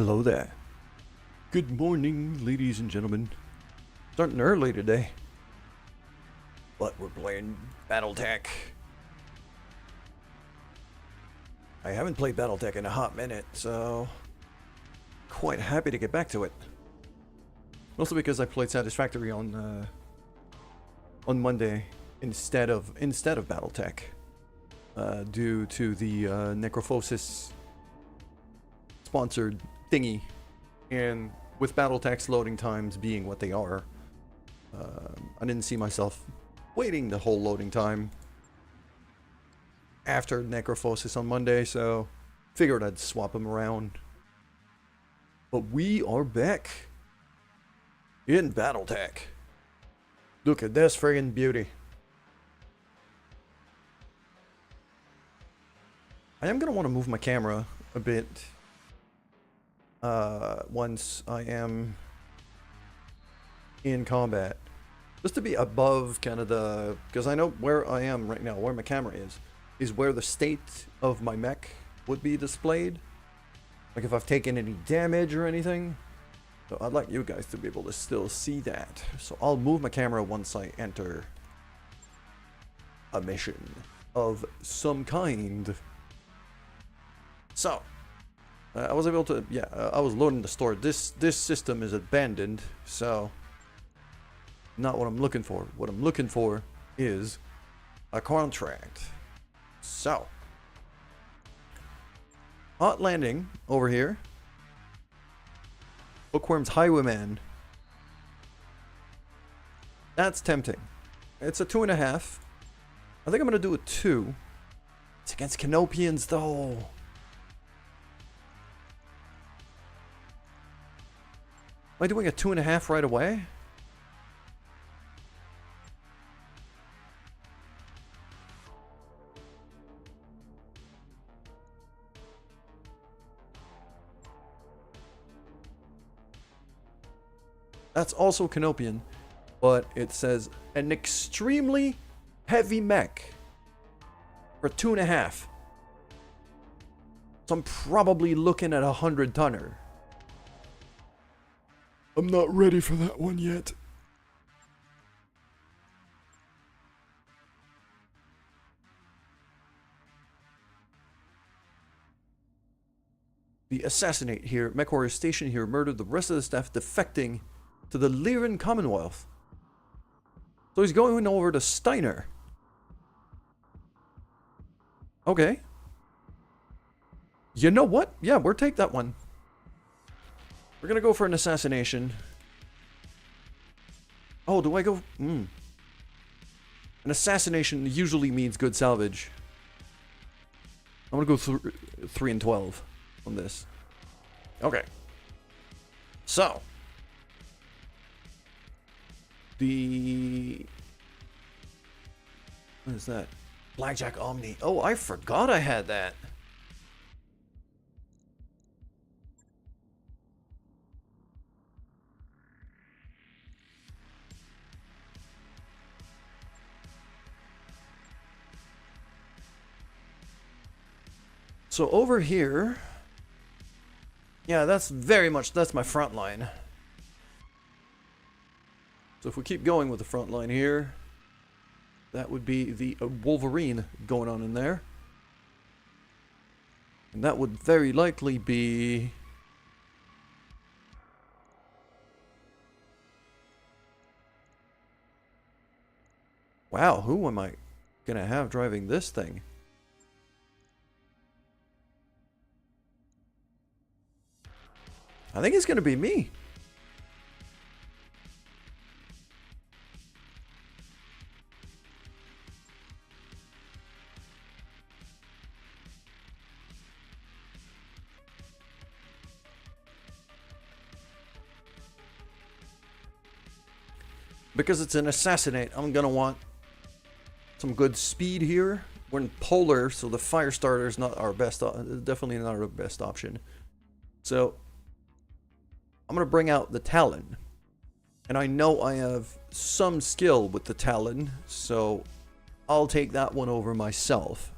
Hello there. Good morning, ladies and gentlemen. Starting early today. But we're playing Battletech. I haven't played Battletech in a hot minute, so quite happy to get back to it. Mostly because I played Satisfactory on Monday instead of Battletech, due to the Necrophosis sponsored thingy, and with Battletech's loading times being what they are, I didn't see myself waiting the whole loading time after Necrophosis on Monday, so figured I'd swap them around. But we are back in Battletech. Look at this friggin' beauty. I am gonna want to move my camera a bit once I am in combat, just to be above kind of the, because I know where I am right now, where my camera is where the state of my mech would be displayed, like if I've taken any damage or anything. So I'd like you guys to be able to still see that, so I'll move my camera once I enter a mission of some kind. So I was able to, I was loading the store. This system is abandoned, so not what I'm looking for. What I'm looking for is a contract. So, hot landing over here. Bookworm's Highwayman. That's tempting. It's a 2.5. I think I'm gonna do a 2. It's against Canopians though. Am I doing a 2.5 right away? That's also Canopian, but it says an extremely heavy mech for 2.5. So I'm probably looking at a 100-tonner. I'm not ready for that one yet. The assassinate here, mech warrior station here, murdered the rest of the staff, defecting to the Lyran Commonwealth. So he's going over to Steiner. Okay. You know what? Yeah, we'll take that one. We're gonna go for an assassination. Oh, do I go? An assassination usually means good salvage. I'm gonna go 3 and 12 on this. Okay. So. What is that? Blackjack Omni. Oh, I forgot I had that. So over here, yeah, that's my front line. So if we keep going with the front line here, that would be the Wolverine going on in there. And that would very likely be... Wow, who am I gonna have driving this thing? I think it's gonna be me. Because it's an assassinate, I'm gonna want some good speed here. We're in polar, so the fire starter is not our best, definitely not our best option. So I'm gonna bring out the Talon, and I know I have some skill with the Talon, so I'll take that one over myself.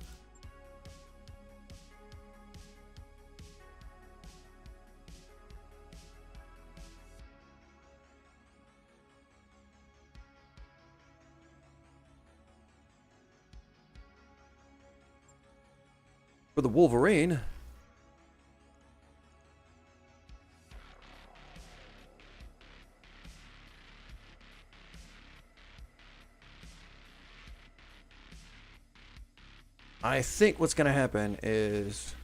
with a Wolverine. I think what's going to happen is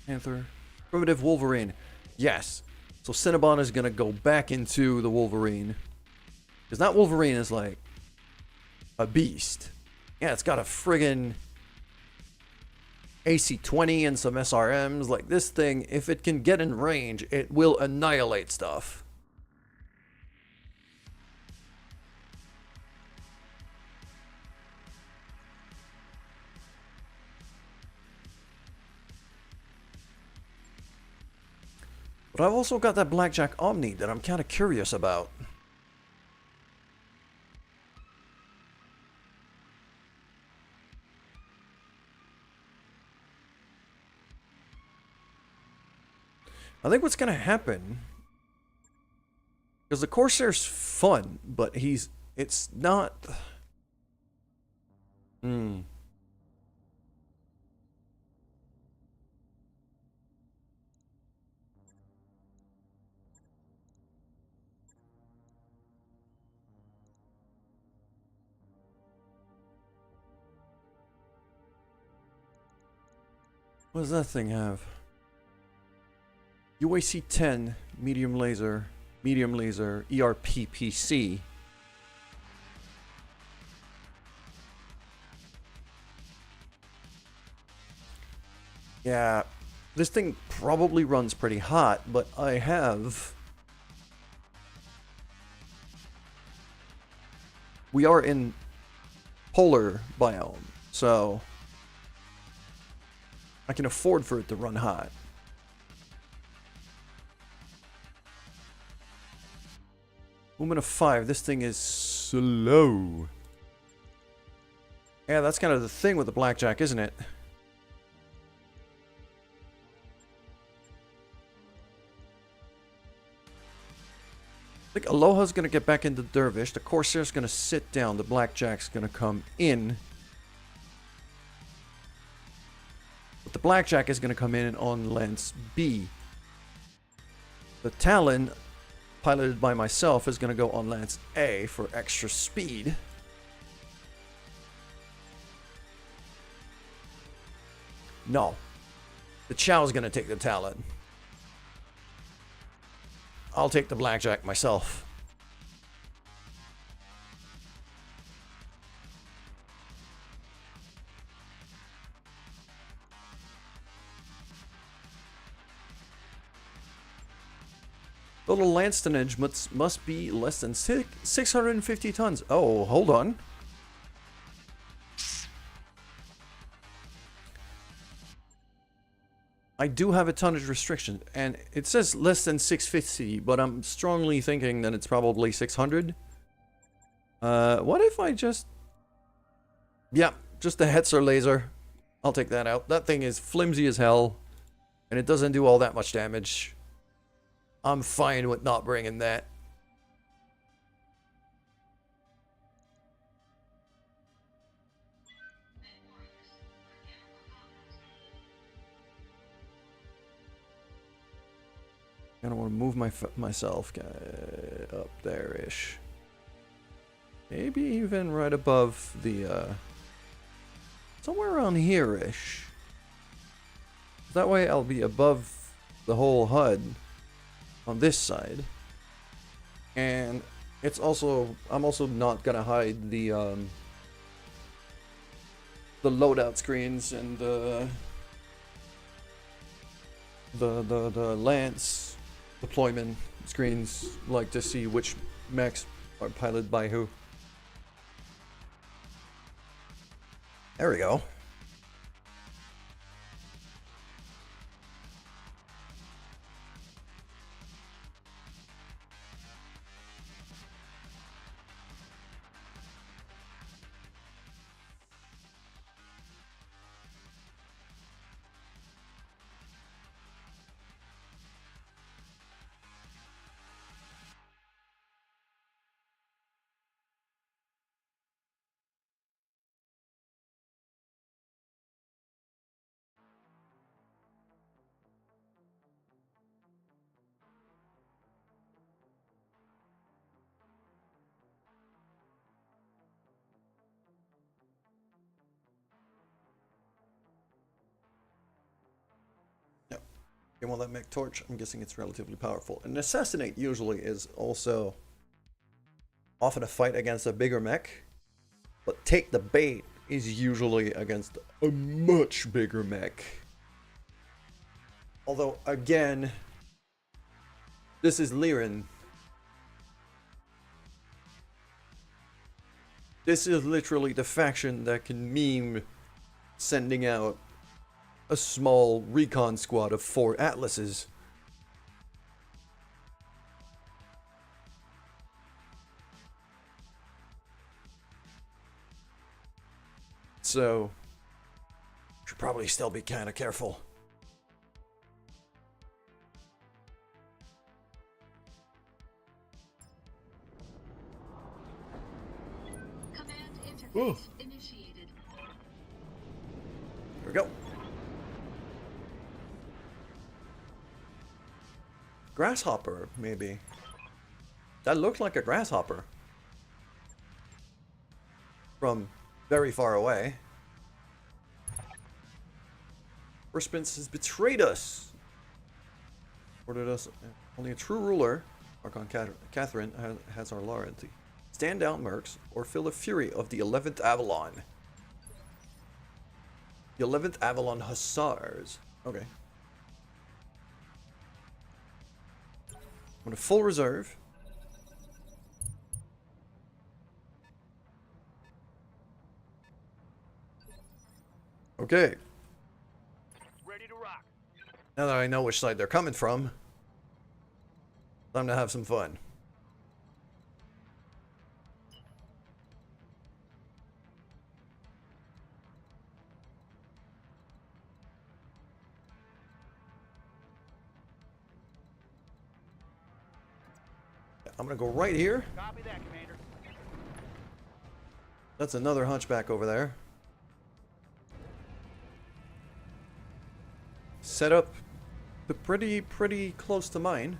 Panther, primitive Wolverine. Yes. So Cinnabon is going to go back into the Wolverine. Because that Wolverine is like a beast. Yeah, it's got a friggin' AC-20 and some SRMs. Like this thing, if it can get in range, it will annihilate stuff. But I've also got that Blackjack Omni that I'm kind of curious about. I think what's going to happen, because the Corsair's fun, but it's not... What does that thing have? UAC 10, medium laser, ERP PC. Yeah, this thing probably runs pretty hot, but I have... We are in polar biome, so I can afford for it to run hot. Woman of 5, this thing is slow. Yeah, that's kind of the thing with the Blackjack, isn't it? I think Aloha's going to get back into Dervish. The Corsair's going to sit down. The Blackjack's going to come in. But the Blackjack is going to come in on lens B. The Talon, piloted by myself, is going to go on lens A for extra speed. No. The Chow's going to take the Talon. I'll take the Blackjack myself. Total lance tonnage must be less than 650 tons. Oh, hold on. I do have a tonnage restriction, and it says less than 650, but I'm strongly thinking that it's probably 600. What if I just... Yeah, just the Hetzer laser. I'll take that out. That thing is flimsy as hell, and it doesn't do all that much damage. I'm fine with not bringing that. I don't want to move myself up there-ish. Maybe even right above the, somewhere around here-ish. That way I'll be above the whole HUD on this side. And it's also, I'm also not gonna hide the loadout screens and the Lance deployment screens, like to see which mechs are piloted by who. There we go. Okay, well, that mech torch, I'm guessing it's relatively powerful. And assassinate usually is also often a fight against a bigger mech, but take the bait is usually against a much bigger mech. Although, again, this is Liren. This is literally the faction that can meme sending out a small recon squad of 4 Atlases. So, should probably still be kind of careful. Command interface initiated. Here we go. Grasshopper, maybe. That looked like a grasshopper. From very far away. First Prince has betrayed us. Ordered us. Only a true ruler, Archon Catherine, has our loyalty. Stand down, mercs, or feel the fury of the 11th Avalon. The 11th Avalon Hussars. Okay. I'm in full reserve. Okay. Ready to rock. Now that I know which side they're coming from, time to have some fun. I'm gonna go right here. Copy that, Commander. That's another hunchback over there. Set up pretty close to mine.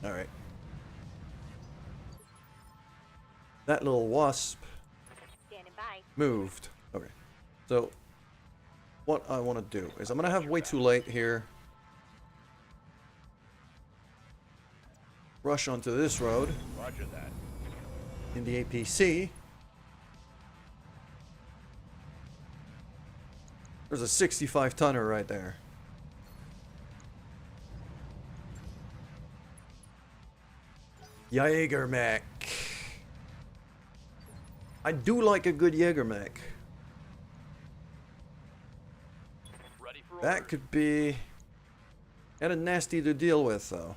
All right. That little wasp Standing by. moved. Okay. So what I want to do is I'm going to have way too late here. Rush onto this road Roger that. in the APC. There's a 65 tonner right there. Jaeger mech. I do like a good Jaeger mech. Ready for That orders. could be kind of nasty to deal with, though.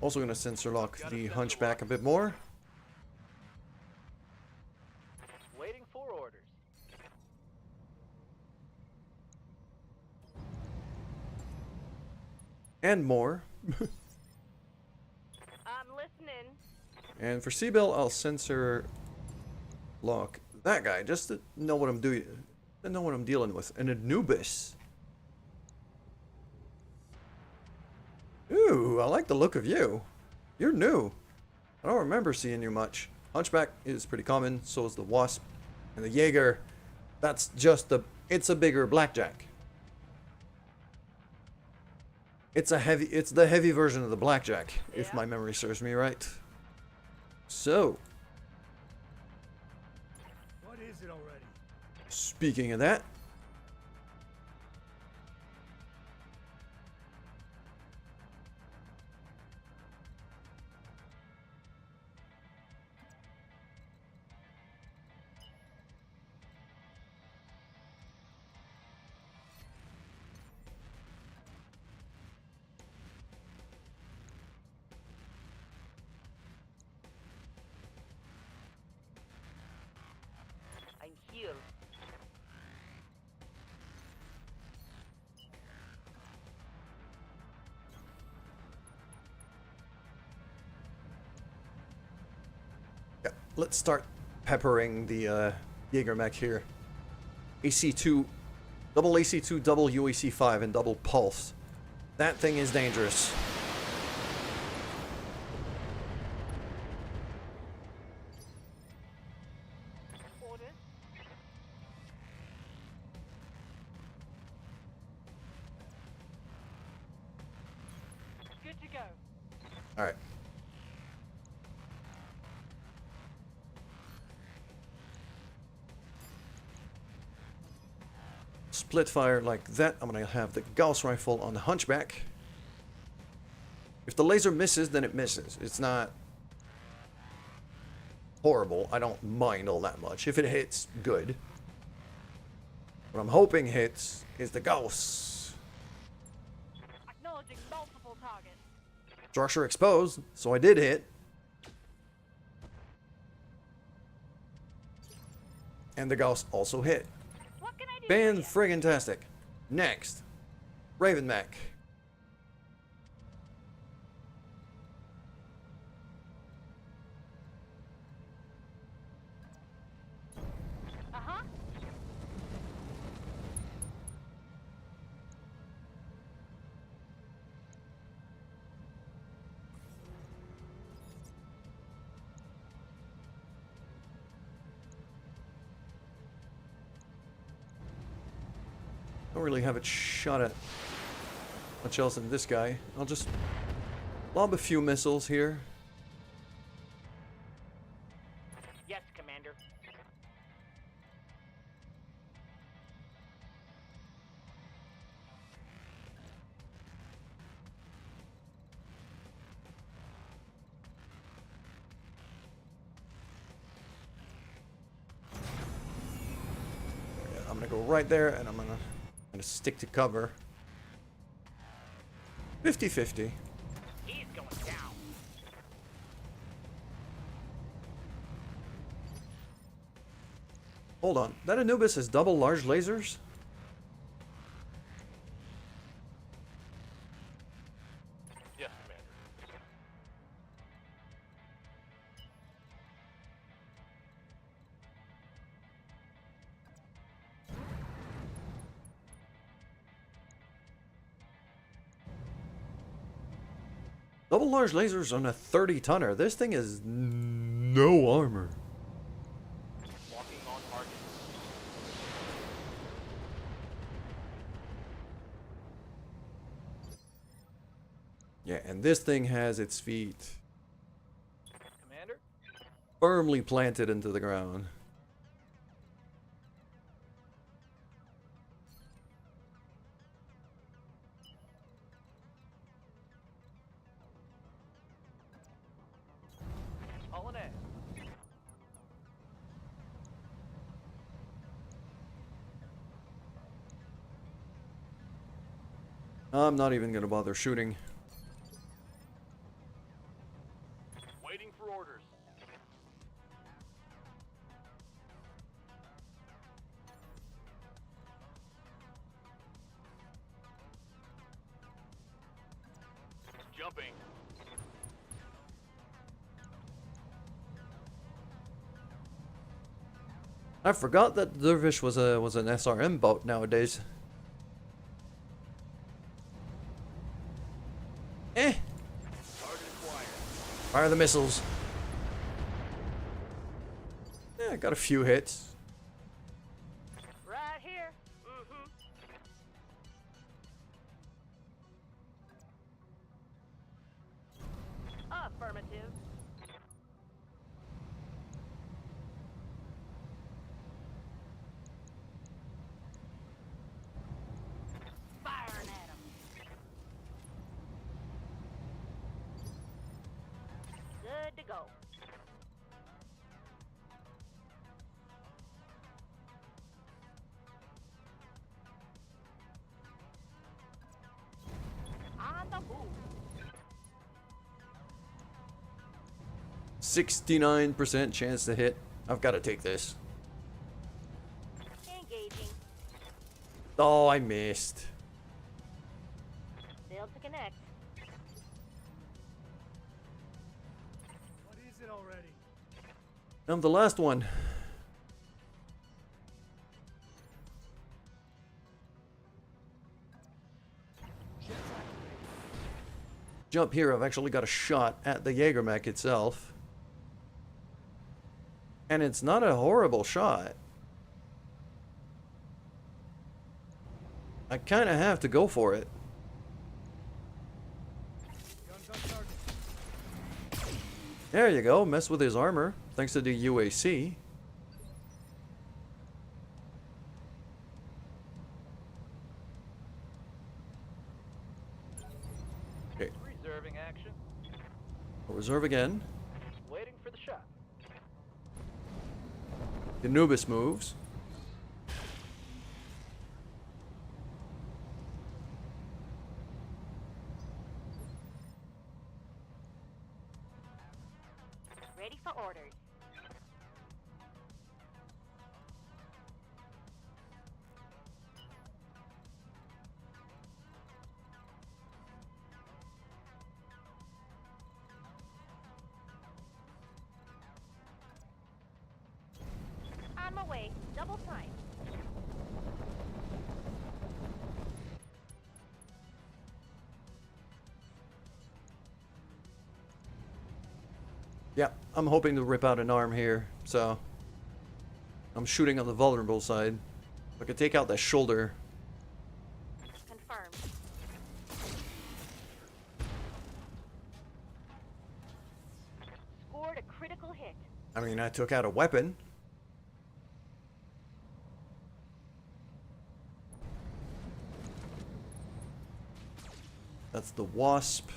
Also gonna sensor lock the hunchback a bit more. Waiting for orders. And more. I'm listening. And for Seabell, I'll sensor lock that guy just to know what I'm doing, to know what I'm dealing with. An Anubis. Ooh, I like the look of you. You're new. I don't remember seeing you much. Hunchback is pretty common, so is the Wasp. And the Jaeger, that's just the, it's a bigger blackjack. It's the heavy version of the blackjack, if my memory serves me right. So, What is it already? speaking of that, I'm here. let's start peppering the Jaeger mech here. AC2, double AC2, double UAC5, and double pulse. That thing is dangerous. Orders. Good to go. All right. Split fire like that. I'm gonna have the Gauss rifle on the Hunchback. If the laser misses, then it misses. It's not horrible. I don't mind all that much. If it hits, good. What I'm hoping hits is the Gauss. Acknowledging multiple targets. Structure exposed, so I did hit. And the Gauss also hit. What can I do? Fan-friggin-tastic. Next, Raven Mech. Uh-huh. Don't really have a shot at much else than this guy. I'll just lob a few missiles here. Yes, Commander. I'm gonna go right there, and I'm gonna stick to cover. 50-50. He's going down. Hold on. That Anubis has double large lasers? Yes, Commander. Double large lasers on a 30-tonner. This thing is no armor. Walking on target. Yeah, and this thing has its feet Commander? firmly planted into the ground. Hauling in. I'm not even gonna bother shooting. Waiting for orders. Jumping. I forgot that Dervish was an SRM boat nowadays. Target acquired. Fire the missiles. Yeah, got a few hits. Right here. Mm-hmm. Affirmative. Firing at him. Good to go. On the move. 69% chance to hit. I've got to take this. Engaging. Oh, I missed. Failed to connect. What is it already? And the last one. Jump here, I've actually got a shot at the Jägermech itself. And it's not a horrible shot. I kind of have to go for it. There you go, mess with his armor, thanks to the UAC. Okay, Reserving action. I'll reserve again. Waiting for the shot. The Anubis moves. Ready for orders. On my way. Double time. Yeah, I'm hoping to rip out an arm here, so I'm shooting on the vulnerable side. If I could take out that shoulder. Confirmed. Scored a critical hit. I mean, I took out a weapon. That's the Wasp.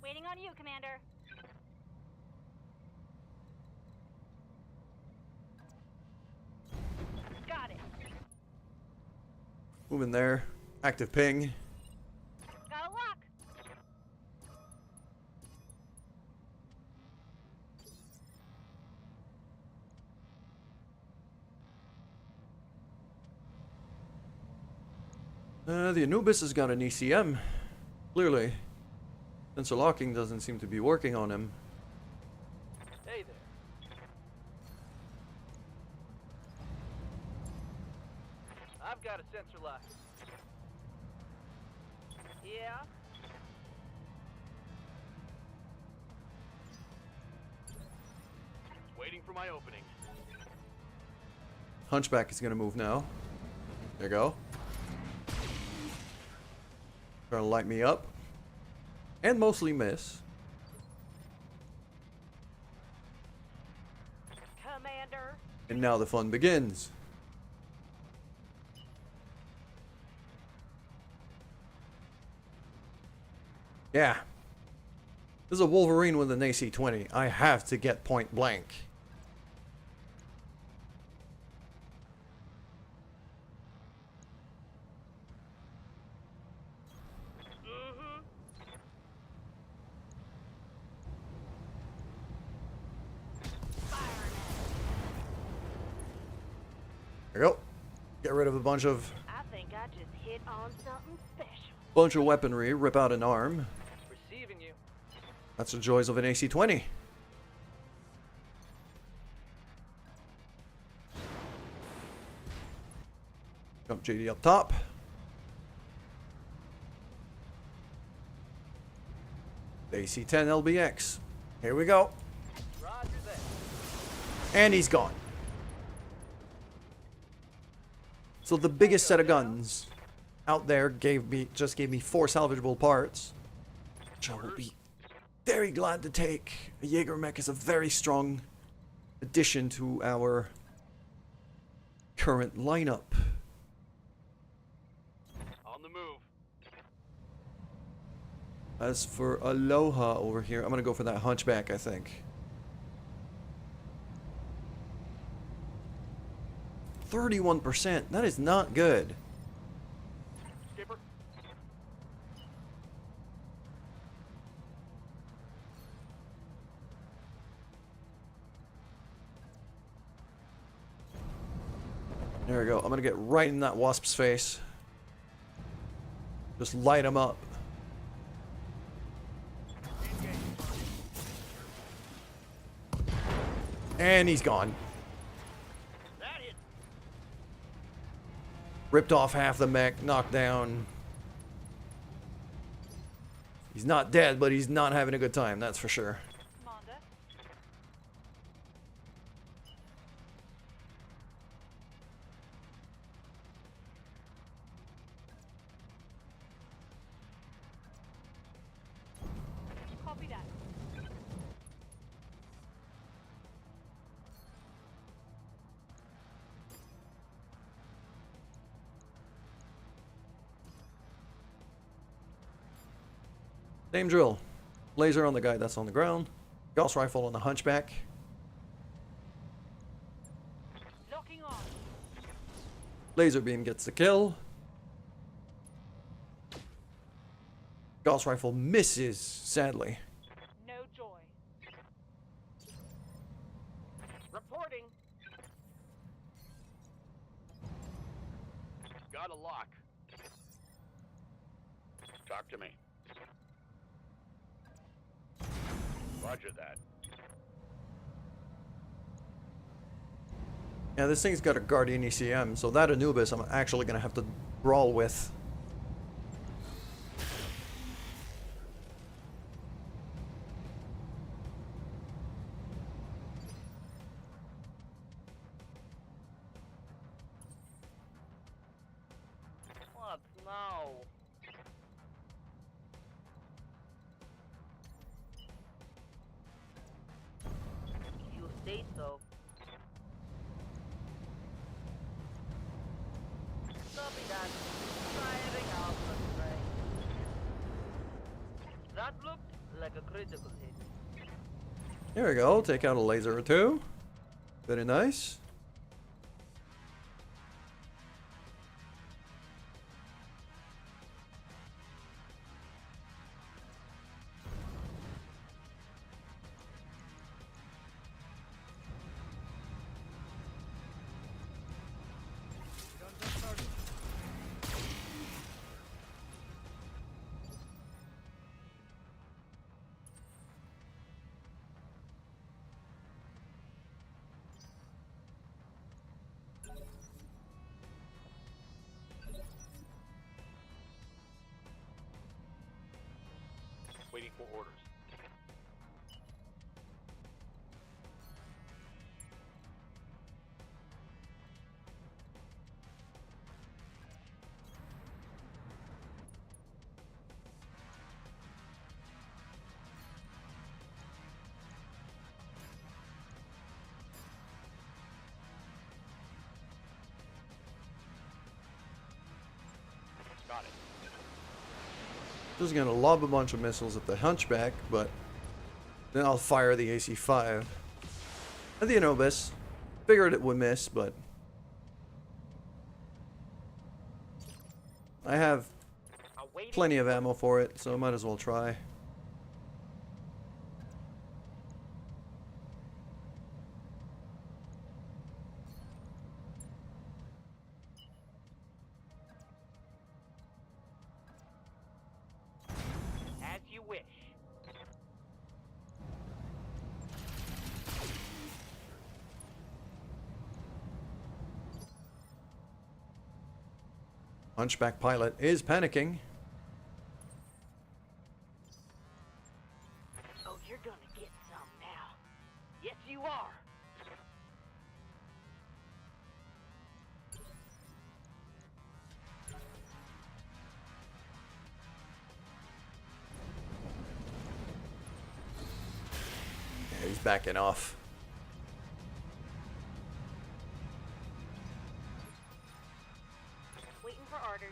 Waiting on you, Commander. Got it. Moving there. Active ping. Got a lock. The Anubis has got an ECM. Clearly. Sensor locking doesn't seem to be working on him. Hey there. I've got a sensor lock. Yeah. Waiting for my opening. Hunchback is gonna move now. There you go. Trying to light me up. And mostly miss. Commander. And now the fun begins. Yeah. This is a Wolverine with an AC-20. I have to get point blank. There you go. Get rid of a bunch of I think I just hit on something special. weaponry, rip out an arm. Receiving you. That's the joys of an AC-20. Jump JD up top. The AC-10 LBX. Here we go. Roger that. And he's gone. So the biggest set of guns out there just gave me 4 salvageable parts, which I will be very glad to take. A Jägermech is a very strong addition to our current lineup. On the move. As for Aloha over here, I'm gonna go for that Hunchback, I think. 31%. That is not good. Skipper. There we go. I'm gonna get right in that Wasp's face. Just light him up. And he's gone. That hit. Ripped off half the mech, knocked down. He's not dead, but he's not having a good time, that's for sure. Commander. Copy that. Same drill. Laser on the guy that's on the ground. Gauss rifle on the hunchback. Locking on. Laser beam gets the kill. Gauss rifle misses, sadly. No joy. Reporting. Got a lock. Talk to me. Roger that. Yeah, this thing's got a Guardian ECM, so that Anubis I'm actually gonna have to brawl with. What now? You say so. Copy that. Firing out the spray. That looked like a critical hit. There we go, take out a laser or two. Very nice. Waiting for orders. Got it. Just gonna lob a bunch of missiles at the hunchback, but then I'll fire the AC-5 at the Anubis. Figured it would miss, but I have Awaiting. plenty of ammo for it, so I might as well try. As you wish. Hunchback pilot is panicking. Oh, you're gonna get some now. Yes, you are. Yeah, he's backing off. Waiting for orders.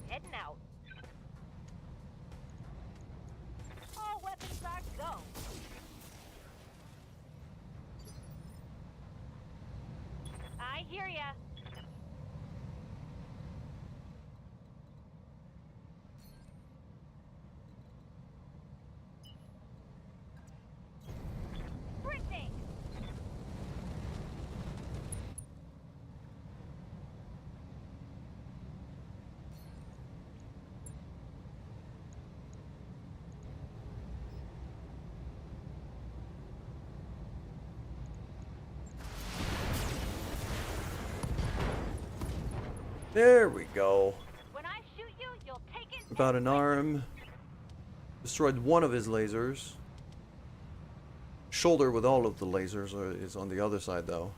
Heading out. All weapons are go. I hear ya. There we go. When I shoot you, you'll take it. About an arm. Destroyed one of his lasers. Shoulder with all of the lasers is on the other side though.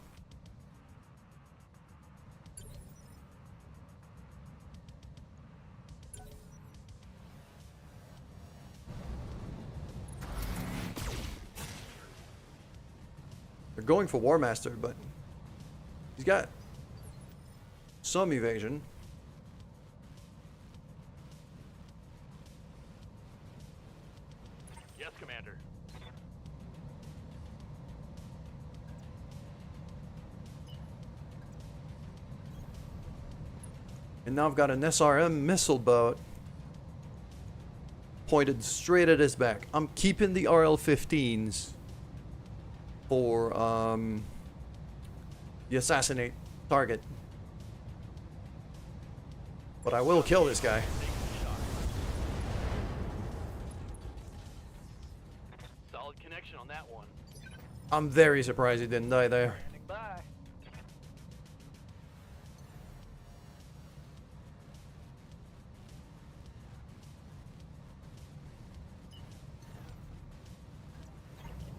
They're going for War Master, but he's got some evasion. Yes, Commander. And now I've got an SRM missile boat pointed straight at his back. I'm keeping the RL-15s for the assassinate target. But I will kill this guy. Solid connection on that one. I'm very surprised he didn't die there. Standing by.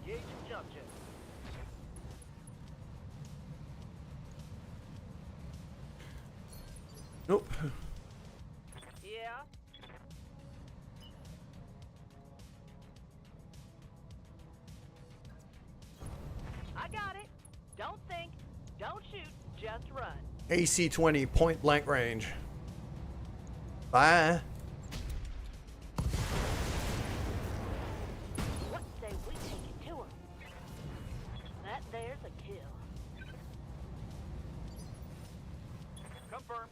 Engage jump jet. Nope. Yeah. I got it. Don't think. Don't shoot. Just run. AC-20 point blank range. Bye. What say we take it to him? That there's a kill. Confirm.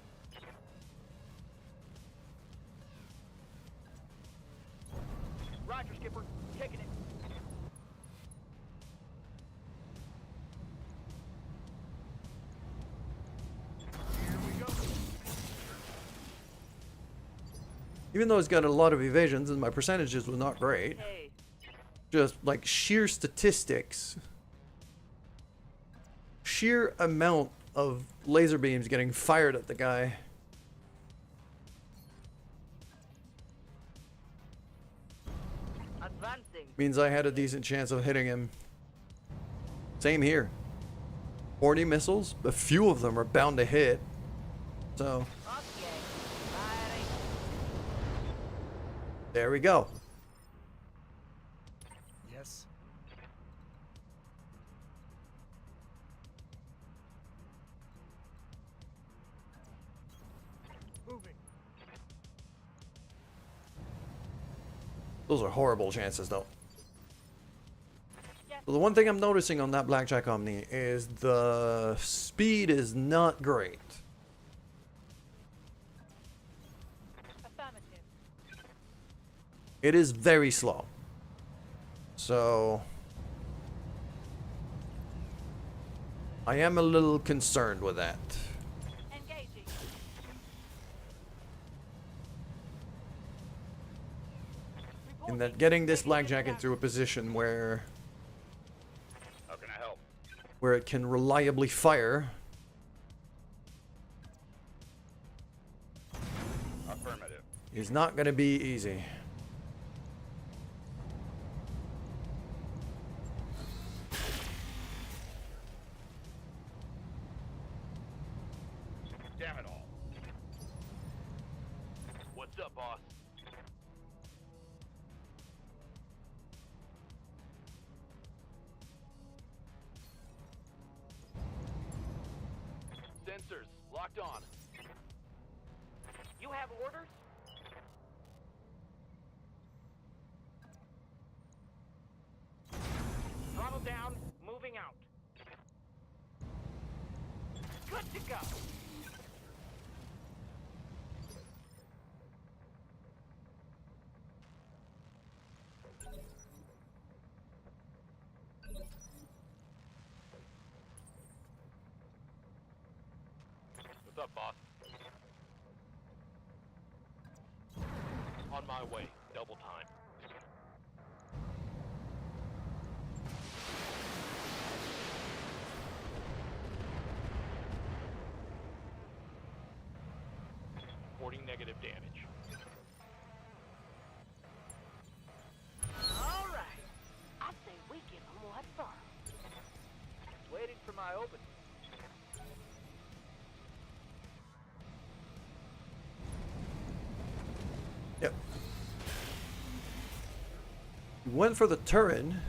Roger, Skipper. Taking it. Here we go. Even though it's got a lot of evasions and my percentages were not great, Hey, just like sheer statistics, sheer amount of laser beams getting fired at the guy. advancing. Means I had a decent chance of hitting him. Same here. 40 missiles, a few of them are bound to hit. So, Okay. Firing. there we go. Yes. Moving. Those are horrible chances though. Yes. So the one thing I'm noticing on that Blackjack Omni is the speed is not great. Affirmative. It is very slow. So I am a little concerned with that. Engaging. In that getting this Blackjack into a position where How can I help? it can reliably fire Affirmative. is not going to be easy. Damn it all. What's up, boss? Sensors locked on. You have orders? Throttle down, moving out. Good to go. What's up, boss? On my way. Double time. negative damage. All right. I say we give them what for. Waiting for my open. Yep. Went for the Turin,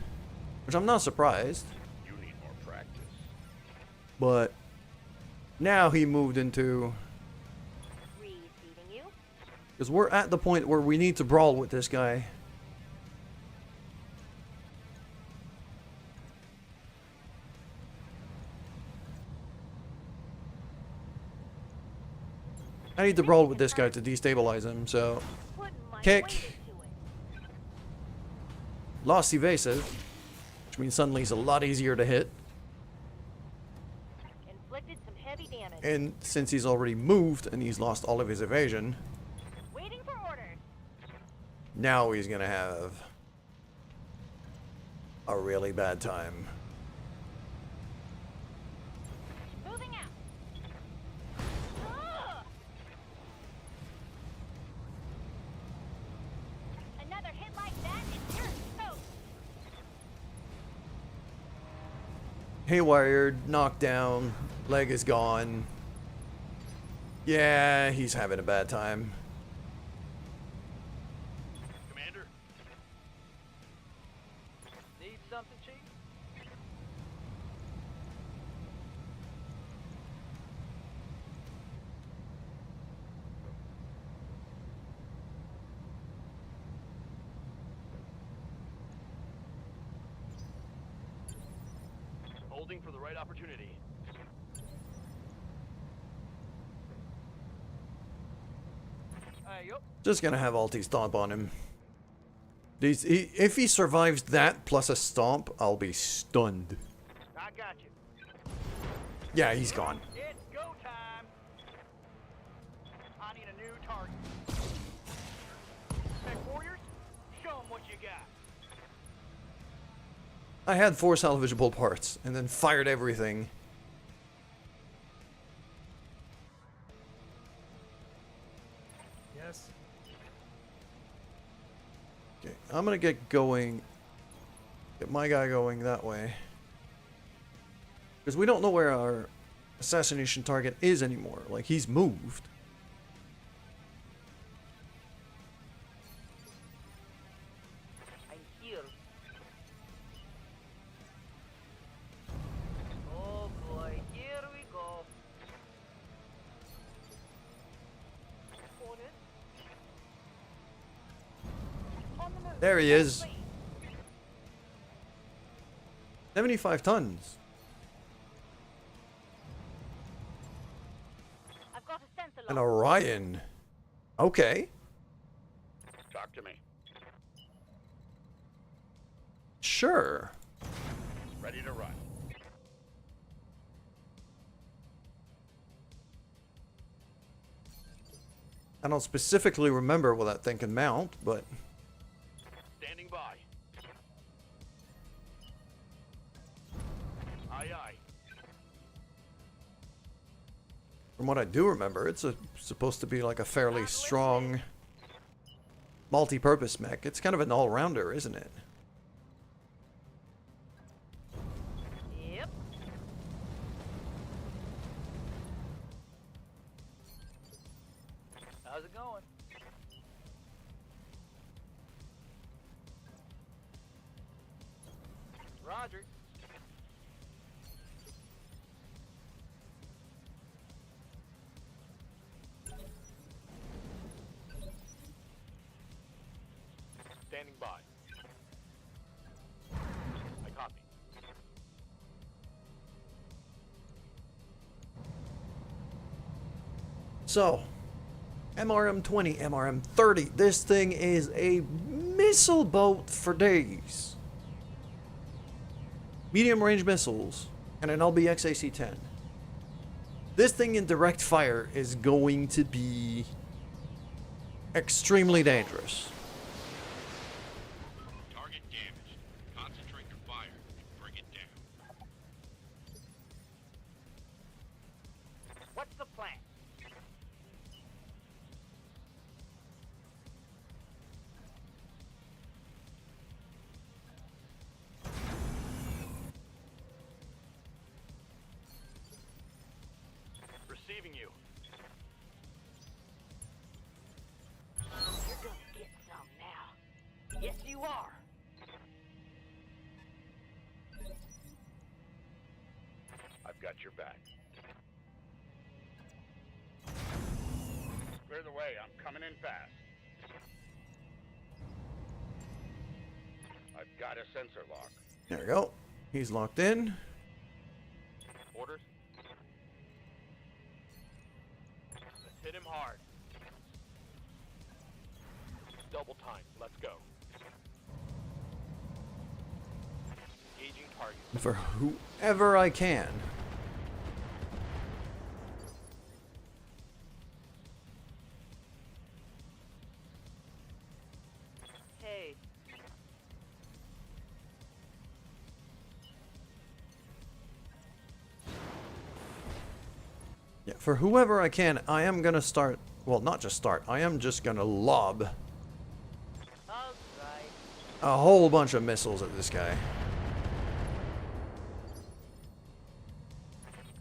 which I'm not surprised. You need more practice. But now he moved into, Reseating you. because we're at the point where we need to brawl with this guy. I need to brawl with this guy to destabilize him, so Putting my Kick. weight into it. lost evasive, which means suddenly he's a lot easier to hit. Inflicted some heavy damage. And since he's already moved and he's lost all of his evasion, Waiting for orders. now he's gonna have a really bad time. Moving out. Ugh! Another hit like that and you're toast. Haywired, knocked down, leg is gone. Yeah, he's having a bad time. Commander? Need something, Chief? Holding for the right opportunity. Yup. Just gonna have ulti stomp on him. If he survives that plus a stomp, I'll be stunned. I got you. Yeah, he's gone. It's go time. I need a new target. Tech warriors, show them what you got. I had 4 salvageable parts and then fired everything. Yes. Okay, I'm gonna get going. Get my guy going that way. Because we don't know where our assassination target is anymore. Like, he's moved. I'm here. Oh boy, here we go. Orders. On the move. There he is. 75 tons. I've got a sensor An lock. Orion. Okay. Talk to me. Sure. Ready to run. I don't specifically remember what that thing can mount, but Standing by. Aye, aye. from what I do remember, it's supposed to be like a fairly strong multi-purpose mech. It's kind of an all-rounder, isn't it? Yep. How's it going? Roger. Standing by. I copy. So, MRM-20, MRM-30. This thing is a missile boat for days. Medium range missiles and an LBX AC-10. This thing in direct fire is going to be extremely dangerous. Target damaged. Concentrate your fire and bring it down. What's the plan? tracking you. You're gonna get some now. Yes, you are. I've got your back. Clear the way. I'm coming in fast. I've got a sensor lock. There we go. He's locked in. Orders? Let's hit him hard. Double time. Let's go. Engaging target. For whoever I can. Hey, Yeah, for whoever I can, I am gonna start. Well, not just start. I am just gonna lob all right. a whole bunch of missiles at this guy.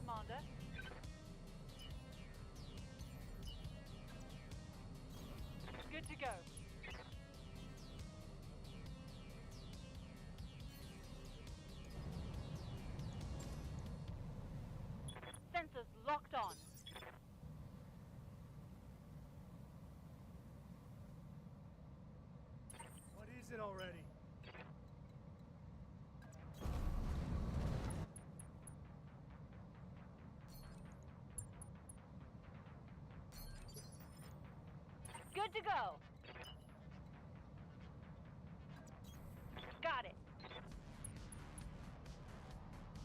Commander. Good to go. Sensors locked on. What is it already? Good to go. Got it.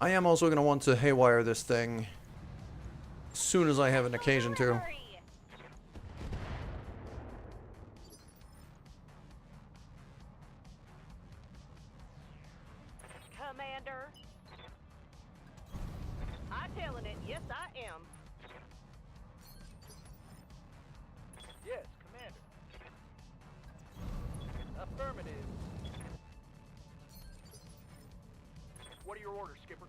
I am also gonna want to haywire this thing as soon as I have an occasion to. Hurry. Commander. I'm telling it. Yes, I am. Yes, Commander. Affirmative. What are your orders, Skipper?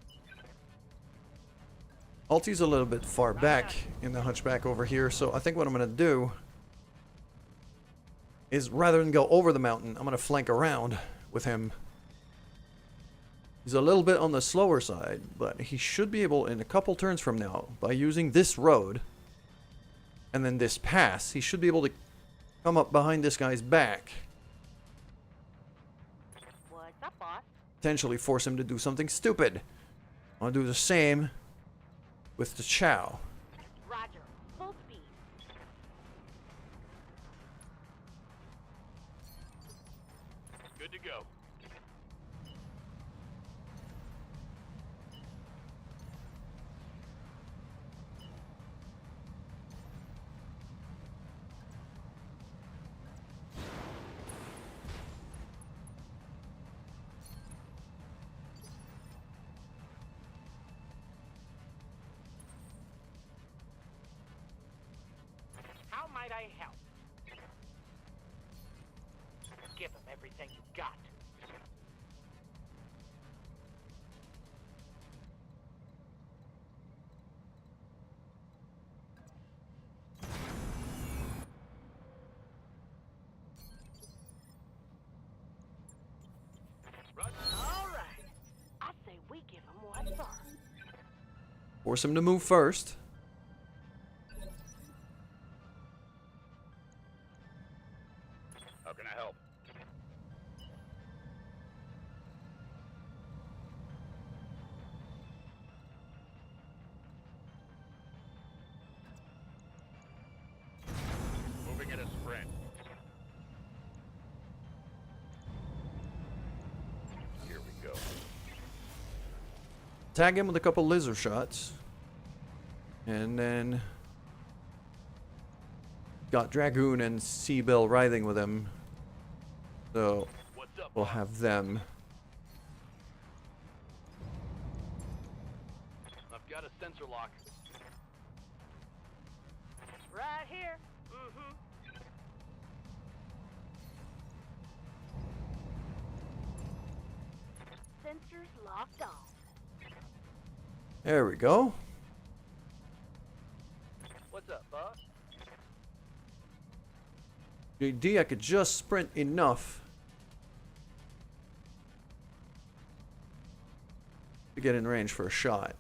Alti's a little bit far back in the hunchback over here, so I think what I'm gonna do is rather than go over the mountain, I'm gonna flank around with him. He's a little bit on the slower side, but he should be able, in a couple turns from now, by using this road and then this pass, he should be able to come up behind this guy's back, What's up, boss? potentially force him to do something stupid. I'll do the same with the Chow. Roger. Full speed. Good to go. How might I help? Give them everything you got. All right. I say we give them what's up. Force him to move first. How can I help? Moving at a sprint. Here we go. Tag him with a couple laser shots. And then got Dragoon and Seabell writhing with him. So What's up, we'll boss? have them. I've got a sensor lock. Right here. Mm-hmm. Sensors locked on. There we go. JD, I could just sprint enough to get in range for a shot.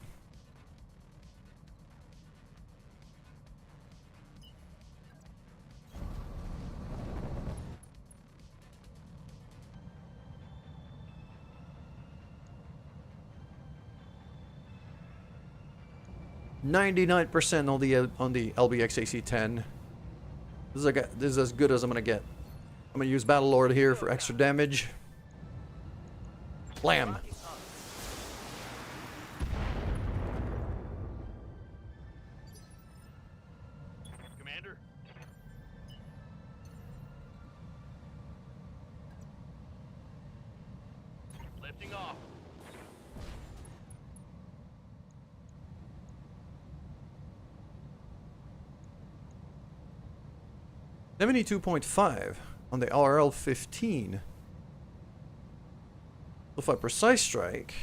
%99 on the LBX AC-10. This is as good as I'm gonna get. I'm gonna use Battlelord here for extra damage. Blam! Commander? Lifting off. 72.5 on the RL-15. If I precise strike,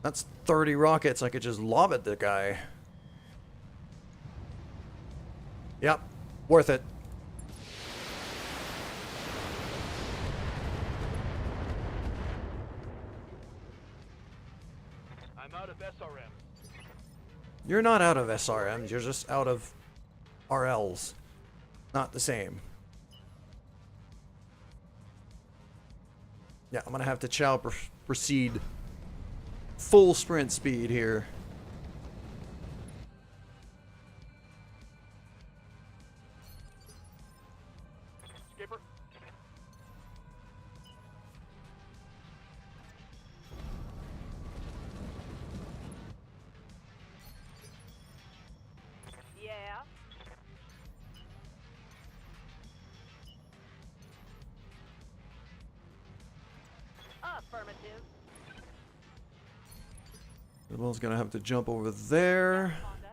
that's 30 rockets. I could just lob at the guy. Yep, worth it. I'm out of SRM. You're not out of SRMs, you're just out of RLs. Not the same. Yeah, I'm gonna have to proceed full sprint speed here. Skipper? Yeah. Affirmative. Bill's gonna have to jump over there. Honda.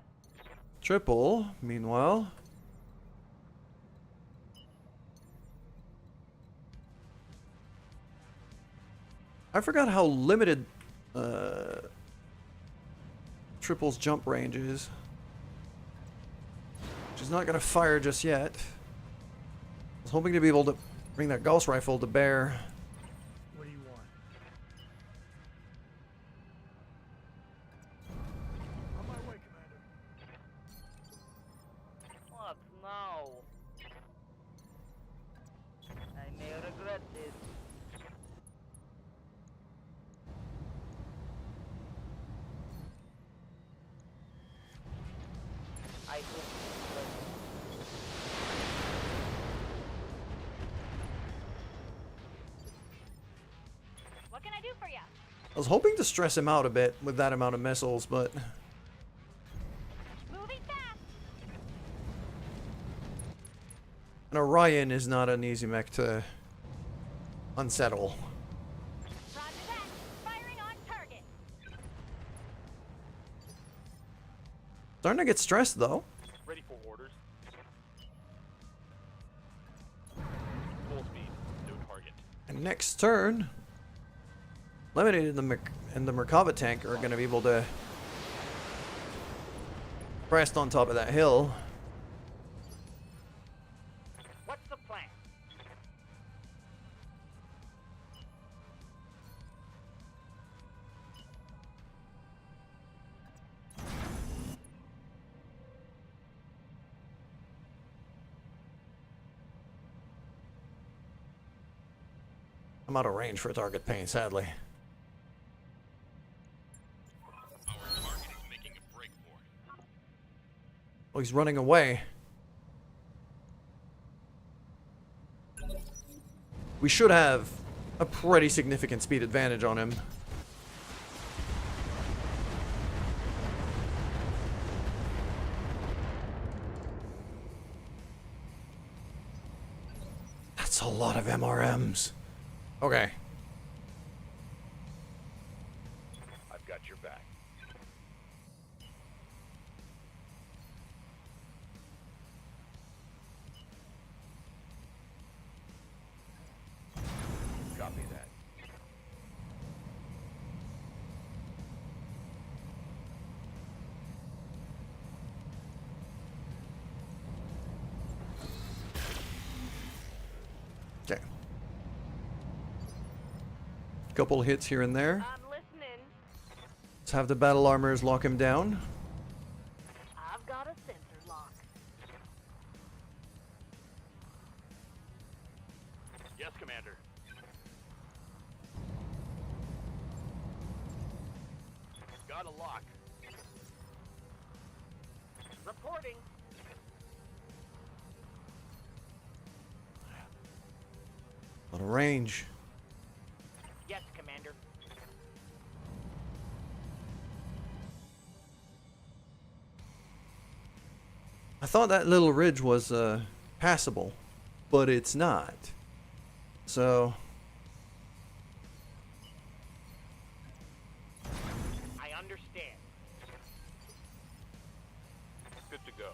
Triple, meanwhile. I forgot how limited Triple's jump range is. She's not gonna fire just yet. I was hoping to be able to bring that Gauss rifle to bear. What do you want? On my way, Commander. What now? I may regret this. I hope. What can I do for you? I was hoping to stress him out a bit with that amount of missiles, but Moving fast. an Orion is not an easy mech to unsettle. Roger that. Firing on target. Starting to get stressed though. Ready for orders. Full speed. No target. And next turn, Lemonade and the Merkava tank are going to be able to rest on top of that hill. What's the plan? I'm out of range for target pain, sadly. Our target is making a break for it. Oh, he's running away. We should have a pretty significant speed advantage on him. That's a lot of MRMs. Okay. I've got your back. Copy that. Okay. Couple hits here and there. I'm listening. Let's have the battle armors lock him down. I've got a sensor lock. Yes, Commander. Got a lock. Reporting. A lot of range. Yes, Commander. I thought that little ridge was passable, but it's not. So I understand. Good to go.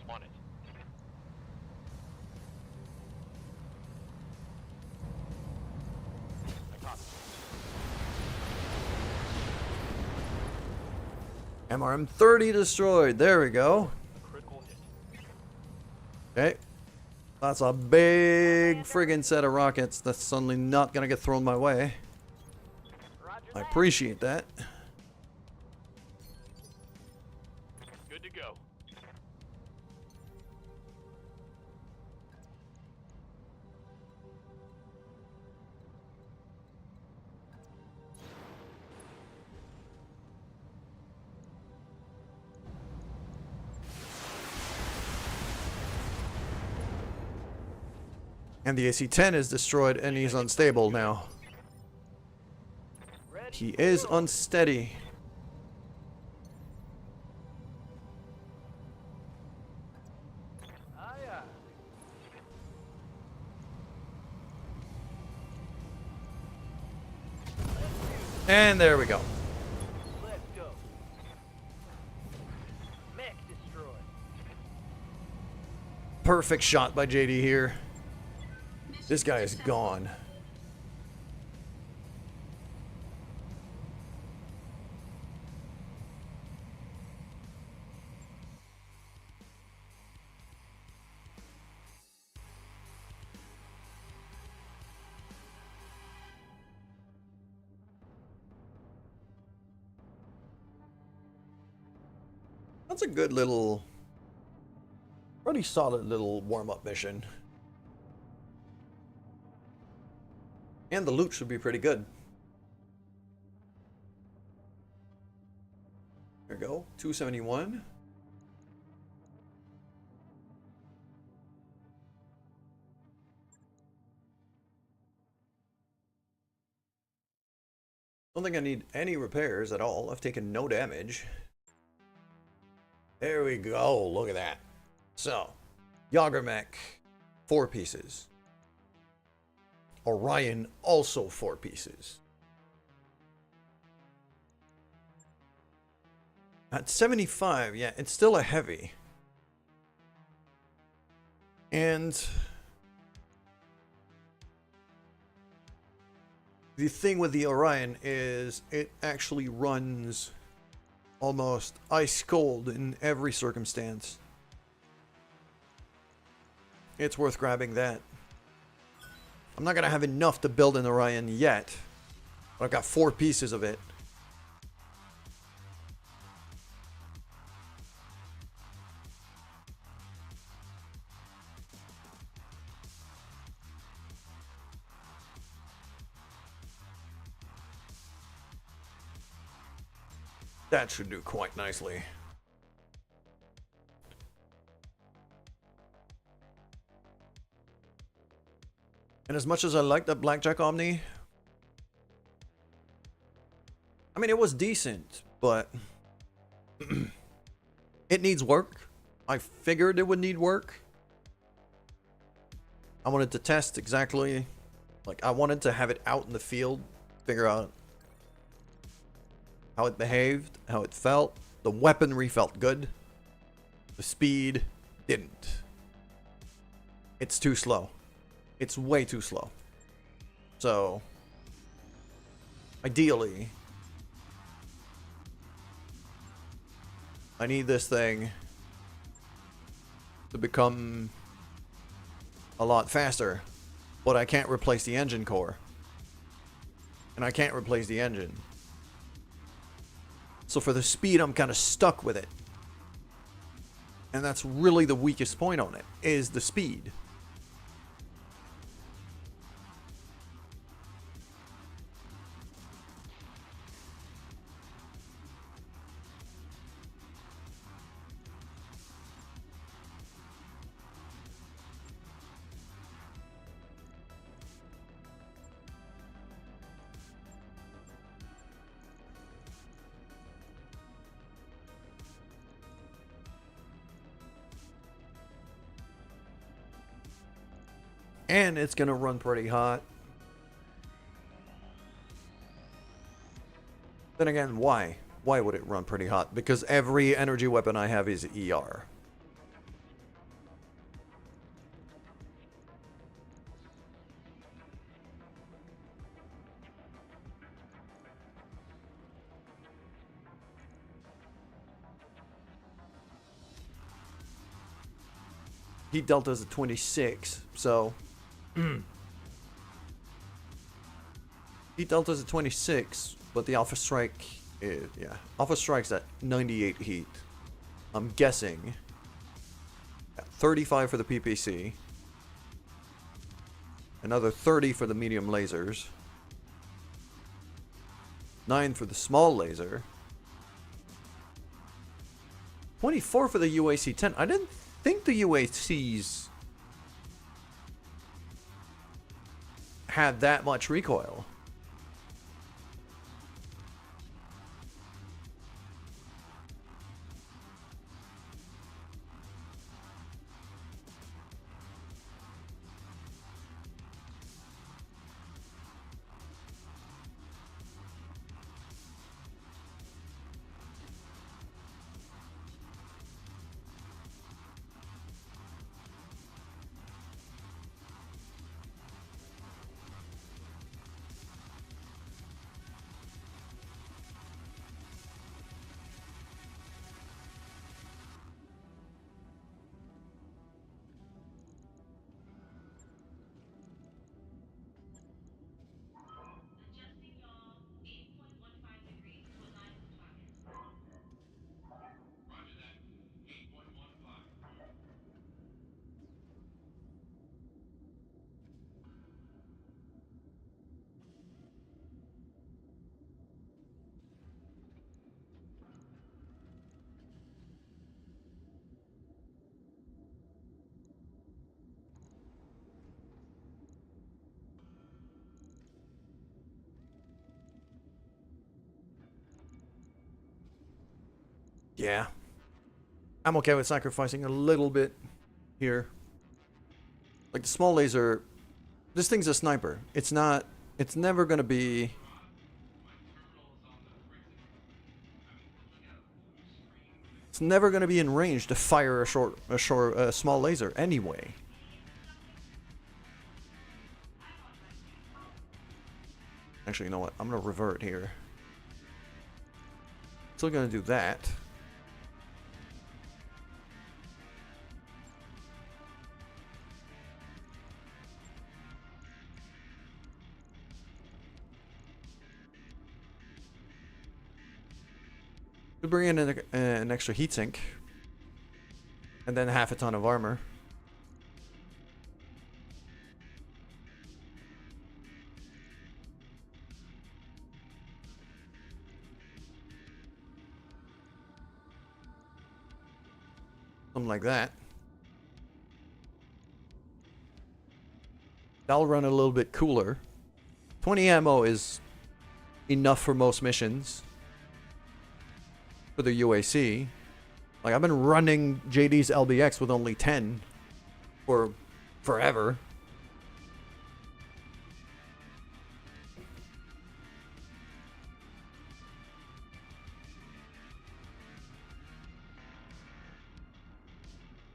On it. I copy. MRM-30 destroyed. There we go. A critical hit. Okay. That's a big friggin' set of rockets that's suddenly not gonna get thrown my way. Roger I that. appreciate that. Good to go. And the AC-10 is destroyed and he's unstable now. Ready He to is go. unsteady. Aye, aye. And there we go. Let's go. Mech destroyed. Perfect shot by JD here. Mission This guy is successful. gone. That's a good little, pretty solid little warm-up mission. And the loot should be pretty good. There we go, 271. Don't think I need any repairs at all. I've taken no damage. There we go, look at that. So, Yagermech, 4 pieces. Orion, also 4 pieces. At 75, yeah, it's still a heavy. And the thing with the Orion is it actually runs almost ice cold in every circumstance. It's worth grabbing that. I'm not gonna have enough to build an Orion yet, but I've got 4 pieces of it. That should do quite nicely. And as much as I like that Blackjack Omni, I mean, it was decent, but it needs work. I figured it would need work. I wanted to test exactly, like, I wanted to have it out in the field, figure out how it behaved, how it felt. The weaponry felt good. The speed didn't. It's too slow. It's way too slow. So, ideally, I need this thing to become a lot faster, but I can't replace the engine core. And I can't replace the engine. So for the speed, I'm kind of stuck with it. And that's really the weakest point on it, is the speed. And it's gonna run pretty hot. Then again, why? Why would it run pretty hot? Because every energy weapon I have is ER. Heat delta's at 26, so heat delta's at 26, but the Alpha Strike is, yeah, Alpha Strike's at 98 heat. I'm guessing 35 for the PPC, another 30 for the medium lasers, 9 for the small laser, 24 for the UAC-10. I didn't think the UACs had that much recoil. Roger that. 8.15. Yeah. I'm okay with sacrificing a little bit here. Like the small laser, this thing's a sniper. It's never gonna be... It's never gonna be in range to fire a small laser anyway. Actually, you know what? I'm gonna revert here. Still gonna do that. To bring in an extra heatsink. And then half a ton of armor. Something like that. That'll run a little bit cooler. 20 ammo is enough for most missions. For the UAC. Like, I've been running JD's LBX with only 10 for forever.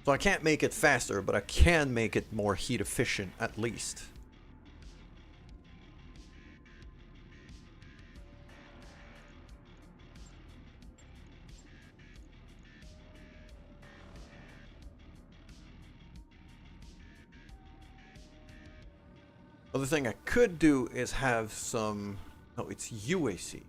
So I can't make it faster, but I can make it more heat efficient at least. Other thing I could do is have some... No, it's UAC.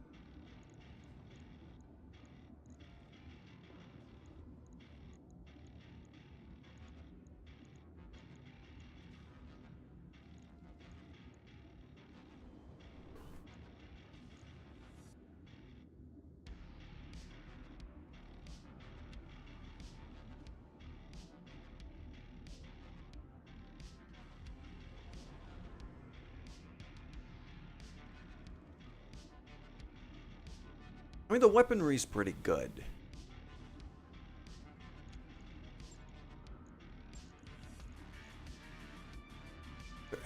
I mean, the weaponry's pretty good.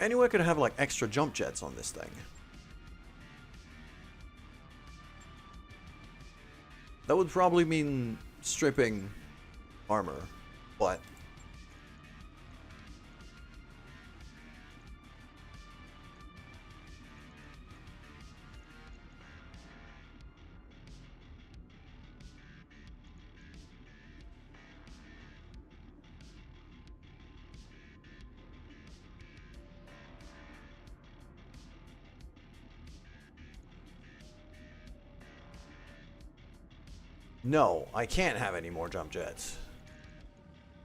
Anyway, I could have like extra jump jets on this thing. That would probably mean stripping armor, but... No, I can't have any more jump jets.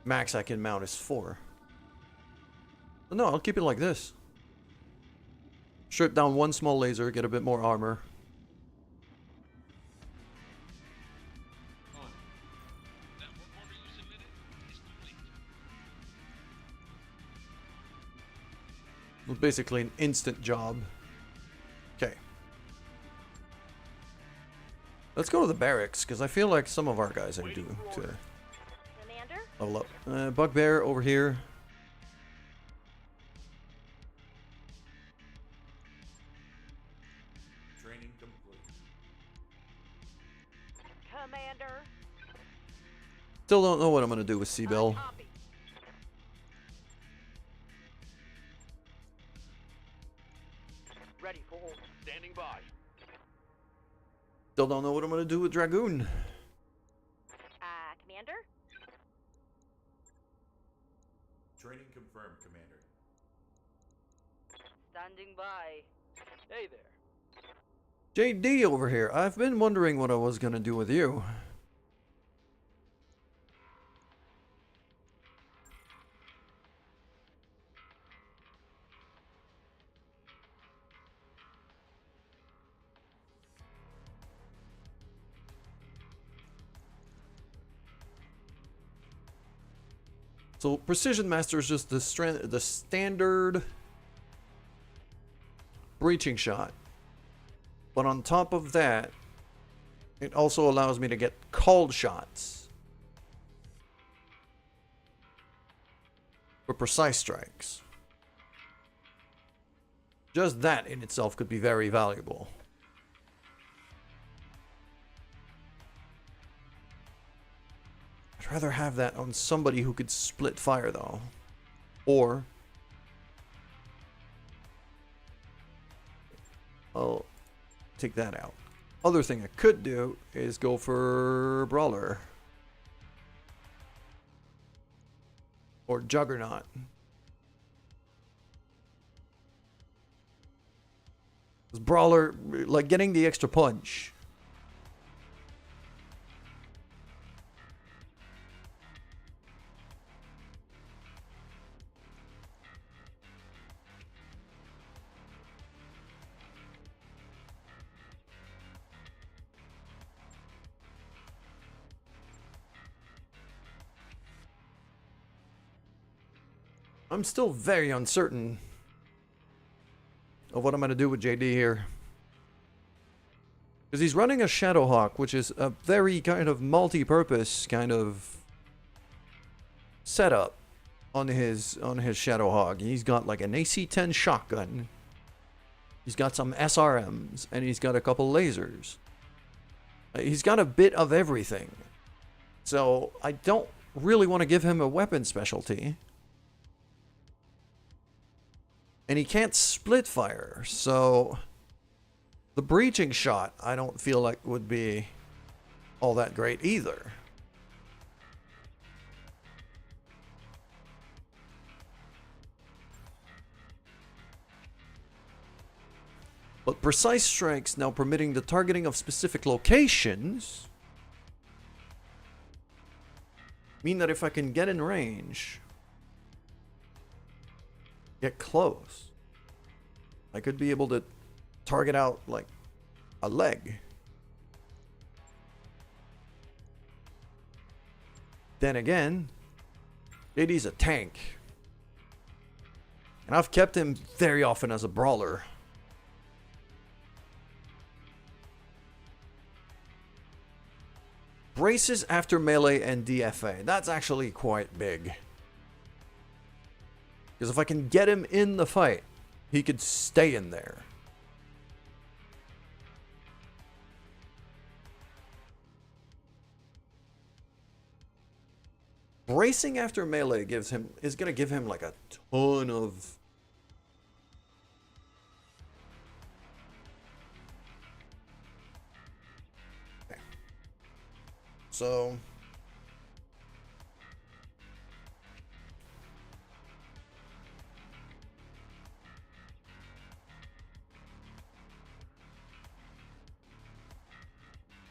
Max I can mount is 4. No, I'll keep it like this. Strip down one small laser, get a bit more armor. That work order you submitted is complete. It was basically an instant job. Okay. Let's go to the barracks, because I feel like some of our guys are due to Commander? level up. Bugbear over here. Training complete. Commander? Still don't know what I'm going to do with Seabell. Copy. Ready for orders. Standing by. Still don't know what I'm going to do with Dragoon. Commander? Training confirmed, Commander. Standing by. Hey there. JD over here. I've been wondering what I was going to do with you. So Precision Master is just the standard breaching shot. But on top of that, it also allows me to get called shots for precise strikes. Just that in itself could be very valuable. I'd rather have that on somebody who could split fire though. Or I'll take that out. Other thing I could do is go for Brawler. Or Juggernaut. Brawler, like getting the extra punch. I'm still very uncertain of what I'm going to do with JD here. Because he's running a Shadowhawk, which is a very kind of multi-purpose kind of setup on his Shadowhawk. He's got like an AC-10 shotgun. He's got some SRMs, and he's got a couple lasers. He's got a bit of everything. So I don't really want to give him a weapon specialty. And he can't split fire, so the breaching shot I don't feel like would be all that great either. But precise strikes now permitting the targeting of specific locations mean that if I can get in range, get close, I could be able to target out like a leg. Then again, JD's a tank. And I've kept him very often as a brawler. Braces after melee and DFA. That's actually quite big. Because if I can get him in the fight, he could stay in there. Bracing after melee is going to give him like a ton of... Okay. So...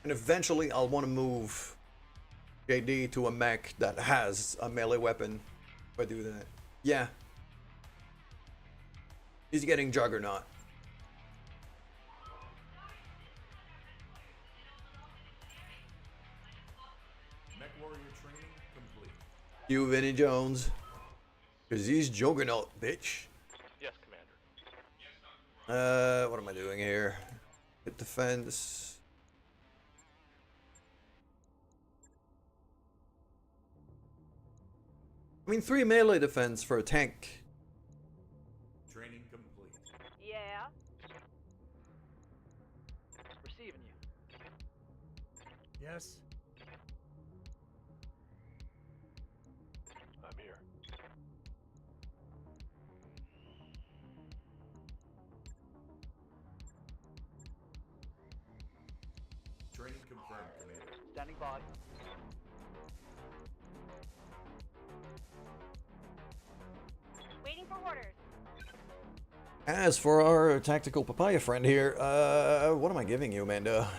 And eventually I'll want to move JD to a mech that has a melee weapon if I do that. Yeah. He's getting Juggernaut. Mech warrior training complete. You, Vinny Jones. Because he's Juggernaut, bitch. Yes, Commander. What am I doing here? Hit defense. I mean, 3 melee defense for a tank. Training complete. Yeah. Receiving you. Yes? I'm here. Training confirmed, Commander. Standing by. Waiting for orders. As for our tactical papaya friend here, what am I giving you, Amanda?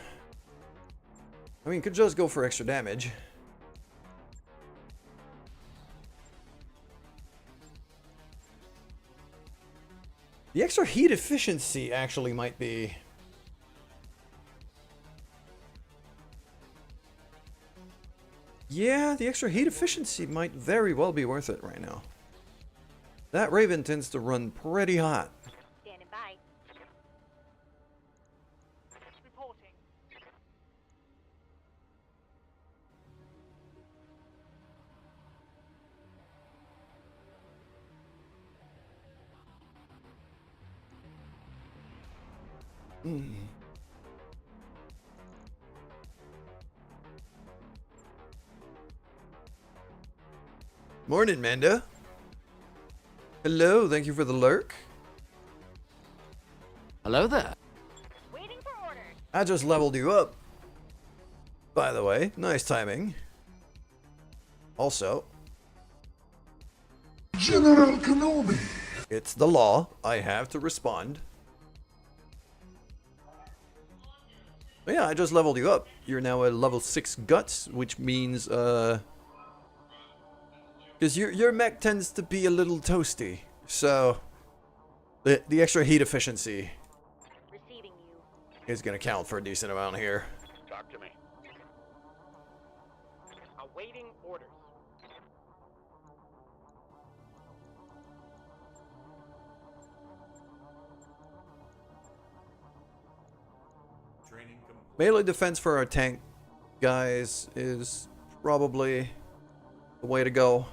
I mean, could just go for extra damage. The extra heat efficiency actually might be... Yeah, the extra heat efficiency might very well be worth it right now. That Raven tends to run pretty hot. Standing by. Reporting. Morning, Manda. Hello, thank you for the lurk. Hello there. Waiting for orders. I just leveled you up. By the way, nice timing. Also, General Kenobi! it's the law. I have to respond. But yeah, I just leveled you up. You're now a level 6 guts, which means, because your mech tends to be a little toasty. So, the extra heat efficiency Receiving you. is going to count for a decent amount here. Talk to me. Awaiting orders. Training complete. Melee defense for our tank guys is probably the way to go.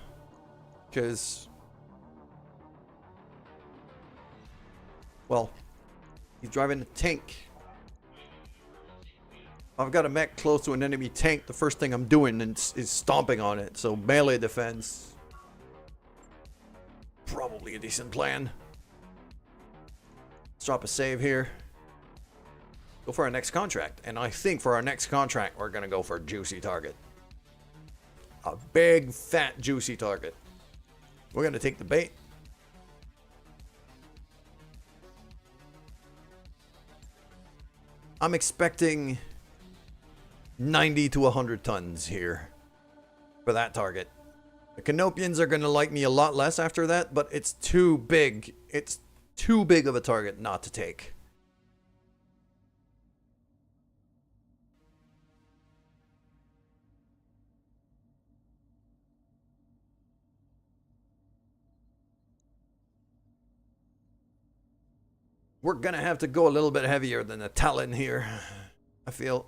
Because, well, he's driving a tank. I've got a mech close to an enemy tank, the first thing I'm doing is stomping on it. So melee defense, probably a decent plan. Let's drop a save here. Go for our next contract. And I think for our next contract, we're going to go for a juicy target. A big, fat, juicy target. We're going to take the bait. I'm expecting 90 to 100 tons here for that target. The Canopians are going to like me a lot less after that, but it's too big. It's too big of a target not to take. We're going to have to go a little bit heavier than the Talon here, I feel.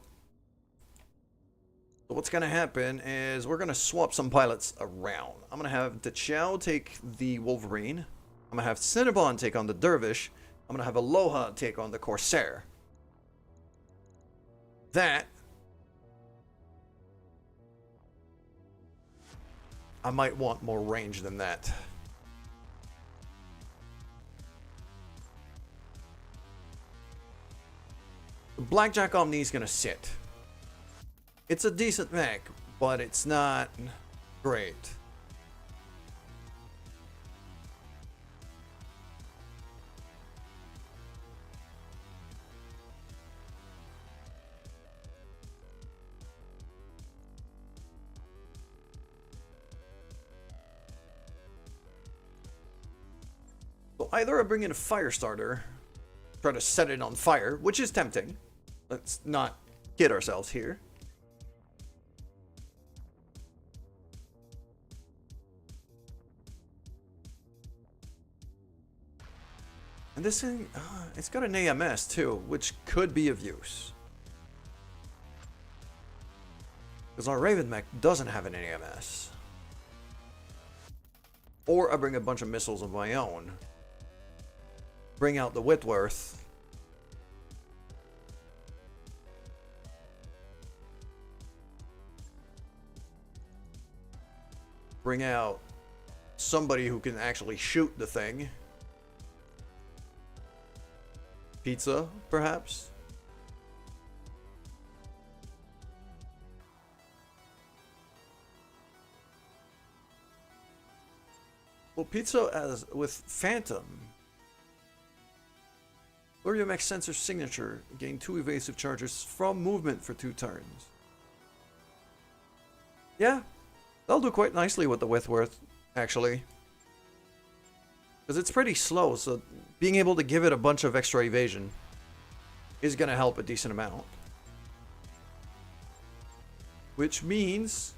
So what's going to happen is we're going to swap some pilots around. I'm going to have DeChao take the Wolverine. I'm going to have Cinnabon take on the Dervish. I'm going to have Aloha take on the Corsair. That I might want more range than that. Blackjack Omni is going to sit. It's a decent mech, but it's not great. So either I bring in a fire starter, try to set it on fire, which is tempting. Let's not kid ourselves here. And this thing, it's got an AMS too, which could be of use. Because our Raven mech doesn't have an AMS. Or I bring a bunch of missiles of my own. Bring out the Whitworth. Bring out somebody who can actually shoot the thing. Pizza, perhaps? Well, Pizza as with Phantom. Lower your mech sensor signature. Gain 2 evasive charges from movement for 2 turns. Yeah. They'll do quite nicely with the Whitworth, actually. Because it's pretty slow, so being able to give it a bunch of extra evasion is going to help a decent amount. Which means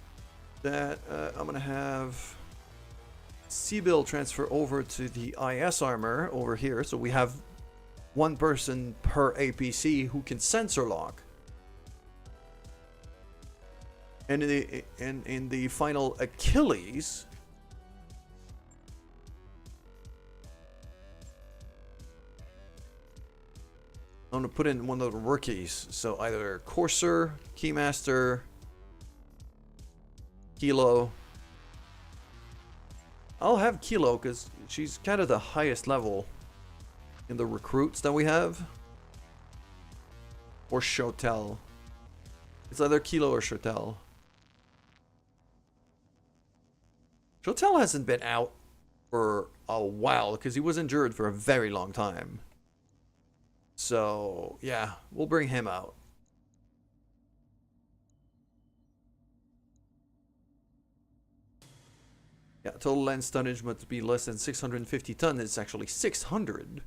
that I'm going to have Seabill transfer over to the IS armor over here. So we have 1 person per APC who can sensor lock. And in the final Achilles, I'm going to put in one of the rookies. So either Courser, Keymaster, Kilo. I'll have Kilo because she's kind of the highest level in the recruits that we have. Or Shotel. It's either Kilo or Shotel. Shotel hasn't been out for a while because he was injured for a very long time. So, yeah, we'll bring him out. Yeah, total lens tonnage must be less than 650 tons. It's actually 600.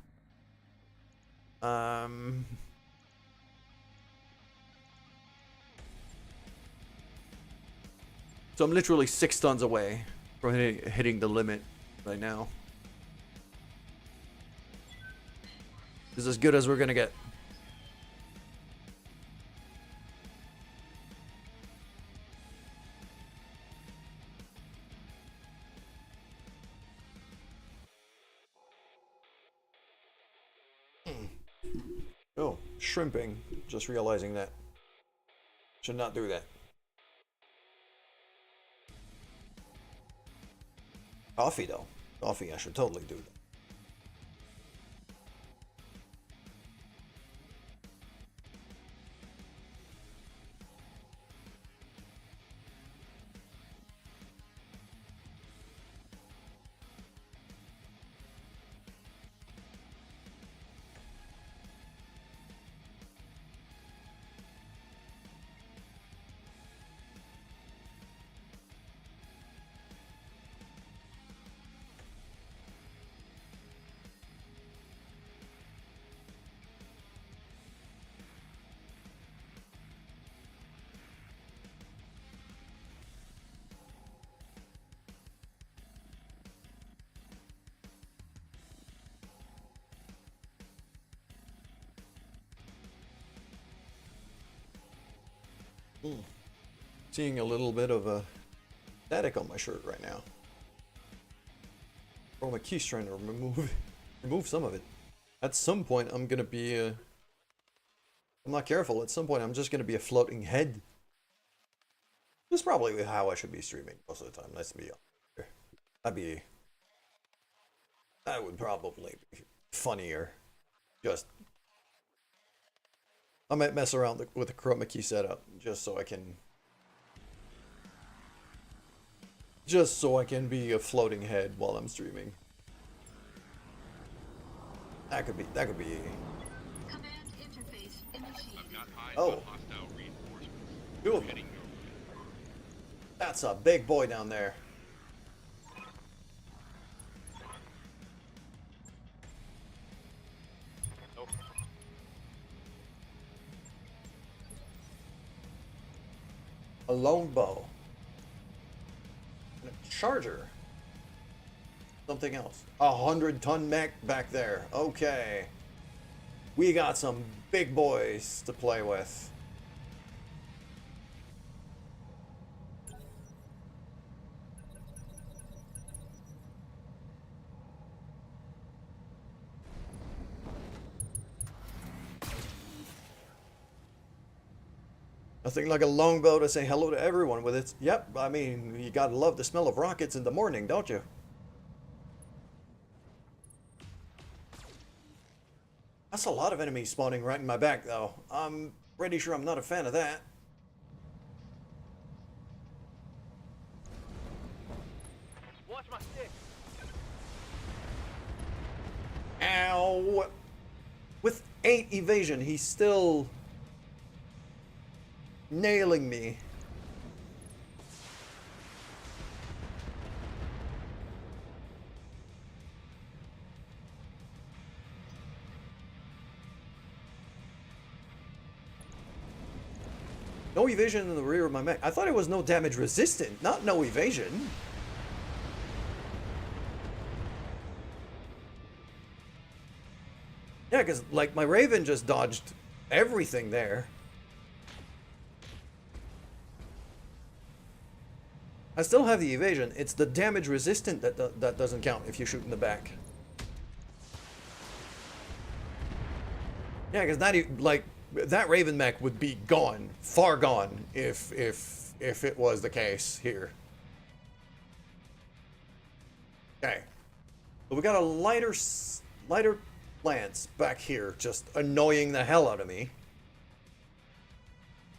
So I'm literally 6 tons away from hitting the limit right now. This is as good as we're gonna get. Oh, shrimping. Just realizing that. Should not do that. Coffee, though. Coffee, I should totally do that. Seeing a little bit of a static on my shirt right now. Oh, my key's trying to remove some of it. At some point, I'm gonna be I'm not careful. At some point, I'm just gonna be a floating head. This is probably how I should be streaming most of the time. Let's be honest. That would probably be funnier. Just I might mess around with the chroma key setup just so I can be a floating head while I'm streaming. That could be Command interface initiated. I've got eyes Oh. on hostile reinforcements. Two of them. Heading your way. That's a big boy down there. Nope. A longbow. And a charger. Something else. 100-ton mech back there. Okay. We got some big boys to play with. Nothing like a longbow to say hello to everyone with it. Yep, I mean, you gotta love the smell of rockets in the morning, don't you? That's a lot of enemies spawning right in my back, though. I'm pretty sure I'm not a fan of that. Watch my stick. Ow! With 8 evasion, he's still nailing me. No evasion in the rear of my mech. I thought it was no damage resistant, not no evasion. Yeah, because, like, my Raven just dodged everything there. I still have the evasion. It's the damage resistant that doesn't count if you shoot in the back. Yeah, because that Raven mech would be gone, far gone, if it was the case here. Okay, but we got a lighter lance back here, just annoying the hell out of me.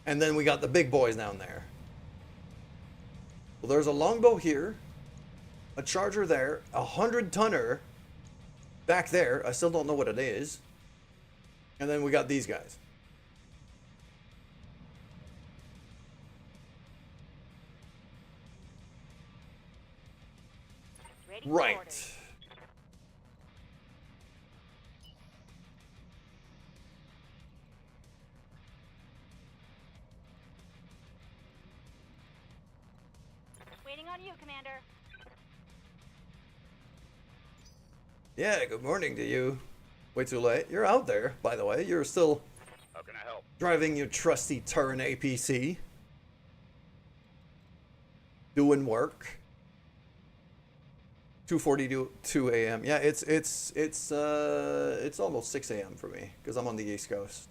And then we got the big boys down there. Well, there's a longbow here, a charger there, a 100-tonner back there. I still don't know what it is. And then we got these guys. Ready for Right. orders. Waiting on you, Commander. Yeah, good morning to you. Way too late. You're out there, by the way. You're still How can I help? driving your trusty Turin APC. Doing work. 2:42 a.m. Yeah, it's almost 6 a.m. for me because I'm on the East Coast.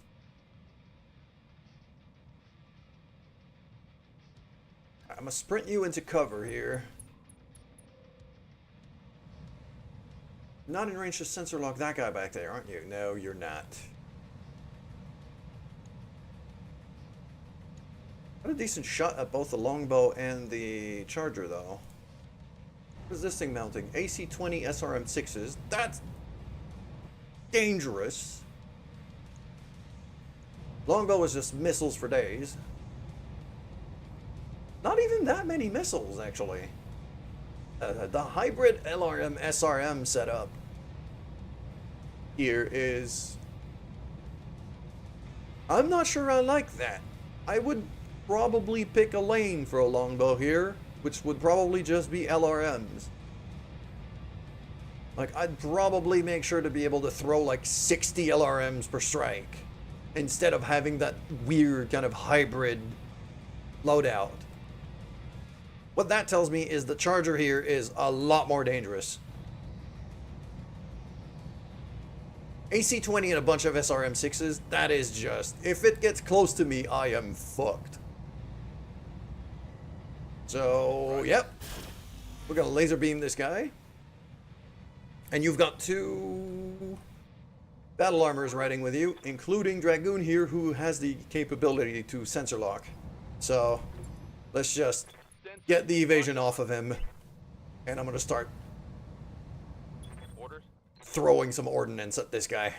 I'm gonna sprint you into cover here. Not in range to sensor lock that guy back there, aren't you? No, you're not. Got a decent shot at both the longbow and the charger, though. What is this thing mounting? AC-20 SRM-6s. That's dangerous. Longbow is just missiles for days. Not even that many missiles, actually. The hybrid LRM SRM setup here is... I'm not sure I like that. I would probably pick a lane for a longbow here, which would probably just be LRMs. Like, I'd probably make sure to be able to throw like 60 LRMs per strike instead of having that weird kind of hybrid loadout. What that tells me is the charger here is a lot more dangerous. AC-20 and a bunch of SRM-6s, that is just... If it gets close to me, I am fucked. So, yep. We're gonna laser beam this guy. And you've got 2 battle armors riding with you, including Dragoon here, who has the capability to sensor lock. So, let's just get the evasion off of him. And I'm gonna start Orders? throwing some ordnance at this guy.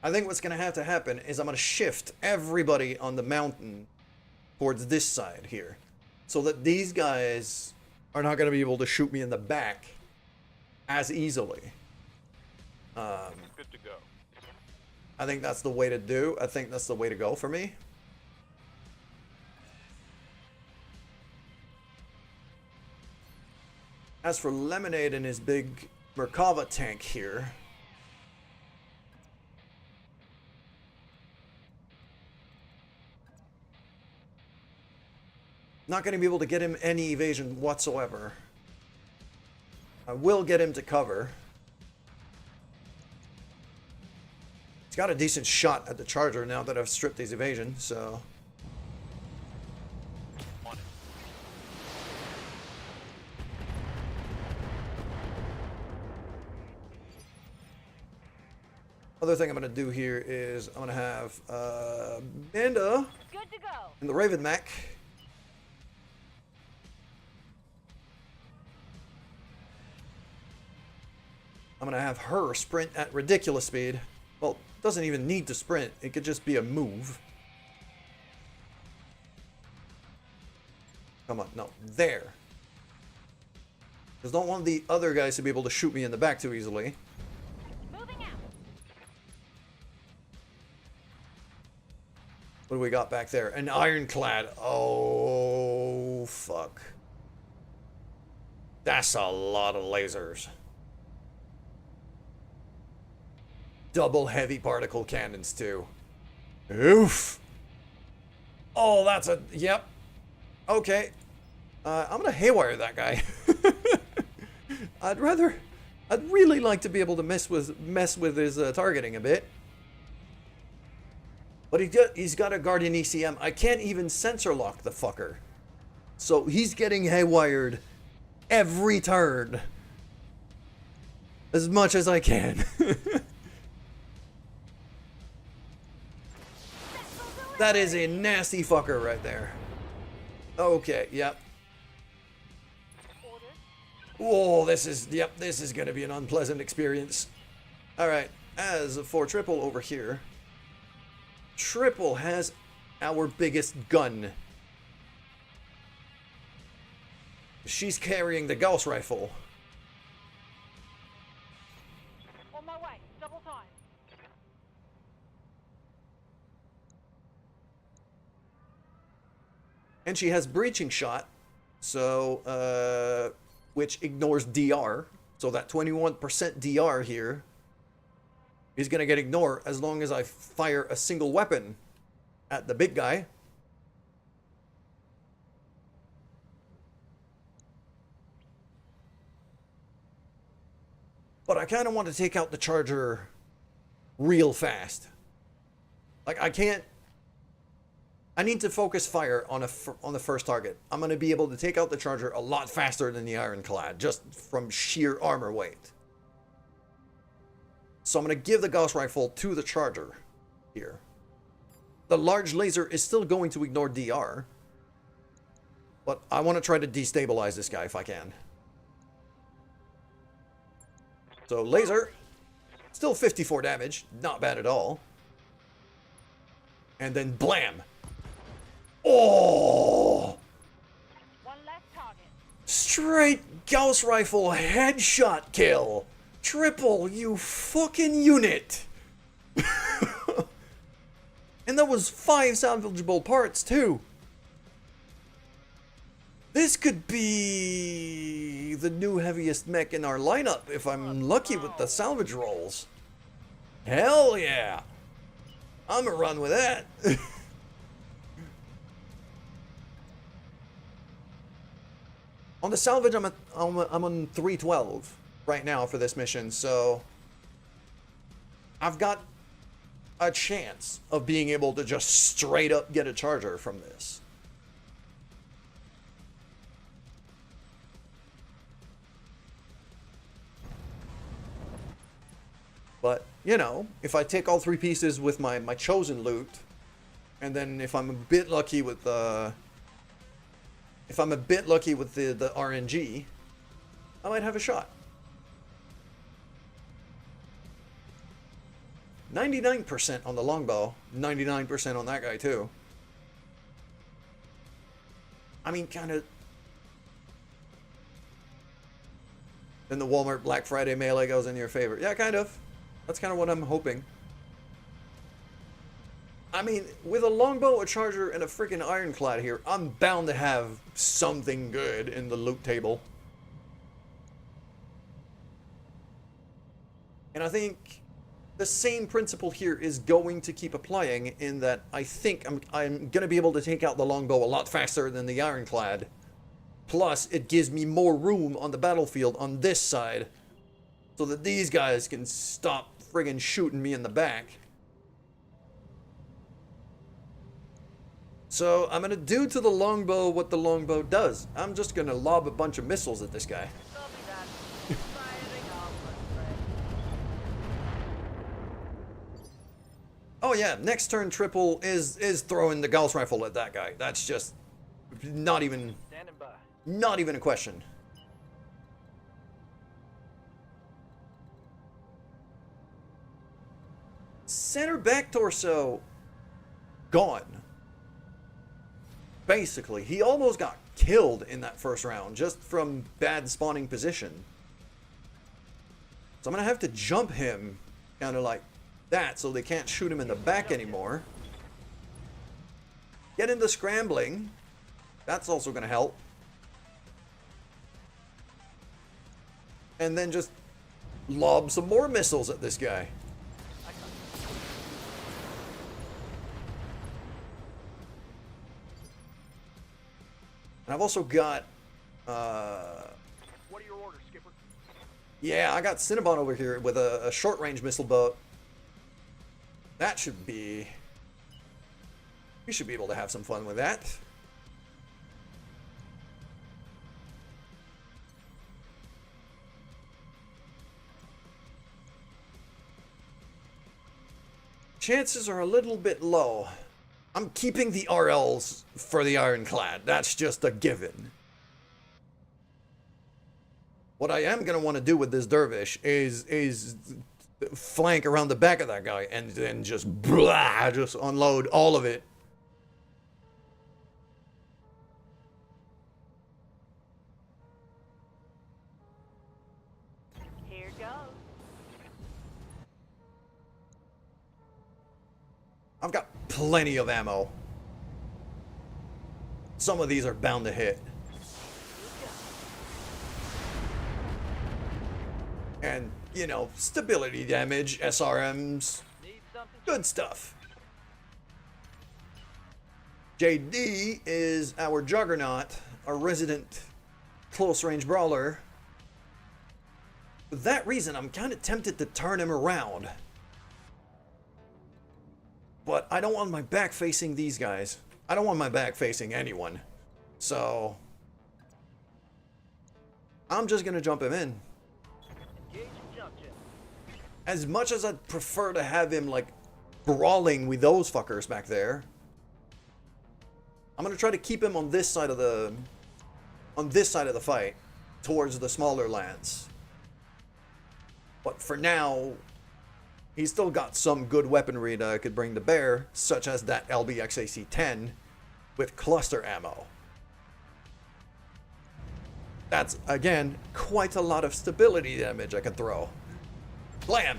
I think what's going to have to happen is I'm going to shift everybody on the mountain towards this side here, so that these guys are not going to be able to shoot me in the back as easily. Good to go. I think that's the way to do. I think that's the way to go for me. As for Lemonade and his big Merkava tank here, not going to be able to get him any evasion whatsoever. I will get him to cover. He's got a decent shot at the charger now that I've stripped his evasion, so... On it. Other thing I'm going to do here is I'm going to have Banda Good to go. and the Raven Mech. I'm going to have her sprint at ridiculous speed. Well, doesn't even need to sprint. It could just be a move. Come on, no, there. Because don't want the other guys to be able to shoot me in the back too easily. Moving out. What do we got back there? An ironclad. Oh, fuck. That's a lot of lasers. Double heavy particle cannons, too. Oof. Oh, that's a... Yep. Okay. I'm gonna haywire that guy. I'd really like to be able to mess with his targeting a bit. But he's got a Guardian ECM. I can't even sensor lock the fucker. So he's getting haywired every turn. As much as I can. That is a nasty fucker right there. Okay, yep. Orders. Whoa, this is gonna be an unpleasant experience. Alright, as for Triple over here, Triple has our biggest gun. She's carrying the Gauss rifle. On my way. Double time. And she has breaching shot, so which ignores DR. So that 21% DR here is gonna get ignored as long as I fire a single weapon at the big guy. But I kind of want to take out the charger real fast. Like, I can't... I need to focus fire on on the first target. I'm going to be able to take out the charger a lot faster than the ironclad, just from sheer armor weight. So I'm going to give the Gauss rifle to the charger here. The large laser is still going to ignore DR, but I want to try to destabilize this guy if I can. So laser, still 54 damage, not bad at all. And then blam! Oh! One less target. Straight Gauss rifle headshot kill! Triple, you fucking unit! And that was 5 salvageable parts, too. This could be the new heaviest mech in our lineup if I'm lucky with the salvage rolls. Hell yeah! I'm gonna run with that. On the salvage, I'm on 312 right now for this mission, so I've got a chance of being able to just straight up get a charger from this. But, you know, if I take all 3 pieces with my chosen loot, and then if I'm a bit lucky with the... If I'm a bit lucky with the RNG, I might have a shot. 99% on the longbow, 99% on that guy too. I mean, kind of... Then the Walmart Black Friday melee goes in your favor. Yeah, kind of. That's kind of what I'm hoping. I mean, with a longbow, a charger, and a freaking ironclad here, I'm bound to have something good in the loot table. And I think the same principle here is going to keep applying in that I think I'm going to be able to take out the longbow a lot faster than the ironclad. Plus, it gives me more room on the battlefield on this side so that these guys can stop friggin' shooting me in the back. So I'm going to do to the longbow what the longbow does. I'm just going to lob a bunch of missiles at this guy. Copy that. Firing off, my friend. Oh yeah, next turn triple is throwing the Gauss rifle at that guy. That's just not even Standing by. a question. Center back torso gone. Basically, he almost got killed in that first round just from bad spawning position. So I'm gonna have to jump him kind of like that so they can't shoot him in the back anymore. Get into scrambling. That's also gonna help. And then just lob some more missiles at this guy. And I've also got, What are your orders, Skipper? yeah, I got Cinnabon over here with a short-range missile boat. That should be, we should be able to have some fun with that. Chances are a little bit low. I'm keeping the RLs for the ironclad. That's just a given. What I am going to want to do with this dervish is flank around the back of that guy and then just blah, just unload all of it. Here goes. I've got plenty of ammo. Some of these are bound to hit. And, you know, stability damage, SRMs, Need something? good stuff. JD is our juggernaut, our resident close-range brawler. For that reason, I'm kind of tempted to turn him around. But I don't want my back facing these guys. I don't want my back facing anyone. So I'm just gonna jump him in. Engage and jump jet. As much as I'd prefer to have him like brawling with those fuckers back there, I'm gonna try to keep him on this side of the fight, towards the smaller lands. But for now, he's still got some good weaponry that I could bring to bear, such as that LBXAC-10 with cluster ammo. That's, again, quite a lot of stability damage I can throw. Blam!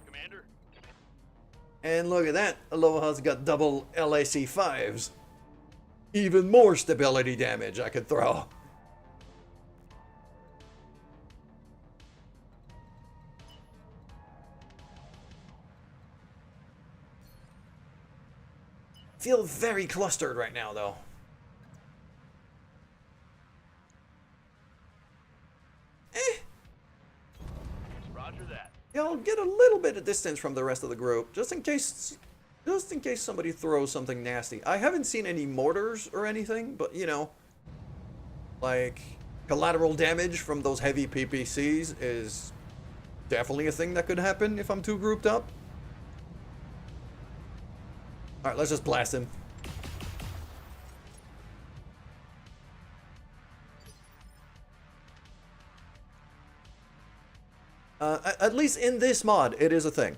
Commander. And look at that, Aloha's got double LAC-5s. Even more stability damage I could throw. Feel very clustered right now, though. Roger that. Yeah, I'll get a little bit of distance from the rest of the group, just in case somebody throws something nasty. I haven't seen any mortars or anything, but you know, like collateral damage from those heavy PPCs is definitely a thing that could happen if I'm too grouped up. All right, let's just blast him. At least in this mod, it is a thing.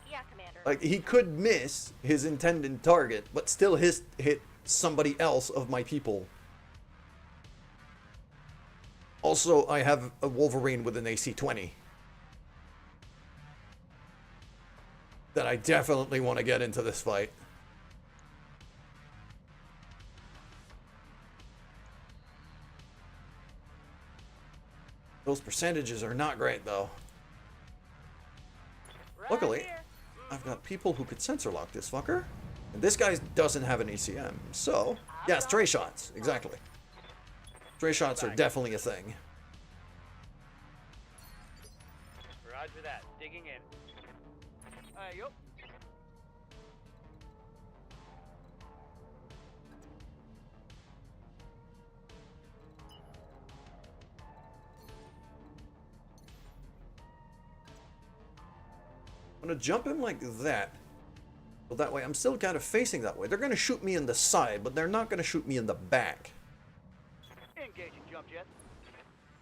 Yeah, Commander. Like, he could miss his intended target, but still hit somebody else of my people. Also, I have a Wolverine with an AC-20 that I definitely want to get into this fight. Those percentages are not great, though. Right Luckily, here. I've got people who could sensor lock this fucker. And this guy doesn't have an ECM, so... Yeah, stray shots, exactly. Stray shots are definitely a thing. Roger that. Digging in. Yup. I'm gonna jump him like that. So that way I'm still kind of facing that way. They're gonna shoot me in the side, but they're not gonna shoot me in the back. Engaging jump jet.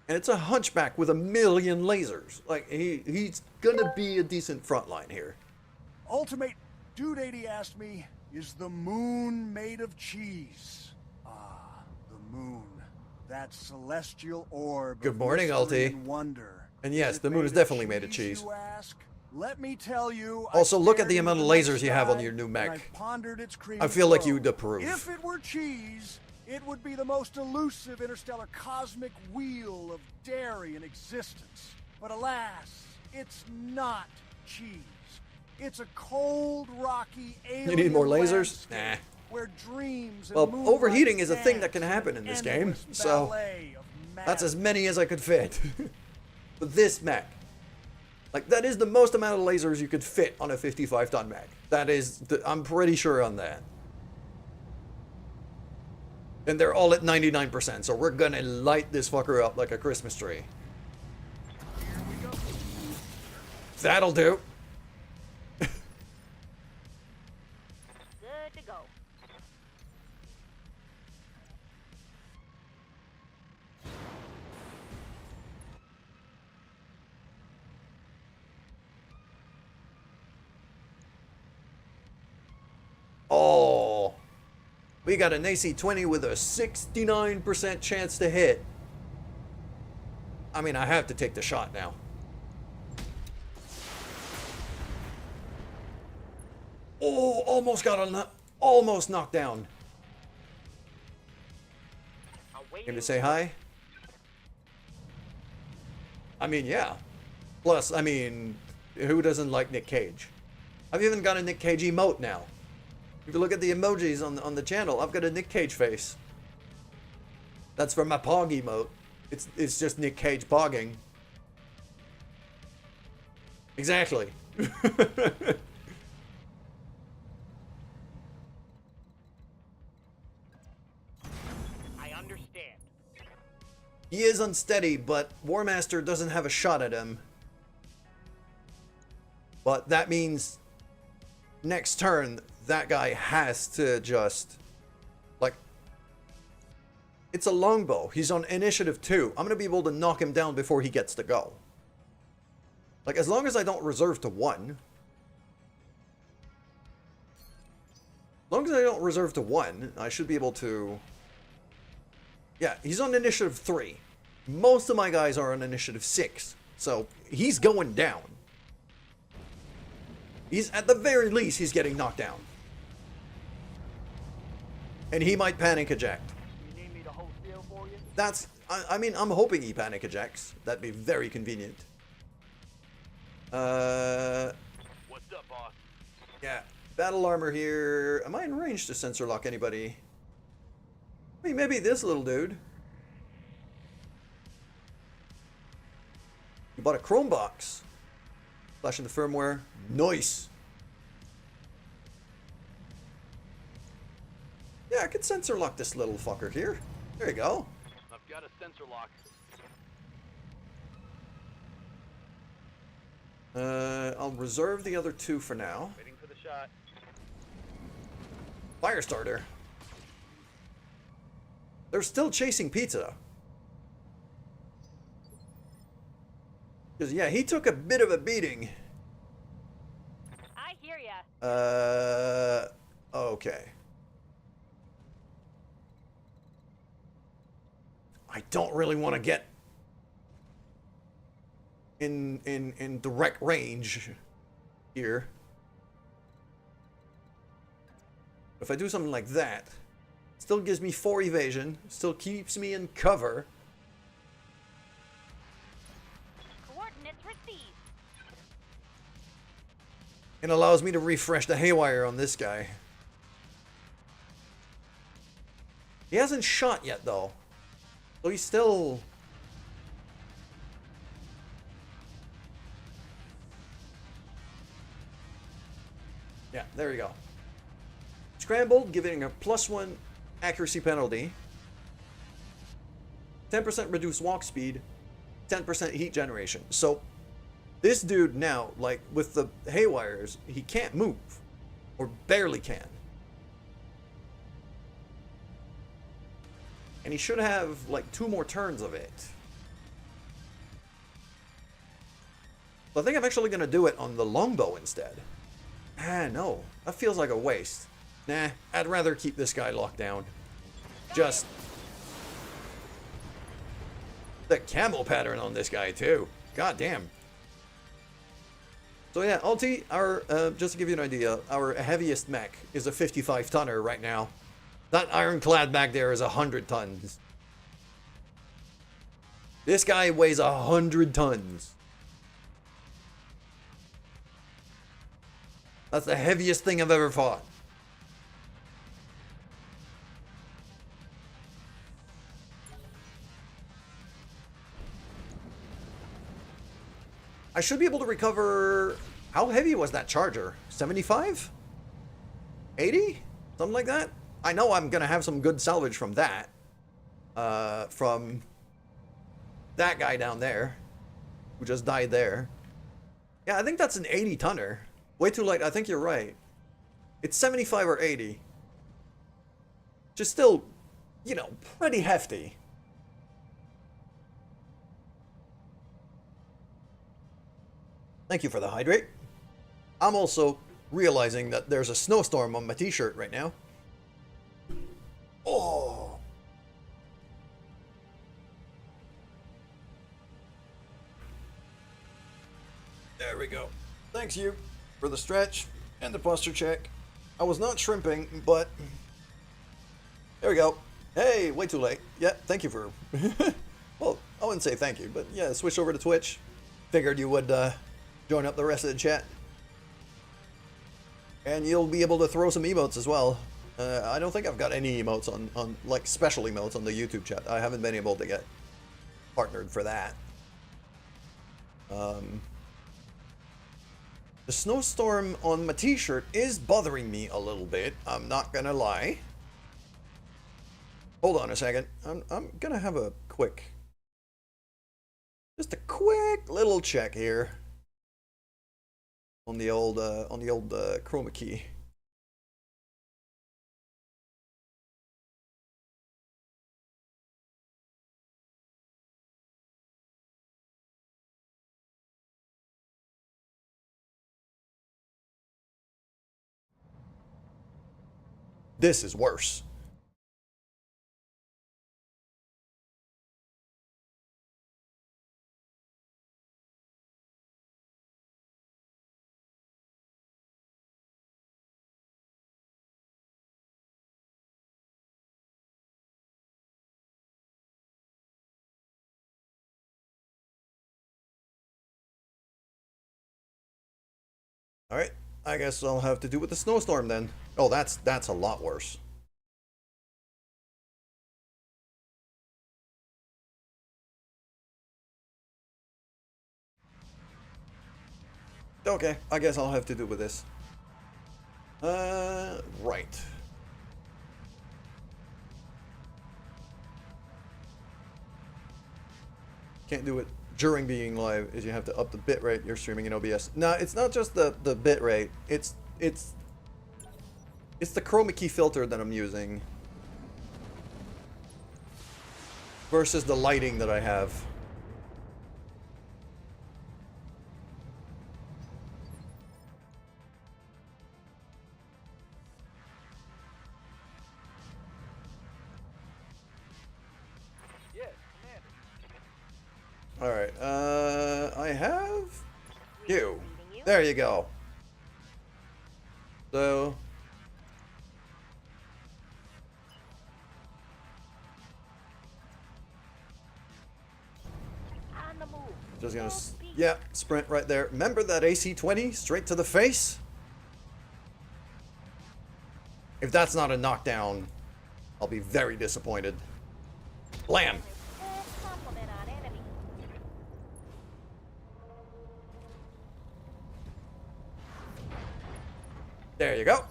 And it's a hunchback with a million lasers. Like, he's gonna be a decent front line here. Ultimate Dude 80 asked me, is the moon made of cheese? Ah, the moon. That celestial orb. Good of morning, mystery Alti. and wonder. And yes, Is it the moon made is of definitely made of cheese. You ask? Let me tell you. Also, I look at stared the into amount of the night lasers you have on sky your new and mech. I pondered its creamy I feel like glow. you'd approve. If it were cheese, it would be the most elusive interstellar cosmic wheel of dairy in existence. But alas, it's not cheese. It's a cold, rocky alien You need more lasers? landscape Nah. Where dreams and Well, moonlight overheating is a thing that dance can happen in this game, endless so ballet of that's as madness. many as I could fit. But this mech, like, that is the most amount of lasers you could fit on a 55-ton mech. That is, I'm pretty sure on that. And they're all at 99%, so we're gonna light this fucker up like a Christmas tree. That'll do. Good to go. Oh, we got an AC-20 with a 69% chance to hit. I mean, I have to take the shot now. Oh, almost knocked down. Came to say hi? I mean, yeah. Plus, I mean, who doesn't like Nick Cage? I've even got a Nick Cage emote now. If you look at the emojis on the channel, I've got a Nick Cage face. That's from my Pog emote. It's just Nick Cage pogging. Exactly. I understand. He is unsteady, but War Master doesn't have a shot at him. But that means next turn, that guy has to just, like, it's a longbow. He's on initiative 2. I'm going to be able to knock him down before he gets to go. Like, as long as I don't reserve to 1. As long as I don't reserve to 1, I should be able to... Yeah, he's on initiative 3. Most of my guys are on initiative 6. So, he's going down. He's, at the very least, he's getting knocked down. And he might panic eject. You need me to hold still for you? That's, I mean, I'm hoping he panic ejects. That'd be very convenient. What's up, boss? Yeah. Battle armor here. Am I in range to sensor lock anybody? I mean, maybe this little dude. You bought a Chrome box. Flashing the firmware. Nice. Yeah, I could sensor lock this little fucker here. There you go. I've got a sensor lock. I'll reserve the other 2 for now. Waiting for the shot. Firestarter. They're still chasing pizza. Because, yeah, he took a bit of a beating. I hear ya. Okay. I don't really want to get in direct range here. If I do something like that, still gives me 4 evasion, still keeps me in cover. Coordinates received. And allows me to refresh the haywire on this guy. He hasn't shot yet, though. So he's still... Yeah, there we go. Scrambled, giving a +1 accuracy penalty. 10% reduced walk speed. 10% heat generation. So... this dude now, like, with the haywires, he can't move. Or barely can. And he should have, like, 2 more turns of it. So I think I'm actually going to do it on the longbow instead. Ah, no. That feels like a waste. Nah, I'd rather keep this guy locked down. Just... the camel pattern on this guy, too. God damn. So yeah, Alti, our, just to give you an idea, our heaviest mech is a 55-tonner right now. That ironclad back there is 100 tons. This guy weighs 100 tons. That's the heaviest thing I've ever fought. I should be able to recover... how heavy was that charger? 75? 80? Something like that? I know I'm going to have some good salvage from that. From that guy down there. Who just died there. Yeah, I think that's an 80 tonner. Way too late. I think you're right. It's 75 or 80. Just still, you know, pretty hefty. Thank you for the hydrate. I'm also realizing that there's a snowstorm on my t-shirt right now. Oh. There we go. Thanks you for the stretch and the posture check. I was not shrimping, but there we go. Hey, way too late. Yeah, thank you for... well, I wouldn't say thank you, but yeah, switch over to Twitch. Figured you would join up the rest of the chat. And you'll be able to throw some emotes as well. I don't think I've got any emotes on like special emotes on the YouTube chat. I haven't been able to get partnered for that. The snowstorm on my t-shirt is bothering me a little bit. I'm not gonna lie. Hold on a second. I'm gonna have a quick, just a quick little check here on the old chroma key. This is worse. All right, I guess I'll have to do with the snowstorm then. Oh, that's a lot worse. Okay, I guess I'll have to do with this. Right. Can't do it during being live, is you have to up the bitrate you're streaming in OBS. No, it's not just the bitrate. It's the chroma key filter that I'm using versus the lighting that I have. Yes, Commander. Alright, I have you. There you go. So, On the move. just gonna, Full speed. yeah, sprint right there. Remember that AC-20 straight to the face? If that's not a knockdown, I'll be very disappointed. Blam! Compliment on enemy. There you go.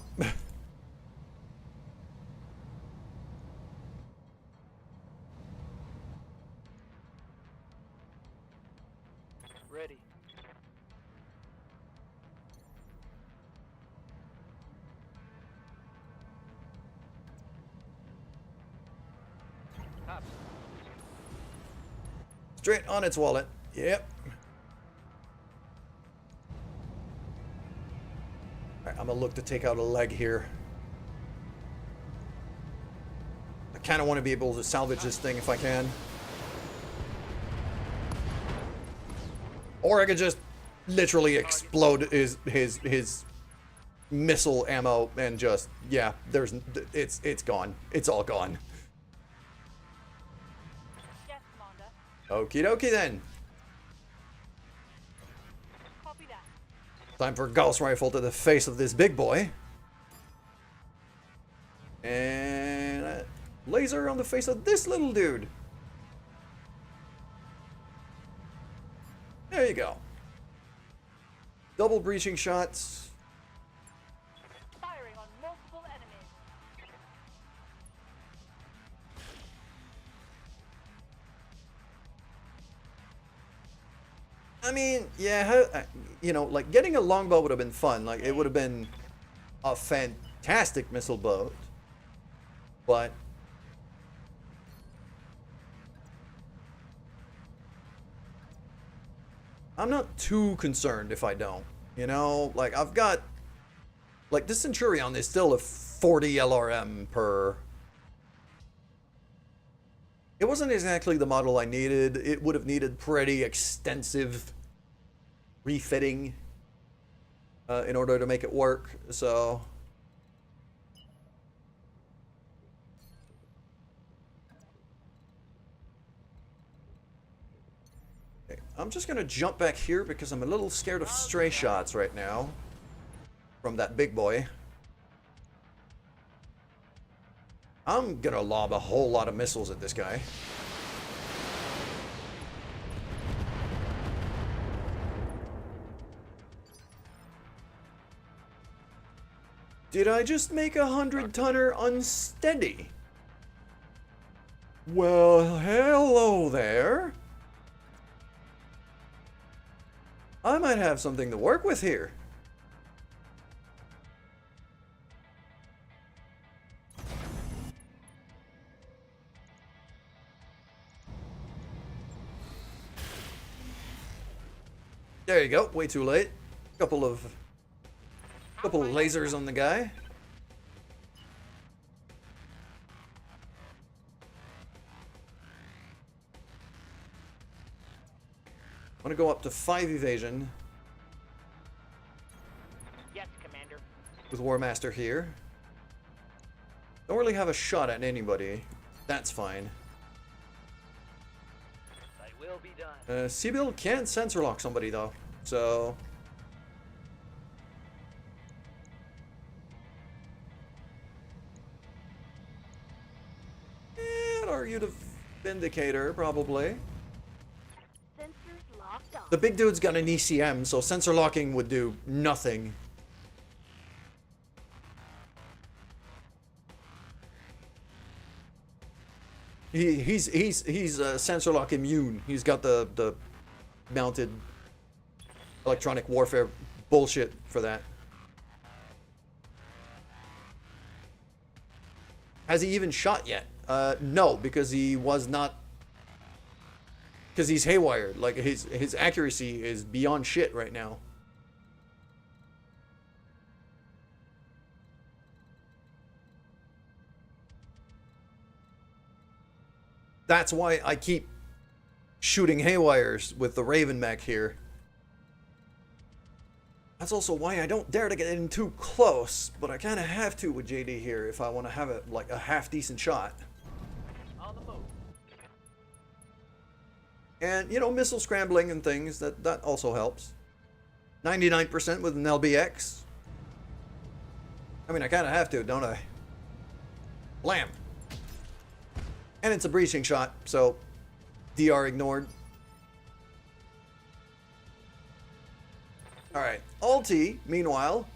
Ready. Copy. Straight on its wallet. Yep. Alright, I'm gonna look to take out a leg here. I kind of want to be able to salvage this thing if I can. Or I could just literally explode his missile ammo and just, yeah, it's gone. It's all gone. Yes, Commander. Okie dokie then. Copy that. Time for Gauss rifle to the face of this big boy. And laser on the face of this little dude. There you go. Double breaching shots. Firing on multiple enemies. I mean, yeah, you know, like getting a longbow would have been fun. Like it would have been a fantastic missile boat. But I'm not too concerned if I don't. You know, like I've got, like this Centurion is still a 40 LRM per. It wasn't exactly the model I needed. It would have needed pretty extensive refitting in order to make it work. So okay, I'm just gonna jump back here because I'm a little scared of stray shots right now from that big boy. I'm gonna lob a whole lot of missiles at this guy. Did I just make a 100-tonner unsteady? Well, hello there. I might have something to work with here. There you go. Way too late. Couple of lasers on the guy. I'm gonna go up to 5 evasion. Yes, Commander. With War Master here. Don't really have a shot at anybody. That's fine. I will be done. Sibyl can sensor lock somebody though, so. I'd argue the Vindicator, probably. Sensors locked on. The big dude's got an ECM, so sensor locking would do nothing. He's sensor lock immune. He's got the mounted electronic warfare bullshit for that. Has he even shot yet? No, because he was not. Because he's haywired. Like his accuracy is beyond shit right now. That's why I keep shooting haywires with the Raven mech here. That's also why I don't dare to get in too close, but I kind of have to with JD here if I want to have it like a half decent shot. On the move. And you know, missile scrambling and things, that also helps. 99% with an LBX. I mean, I kind of have to, don't I? Blam. And it's a breaching shot, so DR ignored. Alright, Alti, meanwhile,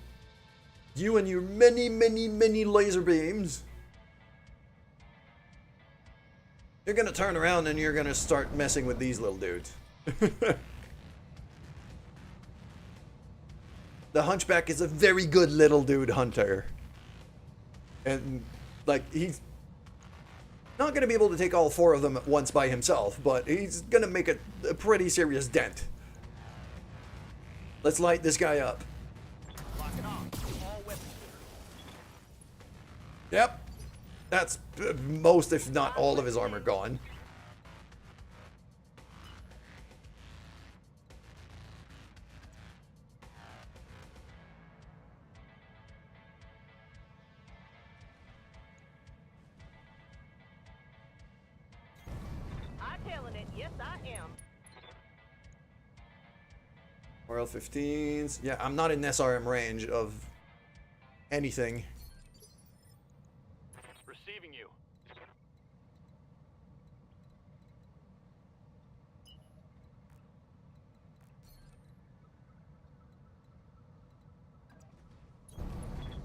you and your many laser beams, you're gonna turn around and you're gonna start messing with these little dudes. The Hunchback is a very good little dude hunter. And, like, he's not going to be able to take all 4 of them at once by himself, but he's going to make a pretty serious dent. Let's light this guy up. Lock it on. All weapons. Yep. That's most, if not all, of his armor gone. I'm telling it. Yes, I am. RL-15s. Yeah, I'm not in SRM range of anything. Receiving you.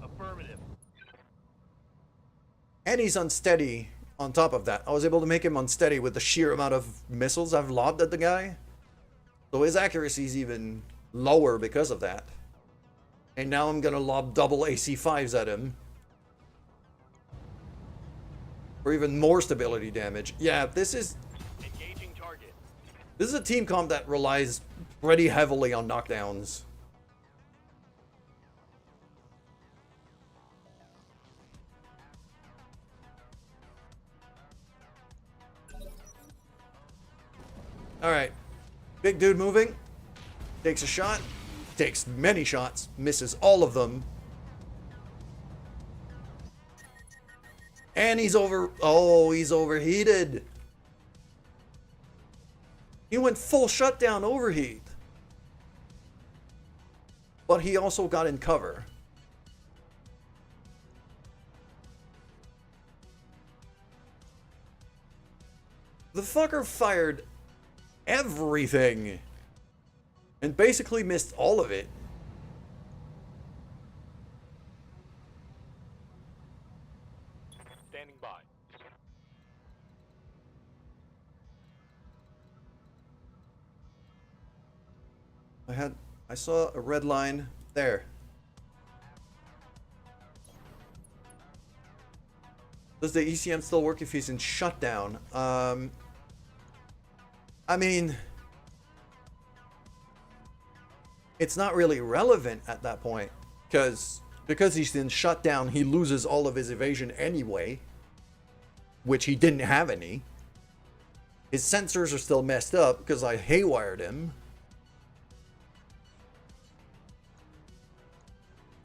Affirmative. And he's unsteady on top of that. I was able to make him unsteady with the sheer amount of missiles I've lobbed at the guy. So his accuracy is even lower because of that. And now I'm going to lob double AC5s at him. For even more stability damage. Yeah, this is Engaging target. a team comp that relies pretty heavily on knockdowns. Alright. Big dude moving. Takes a shot. Takes many shots. Misses all of them. And he's over... Oh, he's overheated. He went full shutdown overheat. But he also got in cover. fucker fired everything and basically missed all of it. Standing by. I saw a red line there. Does the ECM still work if he's in shutdown? I mean, it's not really relevant at that point because he's in shutdown, he loses all of his evasion anyway, which he didn't have any. His sensors are still messed up because I haywired him.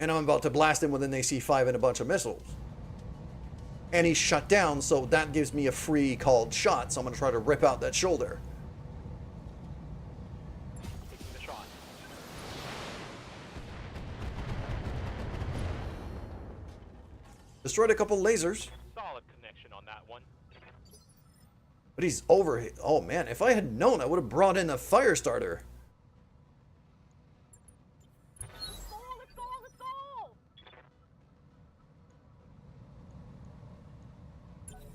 And I'm about to blast him with an AC-5 and a bunch of missiles. And he's shut down, so that gives me a free called shot, so I'm going to try to rip out that shoulder. Taking the shot. Destroyed a couple lasers, Solid connection on that one. but he's over. Oh man, if I had known, I would have brought in a fire starter. Let's go, let's go, let's go!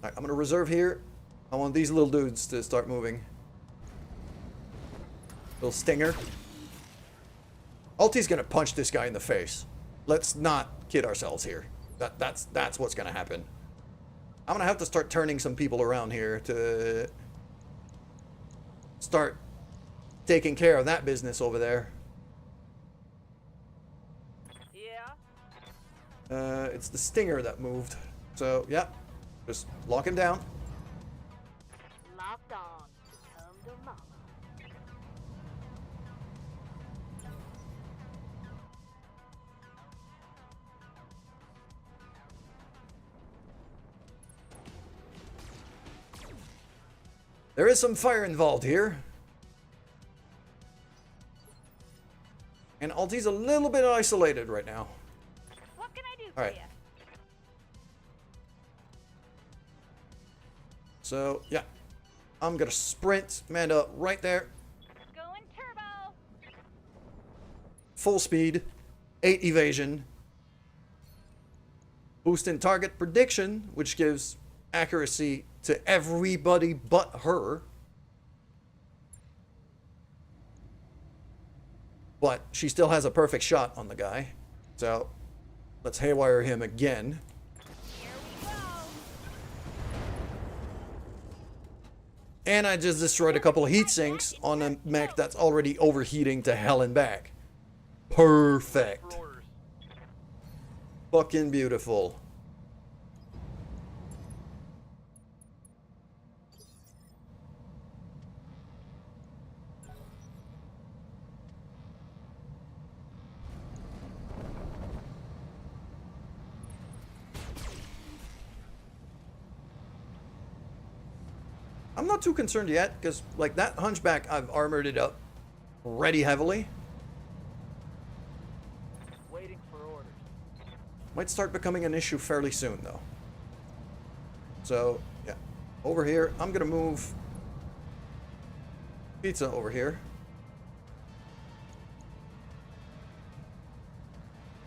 Alright, I'm going to reserve here. I want these little dudes to start moving. Little stinger. Alti's going to punch this guy in the face. Let's not kid ourselves here. That's what's going to happen. I'm going to have to start turning some people around here to start taking care of that business over there. Yeah? It's the stinger that moved. So, yeah. Just lock him down. Locked on. Come to mama. There is some fire involved here. And Alti's a little bit isolated right now. What can I do All for right. you? So, yeah. I'm going to sprint Amanda right there. Going turbo! Full speed. 8 evasion. Boost in target prediction, which gives accuracy to everybody but her. But she still has a perfect shot on the guy. So, let's haywire him again. Here we go! And I just destroyed a couple of heat sinks on a mech that's already overheating to hell and back. Perfect. For orders. Fucking beautiful. I'm not too concerned yet, because like that hunchback, I've armored it up pretty heavily. Waiting for orders. Might start becoming an issue fairly soon, though. So, yeah. Over here, I'm going to move Pizza over here.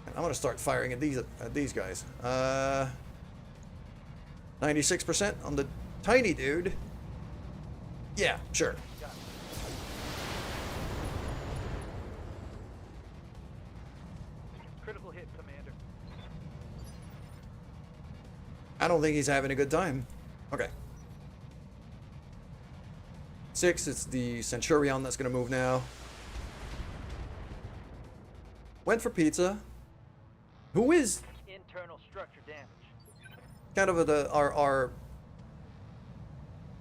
And I'm going to start firing at these guys. 96% on the tiny dude. Yeah, sure. Critical hit, Commander. I don't think he's having a good time. Okay. 6, it's the Centurion that's going to move now. Went for Pizza. Who is Internal structure damage. kind of our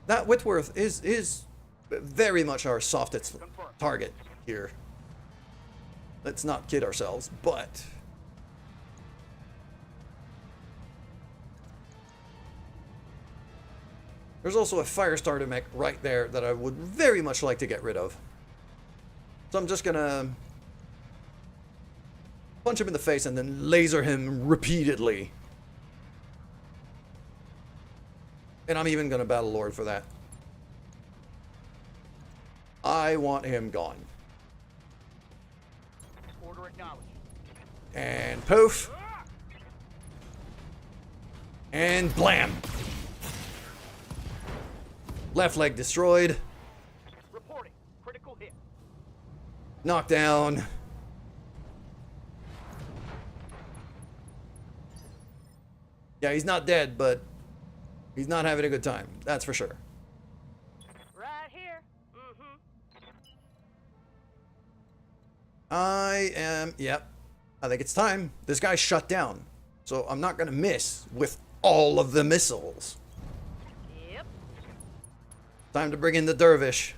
that Whitworth is very much our softest Confirmed. target here. Let's not kid ourselves, but there's also a fire starter mech right there that I would very much like to get rid of. So I'm just gonna punch him in the face and then laser him repeatedly. And I'm even gonna Battle Lord for that. I want him gone. Order acknowledged. And poof. And blam. Left leg destroyed. Reporting. Critical hit. Knockdown. Yeah, he's not dead, but he's not having a good time. That's for sure. Right here. Mm-hmm. Yep. I think it's time. This guy's shut down. So I'm not going to miss with all of the missiles. Yep. Time to bring in the dervish.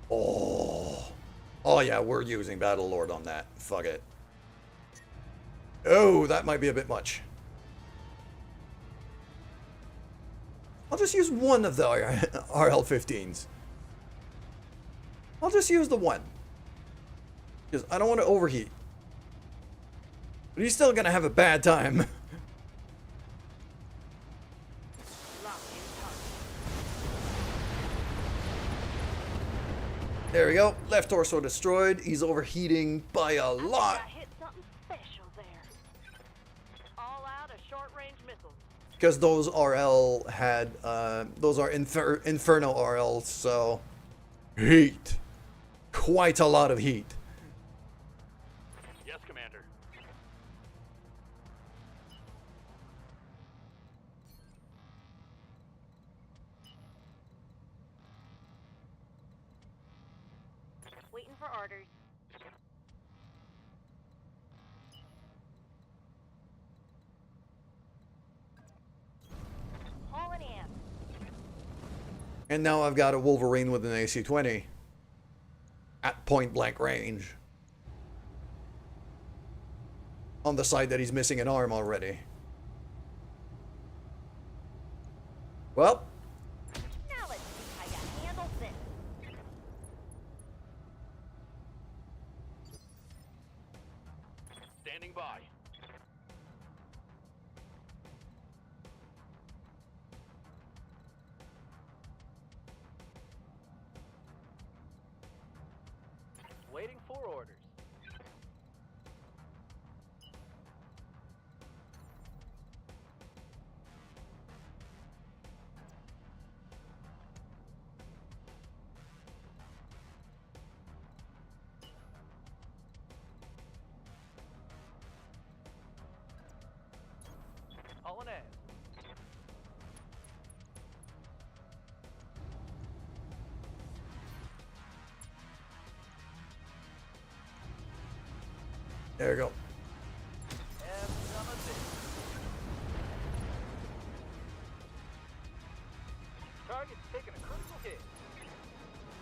Oh. Oh yeah, we're using Battle Lord on that. Fuck it. Oh, that might be a bit much. I'll just use one of the RL-15s. I'll just use the one. Because I don't want to overheat. But he's still going to have a bad time. Lock in target. There we go. Left torso destroyed. He's overheating by a lot. I hit something special there. All out of short-range missiles. Because those RL had, those are Inferno RLs, so heat. Quite a lot of heat. Yes, Commander. Waiting for orders. Hauling in. And now I've got a Wolverine with an AC-20 at point blank range. On the side that he's missing an arm already. Well, Now let's see how you handle this. Standing by. Waiting for orders. Hauling in. there we go. And some of this. Target's taking a critical hit.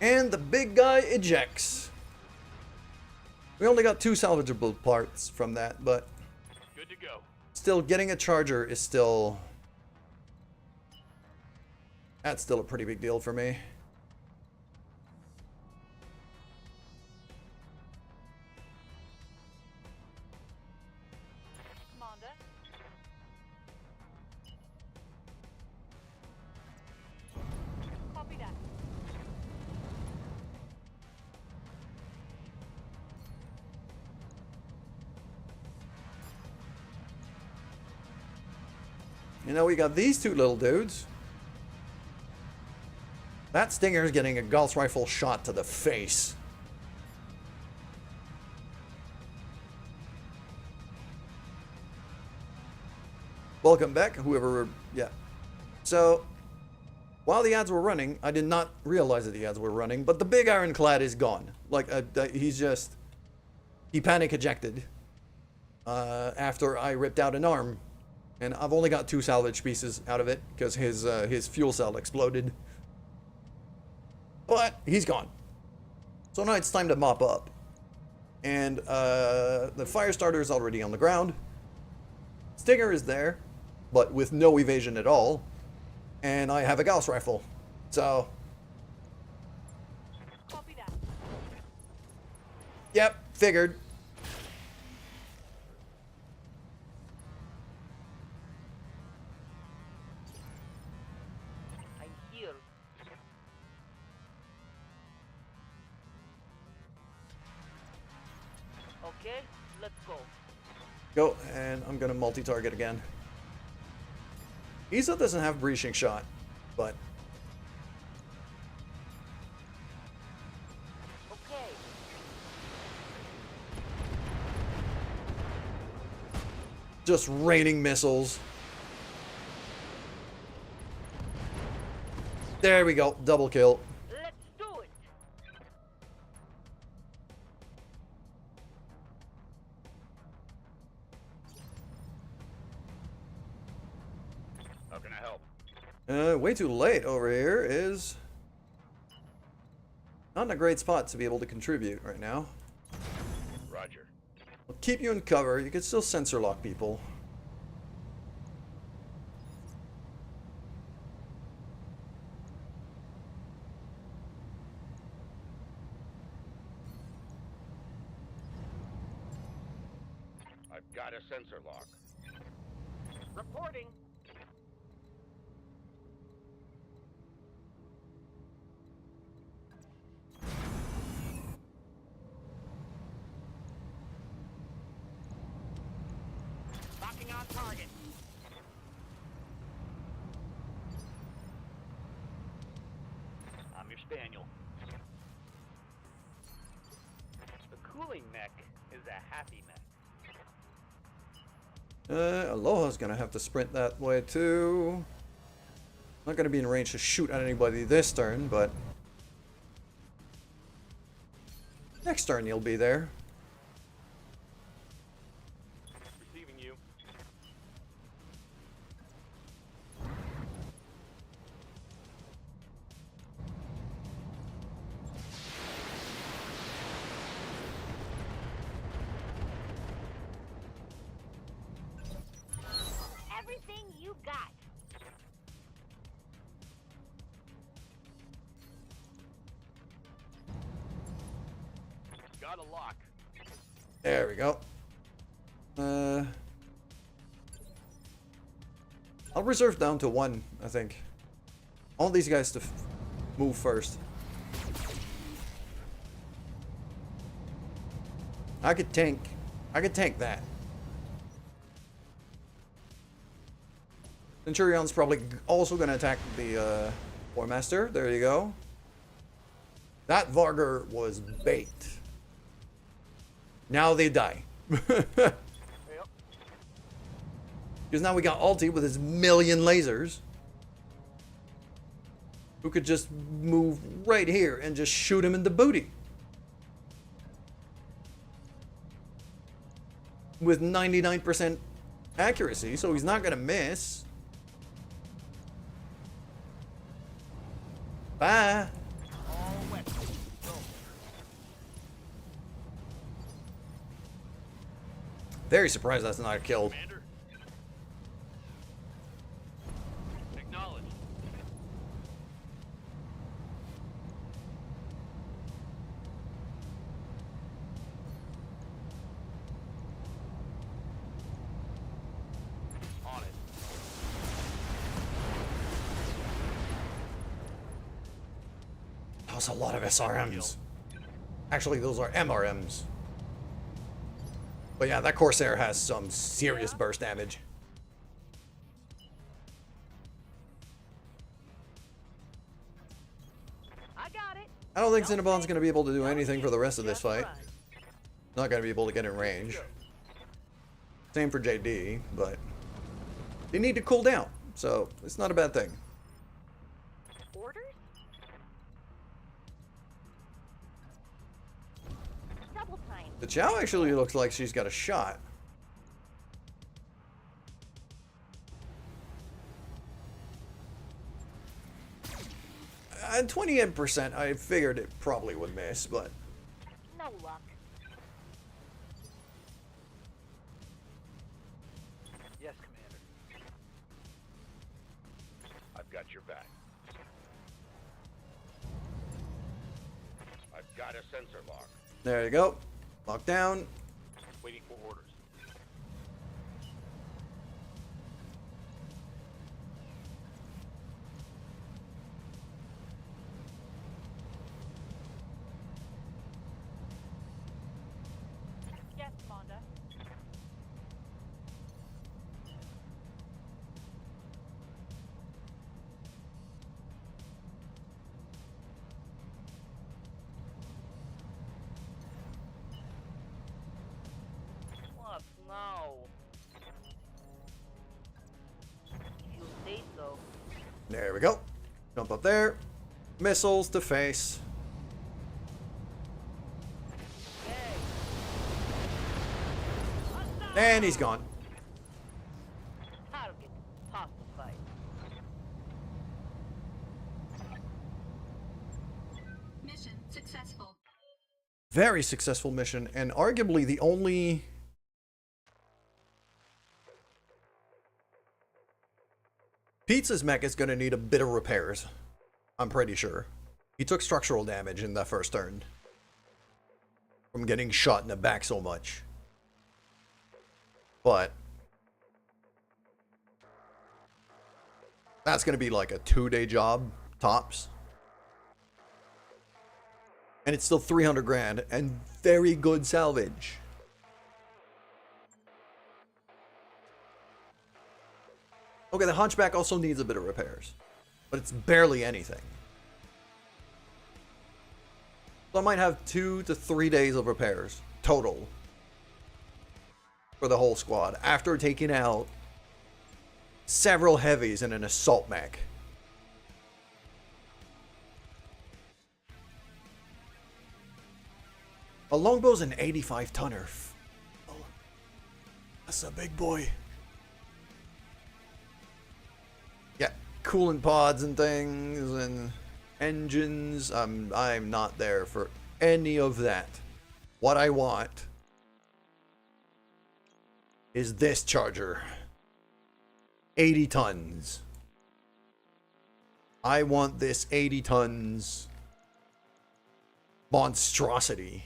And the big guy ejects. We only got 2 salvageable parts from that, but Good to go. still getting a charger is still... That's still a pretty big deal for me. Commander. Copy that. You know, we got these 2 little dudes. That Stinger's getting a Gauss rifle shot to the face. Welcome back, whoever... Yeah. So, while the ads were running, I did not realize that the ads were running, but the big ironclad is gone. Like, he's just... He panic ejected. After I ripped out an arm. And I've only got 2 salvage pieces out of it, because his fuel cell exploded. But he's gone. So now it's time to mop up. And the fire starter is already on the ground. Stinger is there, but with no evasion at all. And I have a Gauss rifle. So, Copy that. yep, figured. Okay, let's go. Go, and I'm gonna multi-target again. Isa doesn't have breaching shot, but Okay. just raining missiles. There we go, double kill. Let's do it. How can I help? Way too late over here is not in a great spot to be able to contribute right now. Roger. I'll keep you in cover. You can still sensor lock people. I've got a sensor lock. Reporting. Locking on target. I'm your spaniel. The cooling mech is a happy mech. Aloha's gonna have to sprint that way too. Not gonna be in range to shoot at anybody this turn, but next turn you'll be there. Receiving you. Everything you got. Got a lock. There we go. I'll reserve down to 1, I think. I want these guys to move first. I could tank that. Centurion's probably also going to attack the War Master. There you go. That Vargur was bait. Now they die. Yep. Because now we got Alti with his million lasers. Who could just move right here and just shoot him in the booty. With 99% accuracy, so he's not going to miss. Bye. All wet. Go. Very surprised that's not a kill. Commander. Acknowledged. On it. That was a lot of SRMs. Actually, those are MRMs. But yeah, that Corsair has some serious burst damage. I got it. I don't think Cinnabon's going to be able to do anything for the rest of this fight. Not going to be able to get in range. Same for JD, but they need to cool down, so it's not a bad thing. Orders? Double time. The Chow actually looks like she's got a shot. At 28%, I figured it probably would miss, but No luck. Yes, Commander. I've got your back. I've got a sensor lock. there you go. Lock down. Waiting for orders. Yes, Commander. What? No. If you say so. There we go. Jump up there. Missiles to face. And he's gone. Target pacified. Mission successful. Very successful mission, and arguably the only... Pizza's mech is going to need a bit of repairs. I'm pretty sure. He took structural damage in that first turn. From getting shot in the back so much. But... that's going to be like a 2-day job, tops. And it's still 300 grand and very good salvage. Okay, the Hunchback also needs a bit of repairs. But it's barely anything. So I might have 2 to 3 days of repairs total. For the whole squad. After taking out several heavies and an assault mech. A longbow's an 85 tonner. Oh, that's a big boy. Yeah, coolant pods and things and engines. I'm not there for any of that. What I want is this charger. 80 tons. I want this 80 tons monstrosity.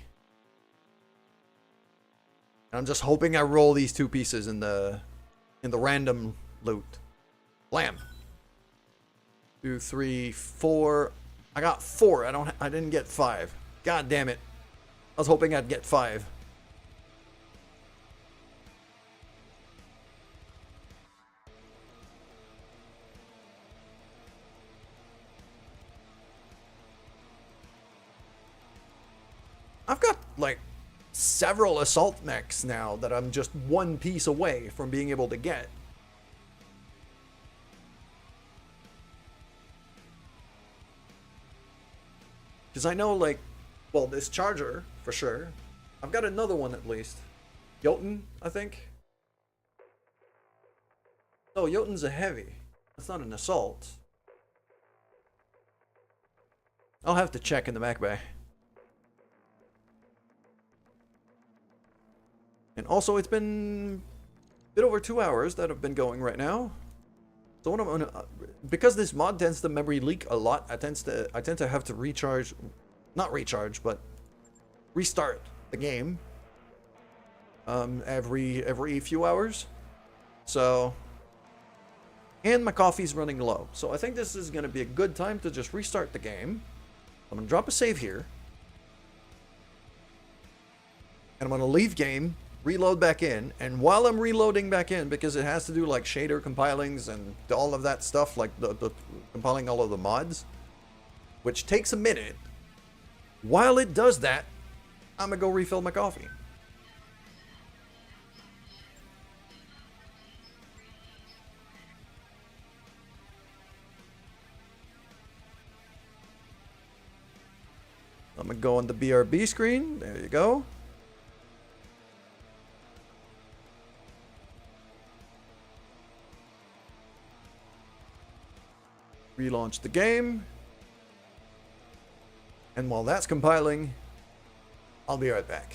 And I'm just hoping I roll these 2 pieces in the random loot. Blam. 2, 3, 4. I got 4. I didn't get 5. God damn it. I was hoping I'd get 5. I've got like several assault mechs now that I'm just 1 piece away from being able to get. Because I know, like, well, this charger, for sure. I've got another one at least. Jotun, I think. No, Jotun's a heavy. That's not an assault. I'll have to check in the mech bay. And also, it's been a bit over 2 hours that have been going right now. So what I'm gonna, because this mod tends to memory leak a lot, I tend to have to recharge, not recharge, but restart the game every few hours. So, and my coffee's running low. So I think this is gonna be a good time to just restart the game. I'm gonna drop a save here. And I'm gonna leave game. Reload back in, and while I'm reloading back in, because it has to do like shader compilings and all of that stuff, like the compiling all of the mods, which takes a minute. While it does that, I'm gonna go refill my coffee. I'm gonna go on the BRB screen. There you go. Relaunch the game. And while that's compiling, I'll be right back.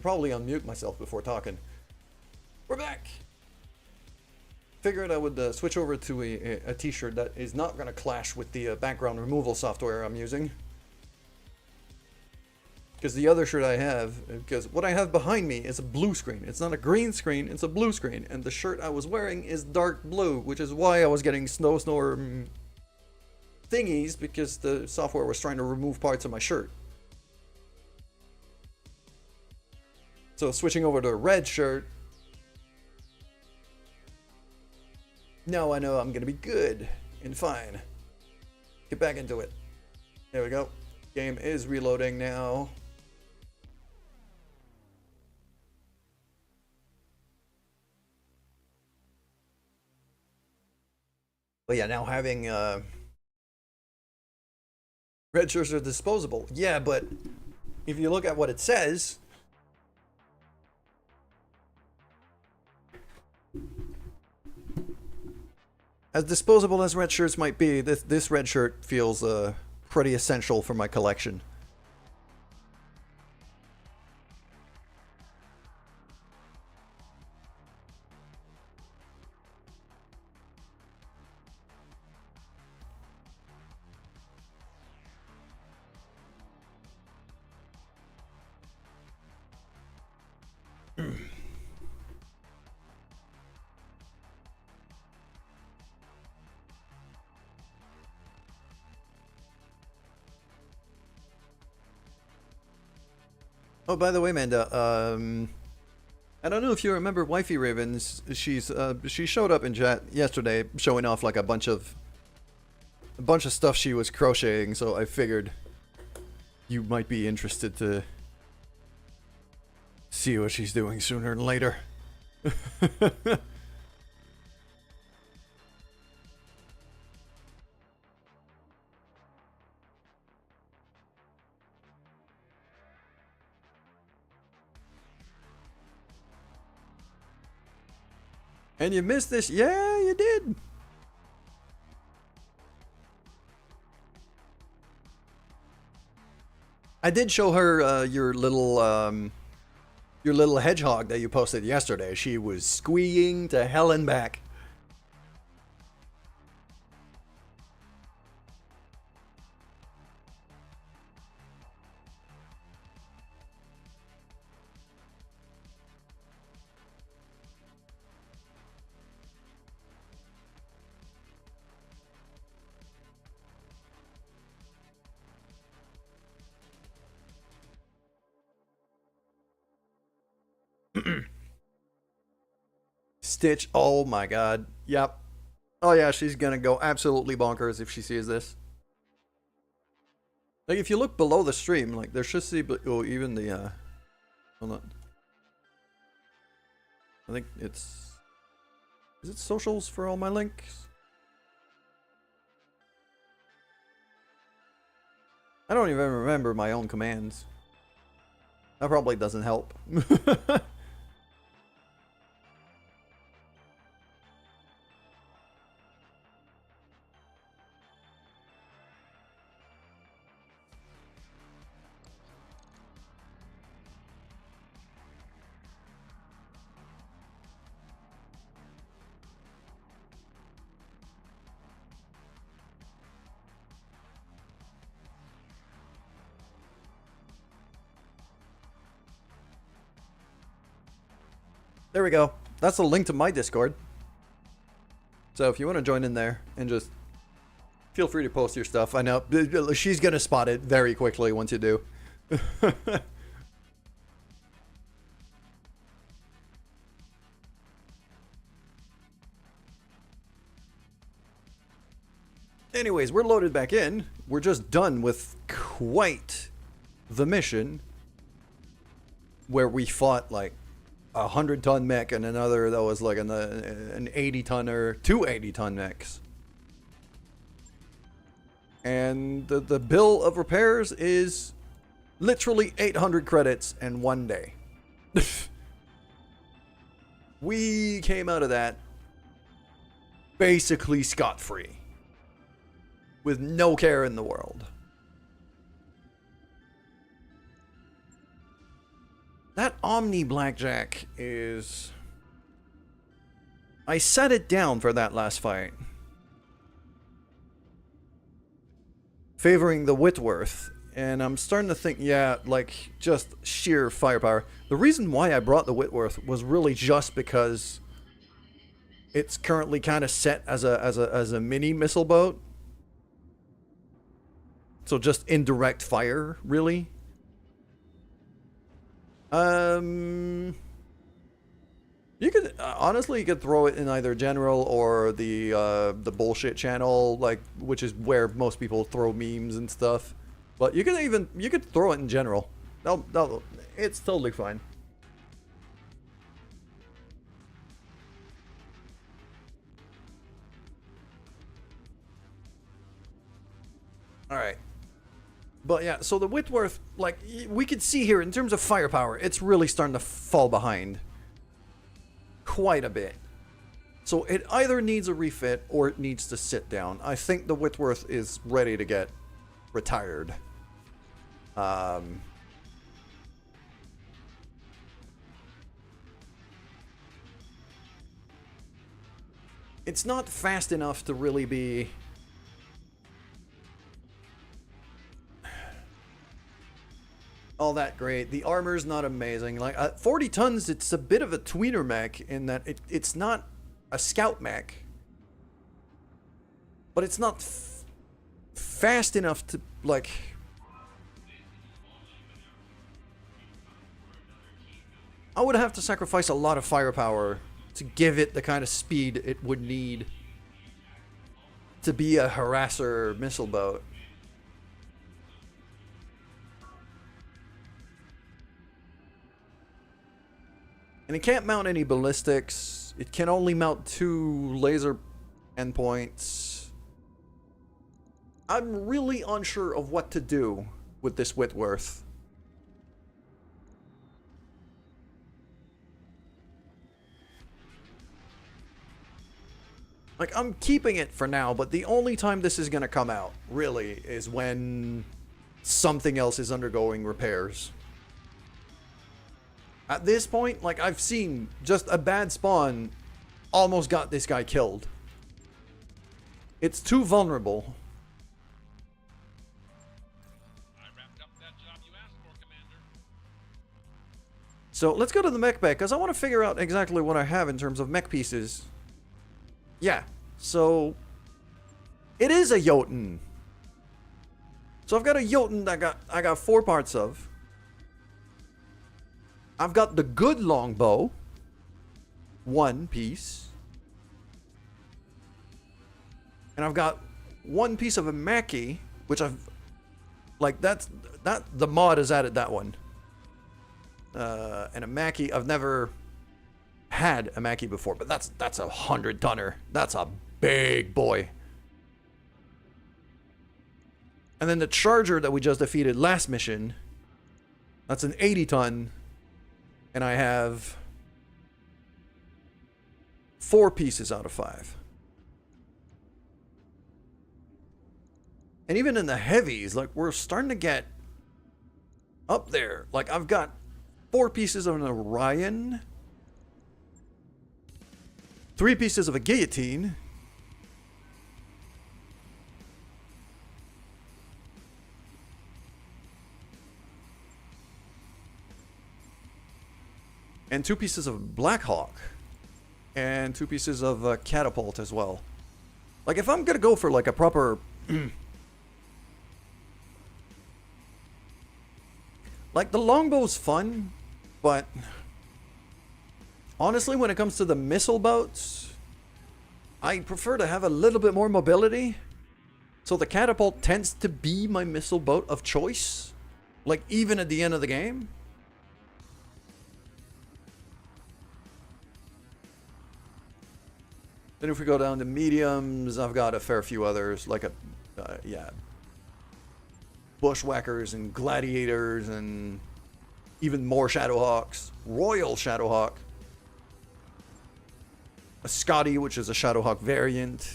probably unmute myself before talking. We're back! Figured I would switch over to a t-shirt that is not going to clash with the background removal software I'm using. Because the other shirt I have, because what I have behind me is a blue screen. It's not a green screen, it's a blue screen. And the shirt I was wearing is dark blue, which is why I was getting snowstorm thingies, because the software was trying to remove parts of my shirt. So switching over to a red shirt, now I know I'm gonna be good and fine. Get back into it. There we go. Game is reloading now. But yeah, now having red shirts are disposable. Yeah, but if you look at what it says, as disposable as red shirts might be, this red shirt feels pretty essential for my collection. Oh, by the way, Amanda, I don't know if you remember Wifey Ravens. She showed up in chat yesterday, showing off like a bunch of stuff she was crocheting. So I figured you might be interested to see what she's doing sooner than later. And you missed this? Yeah, you did. I did show her your little hedgehog that you posted yesterday. She was squeeing to hell and back. Stitch, oh my god. Yep. Oh yeah, she's gonna go absolutely bonkers if she sees this. Like, if you look below the stream, like, there should see, oh, even the, hold on. I think it's, is it socials for all my links? I don't even remember my own commands. That probably doesn't help. There we go. That's the link to my Discord. So if you want to join in there and just feel free to post your stuff. I know she's going to spot it very quickly once you do. Anyways, we're loaded back in. We're just done with quite the mission where we fought like a 100-ton mech and another that was like an 80-tonner, two 80-ton mechs. And the bill of repairs is literally 800 credits and 1 day. We came out of that basically scot-free. With no care in the world. That Omni Blackjack is... I set it down for that last fight. Favoring the Whitworth. And I'm starting to think, yeah, like, just sheer firepower. The reason why I brought the Whitworth was really just because it's currently kind of set as a mini missile boat. So just indirect fire, really. You could honestly, you could throw it in either general or the bullshit channel, like, which is where most people throw memes and stuff. But you could throw it in general. It's totally fine. All right. But yeah, so the Whitworth, like, we could see here in terms of firepower, it's really starting to fall behind quite a bit. So it either needs a refit or it needs to sit down. I think the Whitworth is ready to get retired. It's not fast enough to really be all that great. The armor's not amazing. Like, at 40 tons, it's a bit of a tweener mech in that it's not a scout mech. But it's not fast enough to, like... I would have to sacrifice a lot of firepower to give it the kind of speed it would need to be a harasser missile boat. And it can't mount any ballistics. It can only mount 2 laser endpoints. I'm really unsure of what to do with this Whitworth. Like, I'm keeping it for now, but the only time this is going to come out, really, is when something else is undergoing repairs. At this point, like, I've seen just a bad spawn almost got this guy killed. It's too vulnerable. I wrapped up that job you asked for, Commander. So let's go to the mech bay, because I want to figure out exactly what I have in terms of mech pieces. Yeah, so it is a Jotun. So I've got a Jotun that I got 4 parts of. I've got the good longbow, 1 piece. And I've got 1 piece of a Mackie, which I've, like, the mod has added that one. And a Mackie, I've never had a Mackie before, but that's a 100-tonner. That's a big boy. And then the Charger that we just defeated last mission, that's an 80-ton. And I have 4 pieces out of 5. And even in the heavies, like, we're starting to get up there. Like, I've got 4 pieces of an Orion, 3 pieces of a Guillotine, and 2 pieces of Black Hawk, and 2 pieces of Catapult as well. Like, if I'm gonna go for, like, a proper like, the longbow's fun, but honestly, when it comes to the missile boats, I prefer to have a little bit more mobility. So the Catapult tends to be my missile boat of choice, like, even at the end of the game. Then if we go down to mediums, I've got a fair few others, like yeah, Bushwhackers and Gladiators and even more Shadowhawks. Royal Shadowhawk. A Scotty, which is a Shadowhawk variant.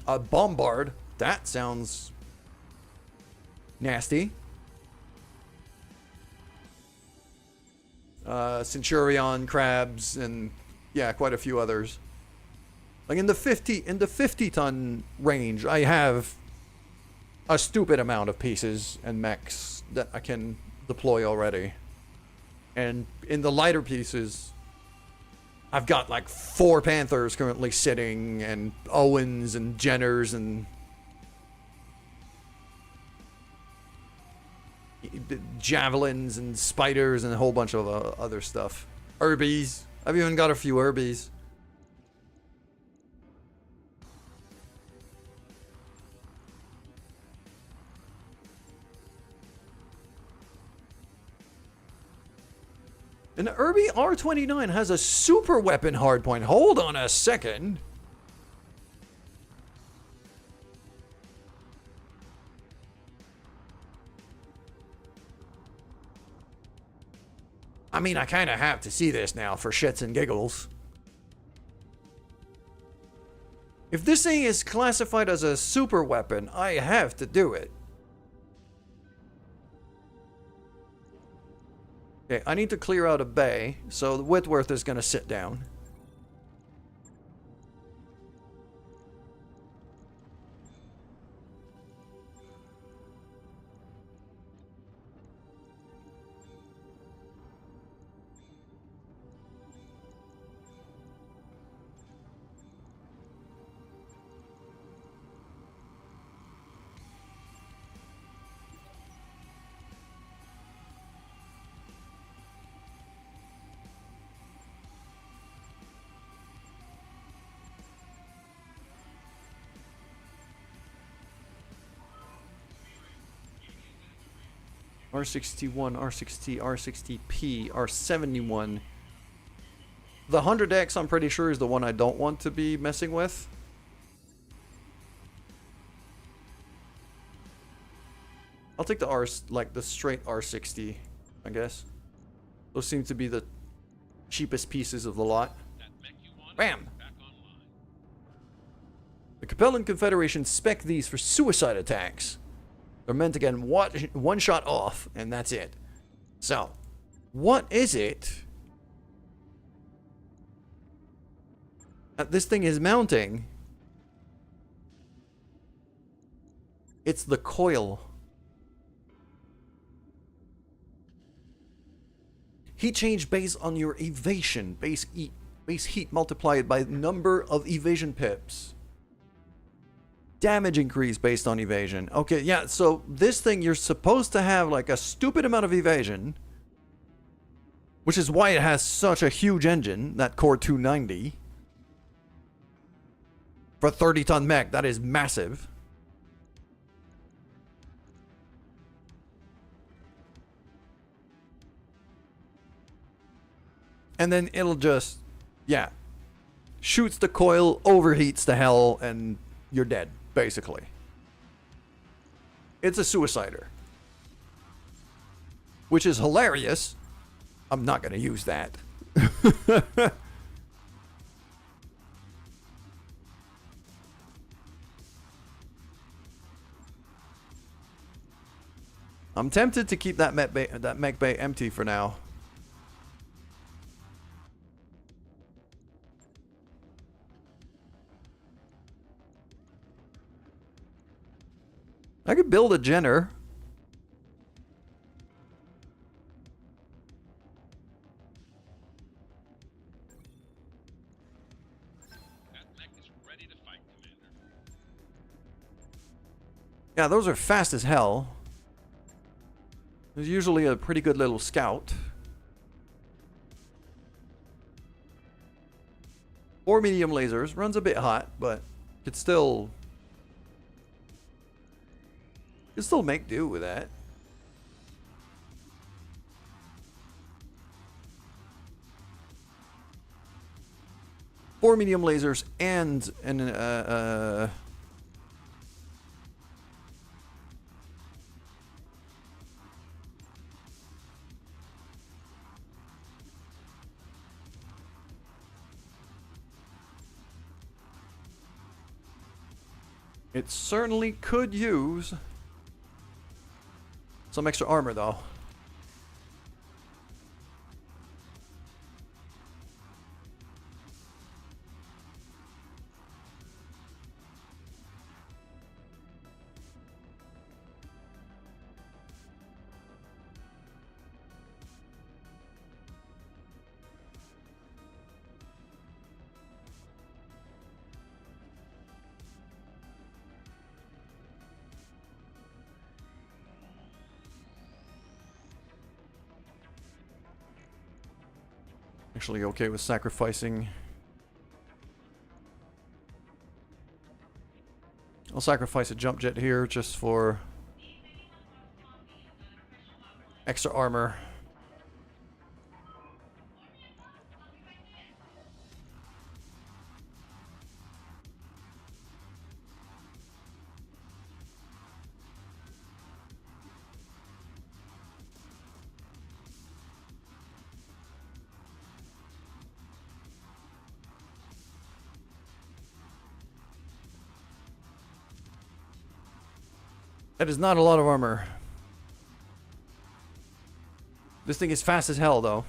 A Bombard. That sounds nasty. Centurion crabs, and yeah, quite a few others. Like in the 50 ton range, I have a stupid amount of pieces and mechs that I can deploy already. And in the lighter pieces, I've got like 4 Panthers currently sitting, and Owens and Jenners and Javelins and Spiders and a whole bunch of other stuff. Herbies. I've even got a few Herbies. And the Herbie R29 has a super weapon hardpoint. Hold on a second. I mean, I kind of have to see this now for shits and giggles. If this thing is classified as a super weapon, I have to do it. Okay, I need to clear out a bay, so Whitworth is going to sit down. R61, R60, R60P, R71. The 100X, I'm pretty sure, is the one I don't want to be messing with. I'll take the like the straight R60, I guess. Those seem to be the cheapest pieces of the lot. Bam! The Capellan Confederation spec these for suicide attacks. They're meant to get one shot off, and that's it. So, what is it that this thing is mounting? It's the coil. Heat change based on your evasion. Base heat multiplied by number of evasion pips. Damage increase based on evasion. Okay, yeah, so this thing, you're supposed to have like a stupid amount of evasion, which is why it has such a huge engine, that Core 290. For a 30-ton mech, that is massive. And then it'll just, yeah, shoots the coil, overheats the hell, and you're dead. Basically. It's a suicider. Which is hilarious. I'm not going to use that. I'm tempted to keep that mech bay empty for now. I could build a Jenner. That mech is ready to fight, Commander. Yeah, those are fast as hell. There's usually a pretty good little scout. 4 medium lasers. Runs a bit hot, but could still make do with that. Four medium lasers and an it certainly could use some extra armor, though. actually okay with sacrificing. I'll sacrifice a jump jet here just for extra armor. That is not a lot of armor. This thing is fast as hell, though.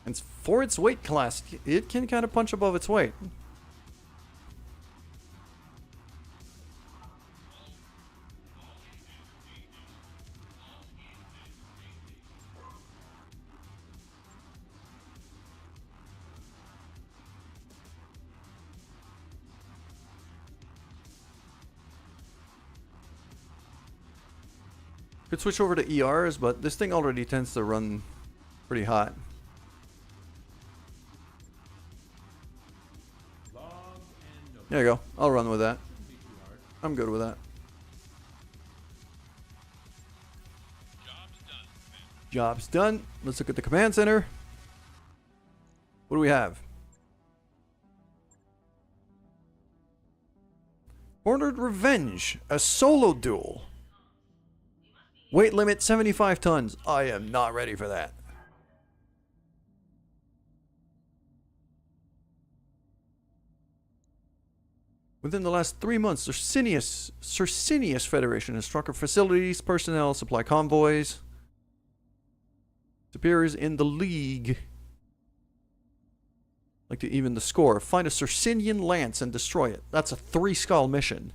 And for its weight class, it can kind of punch above its weight. Could switch over to ERs, but this thing already tends to run pretty hot. There you go. I'll run with that. I'm good with that. Job's done. Let's look at the command center. What do we have? Ordered Revenge, a solo duel. Weight limit 75 tons. I am not ready for that. Within the last 3 months, Circinius Federation has struck facilities, personnel, supply convoys. Superiors in the league. Like to even the score. Find a Circinian lance and destroy it. That's a 3-skull mission.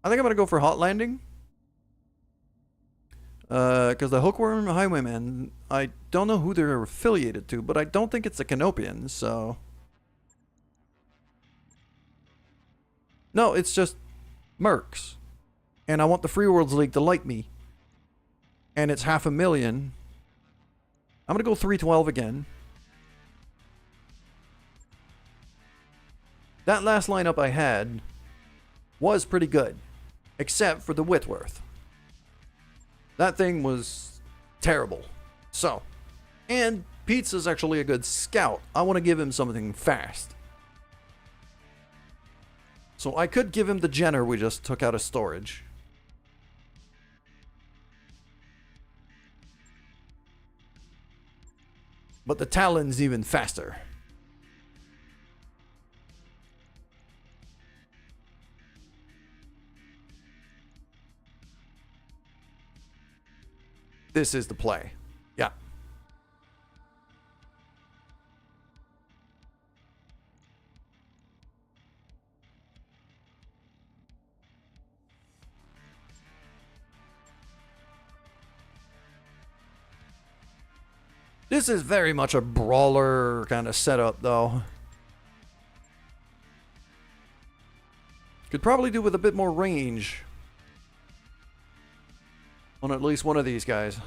I think I'm going to go for hot landing. Because the Hookworm Highwaymen, I don't know who they're affiliated to, but I don't think it's the Canopians, so... No, it's just mercs. And I want the Free Worlds League to like me. And it's 500,000. I'm gonna go 312 again. That last lineup I had was pretty good. Except for the Whitworth. That thing was terrible. So, and Pizza's actually a good scout. I want to give him something fast. So I could give him the Jenner we just took out of storage. But the Talon's even faster. This is the play. Yeah. This is very much a brawler kind of setup, though. Could probably do with a bit more range on at least one of these guys.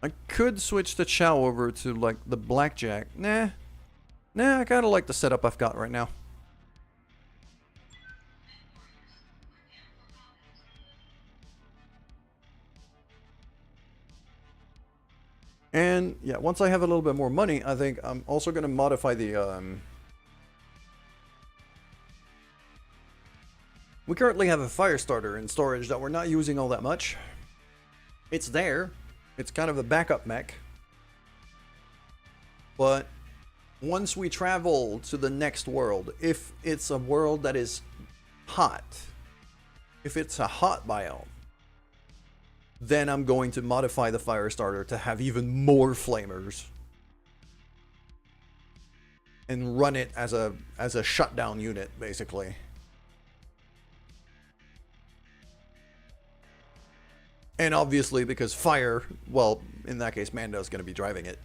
I could switch the Chow over to, like, the Blackjack. Nah, I kind of like the setup I've got right now. And, yeah, once I have a little bit more money, I think I'm also going to modify the, We currently have a fire starter in storage that we're not using all that much. It's there. It's kind of a backup mech. But once we travel to the next world, if it's a world that is hot, if it's a hot biome, then I'm going to modify the fire starter to have even more flamers and run it as a shutdown unit, basically. And obviously, because fire, well, in that case, Mando's going to be driving it.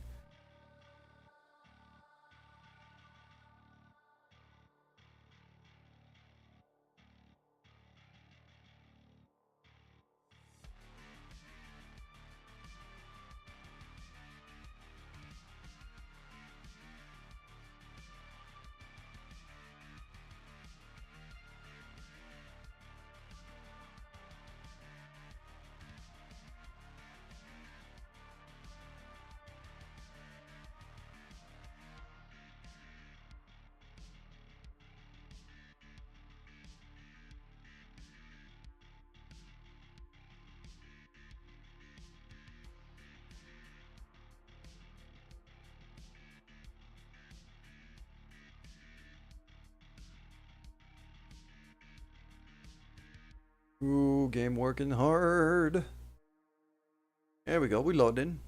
Ooh, game working hard. There we go, we loading.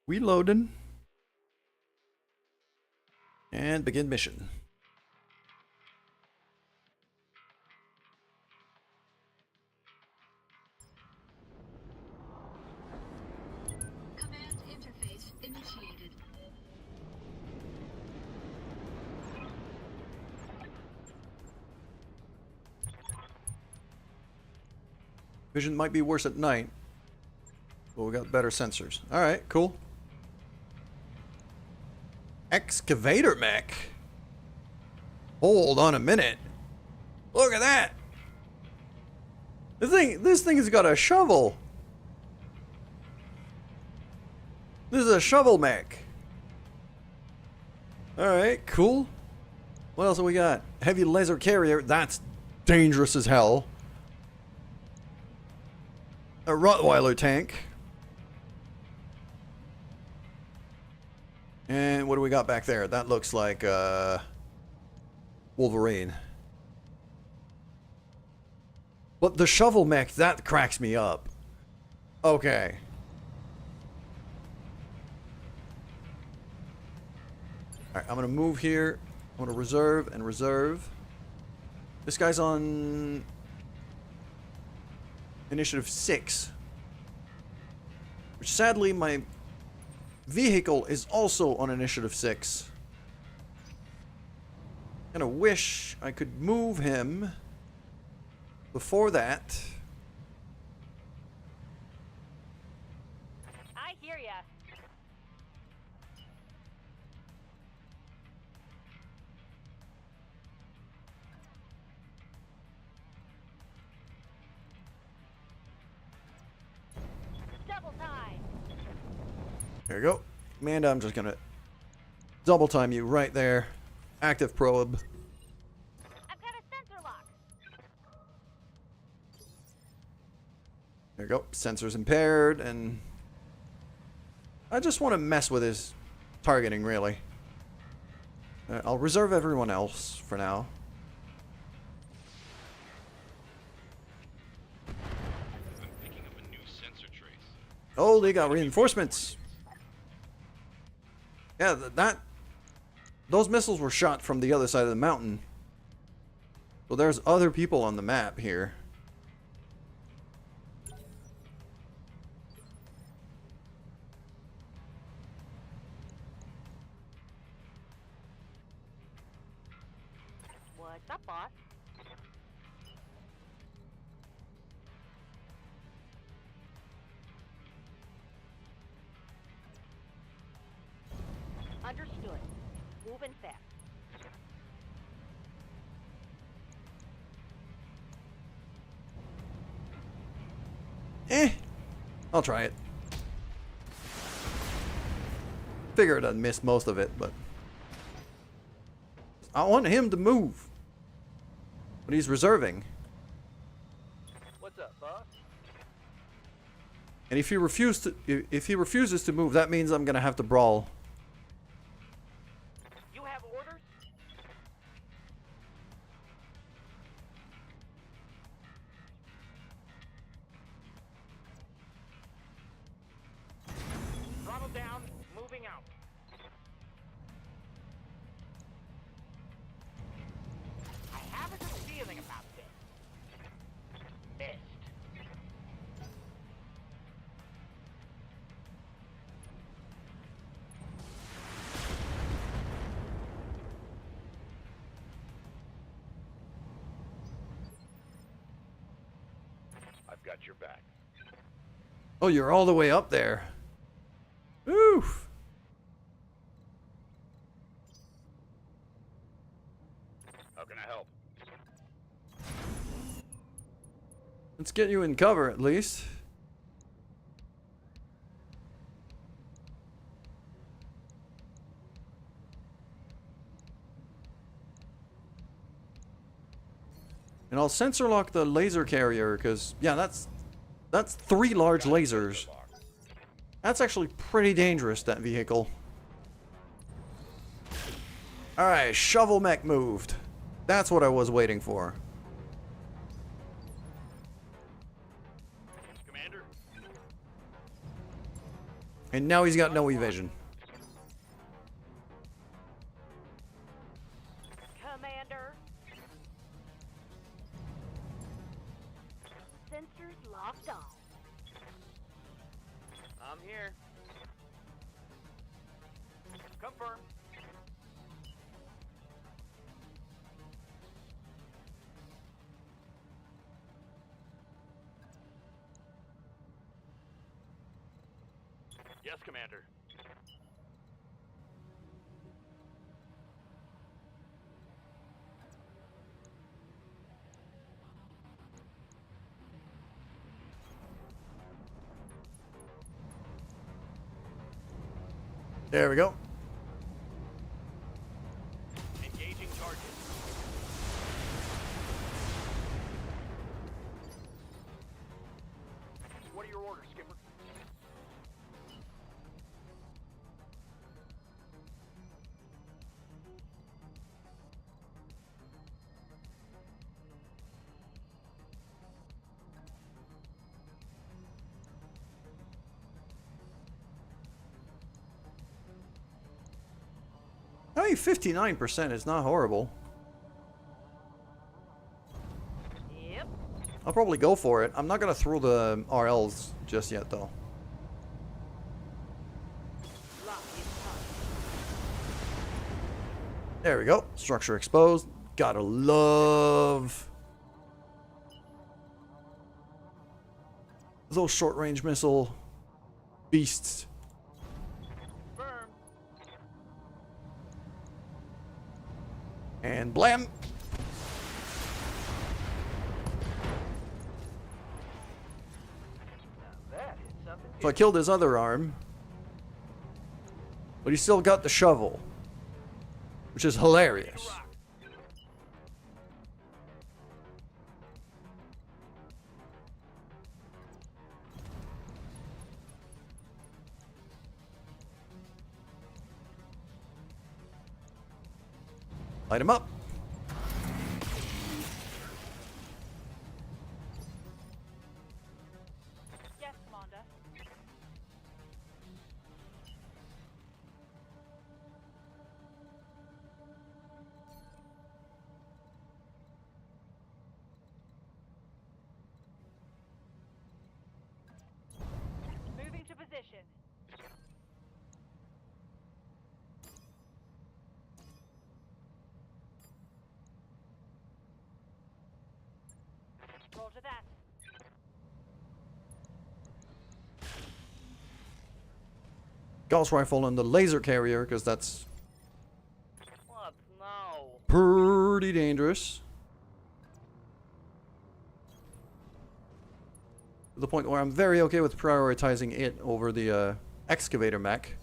We loading. And begin mission. Command interface initiated. Vision might be worse at night, but we got better sensors. Alright, cool. Excavator mech. Hold on a minute. Look at that. This thing has got a shovel. This is a shovel mech. Alright, cool. What else have we got? Heavy laser carrier. That's dangerous as hell. A Rottweiler tank. And what do we got back there? That looks like Wolverine. But the shovel mech, that cracks me up. Okay. Alright, I'm gonna move here. I'm gonna reserve and reserve. This guy's on Initiative 6. Which sadly, my vehicle is also on Initiative 6. Kinda wish I could move him before that. I hear ya. Double time. There you go. Amanda, I'm just gonna double time you right there. Active probe. I've got a sensor lock. There you go. Sensors impaired, and I just want to mess with his targeting, really. I'll reserve everyone else for now. I'm picking up a new sensor trace. Oh, they got reinforcements. Yeah, those missiles were shot from the other side of the mountain. So there's other people on the map here. What's up, boss? Understood. Moving fast. I'll try it. Figured I'd miss most of it, but I want him to move. But he's reserving. What's up, boss? And if he refuses to move, that means I'm gonna have to brawl. You have orders? Throttle down, moving out. I have a good feeling about this. Missed. I've got your back. Oh, you're all the way up there. Oof. How can I help? Let's get you in cover at least. And I'll sensor lock the laser carrier because, yeah, that's 3 large lasers. That's actually pretty dangerous, that vehicle. Alright, shovel mech moved. That's what I was waiting for. Commander? And now he's got no evasion. Commander. Sensors locked on. I'm here. Confirm. Yes, Commander. There we go. Engaging target. What are your orders, Skipper? I mean, 59% is not horrible. Yep. I'll probably go for it. I'm not gonna throw the RLs just yet, though. Lock in time. There we go. Structure exposed. Gotta love those short-range missile beasts. Firm. And blam! That is something. So I killed his other arm. But he still got the shovel. Which is hilarious. Light him up. Yes, Commander. Moving to position. Roger that. Gauss rifle and the laser carrier, because that's What? No. pretty dangerous. To the point where I'm very okay with prioritizing it over the excavator mech.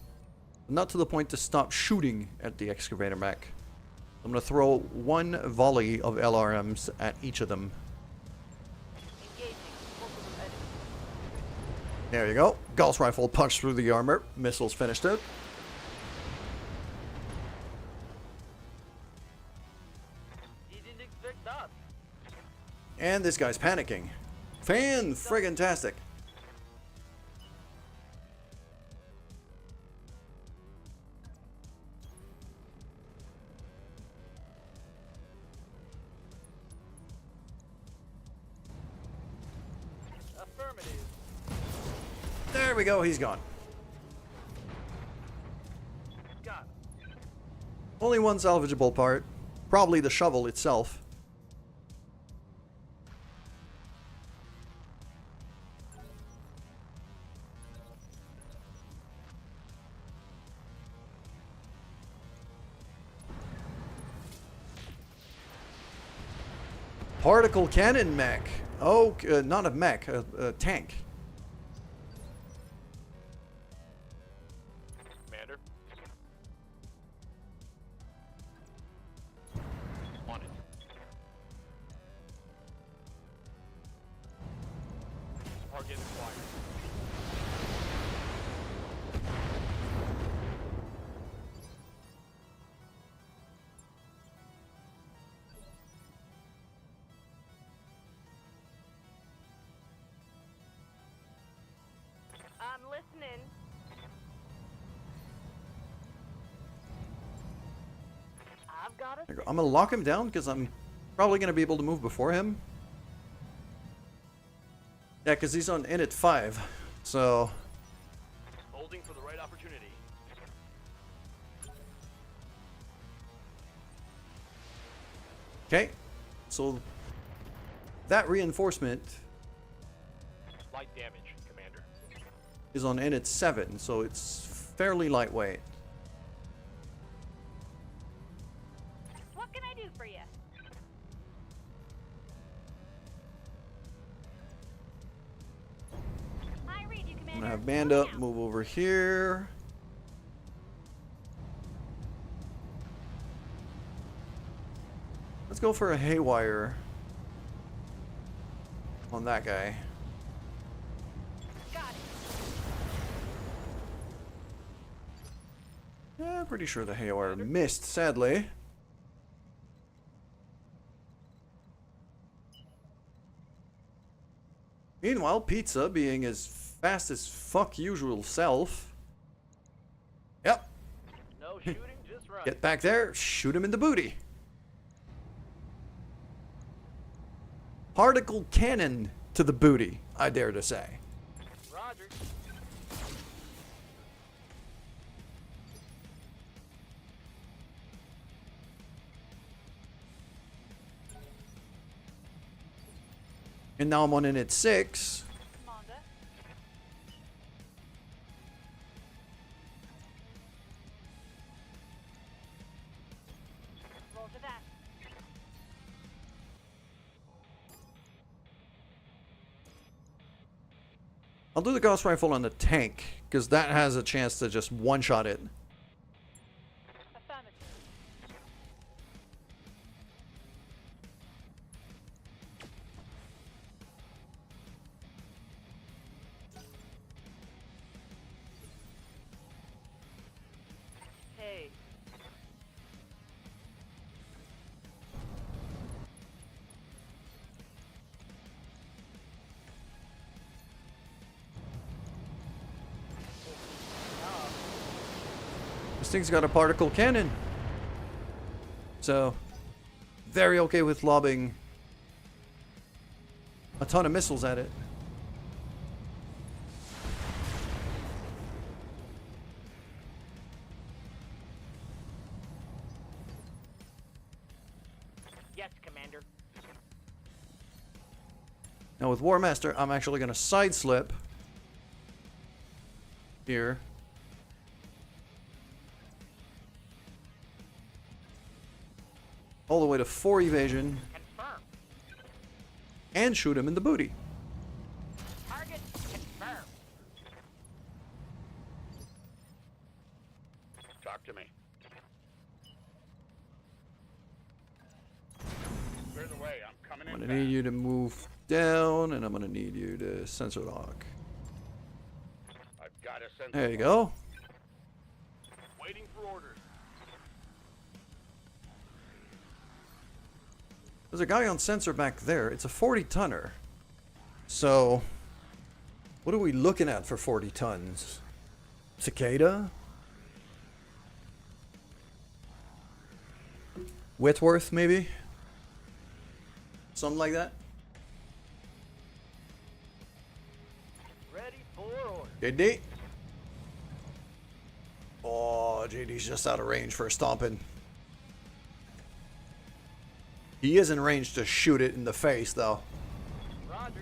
Not to the point to stop shooting at the excavator mech. I'm gonna throw one volley of LRMs at each of them. Engaging multiple enemies. There you go. Gauss rifle punched through the armor. Missiles finished it. You didn't expect that. And this guy's panicking. Fan-friggin-tastic. Affirmative. There we go, he's gone. Got it. Only one salvageable part. Probably the shovel itself. Particle cannon mech. Oh, not a mech, a tank. Commander. On it. Target acquired. I'm listening. I've got There a you go. I'm gonna lock him down because I'm probably gonna be able to move before him. Yeah, because he's on in at 5. So Holding for the right opportunity. okay. So that reinforcement Light damage, Commander. is on in at 7, so it's fairly lightweight. What can I do for you? I read you, I'm Commander. gonna have band up, move over here. Let's go for a haywire on that guy. Got it. Yeah, I'm pretty sure the haywire missed, sadly. Meanwhile, Pizza, being as fast as fuck usual self. Yep, No shooting, just run. get back there, shoot him in the booty. Particle cannon to the booty, I dare to say. Roger. And now I'm on in at 6. Commander. Roger that. I'll do the Gauss rifle on the tank, because that has a chance to just one-shot it. Affirmative. Hey. This thing's got a particle cannon. So, very okay with lobbing a ton of missiles at it. Yes, Commander. Now with War Master, I'm actually going to side slip here. All the way to 4 evasion Confirm. and shoot him in the booty. Target confirmed. Talk to me. Clear the way. I'm coming in. I'm gonna need you to move down, and I'm gonna need you to sensor lock. I've got a sense. There you go. Waiting for orders. There's a guy on sensor back there. It's a 40-tonner. So, what are we looking at for 40 tons? Cicada? Whitworth, maybe? Something like that? Ready for order. JD? Oh, JD's just out of range for a stomping. He is in range to shoot it in the face, though. Roger.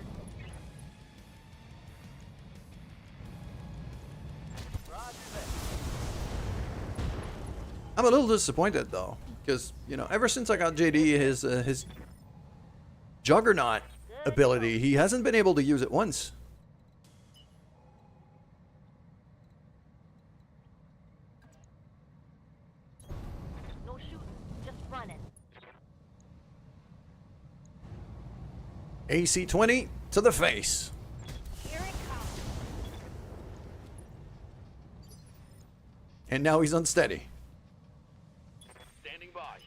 Roger that. I'm a little disappointed, though, because, you know, ever since I got JD his Juggernaut ability, he hasn't been able to use it once. No shooting, just running. AC-20 to the face. Here it comes. And now he's unsteady. Standing by.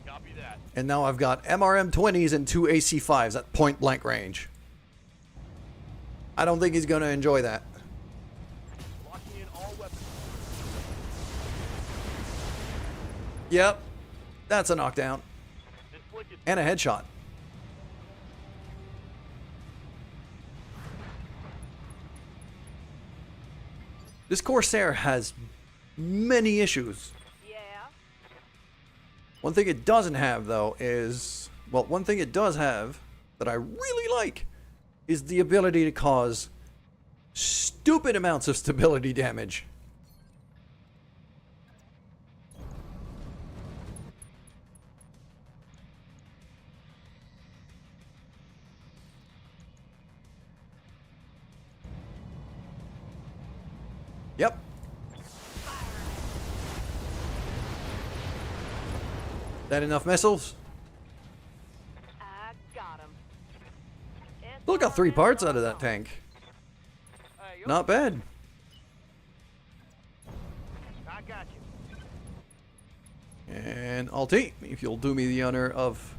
Copy that. And now I've got MRM-20s and 2 AC-5s at point blank range. I don't think he's going to enjoy that. Locking in all weapons. Yep. That's a knockdown. Inflicted. And a headshot. This Corsair has many issues. Yeah. One thing it doesn't have, though, is... Well, one thing it does have that I really like is the ability to cause stupid amounts of stability damage. Yep. That enough missiles? I got him. Still got 3 parts out of that tank. Hey, Not bad. I got you. And Alt-E, if you'll do me the honor of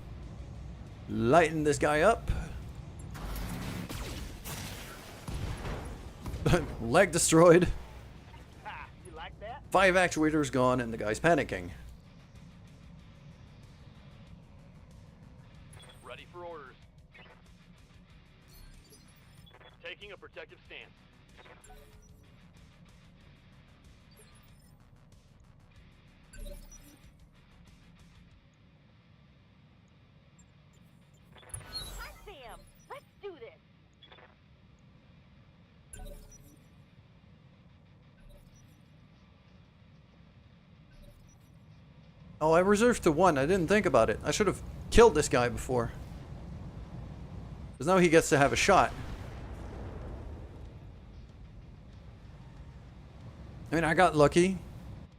lighting this guy up. Leg destroyed. Ha, you like that? 5 actuators gone and the guy's panicking. Ready for orders. Taking a protective stance. I see him. Let's do this. Oh, I reserved to 1. I didn't think about it. I should have killed this guy before. Because now he gets to have a shot. I mean, I got lucky.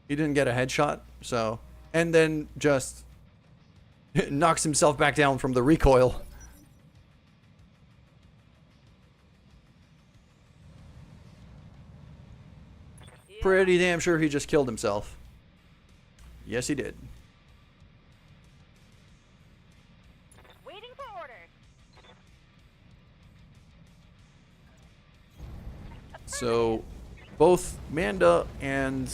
He didn't get a headshot, so... And then just... knocks himself back down from the recoil. Yeah. Pretty damn sure he just killed himself. Yes, he did. Waiting for orders. So, both Manda and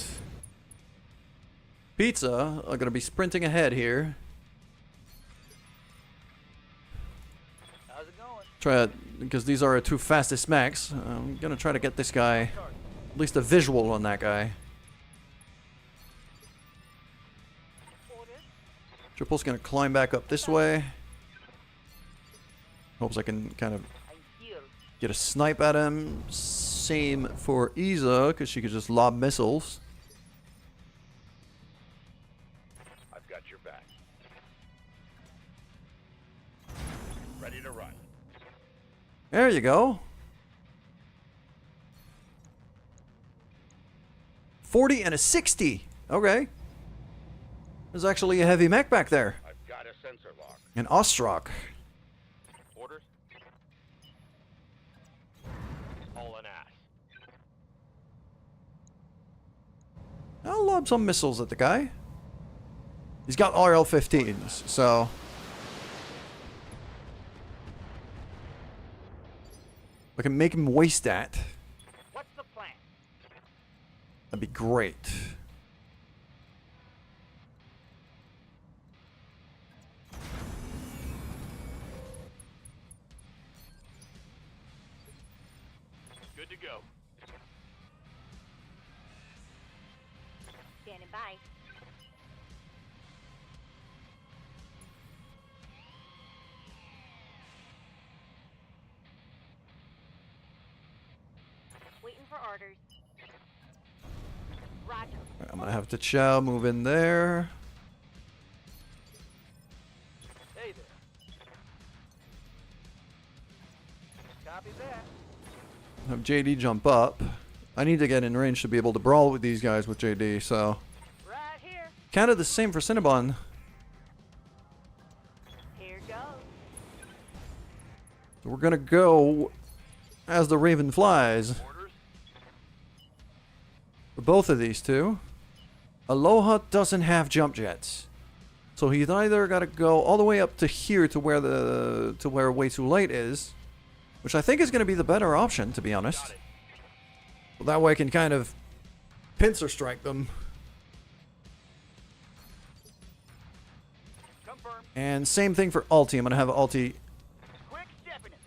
Pizza are going to be sprinting ahead here. How's it going? Try because these are our 2 fastest mechs. I'm going to try to get this guy, at least a visual on that guy. Orders. Triple's going to climb back up this way. Hopes I can kind of I'm here. get a snipe at him. Same for Iza, because she could just lob missiles. I've got your back. Ready to run. There you go. 40 and a 60. Okay. There's actually a heavy mech back there. I've got a sensor lock. An Ostrak. Orders? All an ass. I'll lob some missiles at the guy. He's got RL-15s, so... I can make him waste that. What's the plan? That'd be great. Good to go. Standing by. Waiting for orders. Roger. I'm gonna have to chow, move in there. Hey there. Copy that. Have JD jump up. I need to get in range to be able to brawl with these guys with JD, so... Right here. Kind of the same for Cinnabon. Here goes. We're gonna go as the Raven flies. Orders? For both of these two. Aloha doesn't have jump jets. So he's either gotta go all the way up to here to where Way Too Late is. Which I think is gonna be the better option, to be honest. Well, that way I can kind of pincer strike them. Confirm. And same thing for ulti. I'm gonna have ulti Quick stepping it.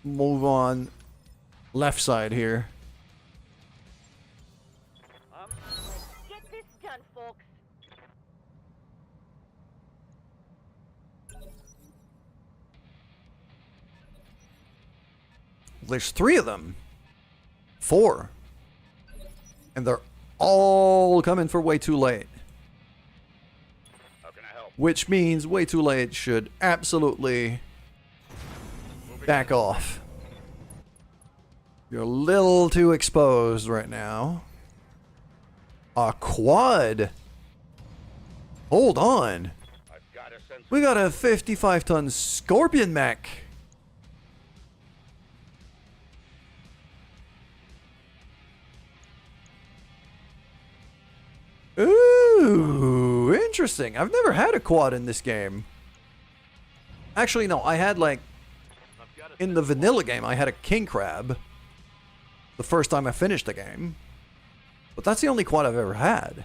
move on left side here. Get this done, folks. There's 3 of them. 4. And they're all coming for Way Too Late. How can I help? Which means Way Too Late should absolutely back off. You're a little too exposed right now. A quad. Hold on. I've got a sensor. We got a 55-ton Scorpion mech. Ooh, interesting. I've never had a quad in this game. Actually, no, I had like... I've got a In the vanilla game, I had a king crab. The first time I finished the game. But that's the only quad I've ever had.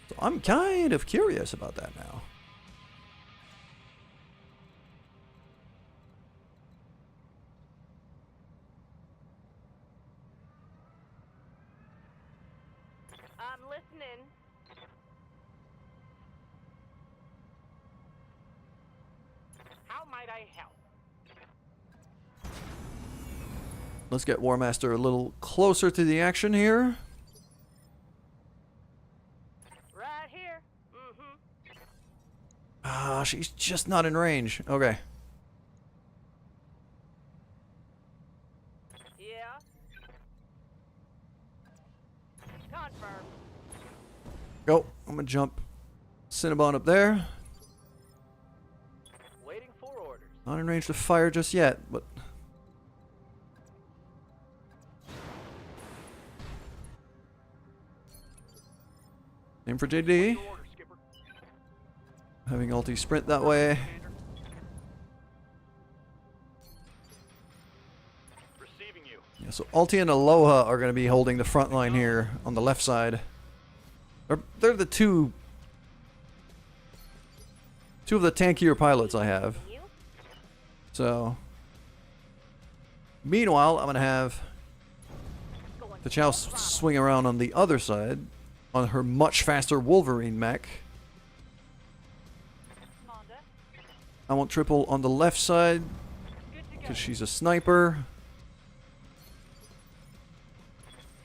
So I'm kind of curious about that now. I'm listening. How might I help? Let's get War Master a little closer to the action here. Right here. Mm-hmm. Ah, she's just not in range. Okay. Yeah. Confirm. Go. I'm gonna jump Cinnabon up there. Waiting for orders. Not in range to fire just yet, but... Aim for JD. Order, skipper. Having ulti sprint that way. Receiving you. Yeah, so ulti and Aloha are going to be holding the front line here on the left side. They're the two of the tankier pilots I have. You? So, meanwhile, I'm going to have Going the Chow swing around on the other side on her much faster Wolverine mech. Commander. I want triple on the left side Good to go. because she's a sniper.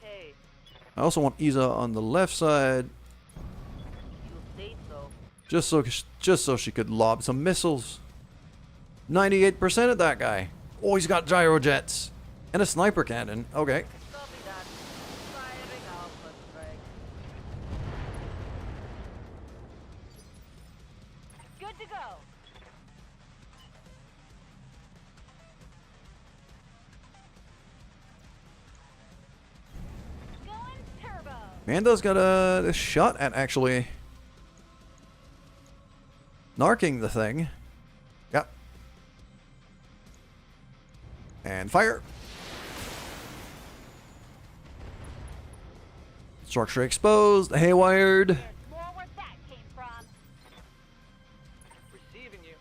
Hey, I also want Isa on the left side you say so. just so she could lob some missiles. 98% of that guy. Oh, he's got gyrojets. And a sniper cannon. Okay. Copy that. Firing Alpha strike. Good to go. Going turbo. Mando's got a shot at actually narking the thing. Yep. And fire. Structure exposed, haywired. There's more where that came from. Receiving you.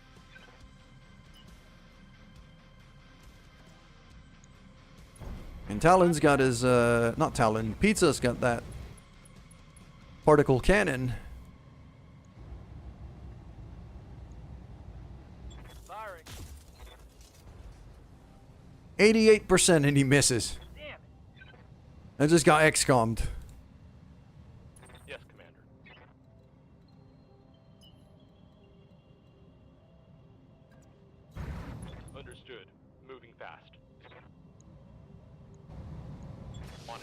And Talon's got his, not Talon, Pizza's got that particle cannon. Firing. 88% and he misses. Damn it. I just got XCOM'd. Yes, Commander. Understood. Moving fast. On it.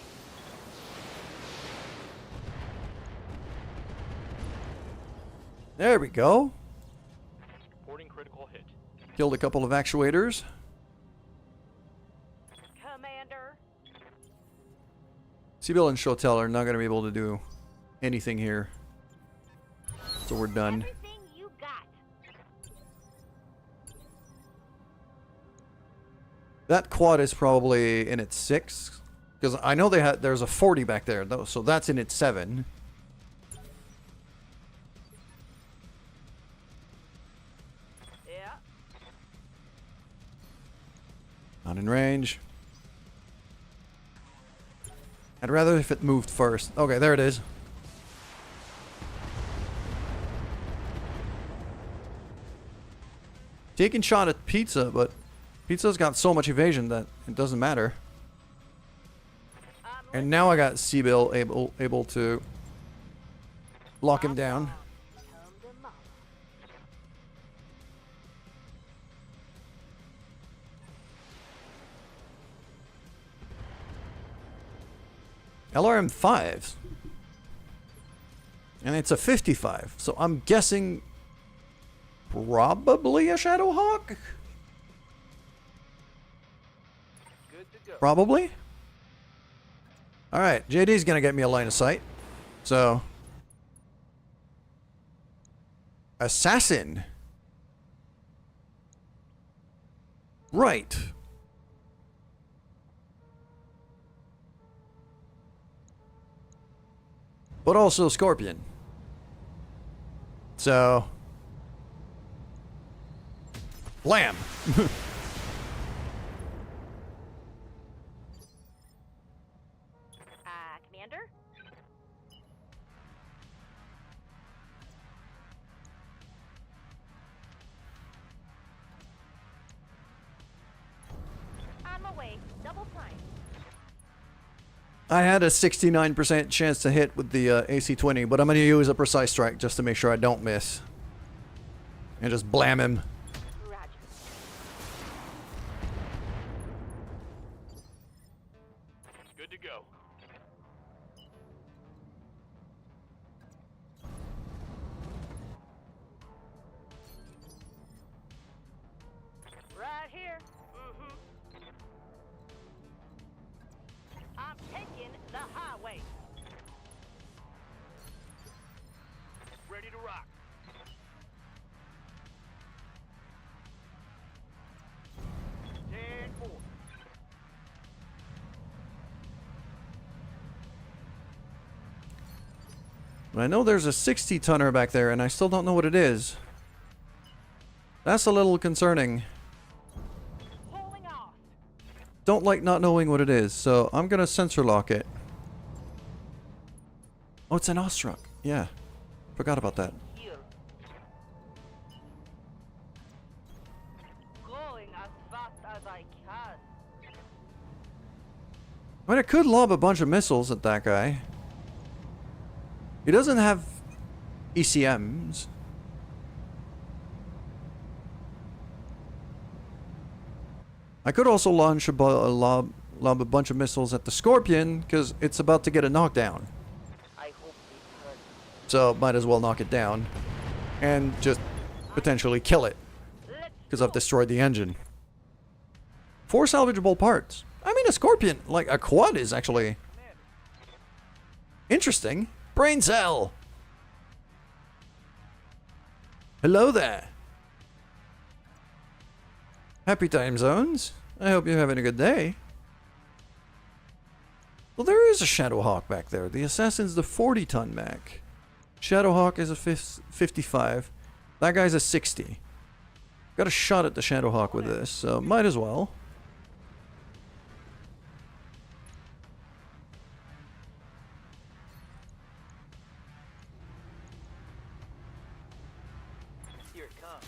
There we go. Reporting critical hit. Killed a couple of actuators. Commander. Seabill and Shotel are not going to be able to do anything here. So we're done. Everything you got. That quad is probably in its 6. Because I know there's a 40 back there, though, so that's in its 7. Yeah. Not in range. I'd rather if it moved first. Okay, there it is. Taking shot at Pizza, but Pizza's got so much evasion that it doesn't matter. And now I got Seabill able to lock him down. Come to mama. LRM-5s. And it's a 55. So I'm guessing probably a Shadowhawk? Good to go. Probably. Alright, JD's gonna get me a line of sight. So. Assassin. Right. But also Scorpion. So. Blam! Commander? On my way. Double time. I had a 69% chance to hit with the AC-20, but I'm going to use a precise strike just to make sure I don't miss. And just blam him. Roger. Good to go. Right here. Mm-hmm. I'm taking the highway. Ready to rock. Ten four. But I know there's a 60-tonner back there, and I still don't know what it is. That's a little concerning. Pulling off. Don't like not knowing what it is, so I'm going to sensor lock it. Oh, it's an Ostruck. Yeah. Forgot about that. Here. Going as fast as I can. I mean, I could lob a bunch of missiles at that guy. He doesn't have ECMs. I could also launch lob a bunch of missiles at the Scorpion, because it's about to get a knockdown. I hope we heard. So, might as well knock it down. And just potentially kill it, because I've destroyed the engine. 4 salvageable parts. I mean, a Scorpion, like a quad, is actually interesting. Brain cell! Hello there. Happy time zones. I hope you're having a good day. Well, there is a Shadowhawk back there. The Assassin's the 40-ton mech. Shadowhawk is a 55. That guy's a 60. Got a shot at the Shadowhawk with this, so might as well. Here it comes.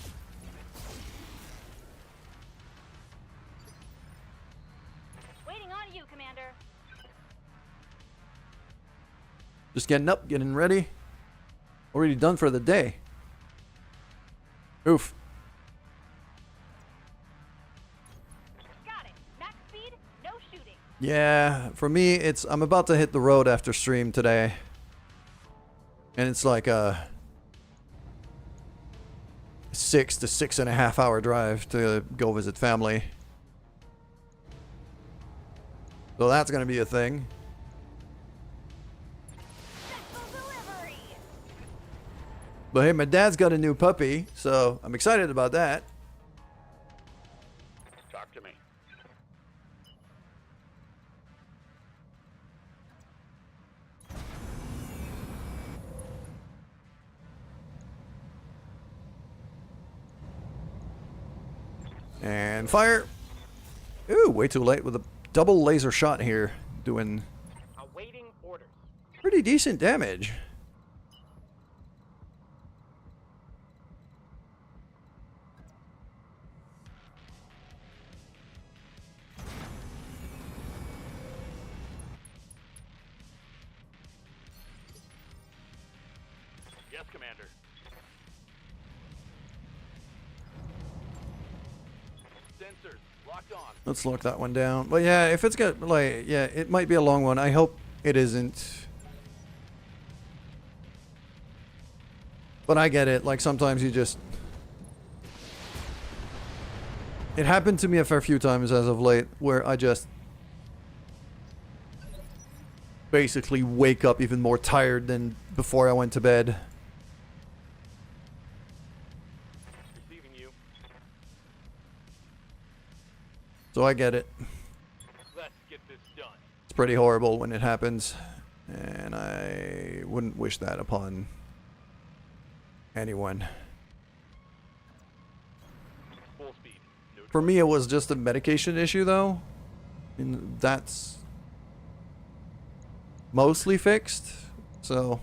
Waiting on you, Commander. Just getting up, getting ready. Already done for the day. Oof. Got it. Max speed, no shooting. Yeah, for me, I'm about to hit the road after stream today. And it's like a 6 to 6.5 hour drive to go visit family. So that's gonna be a thing. Delivery. But hey, my dad's got a new puppy, so I'm excited about that. Talk to me. And fire. Ooh, way too late with a double laser shot here. Doing Awaiting orders. pretty decent damage. Yes, Commander. Sensors locked on. Let's lock that one down. But yeah, if it's got, like, yeah, it might be a long one. I hope it isn't. But I get it. Like, sometimes you just... It happened to me a fair few times as of late, where I just... basically wake up even more tired than before I went to bed. Receiving you. So I get it. Let's get this done. It's pretty horrible when it happens. And I wouldn't wish that upon anyone. Full speed. No For me, it was just a medication issue, though. And that's mostly fixed. So...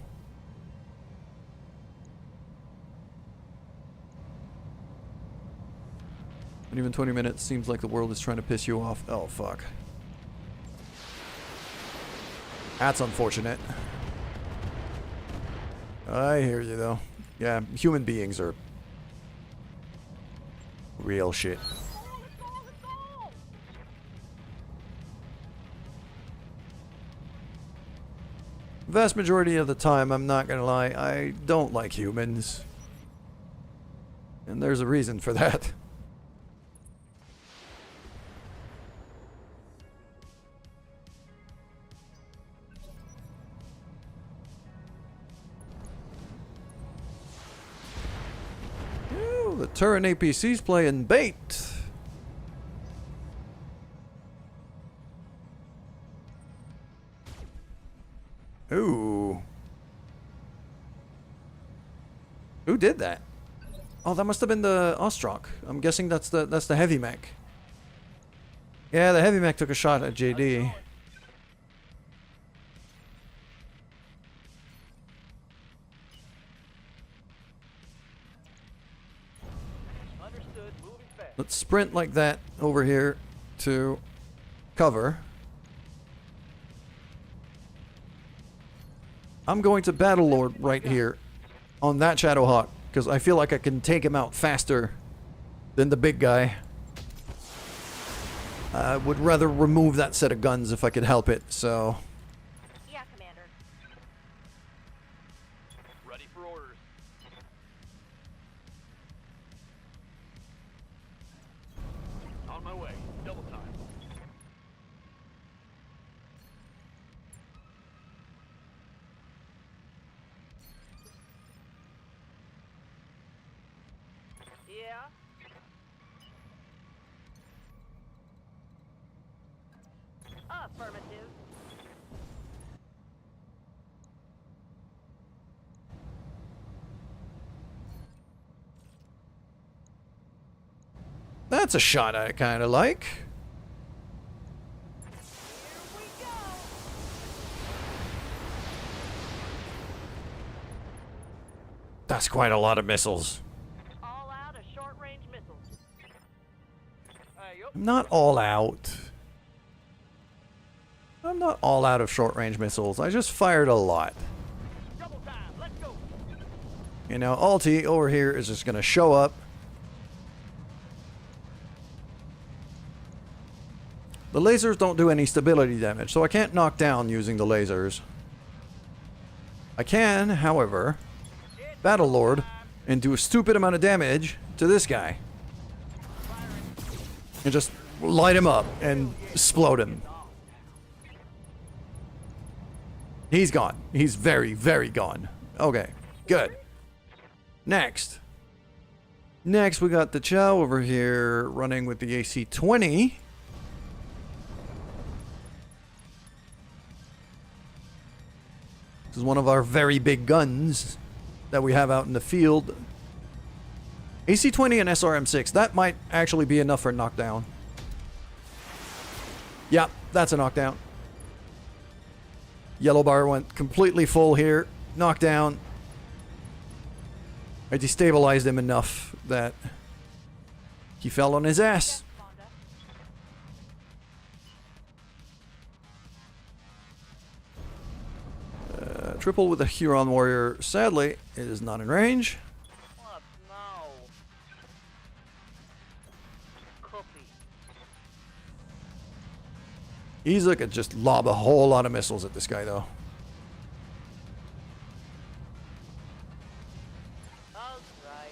And even 20 minutes seems like the world is trying to piss you off. Oh, fuck. That's unfortunate. I hear you, though. Yeah, human beings are real shit. Vast majority of the time, I'm not gonna lie, I don't like humans. And there's a reason for that. Ooh, the Turin APC's playing bait. Ooh. Who did that? Oh, that must have been the Ostrock. I'm guessing that's the heavy mech. Yeah, the heavy mech took a shot at JD. Understood. Moving fast. Let's sprint like that over here to cover. I'm going to Battlelord right here on that Shadowhawk because I feel like I can take him out faster than the big guy. I would rather remove that set of guns if I could help it, so... Yeah, Commander. Ready for orders. On my way. Double time. Yeah. Affirmative. That's a shot I kind of like. Here we go. That's quite a lot of missiles. All out of short-range missiles. I'm not all out. I'm not all out of short-range missiles. I just fired a lot. Double time. Let's go. You know, Alti over here is just going to show up. The lasers don't do any stability damage, so I can't knock down using the lasers. I can, however, Battle Lord and do a stupid amount of damage to this guy. And just light him up and explode him. He's gone. He's very, very gone. Okay, good. Next. Next, we got the Chow over here running with the AC-20. This is one of our very big guns that we have out in the field. AC-20 and SRM-6. That might actually be enough for knockdown. Yeah, that's a knockdown. Yellow bar went completely full here. Knockdown. I destabilized him enough that he fell on his ass. Triple with a Huron warrior. Sadly, it is not in range. What? No. Copy. Isa could just lob a whole lot of missiles at this guy, though. All right.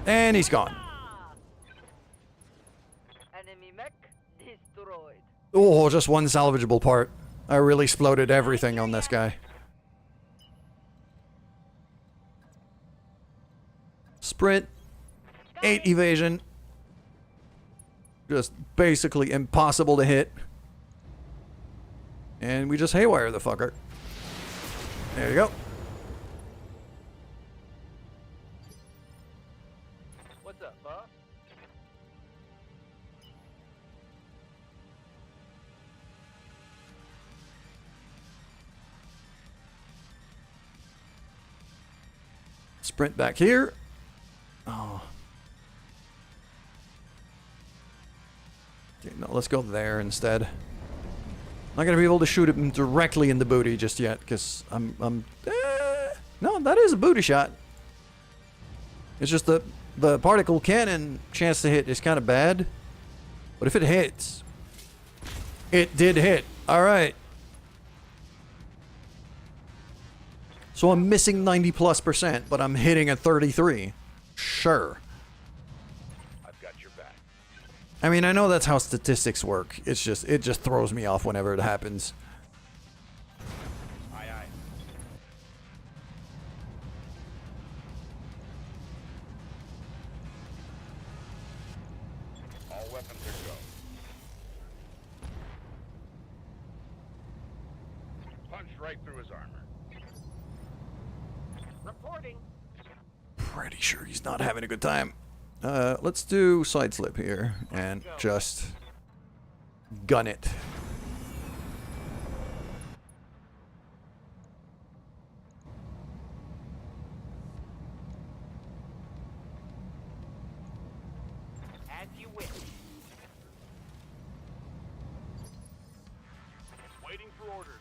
And he's gone. Ah! Enemy mech destroyed. Oh, just one salvageable part. I really exploded everything on this guy. Sprint. 8 evasion. Just basically impossible to hit. And we just haywire the fucker. There you go. What's up, boss? Sprint back here. Oh. Okay, no, let's go there instead. Not gonna be able to shoot him directly in the booty just yet, because no, that is a booty shot. It's just the particle cannon chance to hit is kind of bad, but if it hits, it did hit. All right. So I'm missing 90+%, but I'm hitting at 33. Sure. I've got your back. I mean, I know that's how statistics work. It's just, it just throws me off whenever it happens. Aye, aye. All weapons are go. Punched right through his armor. Reporting. Pretty sure he's not having a good time. Let's do side slip here and just gun it. As you wish. Waiting for orders.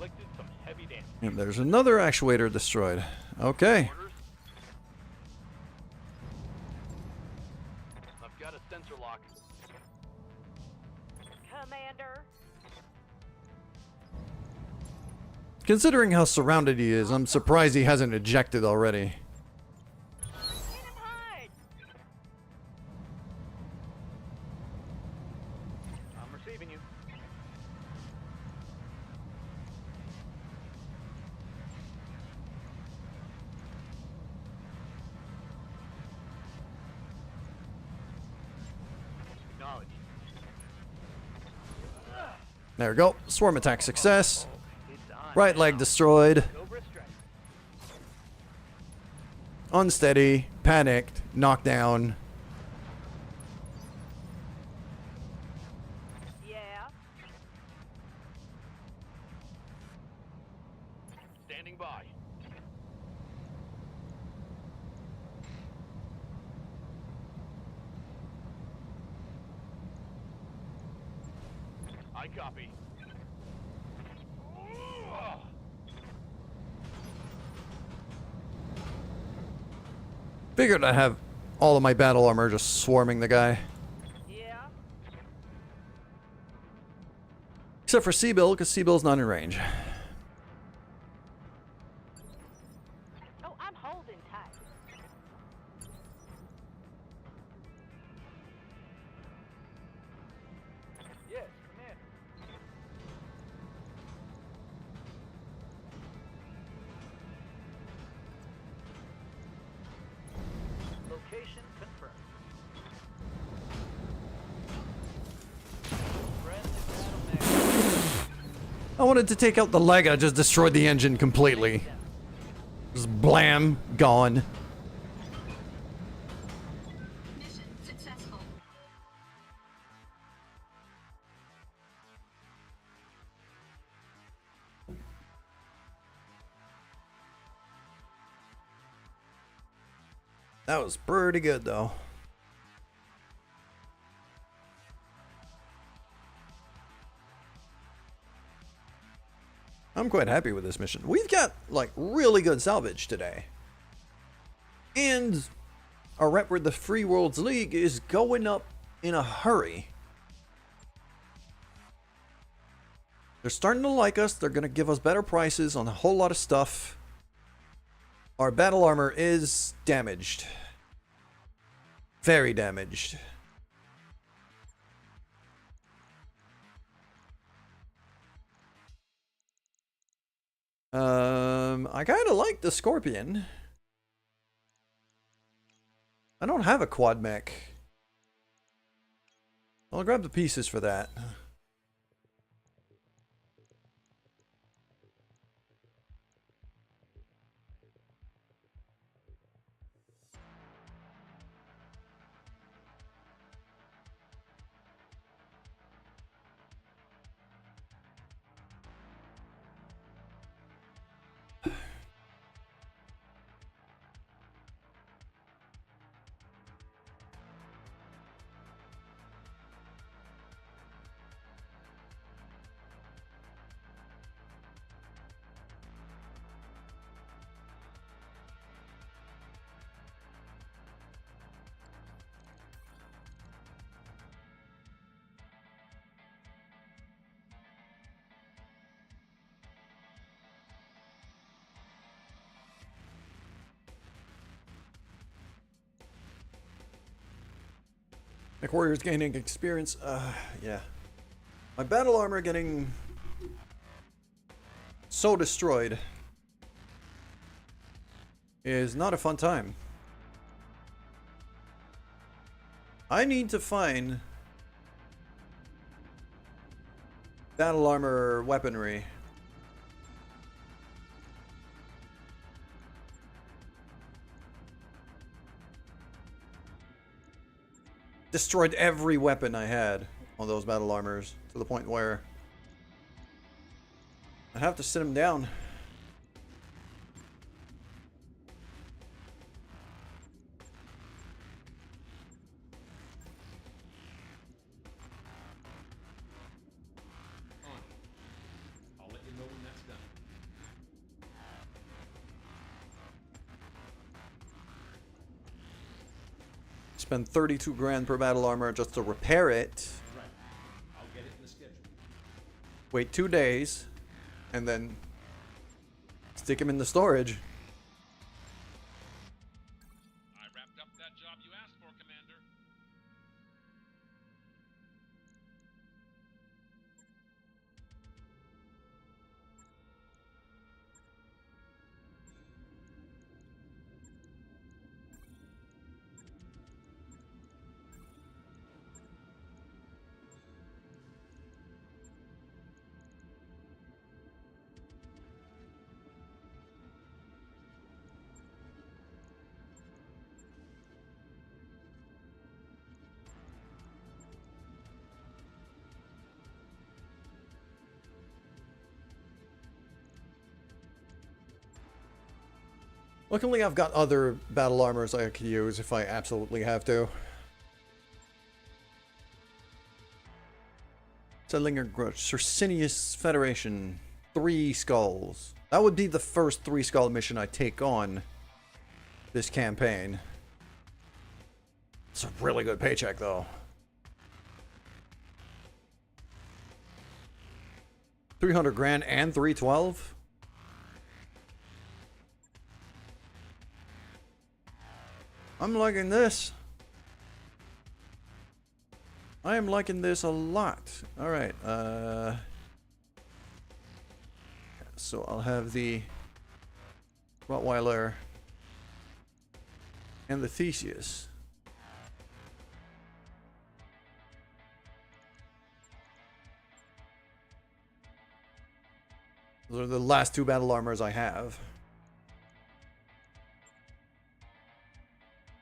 inflicted some heavy damage. And there's another actuator destroyed. Okay. Orders? I've got a sensor lock. Commander. Considering how surrounded he is, I'm surprised he hasn't ejected already. Hit him hard. I'm receiving you. Acknowledge. There we go. Swarm attack success. It's on. Right leg destroyed. Cobra strike. Unsteady. Panicked. Knocked down. Yeah. Standing by. I copy. Figured I'd have all of my battle armor just swarming the guy. Yeah. Except for Seabill, because Seabill's not in range. Oh, I'm holding tight. Yes, Commander. Location confirmed. Friendly battle I wanted to take out the leg, I just destroyed the engine completely. Just blam, gone. Mission successful. That was pretty good, though. I'm quite happy with this mission. We've got, like, really good salvage today. And our rep with the Free Worlds League is going up in a hurry. They're starting to like us. They're going to give us better prices on a whole lot of stuff. Our battle armor is damaged. Very damaged. I kind of like the Scorpion. I don't have a quad mech. I'll grab the pieces for that. Mech Warriors gaining experience. Yeah. My battle armor getting so destroyed is not a fun time. I need to find battle armor weaponry. Destroyed every weapon I had on those battle armors to the point where I have to sit them down. I'll let you know when that's done. spend 32 grand per battle armor just to repair it. Right. I'll get it in the schedule. Wait 2 days, and then stick him in the storage. I wrapped up that job you asked for, Commander. Luckily, I've got other battle armors I could use if I absolutely have to. Settlinger Grudge, Cercinius Federation, 3 skulls. That would be the first 3 skull mission I take on this campaign. It's a really good paycheck, though. 300 grand and 312? I'm liking this. I am liking this a lot. Alright, so I'll have the Rottweiler and the Theseus. Those are the last 2 battle armors I have.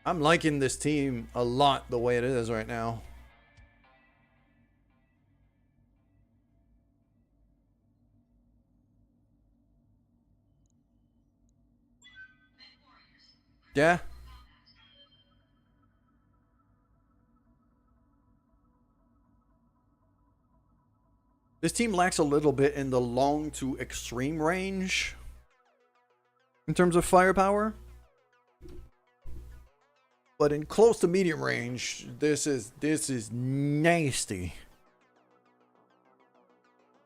I'm liking this team a lot the way it is right now. Yeah. This team lacks a little bit in the long to extreme range in terms of firepower. But in close to medium range, this is nasty.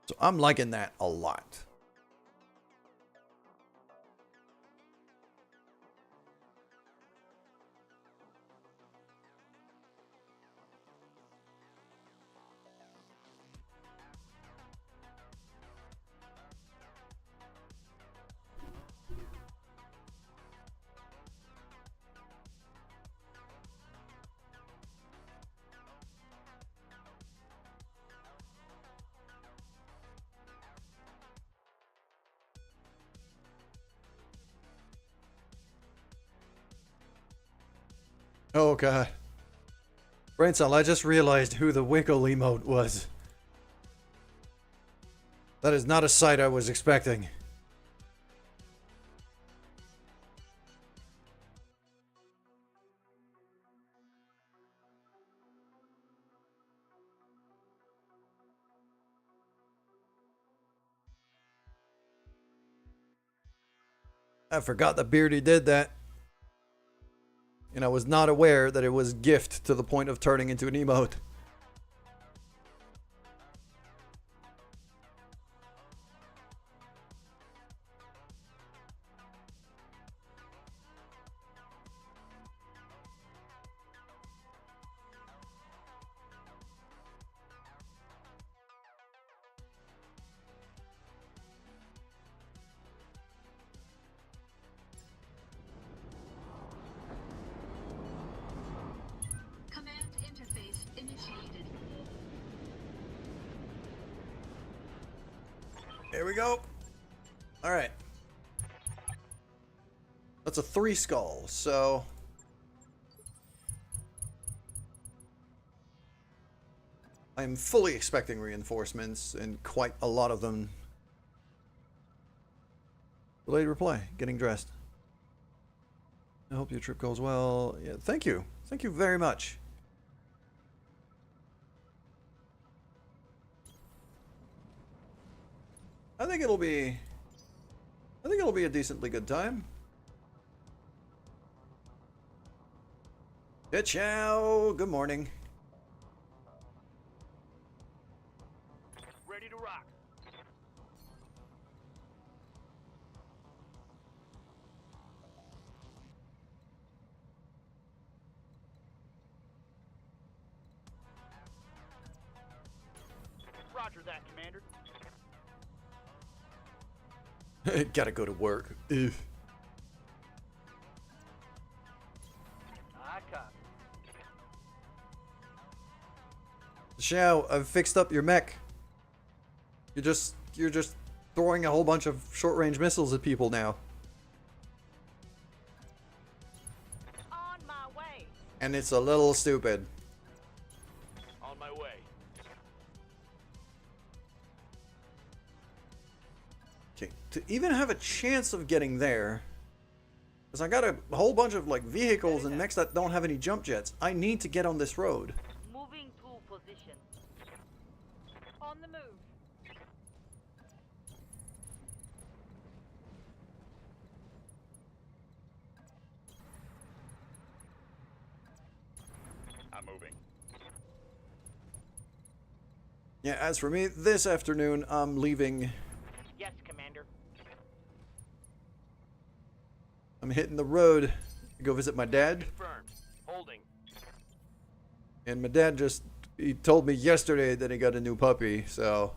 So I'm liking that a lot. Oh god. Braincell, I just realized who the wiggle emote was. That is not a sight I was expecting. I forgot that Beardy did that. And I was not aware that it was gift to the point of turning into an emote. Command interface initiated. Here we go. All right. That's a 3 skull, so I'm fully expecting reinforcements and quite a lot of them. Delayed reply. Getting dressed. I hope your trip goes well. Yeah, thank you. Thank you very much. I think it'll be a decently good time. Ciao. Good morning. Ready to rock. Roger that, Commander. Gotta go to work. Ugh. I copy. Xiao, I've fixed up your mech. You're just throwing a whole bunch of short-range missiles at people now. On my way. And it's a little stupid. On my way. Okay, to even have a chance of getting there, because I got a whole bunch of like vehicles and mechs that don't have any jump jets, I need to get on this road. Moving to position. On the move. I'm moving. Yeah, as for me, this afternoon I'm leaving. Yes, Commander. I'm hitting the road to go visit my dad. Confirmed. Holding. And my dad he told me yesterday that he got a new puppy, so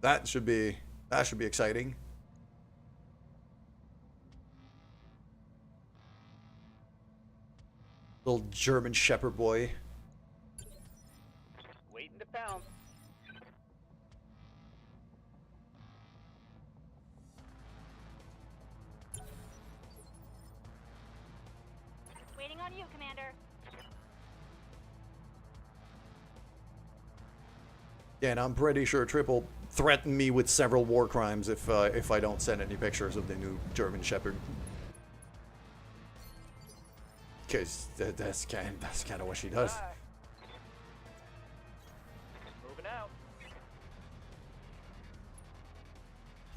that should be exciting. Little German Shepherd boy. Waiting to pounce. Waiting on you, Commander. Yeah, and I'm pretty sure Triple threatened me with several war crimes if I don't send any pictures of the new German Shepherd. Because that's kind of what she does. Bye. Moving out.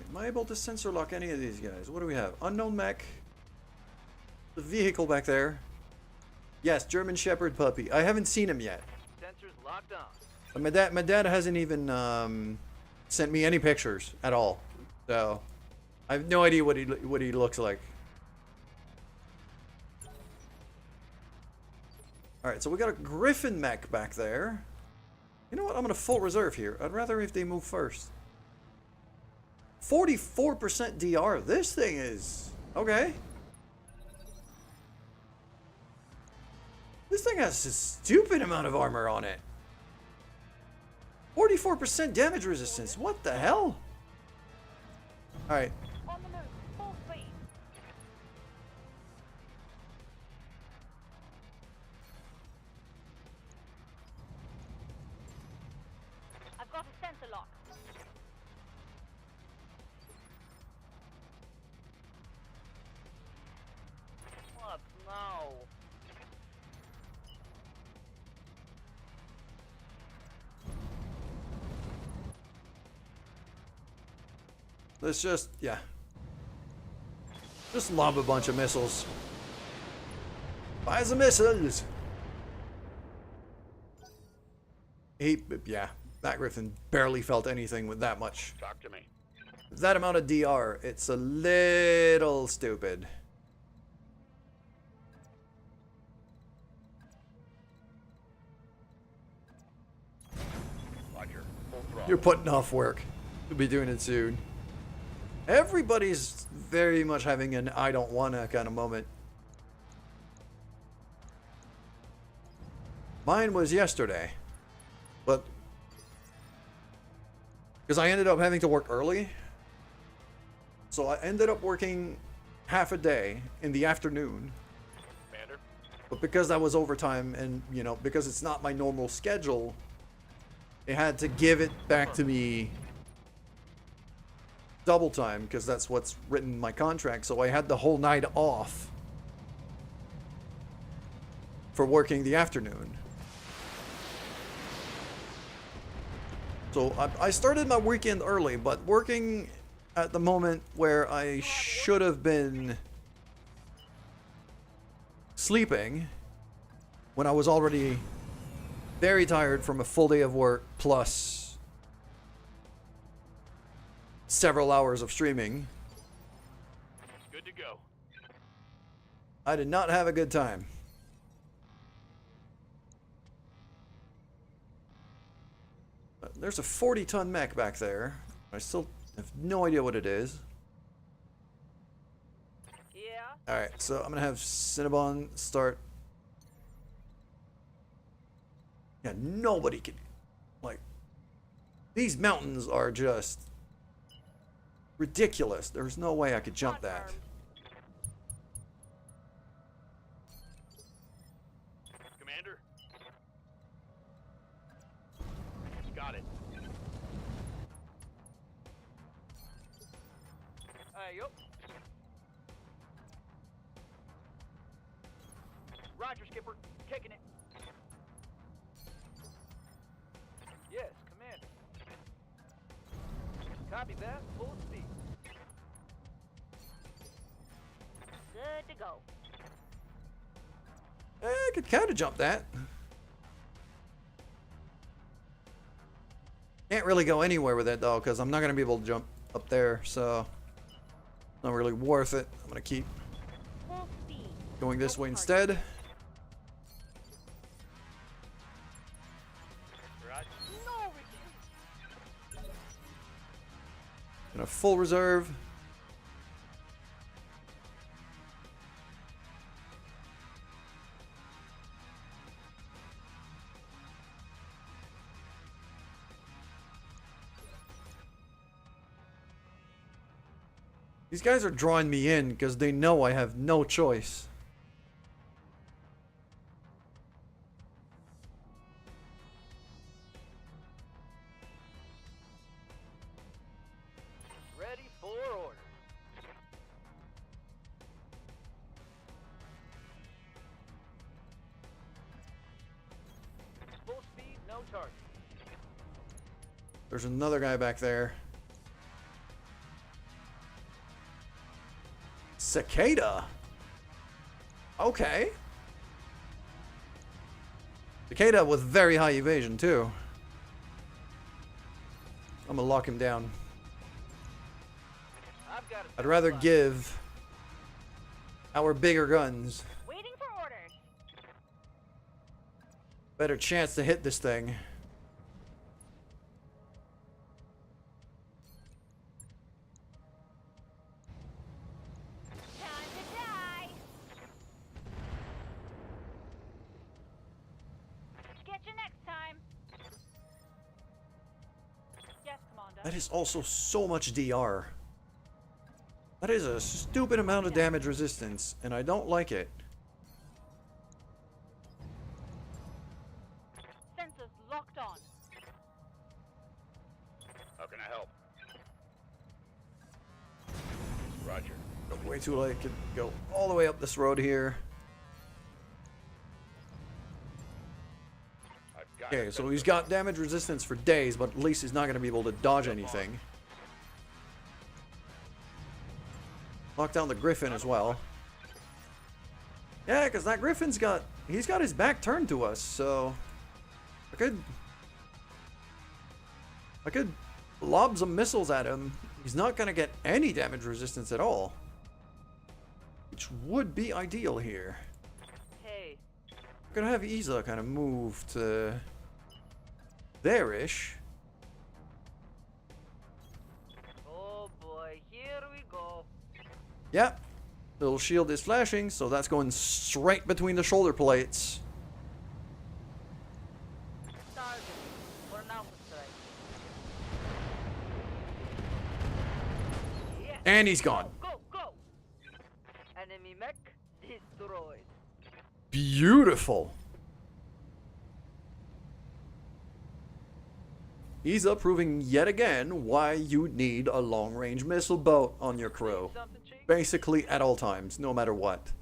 Am I able to sensor lock any of these guys? What do we have? Unknown mech. The vehicle back there. Yes, German Shepherd puppy. I haven't seen him yet. Sensors locked on. My dad hasn't even sent me any pictures at all. So I have no idea what he looks like. All right, so we got a Griffin mech back there. You know what? I'm gonna full reserve here. I'd rather if they move first. 44% DR. This thing is okay. This thing has a stupid amount of armor on it. 44% damage resistance. What the hell? All right. On the move. Full speed. I've got a sensor lock. What? No. Let's just, yeah. Just lob a bunch of missiles. Fire the missiles! Yeah, that Griffin barely felt anything with that much. Talk to me. That amount of DR, it's a little stupid. Roger. Full throttle. You're putting off work. You'll be doing it soon. Everybody's very much having an I don't wanna kind of moment. Mine was yesterday. But because I ended up having to work early. So I ended up working half a day in the afternoon. Commander. But because that was overtime and, you know, because it's not my normal schedule, they had to give it back to me double time because that's what's written in my contract. So I had the whole night off for working the afternoon. So I started my weekend early, but working at the moment where I should have been sleeping when I was already very tired from a full day of work plus several hours of streaming. Good to go. I did not have a good time. There's a 40-ton mech back there. I still have no idea what it is. Yeah. Alright, so I'm gonna have Cinnabon start. Yeah, nobody can. Like, these mountains are just ridiculous. There's no way I could jump that. Confirmed. Commander? Got it. Yup. Roger, Skipper. Kicking it. Yes, Commander. Copy that. Full speed. Good to go. I could kind of jump that. Can't really go anywhere with it though, because I'm not going to be able to jump up there, so not really worth it. I'm going to keep Full speed. going this way instead. Roger. No retreat. In a full reserve. These guys are drawing me in because they know I have no choice. Ready for orders. Full speed, no target. There's another guy back there. Cicada. Okay. Cicada with very high evasion too. I'm gonna lock him down. I've got I'd rather give our bigger guns Waiting for orders. better chance to hit this thing. Time to die. Get you next time. Yes, Commander. That is also so much DR. That is a stupid amount of damage resistance, and I don't like it. Sensors locked on. How can I help? Roger. Way too late. Could go all the way up this road here. I've got Okay, it. so he's got damage resistance for days, but at least he's not going to be able to dodge anything. Lock down the Griffin as well. Yeah, because that Griffin's got... He's got his back turned to us, so... I could lob some missiles at him. He's not going to get any damage resistance at all. Which would be ideal here. Hey, I'm going to have Isa kind of move to... there-ish. oh boy, here we go. Yep. Little shield is flashing, so that's going straight between the shoulder plates. Target for an alpha strike. Yes. And he's gone. Go, go! Enemy mech destroyed. Beautiful. Isa proving yet again why you need a long-range missile boat on your crew. Something, Chief? Basically at all times, no matter what.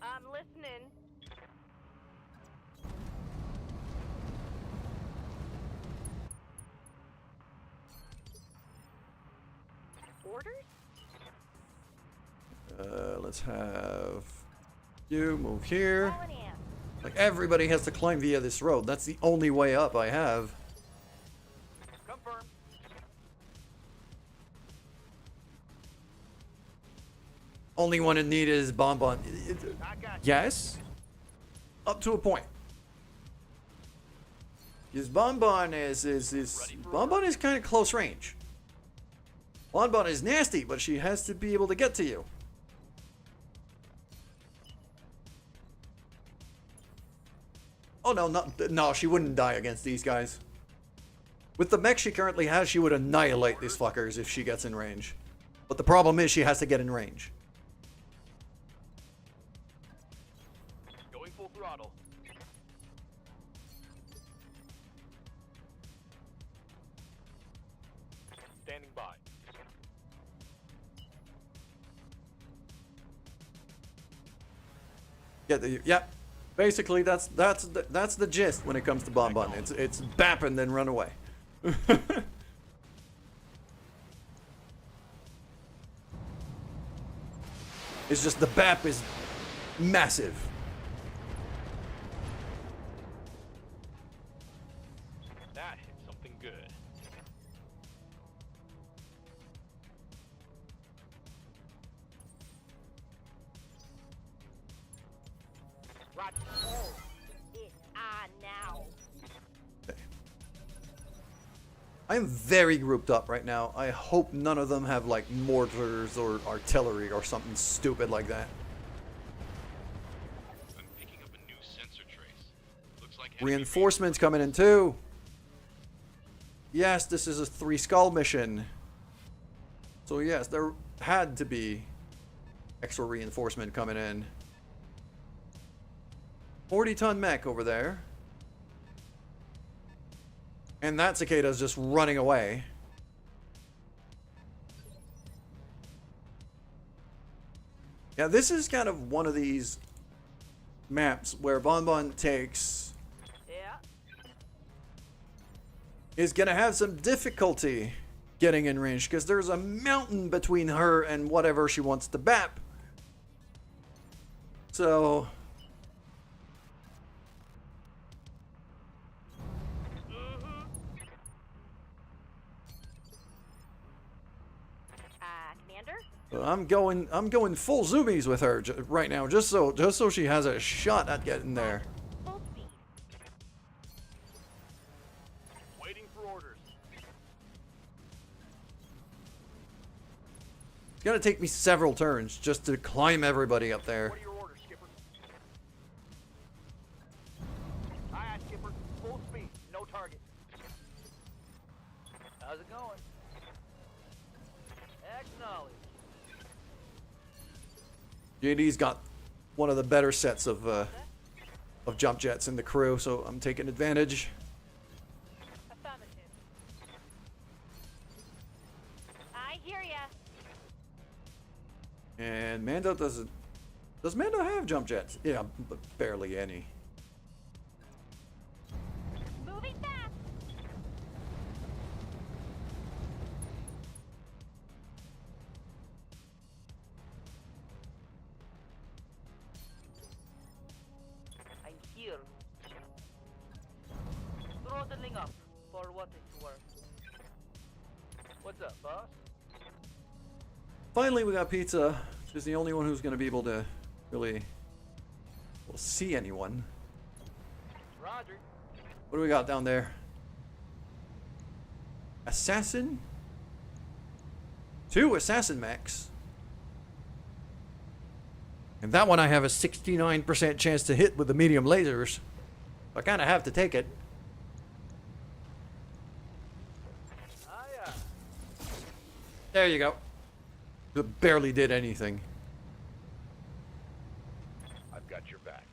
I'm listening. orders? Let's have you move here. Calling in. Like, everybody has to climb via this road. That's the only way up I have. Confirmed. Only one in need is Bonbon. I got you. Yes? Up to a point. Because Bonbon is Bonbon is kind of close range. Bonbon is nasty, but she has to be able to get to you. Oh no, no, she wouldn't die against these guys. With the mech she currently has, she would annihilate these fuckers if she gets in range. But the problem is she has to get in range. Going full throttle. Standing by. Yeah. Basically, that's the gist when it comes to Bonbon. It's bap and then run away. It's just the bap is massive. That hit something good. Roger. Oh, it's on now. I am very grouped up right now. I hope none of them have like mortars or artillery or something stupid like that. I'm picking up a new sensor trace. Looks like enemy Reinforcements coming in too. Yes, this is a 3 skull mission. So yes, there had to be extra reinforcement coming in. 40-ton mech over there. And that cicada's just running away. Yeah, this is kind of one of these maps where Bonbon takes Yeah. is gonna have some difficulty getting in range because there's a mountain between her and whatever she wants to bap. So Commander? I'm going full zoomies with her right now, just so she has a shot at getting there. Full speed. Waiting for orders. It's gonna take me several turns just to climb everybody up there. What are your orders, Skipper? Aye, aye, Skipper. Full speed. No target. How's it going? Acknowledge. JD's got one of the better sets of jump jets in the crew, so I'm taking advantage. Affirmative. I hear ya. And Mando doesn't. Does Mando have jump jets? Yeah, but barely any. Moving fast. I'm here. Throttling up for what it's worth. What's up, boss? Finally, we got Pizza. She's the only one who's going to be able to really see anyone. Roger. What do we got down there? Assassin? 2 assassin mechs. And that one I have a 69% chance to hit with the medium lasers. I kind of have to take it. Aye, aye. There you go. It barely did anything. I've got your back.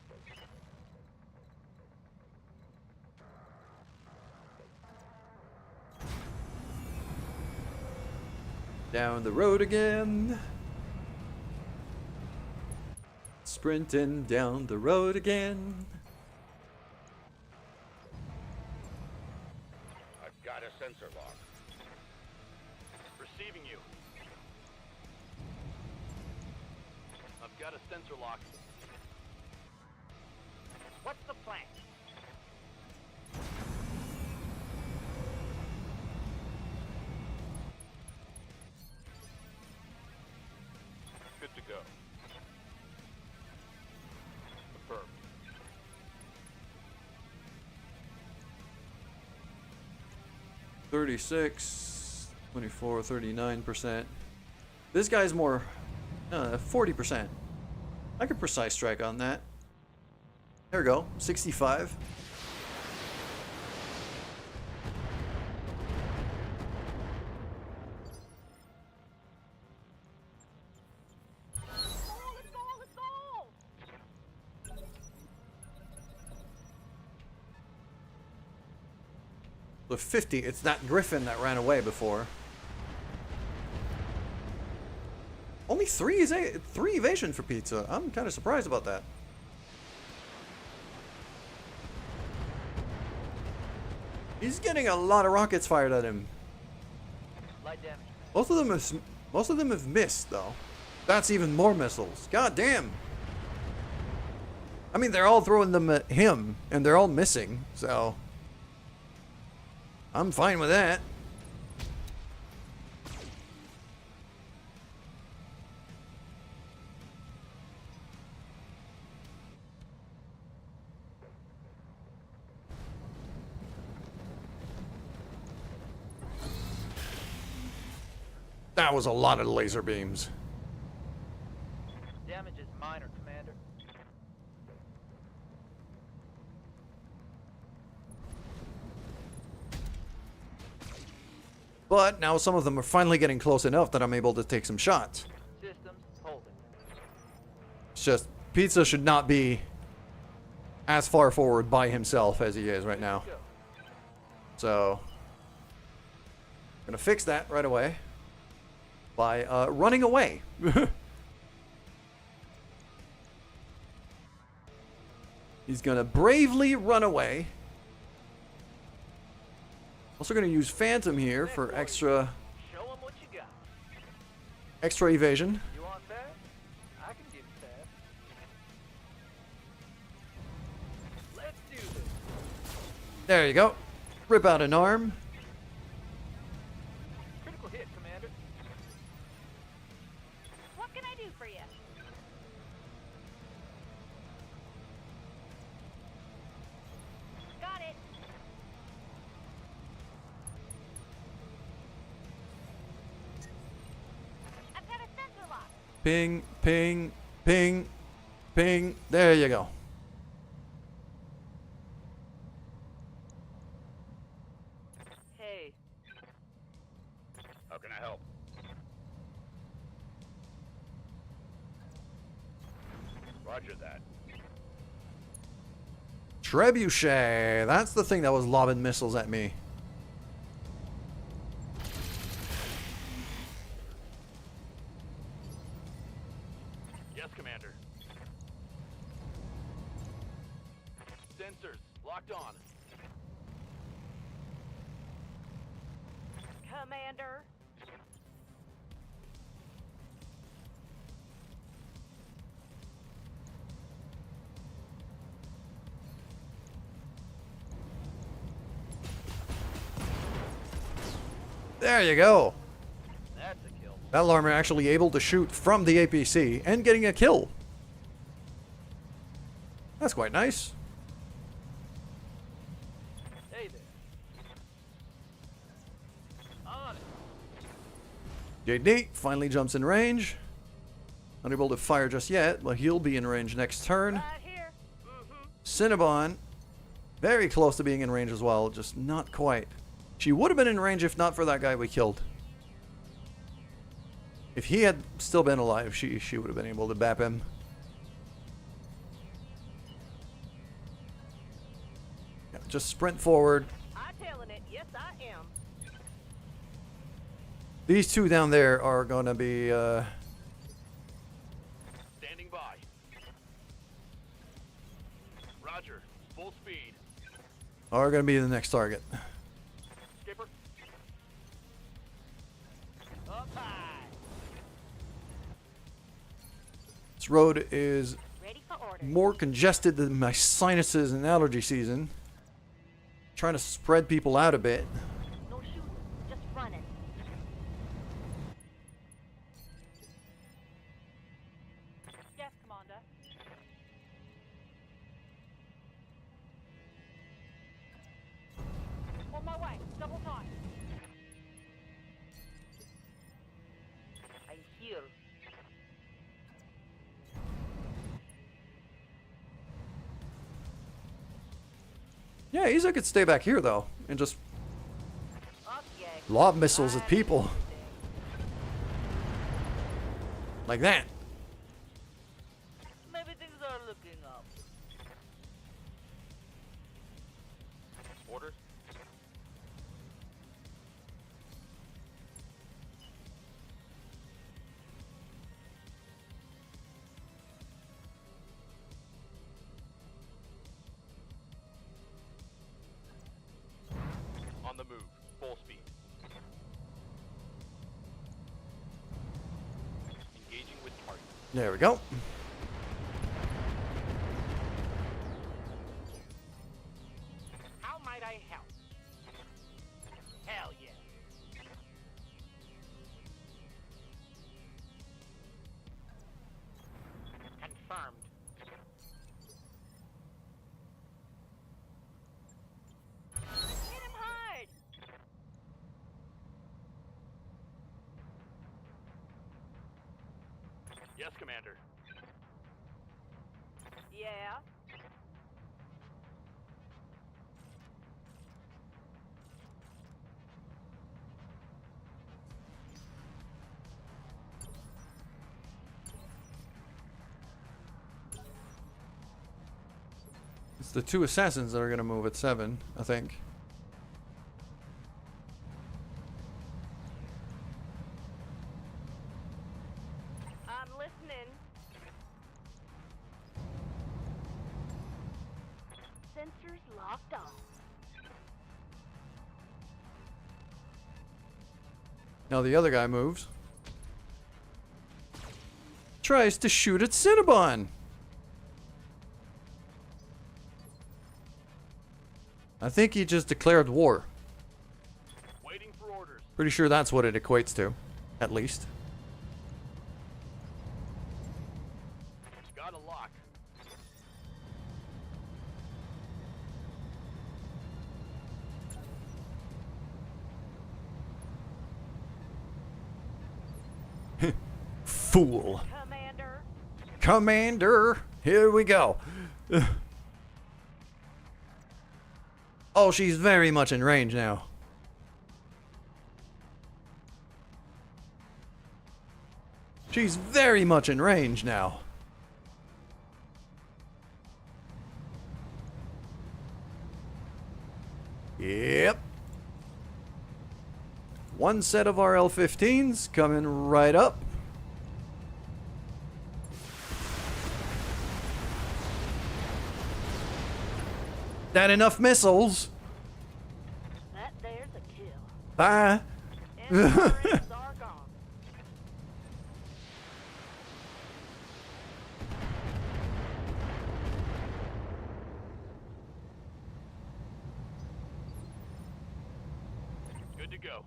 Down the road again. Sprinting down the road again. I've got a sensor lock. Receiving you. Got a sensor lock. What's the plan? Good to go. Confirmed. $36, 24, 39%. This guy's more 40%. I could precise strike on that. There we go, 65. Let's go! Let's go! So 50, it's that Griffin that ran away before. Only three evasion for Pizza. I'm kind of surprised about that. He's getting a lot of rockets fired at him. Light damage. Most of them have missed though. That's even more missiles. God damn. I mean, they're all throwing them at him, and they're all missing. So I'm fine with that. That was a lot of laser beams. Damage is minor, Commander. But now some of them are finally getting close enough that I'm able to take some shots. Systems holding. It's just Pizza should not be as far forward by himself as he is right now. Go. So gonna fix that right away by running away. He's gonna bravely run away. Also gonna use Phantom here for extra Show 'em what you got. evasion. You want that? I can give you that. Let's do this. There you go. Rip out an arm. Critical hit, Commander. What can I do for you? Got it. I've got a sensor lock. Ping, ping, ping, ping. There you go. Hey, How can I help? Roger that. Trebuchet. That's the thing that was lobbing missiles at me. Yes, Commander. Sensors locked on. Commander. There you go. that's a kill. Battle armor actually able to shoot from the APC and getting a kill. That's quite nice. Hey there. On it. JD finally jumps in range. Unable to fire just yet, but he'll be in range next turn. Right here. Cinnabon, very close to being in range as well, just not quite. She would have been in range if not for that guy we killed. If he had still been alive, she would have been able to bap him. Yeah, just sprint forward. I'm telling it. Yes, I am. These two down there are going to be... Standing by. Roger. Full speed. are going to be the next target. Skipper. Up high. Let's This road is Ready for orders. more congested than my sinuses and allergy season. Trying to spread people out a bit. No shooting, just running. Yes, Commander. On my way, double time. I'm here. Yeah, Isa could stay back here though and just Okay. lob missiles at people. Like that. Maybe things are looking up. Orders? On the move. Full speed. Engaging with target. There we go. How might I help? Hell yeah. Confirmed. Hit him hard! Yes, Commander. Yeah. It's the two assassins that are gonna move at 7, I think. I'm listening. Sensors locked on. Now the other guy moves. Tries to shoot at Cinnabon. I think he just declared war. Waiting for orders. Pretty sure that's what it equates to, at least. Got a lock. Fool. Commander. Commander, here we go. Oh, she's very much in range now. She's very much in range now. Yep. One set of our L-15s coming right up. That enough missiles? That there's a kill. Bye. Infrareds are gone. Good to go.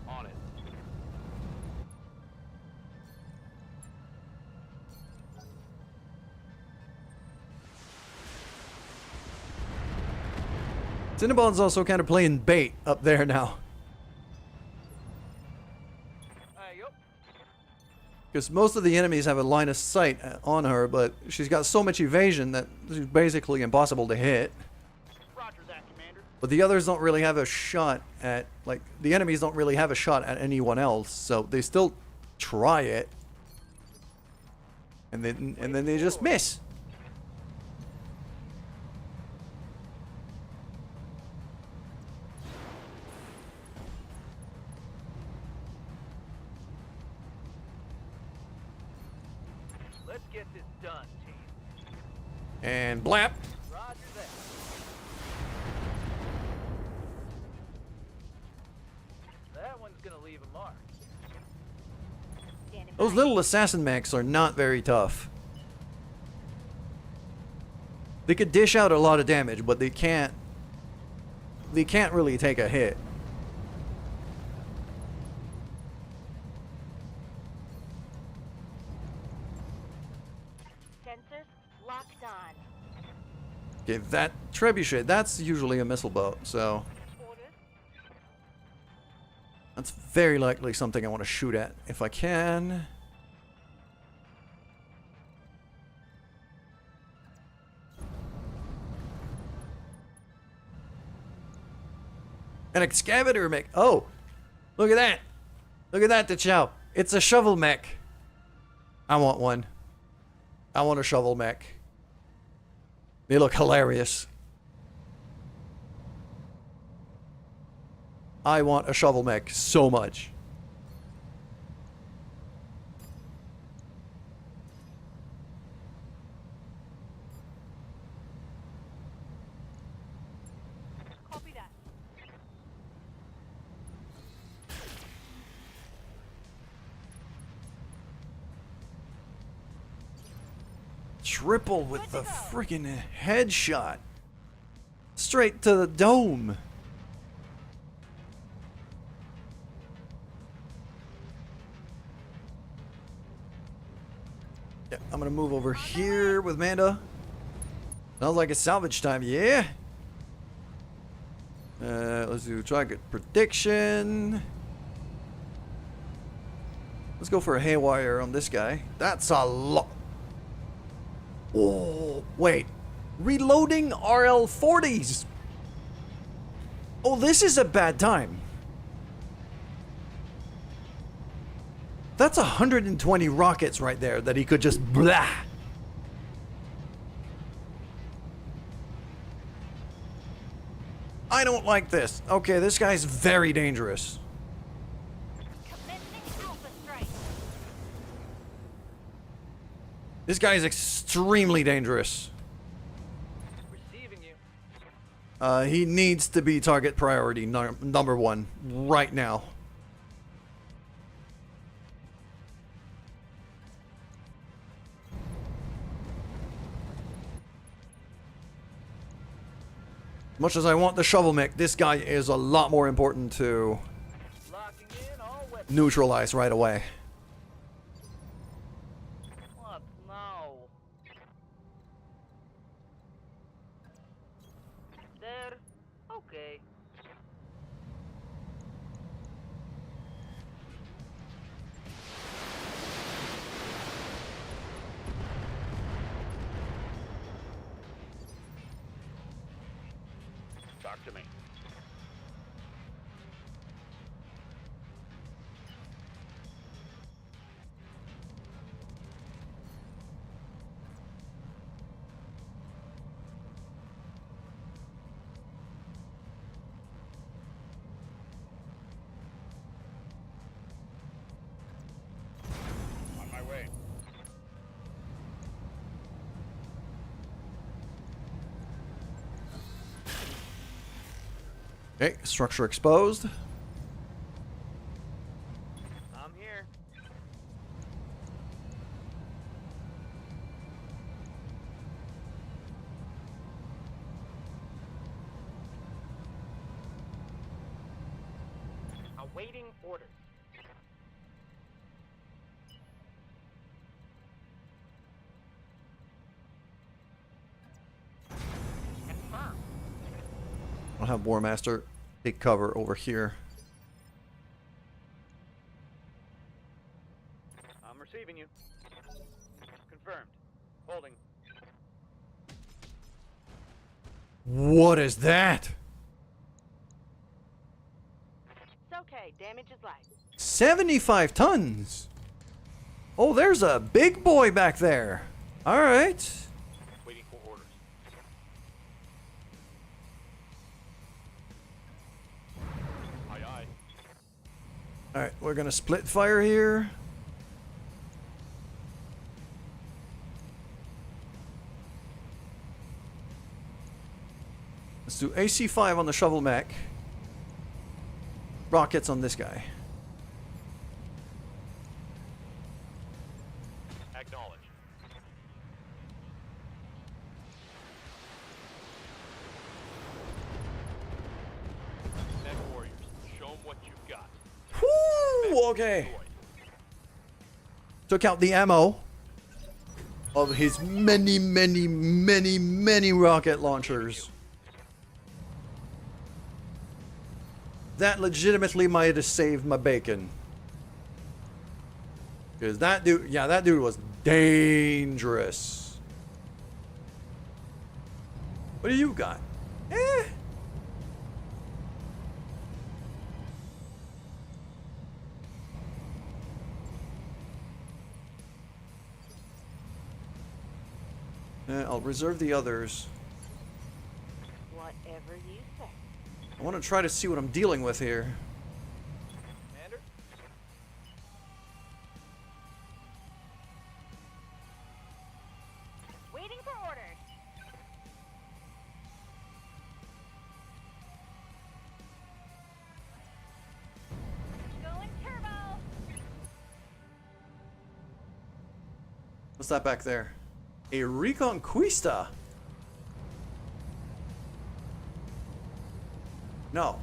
On it. Cinnabon's also kind of playing bait up there now. Yup. Because most of the enemies have a line of sight on her, but she's got so much evasion that she's basically impossible to hit. Roger that, Commander. But the others don't really have a shot at, like, the enemies don't really have a shot at anyone else, so they still try it. And then they just miss. Let's get this done, team. And blap. Roger that. that one's gonna leave a mark. Standing Those by. little assassin mechs are not very tough. They could dish out a lot of damage, but they can't really take a hit. Sensors locked on. Okay, that trebuchet, that's usually a missile boat, so Orders. that's very likely something I want to shoot at if I can. An excavator mech. Oh, look at that. Look at that, Chow. It's a shovel mech. I want one. I want a shovel mech. They look hilarious. I want a shovel mech so much. Copy that. Triple with the freaking headshot. Straight to the dome. Yeah, I'm gonna move over here with Manda. Sounds like it's salvage time, yeah? Let's do target prediction. Let's go for a haywire on this guy. That's a lot. Oh, wait. Reloading RL-40s. Oh, this is a bad time. That's 120 rockets right there that he could just blah. I don't like this. Okay, this guy's very dangerous. Commencing alpha strike. This guy is extremely dangerous. Receiving you. He needs to be target priority number one right now. Much as I want the shovel mech, this guy is a lot more important to Locking in all weapons. neutralize right away. What? No. There. Okay. Talk to me. On my way. Okay, structure exposed. I'm here. Awaiting orders. Confirm. I'll have War Master take cover over here. I'm receiving you. Confirmed. Holding. What is that? It's okay. Damage is light. 75 tons. Oh, there's a big boy back there. All right. Waiting for orders. Aye, aye. All right, we're gonna split fire here. Let's do AC5 on the shovel mech. rockets on this guy. Acknowledge. Mech warriors, show them what you've got. Whoo! Okay. Took out the ammo of his many, many, many, many rocket launchers. That legitimately might have saved my bacon. Because that dude, yeah, that dude was dangerous. What do you got? Eh. I'll reserve the others. Whatever you say. I want to try to see what I'm dealing with here. Commander? Waiting for orders. Going turbo. What's that back there? A Reconquista. No.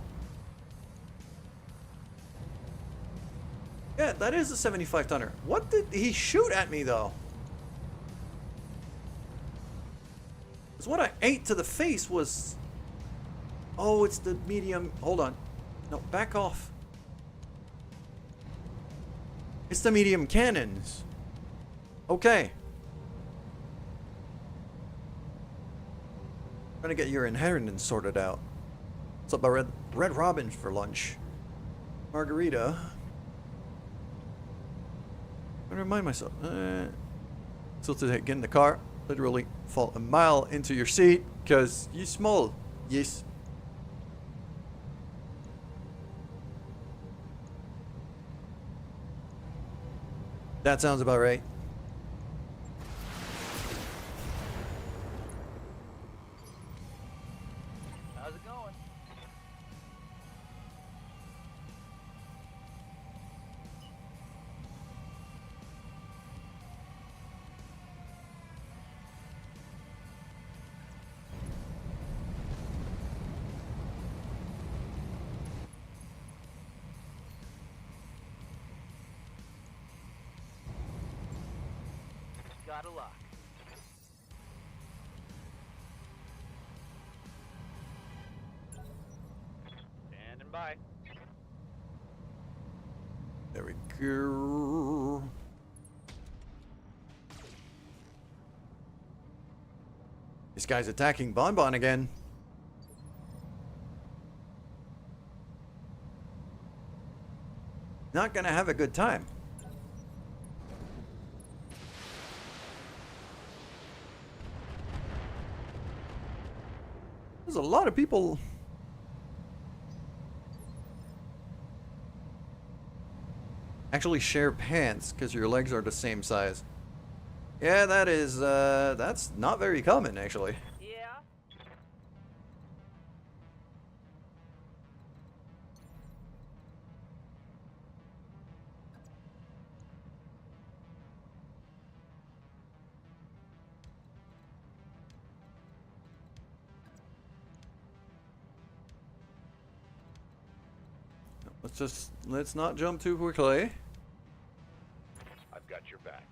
Yeah, that is a 75 tonner. What did he shoot at me though? Because what I ate to the face was... Oh, it's the medium... Hold on. No, back off. It's the medium cannons. Okay. Trying to get your inheritance sorted out. What's up, my Red Robin for lunch? Margarita. I remind myself. So to get in the car, literally fall a mile into your seat, cause you small. Yes. That sounds about right. How's it going? Got a lock. Standing by. There we go. This guy's attacking Bonbon again. Not gonna have a good time. There's a lot of people. Actually share pants because your legs are the same size. Yeah, that is, that's not very common, actually. Yeah. Let's not jump too quickly. I've got your back.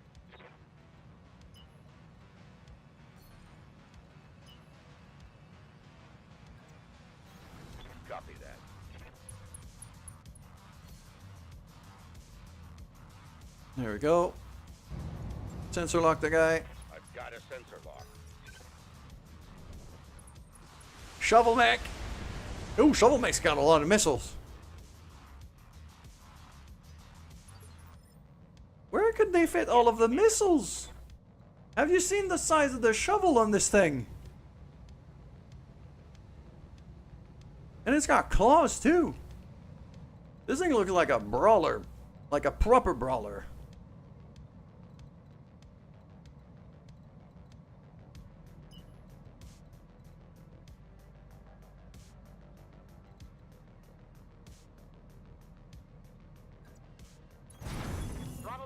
Copy that. There we go. Sensor lock the guy. I've got a sensor lock. Shovel mech. Ooh, Shovel mech's got a lot of missiles. Where could they fit all of the missiles? Have you seen the size of the shovel on this thing? And it's got claws too. This thing looks like a brawler. Like a proper brawler.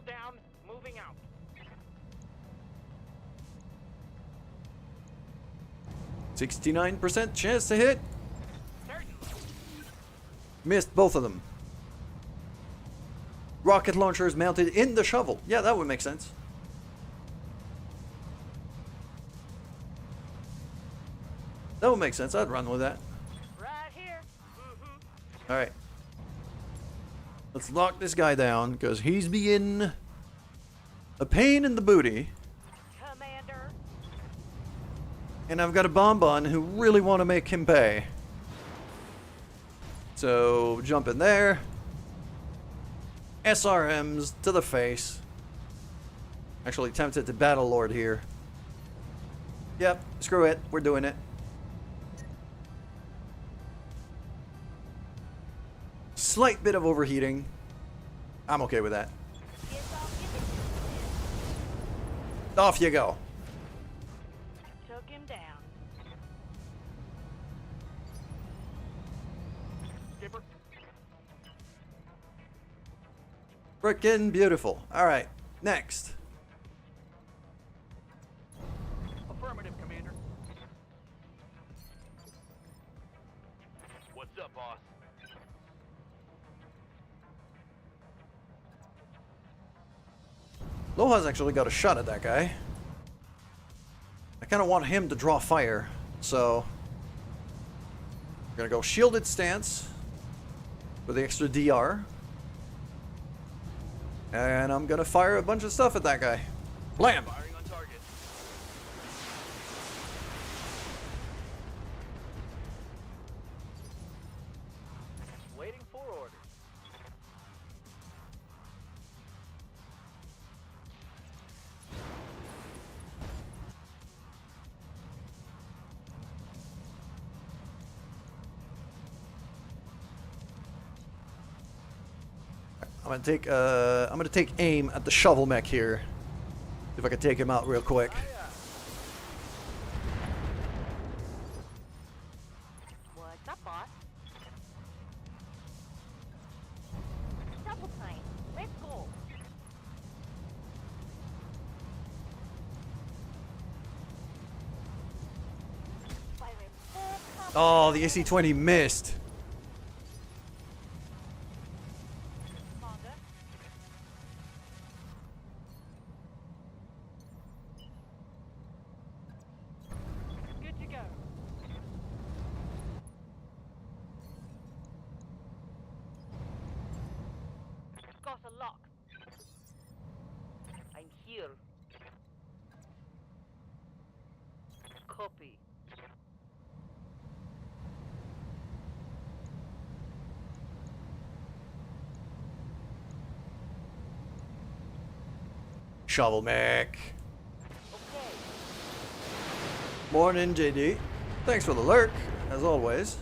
down. Moving out. 69% chance to hit. Certainly. Missed both of them. Rocket launcher is mounted in the shovel. Yeah, that would make sense. That would make sense. I'd run with that. Right here. Mm-hmm. Alright. Let's lock this guy down, because he's being a pain in the booty. Commander. And I've got a bonbon who really want to make him pay. So, jump in there. SRMs to the face. Actually tempted to Battle Lord here. Yep, screw it. We're doing it. Slight bit of overheating. I'm okay with that. Off you go. Took him down. Skipper. Frickin' beautiful. Alright, next. Affirmative, Commander. What's up, boss? Loha's actually got a shot at that guy. I kind of want him to draw fire, so we're gonna go shielded stance with the extra DR, and I'm gonna fire a bunch of stuff at that guy. Blam! Firing on target. Waiting for orders. I'm gonna take aim at the shovel mech here. See if I can take him out real quick. What's up, boss? Double time. Let's go. Firing full Oh, the AC-20 missed. commander. Good to go. Got a lock. I'm here. Copy. Shovel mech. Okay. Morning, JD. Thanks for the lurk, as always.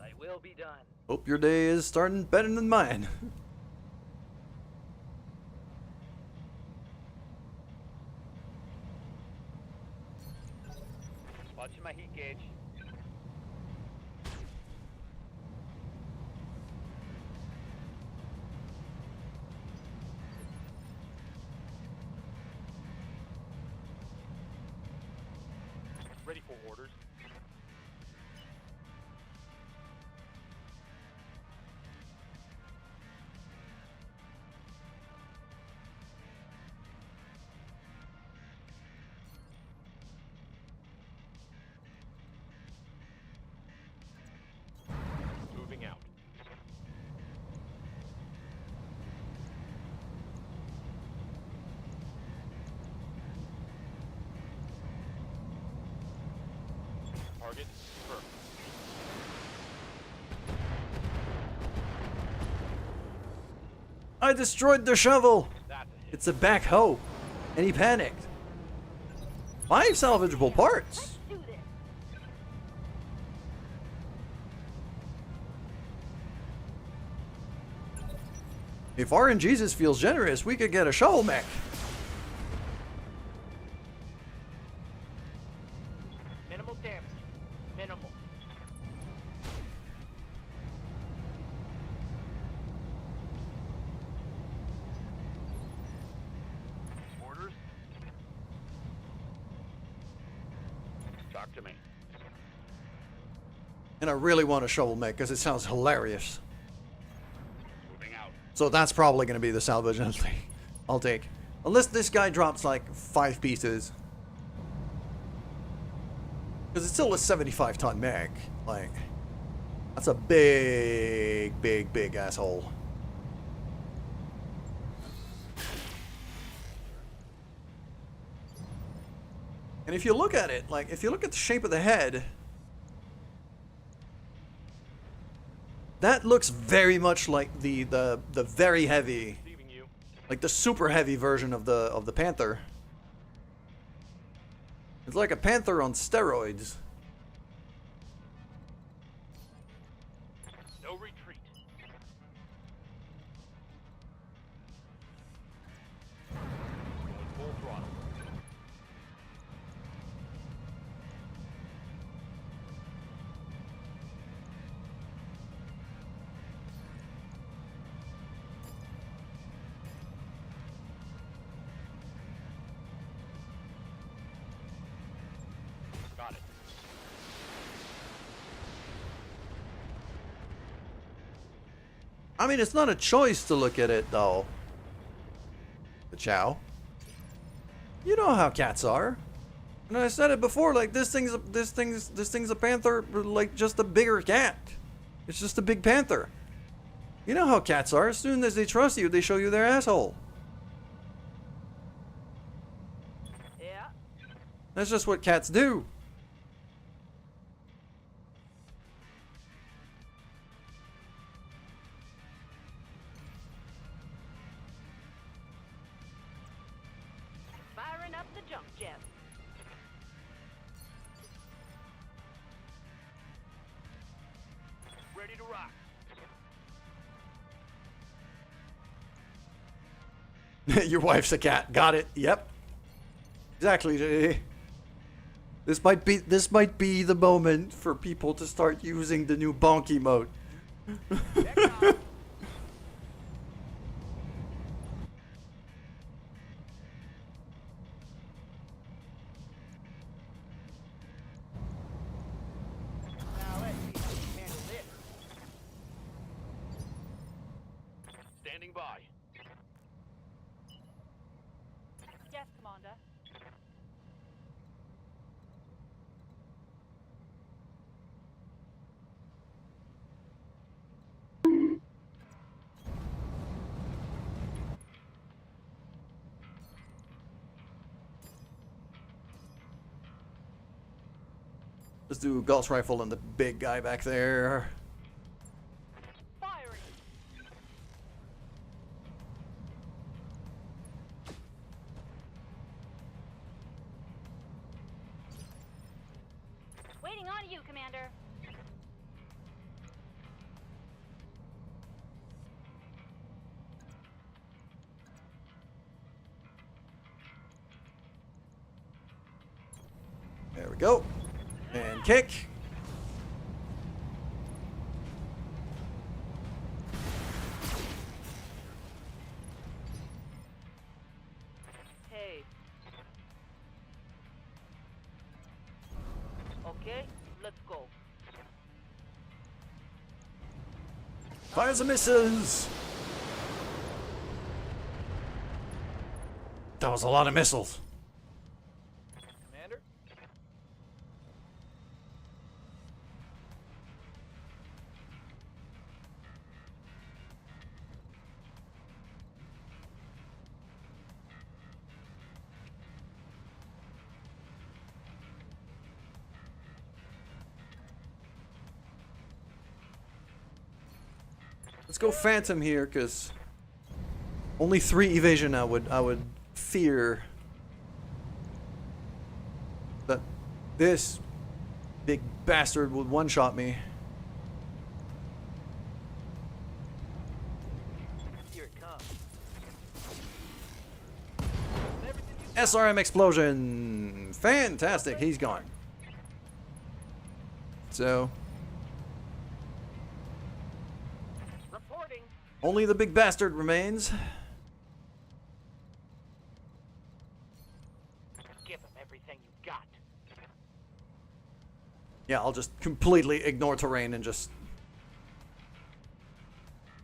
I will be done. Hope your day is starting better than mine. Watching my heat gauge. Ready for orders. Moving out. Target confirmed. I destroyed the shovel! That's a hit. It's a backhoe! And he panicked. 5 salvageable parts! Let's do this. If RNGesus feels generous, we could get a shovel mech. Minimal damage. Minimal. Talk to me. And I really want a shovel mech because it sounds hilarious. Moving out. So that's probably going to be the salvage I'll take. Unless this guy drops like 5 pieces. Because it's still a 75-ton mech. Like, that's a big, big, big asshole. And if you look at it, like, if you look at the shape of the head, that looks very much like the very heavy, like the super heavy version of the Panther. It's like a Panther on steroids. No retreat. Going full throttle. Got it. I mean, it's not a choice to look at it though. The Chow. You know how cats are. And I said it before, like this thing's a panther, like just a bigger cat. It's just a big panther. You know how cats are. As soon as they trust you, they show you their asshole. Yeah. That's just what cats do. Firing up the jump jet. Ready to rock. Your wife's a cat. Got it. Yep. Exactly. Jay. This might be the moment for people to start using the new bonky mode. Now let's see how you handle this. Standing by. Yes, Commander. Let's do Gauss rifle and the big guy back there. Firing. Waiting on you, Commander. There we go. And kick. Hey. Okay, let's go. Fires and misses. That was a lot of missiles. Commander? Let's go Phantom here, cause only 3 evasion. I would fear that this big bastard would one-shot me. Here it comes. SRM explosion. Fantastic. He's gone. So Reporting. only the big bastard remains. Give him everything you got. Yeah, I'll just completely ignore terrain and just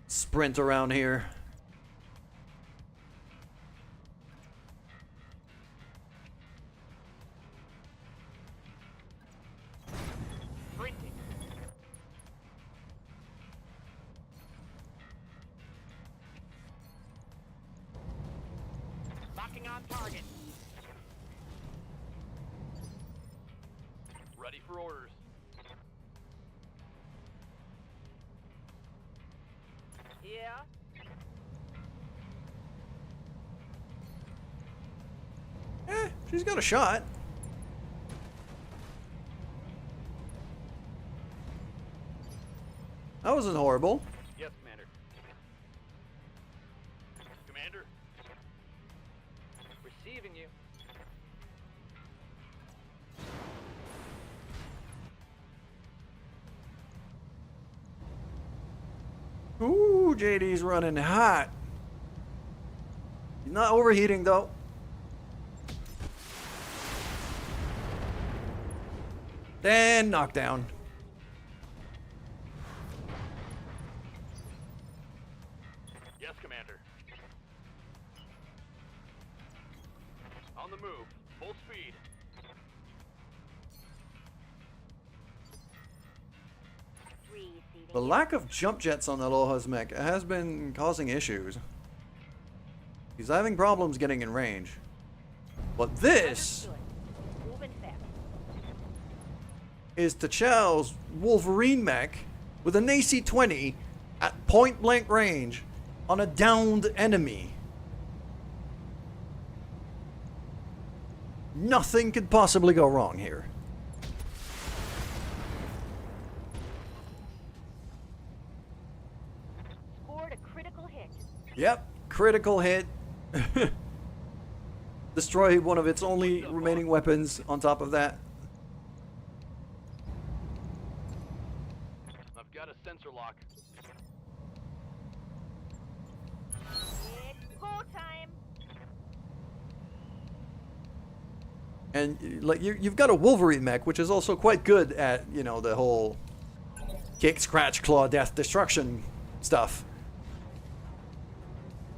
sprint around here. Sprinting. Locking on target. Ready for orders. Yeah. She's got a shot. That wasn't horrible. Yes, Commander. Commander? Receiving you. Ooh, JD's running hot. He's not overheating though. Then knockdown. Yes, Commander. On the move. Full speed. The lack of jump jets on the Aloha's mech has been causing issues. He's having problems getting in range. But this Understood. Moving fast. is T'Chal's Wolverine mech with an AC-20 at point blank range on a downed enemy. Nothing could possibly go wrong here. Scored a critical hit. Yep, critical hit. Destroyed one of its only remaining weapons on top of that. I've got a sensor lock. It's go time. And like you've got a Wolverine mech, which is also quite good at, you know, the whole kick, scratch, claw, death, destruction stuff.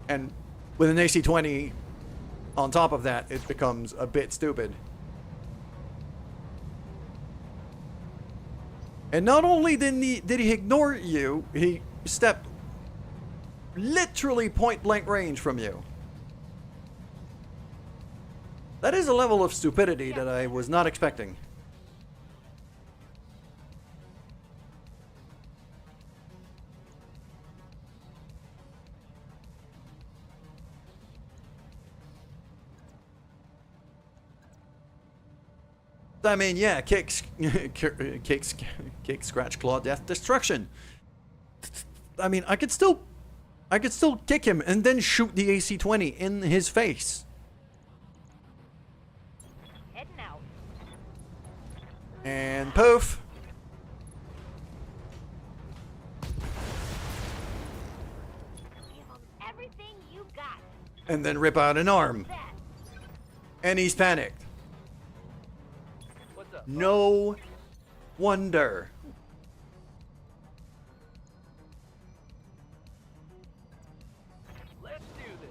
And with an AC-20 on top of that, it becomes a bit stupid. And not only did he ignore you, he stepped literally point blank range from you. That is a level of stupidity that I was not expecting. I mean, yeah, kick, scratch, claw, death, destruction. I mean, I could still kick him and then shoot the AC-20 in his face. Heading out. And poof. Give 'em everything you got. And then rip out an arm. That. And he's panicked. What's up? No wonder. Let's do this.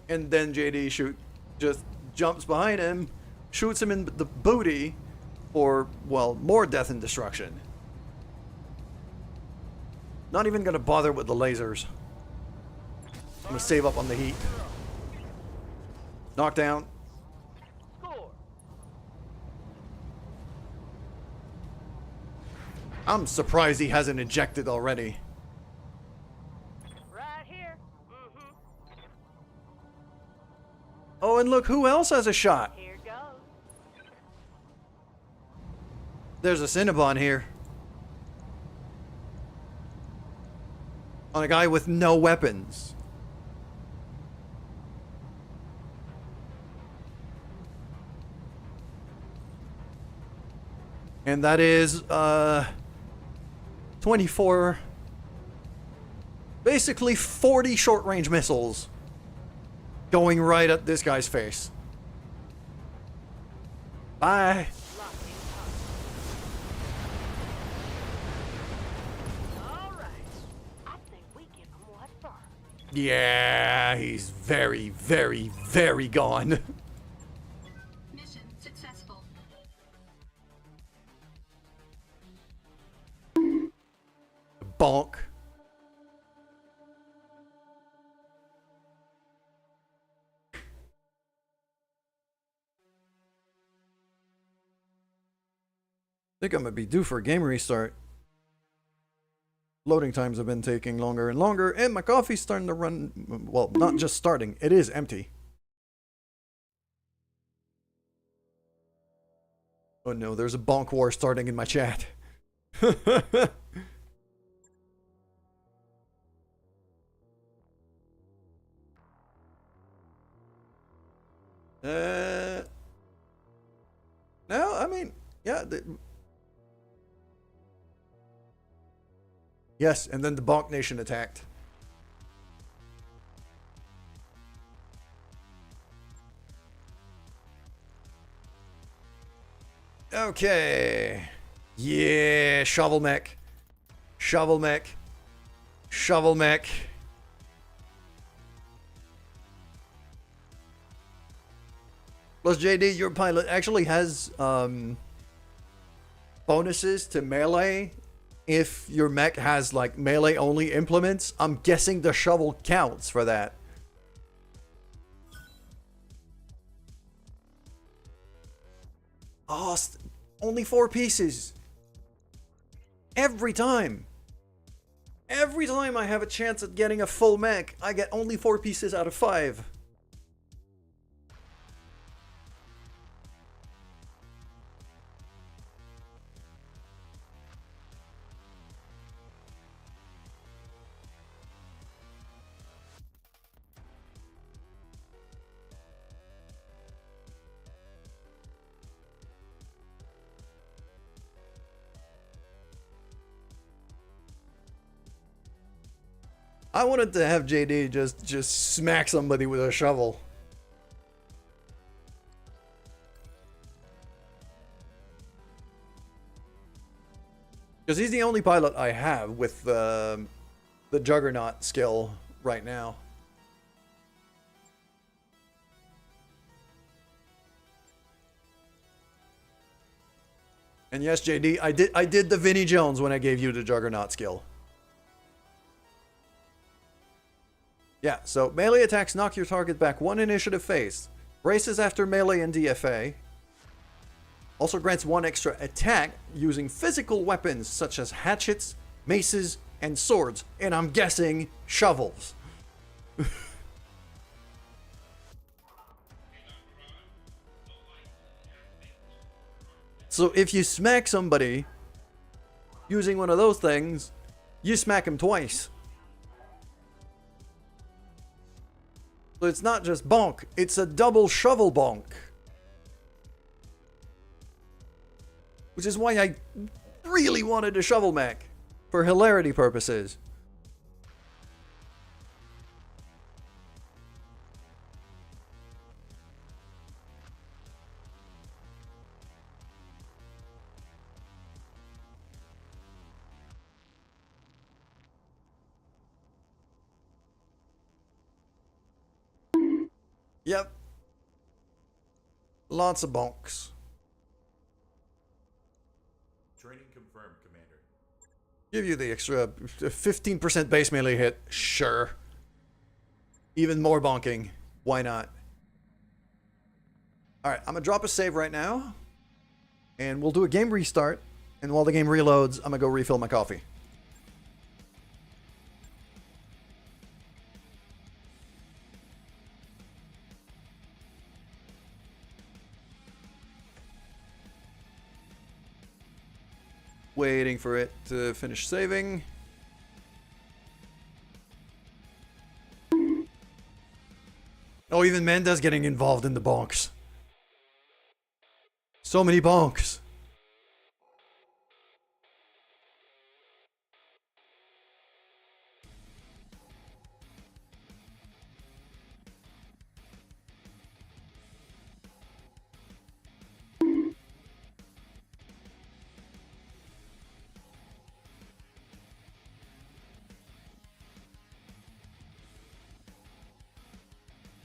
And then JD just jumps behind him, shoots him in the booty for, well, more death and destruction. Not even gonna bother with the lasers. I'm gonna save up on the heat. Knockdown. Score. I'm surprised he hasn't ejected already. Right here. Mm-hmm. Oh, and look who else has a shot. Here goes. There's a Cinnabon here. On a guy with no weapons. And that is 24, basically 40 short-range missiles going right at this guy's face. Bye. Locked in. Yeah, he's very, very, very gone. Mission successful. Bonk. I think I'm gonna be due for a game restart. Loading times have been taking longer and longer, and my coffee's starting to run. Well, not just starting, it is empty. Oh no, there's a bonk war starting in my chat. No, I mean, yeah. Yes, and then the Bonk Nation attacked. Okay. Yeah, shovel mech. Shovel mech. Shovel mech. Plus, JD, your pilot actually has bonuses to melee if your mech has like melee only implements. I'm guessing the shovel counts for that. Oh, only 4 pieces. Every time. Every time I have a chance at getting a full mech, I get only 4 pieces out of 5. I wanted to have JD just smack somebody with a shovel. Because he's the only pilot I have with the Juggernaut skill right now. And yes, JD, I did the Vinnie Jones when I gave you the Juggernaut skill. Yeah, so melee attacks knock your target back 1 initiative phase. Braces after melee and DFA. Also grants 1 extra attack using physical weapons such as hatchets, maces, and swords. And I'm guessing shovels. So if you smack somebody using one of those things, you smack him twice. So it's not just bonk, it's a double shovel bonk. Which is why I really wanted a shovel mech, for hilarity purposes. Yep. Lots of bonks. Training confirmed, Commander. Give you the extra 15% base melee hit. Sure. Even more bonking. Why not? Alright, I'm gonna drop a save right now. And we'll do a game restart. And while the game reloads, I'm gonna go refill my coffee. Waiting for it to finish saving. Oh, even Menda's getting involved in the bonks. So many bonks.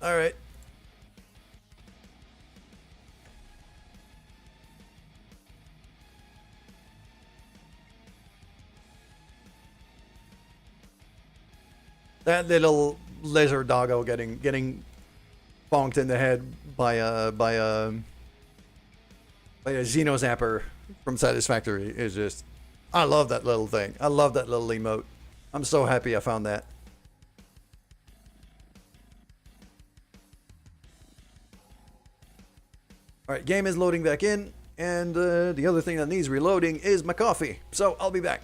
Alright. That little lizard doggo getting bonked in the head by a Xenozapper from Satisfactory is just, I love that little thing. I love that little emote. I'm so happy I found that. Alright, game is loading back in, and the other thing that needs reloading is my coffee. So I'll be back.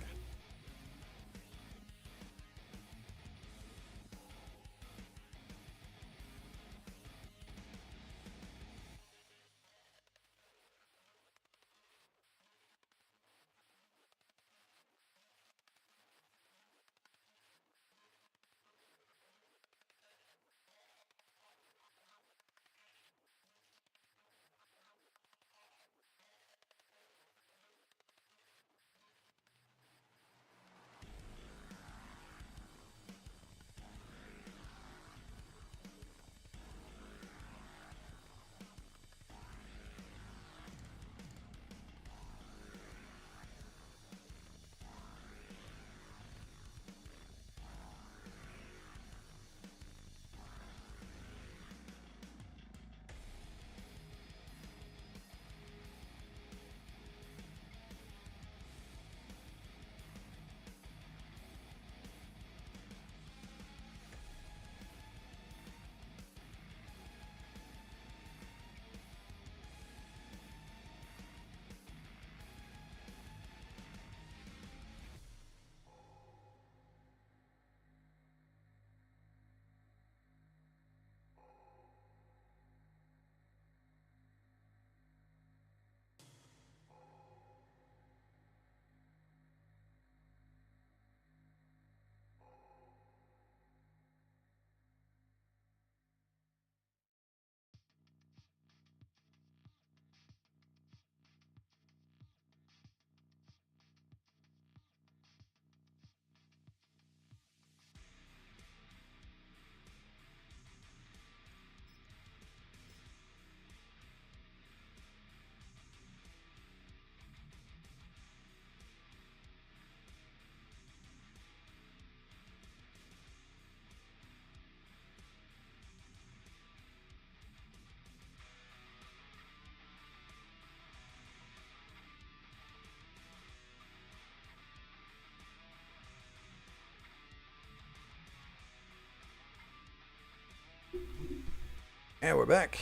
And we're back.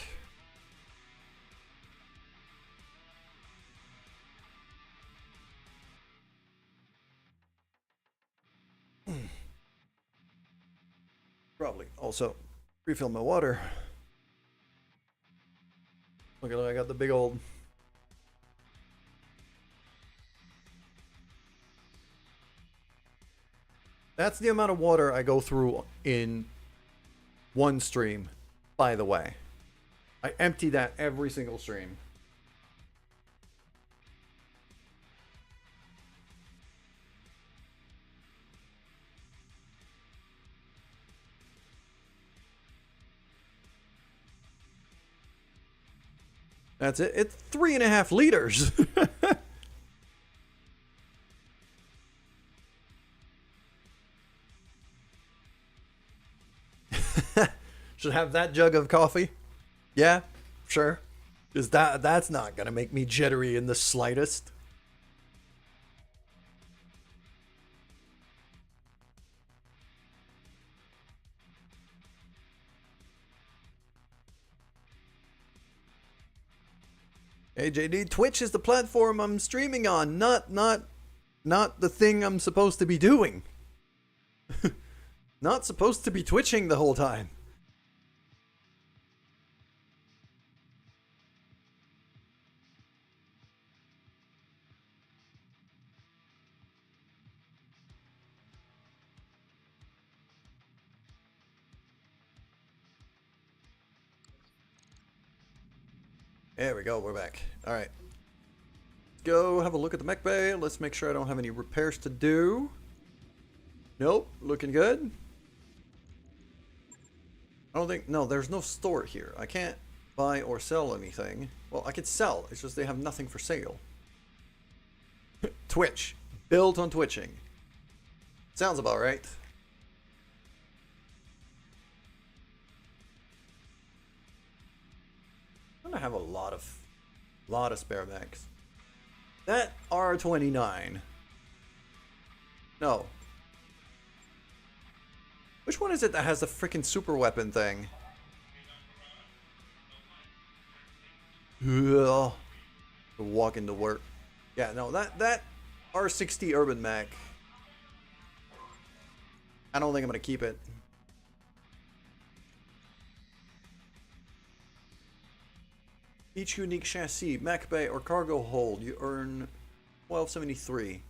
Probably also refill my water. Look at that, I got the big old... That's the amount of water I go through in one stream, by the way. I empty that every single stream. That's it. It's 3.5 liters. Should have that jug of coffee. Yeah, sure. Because that's not going to make me jittery in the slightest. Hey JD, Twitch is the platform I'm streaming on, not the thing I'm supposed to be doing. Not supposed to be twitching the whole time. There we go, we're back. Alright. Let's go have a look at the mech bay. Let's make sure I don't have any repairs to do. Nope, looking good. I don't think... No, there's no store here. I can't buy or sell anything. Well, I could sell. It's just they have nothing for sale. Twitch. Built on twitching. Sounds about right. I'm gonna have a lot of spare mechs. That R29. No. Which one is it that has the freaking super weapon thing? Ugh. Walk into work. Yeah, no, that R60 Urban Mech. I don't think I'm gonna keep it. Each unique chassis, mech bay, or cargo hold, you earn 1273.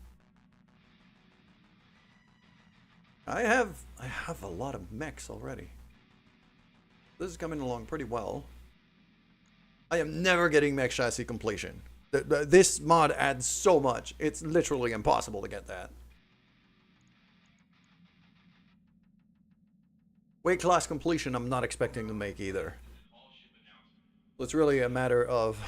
I have a lot of mechs already. This is coming along pretty well. I am never getting mech chassis completion. This mod adds so much. It's literally impossible to get that. Weight class completion I'm not expecting to make either. So it's really a matter of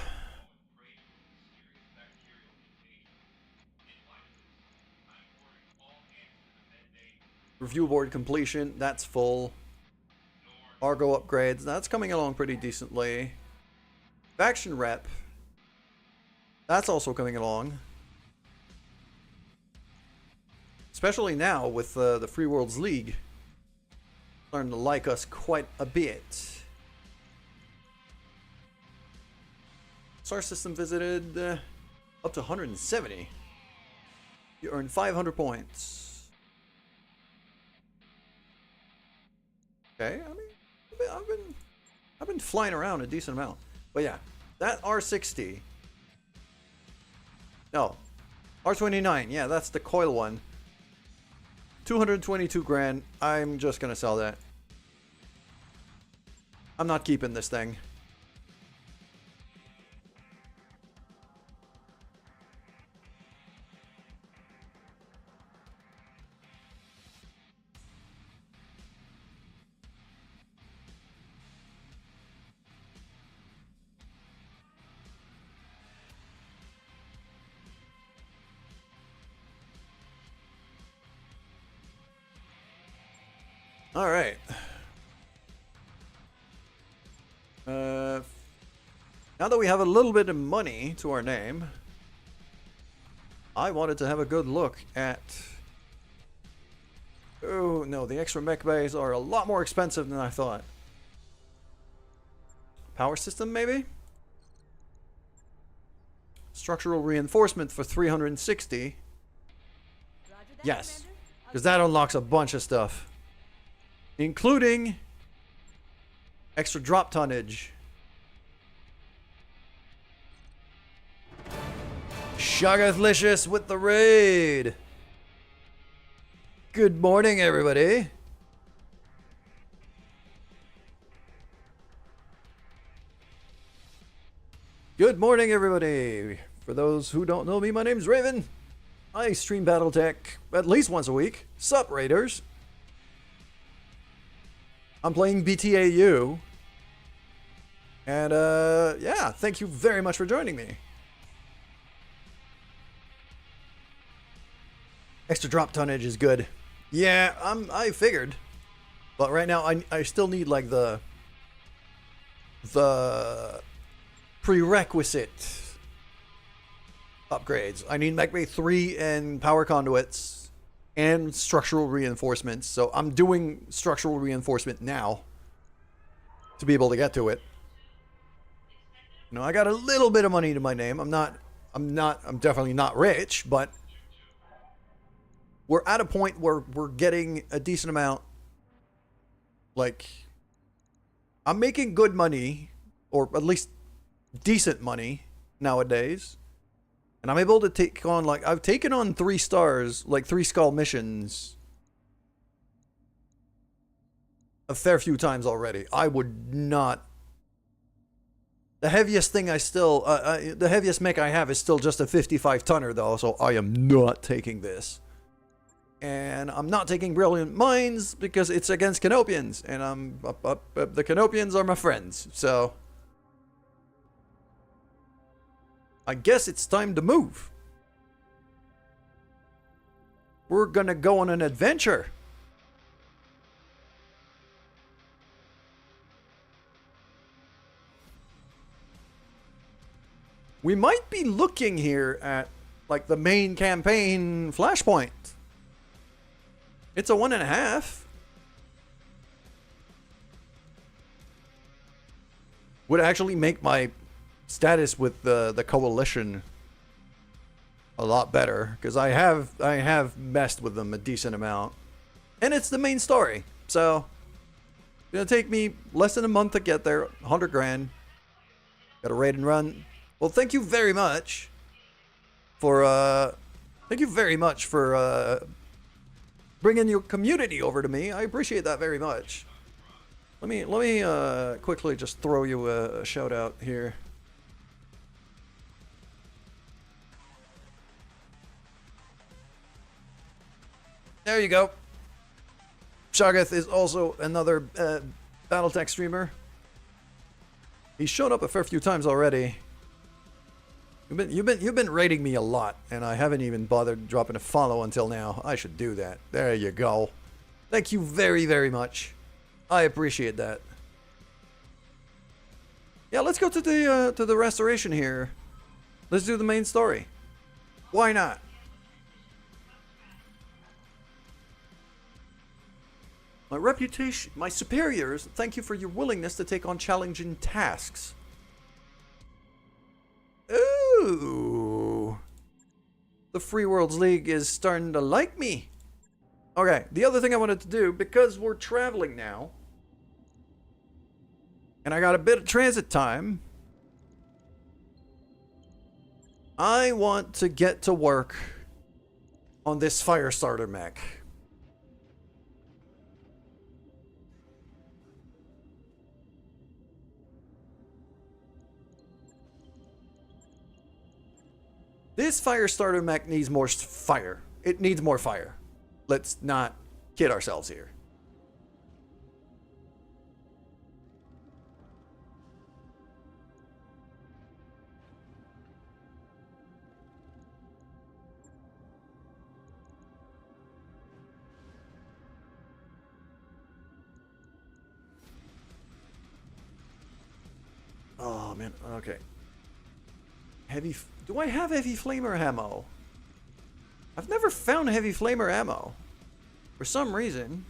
review board completion. That's full. Argo upgrades. That's coming along pretty decently. Faction rep. That's also coming along. Especially now with the Free Worlds League. Starting to like us quite a bit. Star system visited up to 170. You earn 500 points. Okay, I mean, I've been flying around a decent amount. But yeah, that R60. No, R29. Yeah, that's the coil one. 222 grand. I'm just gonna sell that. I'm not keeping this thing. All right. Now that we have a little bit of money to our name, I wanted to have a good look at... Oh, no, the extra mech bays are a lot more expensive than I thought. Power system, maybe? Structural reinforcement for 360. Yes, because that unlocks a bunch of stuff. Including extra drop tonnage. Shagathlicious with the raid. Good morning, everybody. Good morning, everybody. For those who don't know me, my name's Raven. I stream Battletech at least once a week. Sup, Raiders? I'm playing BTAU. And, yeah, thank you very much for joining me. Extra drop tonnage is good. Yeah, I figured. But right now, I still need, like, the prerequisite upgrades. I need MechBay 3 and power conduits. And structural reinforcements. So I'm doing structural reinforcement now to be able to get to it. You know, I got a little bit of money to my name. I'm definitely not rich, but we're at a point where we're getting a decent amount. Like, I'm making good money, or at least decent money nowadays. And I'm able to take on, like, I've taken on 3 stars, like 3 skull missions a fair few times already. I would not. The heaviest thing the heaviest mech I have is still just a 55 tonner though, so I am not taking this. And I'm not taking Brilliant Minds because it's against Canopians. And the Canopians are my friends. So I guess it's time to move. We're gonna go on an adventure. We might be looking here at like the main campaign flashpoint. It's a 1.5. Would actually make my status with the coalition a lot better, because I have messed with them a decent amount, and it's the main story. So it's gonna take me less than a month to get there. 100 grand. Got a raid and run. Well, thank you very much for bringing your community over to me. I appreciate that very much. Let me quickly just throw you a shout out here. There you go. Shoggoth is also another Battletech streamer. He's shown up a fair few times already. You've been rating me a lot, and I haven't even bothered dropping a follow until now. I should do that. There you go. Thank you very, very much. I appreciate that. Yeah, let's go to the restoration here. Let's do the main story. Why not? My reputation, my superiors, thank you for your willingness to take on challenging tasks. Ooh. The Free Worlds League is starting to like me. Okay, the other thing I wanted to do, because we're traveling now, and I got a bit of transit time, I want to get to work on this Firestarter mech. This Firestarter mech needs more fire. It needs more fire. Let's not kid ourselves here. Oh man, okay. Do I have heavy flamer ammo? I've never found heavy flamer ammo. For some reason.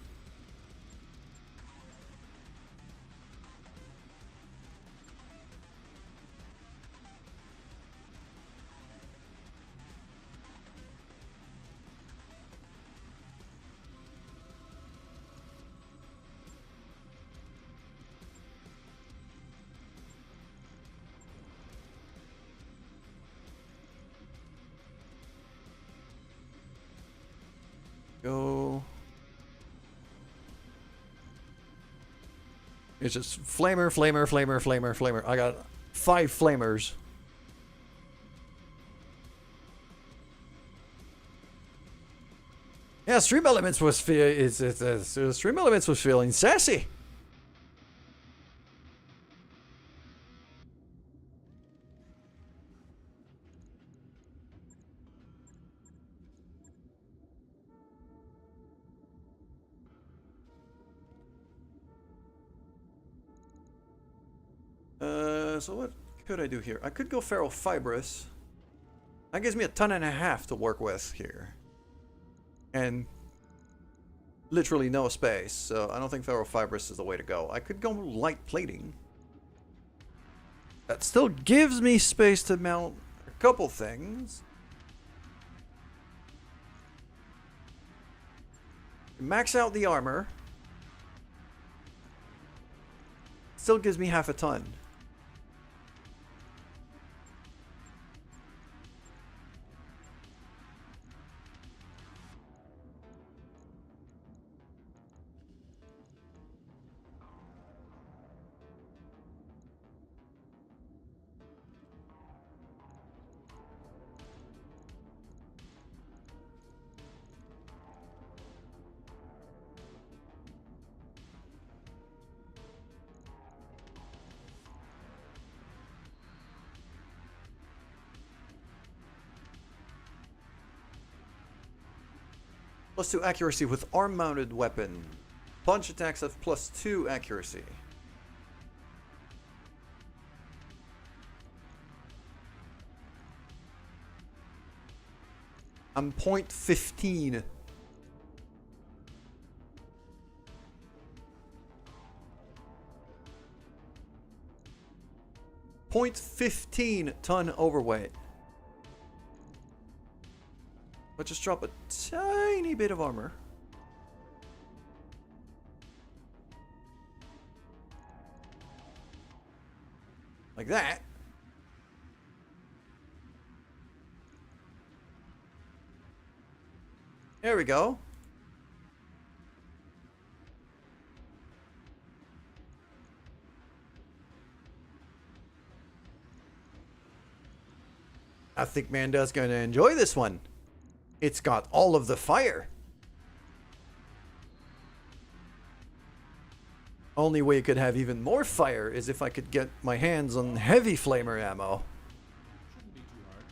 Go. It's just flamer, flamer, flamer, flamer, flamer. I got 5 flamers. Yeah, Stream Elements was Stream Elements was feeling sassy. So what could I do here? I could go ferrofibrous. That gives me 1.5 tons to work with here. And literally no space, so I don't think ferrofibrous is the way to go. I could go light plating. That still gives me space to mount a couple things. Max out the armor. Still gives me 0.5 ton. +2 accuracy with arm-mounted weapon. Punch attacks have +2 accuracy. I'm .15. .15 ton overweight. Let's just drop a tiny bit of armor. Like that. There we go. I think Manda's going to enjoy this one. It's got all of the fire. Only way it could have even more fire is if I could get my hands on heavy flamer ammo. Shouldn't be too hard.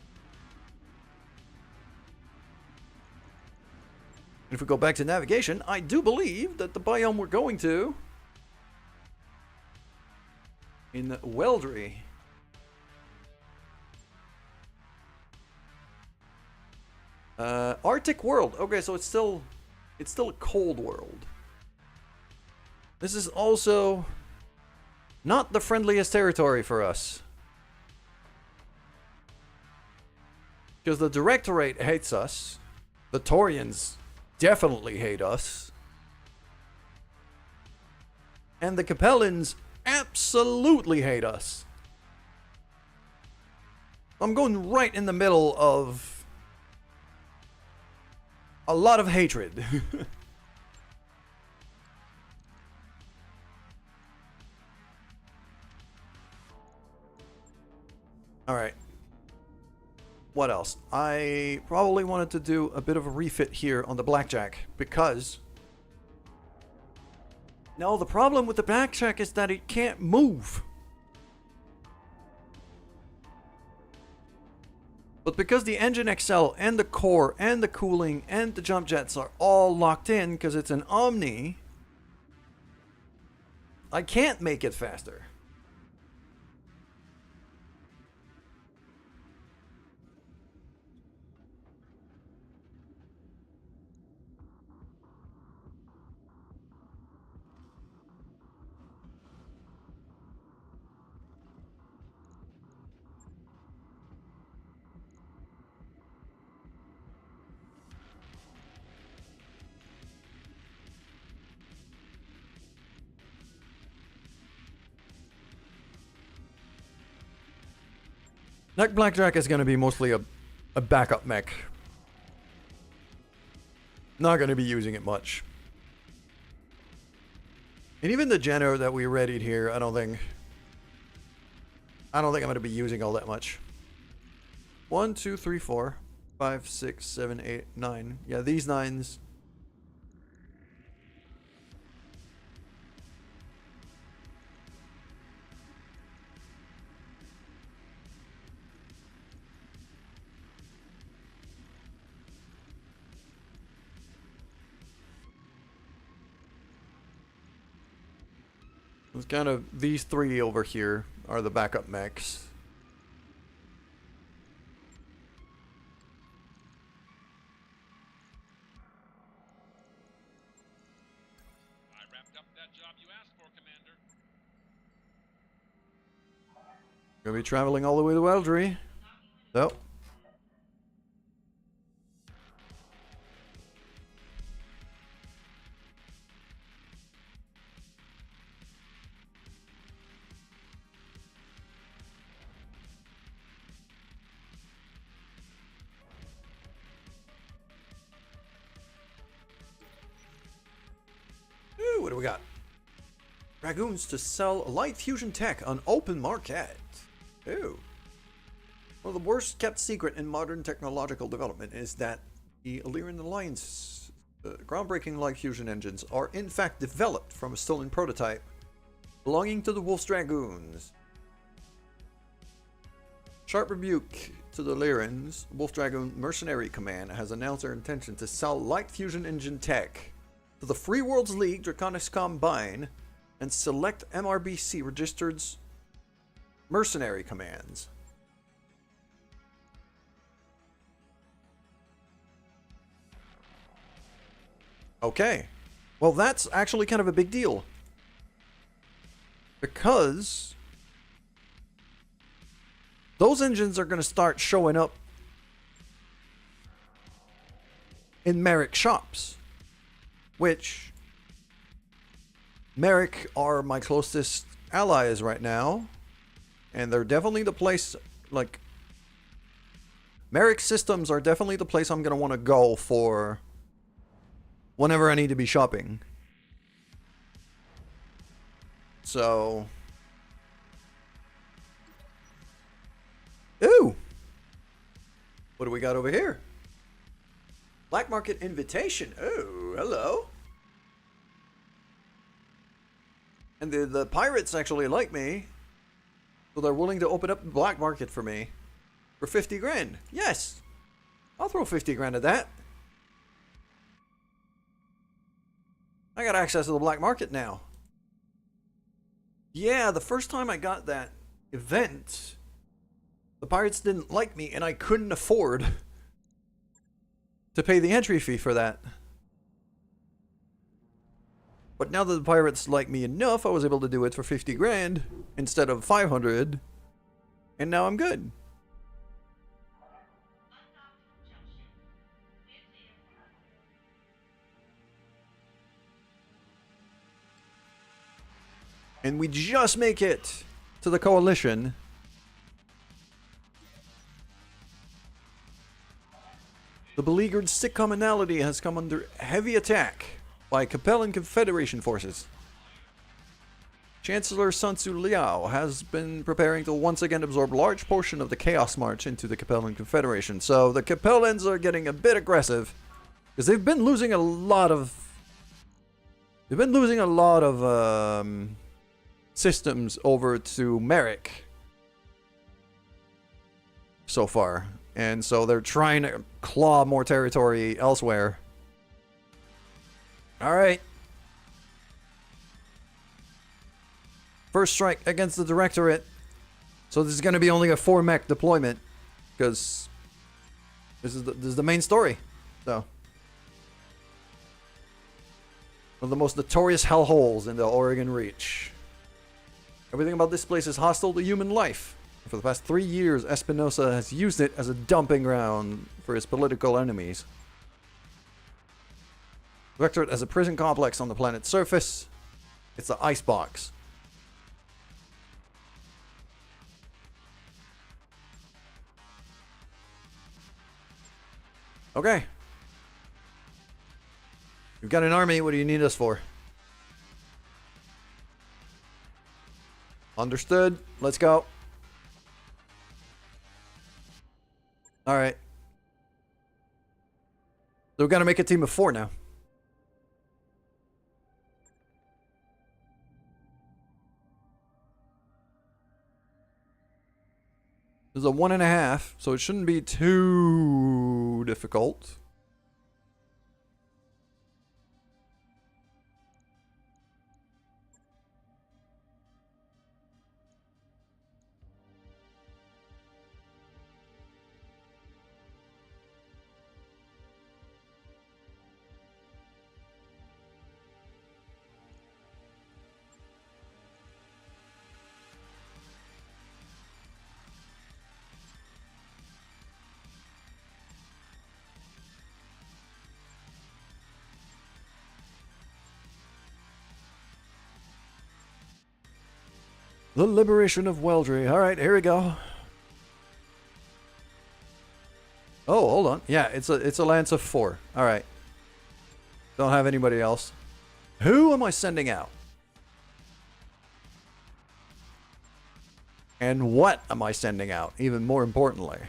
If we go back to navigation, I do believe that the biome we're going to in Weldry. Arctic world. Okay, so it's still a cold world. This is also not the friendliest territory for us. Because the Directorate hates us. The Taurians definitely hate us. And the Capellans absolutely hate us. I'm going right in the middle of a lot of hatred. Alright. What else? I probably wanted to do a bit of a refit here on the Blackjack because... No, the problem with the Blackjack is that it can't move. But because the engine Excel and the core and the cooling and the jump jets are all locked in because it's an Omni, I can't make it faster. That Blackjack is going to be mostly a backup mech. Not going to be using it much. And even the Jenner that we readied here, I don't think I'm going to be using all that much. 1, 2, 3, 4, 5, 6, 7, 8, 9. Yeah, these 9s. It's kind of these 3 over here are the backup mechs. I wrapped up that job you asked for, Commander. Gonna be traveling all the way to Weldry. So. Ooh, what do we got? Dragoons to sell light fusion tech on open market. Ooh. Well, the worst kept secret in modern technological development is that the Illyrian Alliance groundbreaking light fusion engines are in fact developed from a stolen prototype belonging to the Wolf's Dragoons. Sharp Rebuke to the Lyrans, Wolf Dragon Mercenary Command has announced their intention to sell light fusion engine tech to the Free Worlds League, Draconis Combine, and select MRBC registered mercenary commands. Okay. Well, that's actually kind of a big deal. Because those engines are going to start showing up in Merrick shops. Which, Merrick are my closest allies right now. And they're definitely the place, like, Merrick systems are definitely the place I'm going to want to go for whenever I need to be shopping. So, ooh, what do we got over here? Black market invitation. Oh, hello. And the pirates actually like me, so they're willing to open up the black market for me for 50 grand. Yes, I'll throw 50 grand at that. I got access to the black market now. Yeah, the first time I got that event, the pirates didn't like me and I couldn't afford to pay the entry fee for that. But now that the pirates like me enough, I was able to do it for 50 grand instead of 500. And now I'm good. And we just make it to the coalition. The beleaguered stick commonality has come under heavy attack by Capellan Confederation forces. Chancellor Sun Tzu Liao has been preparing to once again absorb a large portion of the Chaos March into the Capellan Confederation. So the Capellans are getting a bit aggressive because they've been losing a lot of systems over to Merrick so far, and so they're trying to claw more territory elsewhere. All right, first strike against the Directorate. So this is going to be only a 4-mech deployment because this is the main story. So one of the most notorious hellholes in the Oregon Reach. Everything about this place is hostile to human life. For the past 3 years, Espinosa has used it as a dumping ground for his political enemies. The Directorate has a prison complex on the planet's surface. It's the Icebox. Okay. You've got an army. What do you need us for? Understood. Let's go. Alright. So we've got to make a team of 4 now. There's a 1.5, so it shouldn't be too difficult. The liberation of Weldry. Alright, here we go. Oh, hold on. Yeah, it's a lance of 4. Alright. Don't have anybody else. Who am I sending out? And what am I sending out? Even more importantly.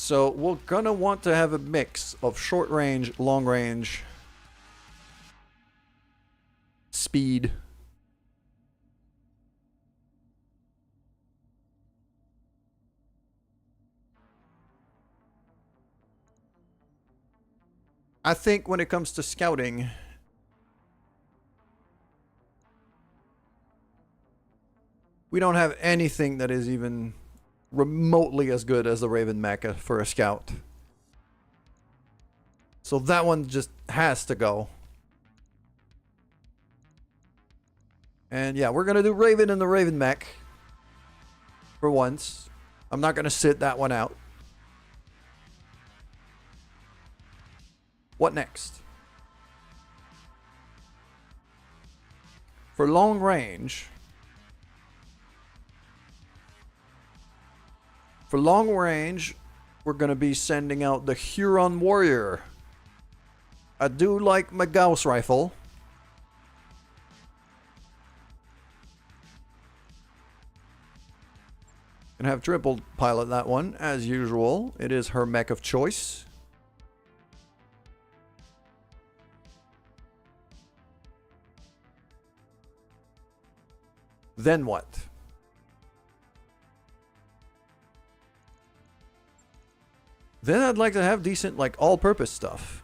So we're gonna want to have a mix of short range, long range, speed. I think when it comes to scouting, we don't have anything that is even remotely as good as the Raven Mecha for a scout. So that one just has to go. And yeah, we're going to do Raven and the Raven Mech for once. I'm not going to sit that one out. What next? For long range... For long range, we're going to be sending out the Huron Warrior. I do like my Gauss rifle. Gonna have triple pilot that one, as usual. It is her mech of choice. Then what? Then I'd like to have decent, like, all-purpose stuff.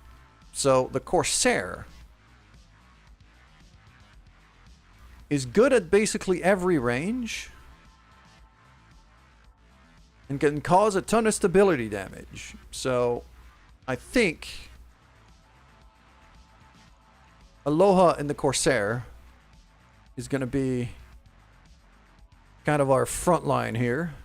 So, the Corsair is good at basically every range and can cause a ton of stability damage. So, I think Aloha in the Corsair is going to be kind of our front line here.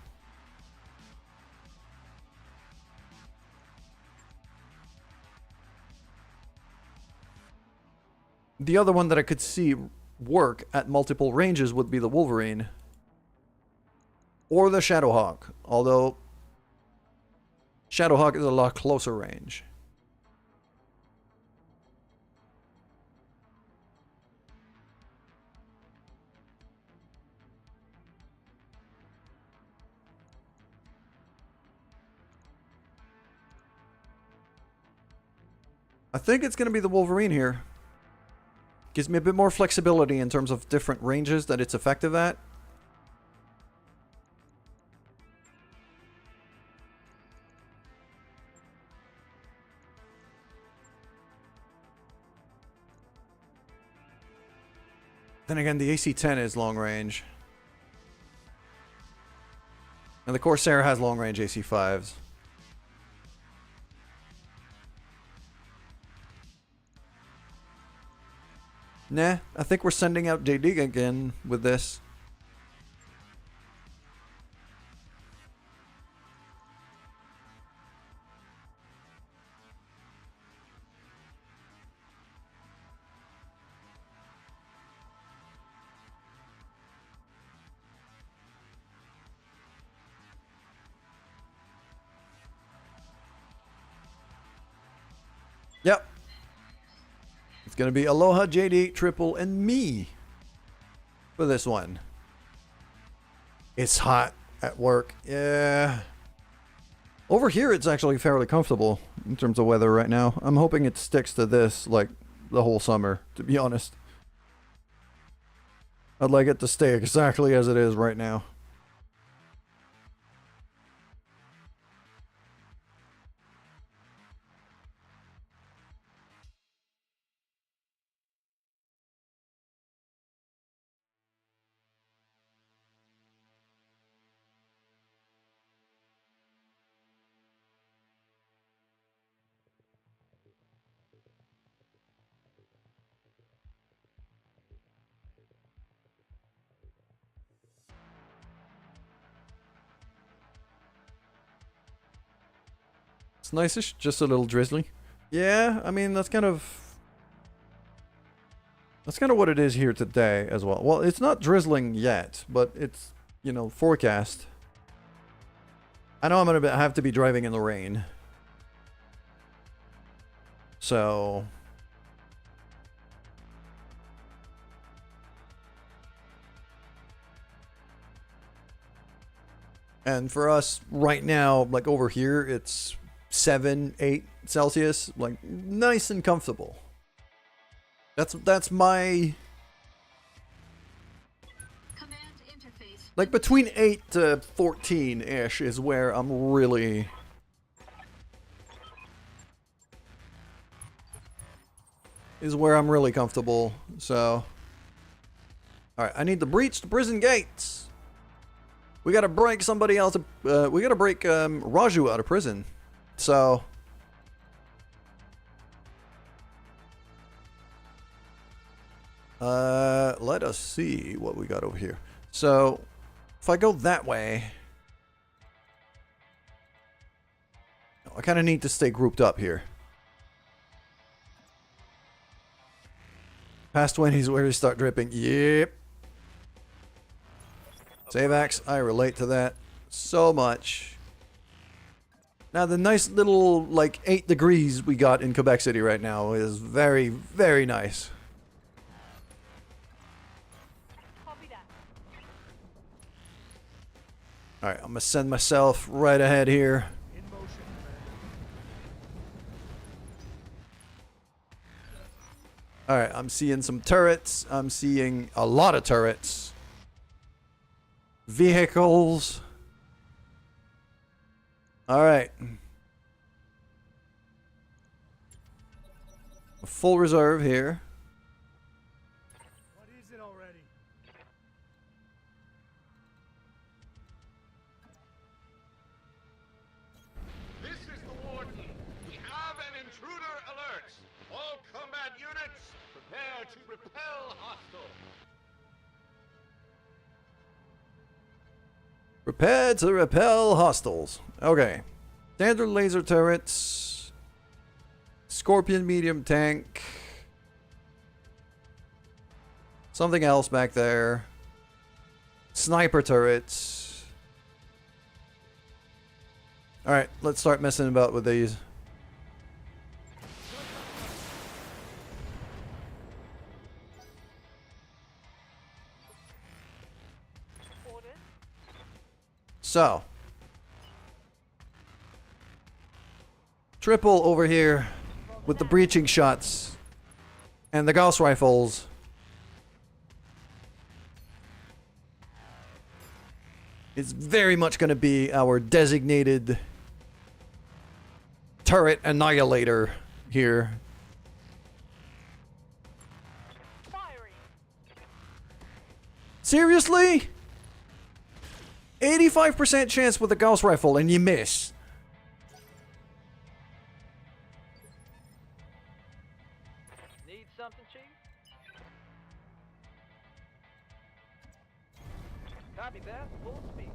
The other one that I could see work at multiple ranges would be the Wolverine. Or the Shadowhawk. Although Shadowhawk is a lot closer range. I think it's going to be the Wolverine here. Gives me a bit more flexibility in terms of different ranges that it's effective at. Then again, the AC-10 is long range. And the Corsair has long range AC-5s. Nah, I think we're sending out JD again with this. Yep. It's going to be Aloha, JD, Triple, and me for this one. It's hot at work. Yeah. Over here, it's actually fairly comfortable in terms of weather right now. I'm hoping it sticks to this, like, the whole summer, to be honest. I'd like it to stay exactly as it is right now. It's nice-ish, just a little drizzly. Yeah, I mean, that's kind of what it is here today as well. Well, it's not drizzling yet, but it's, you know, forecast. I know I'm going to have to be driving in the rain. So... And for us right now, like over here, it's 7, 8 Celsius, like nice and comfortable. That's my Command interface. like between 8 to 14-ish is where I'm really comfortable. So all right, I need to breach the prison gates. We gotta break somebody else. We gotta break Raju out of prison. So let us see what we got over here. So if I go that way, I kind of need to stay grouped up here. Past 20s where you start dripping. Yep. Save axe, I relate to that so much. Now the nice little like 8 degrees we got in Quebec City right now is very, very nice. Copy that. Alright, I'm gonna send myself right ahead here. In motion, Commander. Alright, I'm seeing some turrets. I'm seeing a lot of turrets. Vehicles. Alright. A full reserve here. What is it already? This is the Warden. We have an intruder alert. All combat units, prepare to repel hostile. Prepare to repel hostiles. Okay. Standard laser turrets. Scorpion medium tank. Something else back there. Sniper turrets. Alright, let's start messing about with these. Orders. So. Triple over here with the breaching shots and the Gauss rifles. It's very much going to be our designated turret annihilator here. Firing. Seriously? 85% chance with a Gauss rifle and you miss. Need something, Chief? Copy that. Full speed.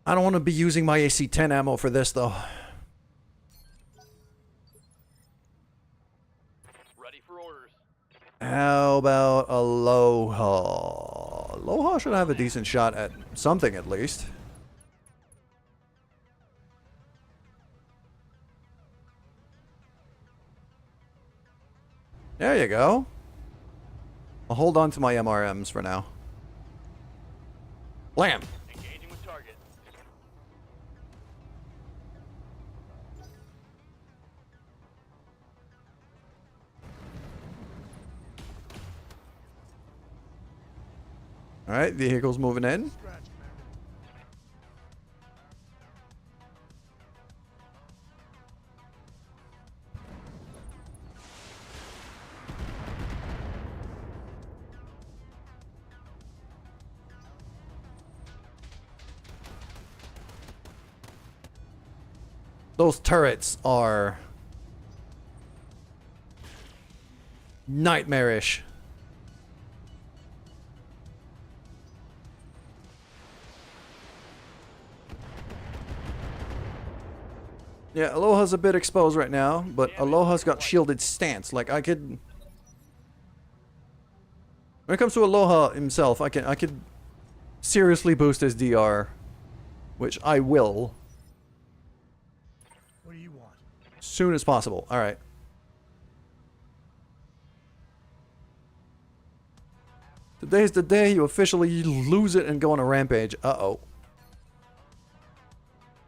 I don't want to be using my AC-10 ammo for this though. Ready for orders. How about Aloha? Aloha should have a decent shot at something at least. There you go. I'll hold on to my MRMs for now. Blam! Engaging with target. Alright, vehicles moving in. Scratch, Commander. Those turrets are nightmarish. Yeah, Aloha's a bit exposed right now, but Aloha's got shielded stance. Like I could, when it comes to Aloha himself, I could seriously boost his DR, which I will What do you want? soon as possible. All right. Today's the day you officially lose it and go on a rampage. Uh-oh.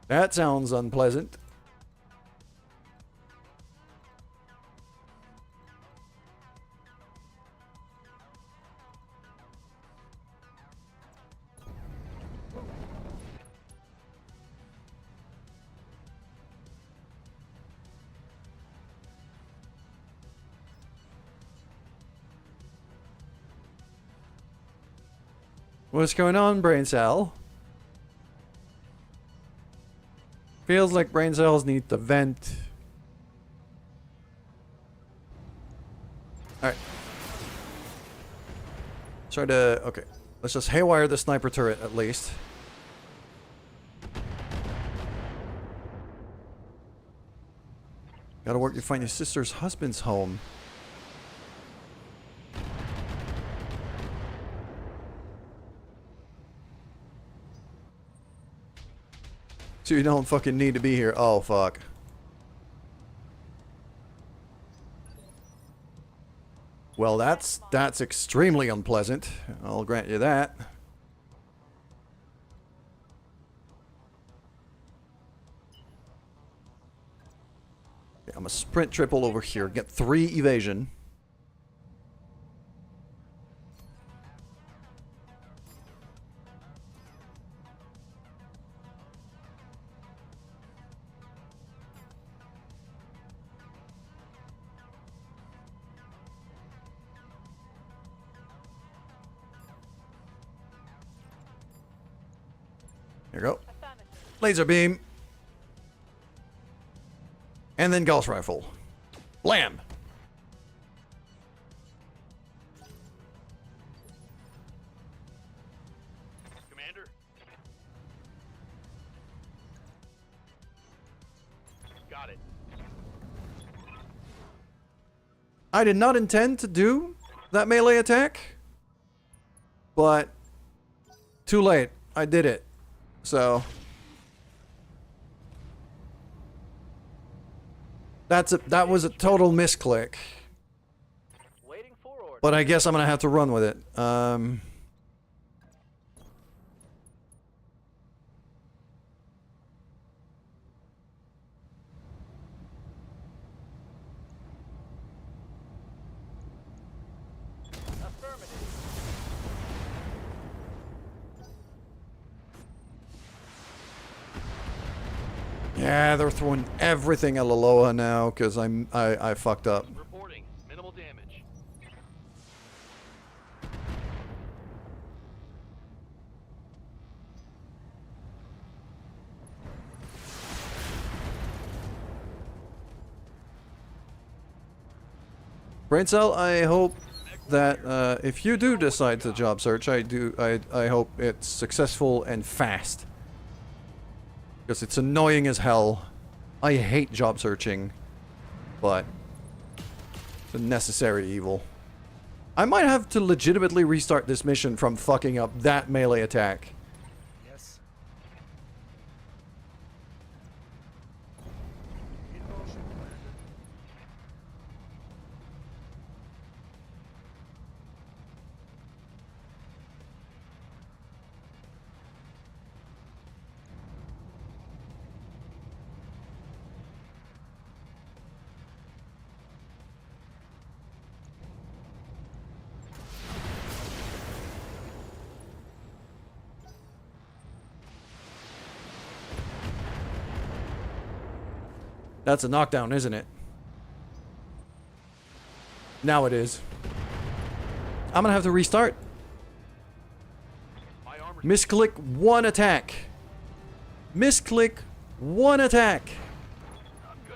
That sounds unpleasant. What's going on, brain cell? Feels like brain cells need to vent. Alright. Try to... Okay. Let's just haywire the sniper turret at least. Gotta work to find your sister's husband's home. So you don't fucking need to be here. Oh, fuck. Well, that's extremely unpleasant. I'll grant you that. Okay, I'm gonna sprint triple over here. Get 3 evasion. Here you go. Laser beam. And then Gauss rifle. Blam! Commander? Got it. I did not intend to do that melee attack, but too late. I did it. So that was a total misclick. Waiting for orders. But I guess I'm gonna have to run with it. Affirmative. Yeah, they're throwing everything at Aloha now because I fucked up. Reporting. Minimal damage. Brain cell, I hope that if you do decide to job search, I hope it's successful and fast. Because it's annoying as hell. I hate job searching, but it's a necessary evil. I might have to legitimately restart this mission from fucking up that melee attack. Yes. In motion, Commander. That's a knockdown, isn't it? Now it is. I'm gonna have to restart. My armor. Misclick 1 attack. Misclick 1 attack.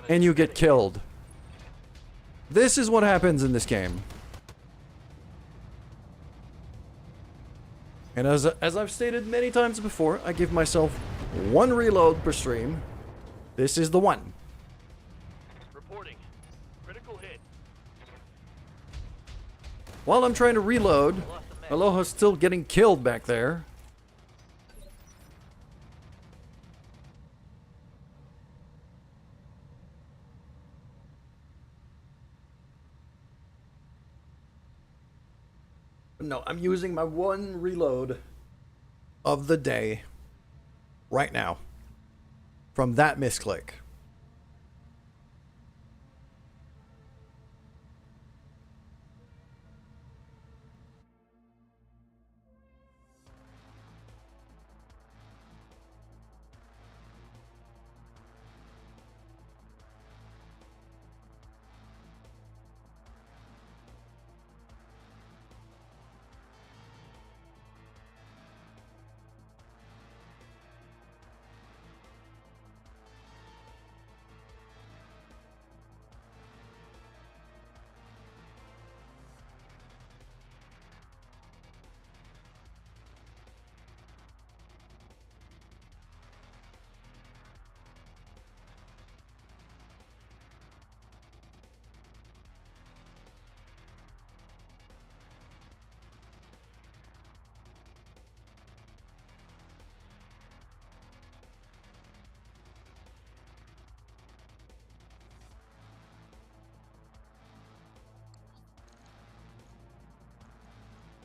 And you get killed. This is what happens in this game. And as I've stated many times before, I give myself 1 reload per stream. This is the one. Reporting. Critical hit. While I'm trying to reload, Aloha's still getting killed back there. No, I'm using my one reload of the day right now from that misclick.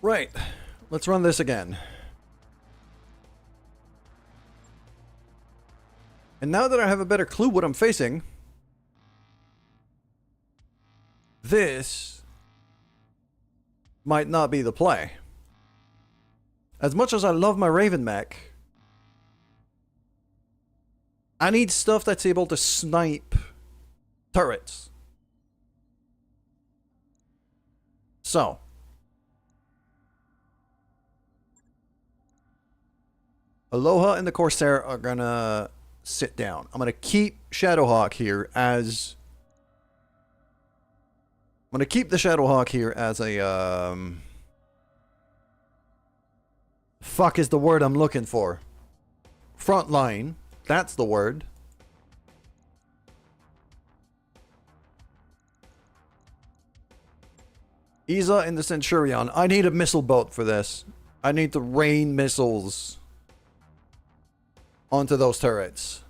Right. Let's run this again. And now that I have a better clue what I'm facing, this might not be the play. As much as I love my Raven mech, I need stuff that's able to snipe turrets. So, Aloha and the Corsair are gonna sit down. I'm gonna keep Shadowhawk here as... I'm gonna keep the Shadowhawk here as a, fuck is the word I'm looking for? Front line. That's the word. Isa and the Centurion. I need a missile boat for this. I need to rain missiles onto those turrets.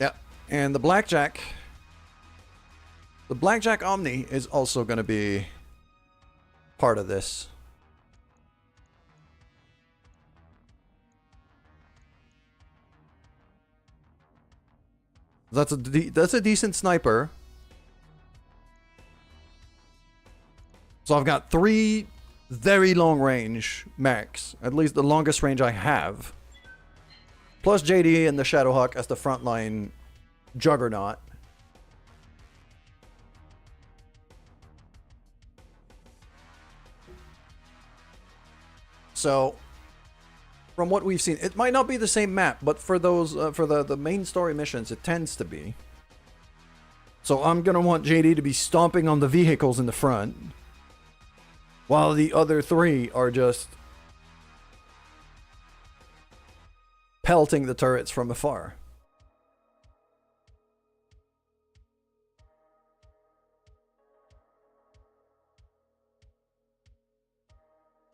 Yeah, and the Blackjack Omni is also going to be part of this. That's a decent sniper. So I've got 3 very long range mechs, at least the longest range I have. Plus JD and the Shadowhawk as the frontline juggernaut. So, from what we've seen, it might not be the same map, but for those for the main story missions, it tends to be. So I'm gonna want JD to be stomping on the vehicles in the front, while the other 3 are just pelting the turrets from afar.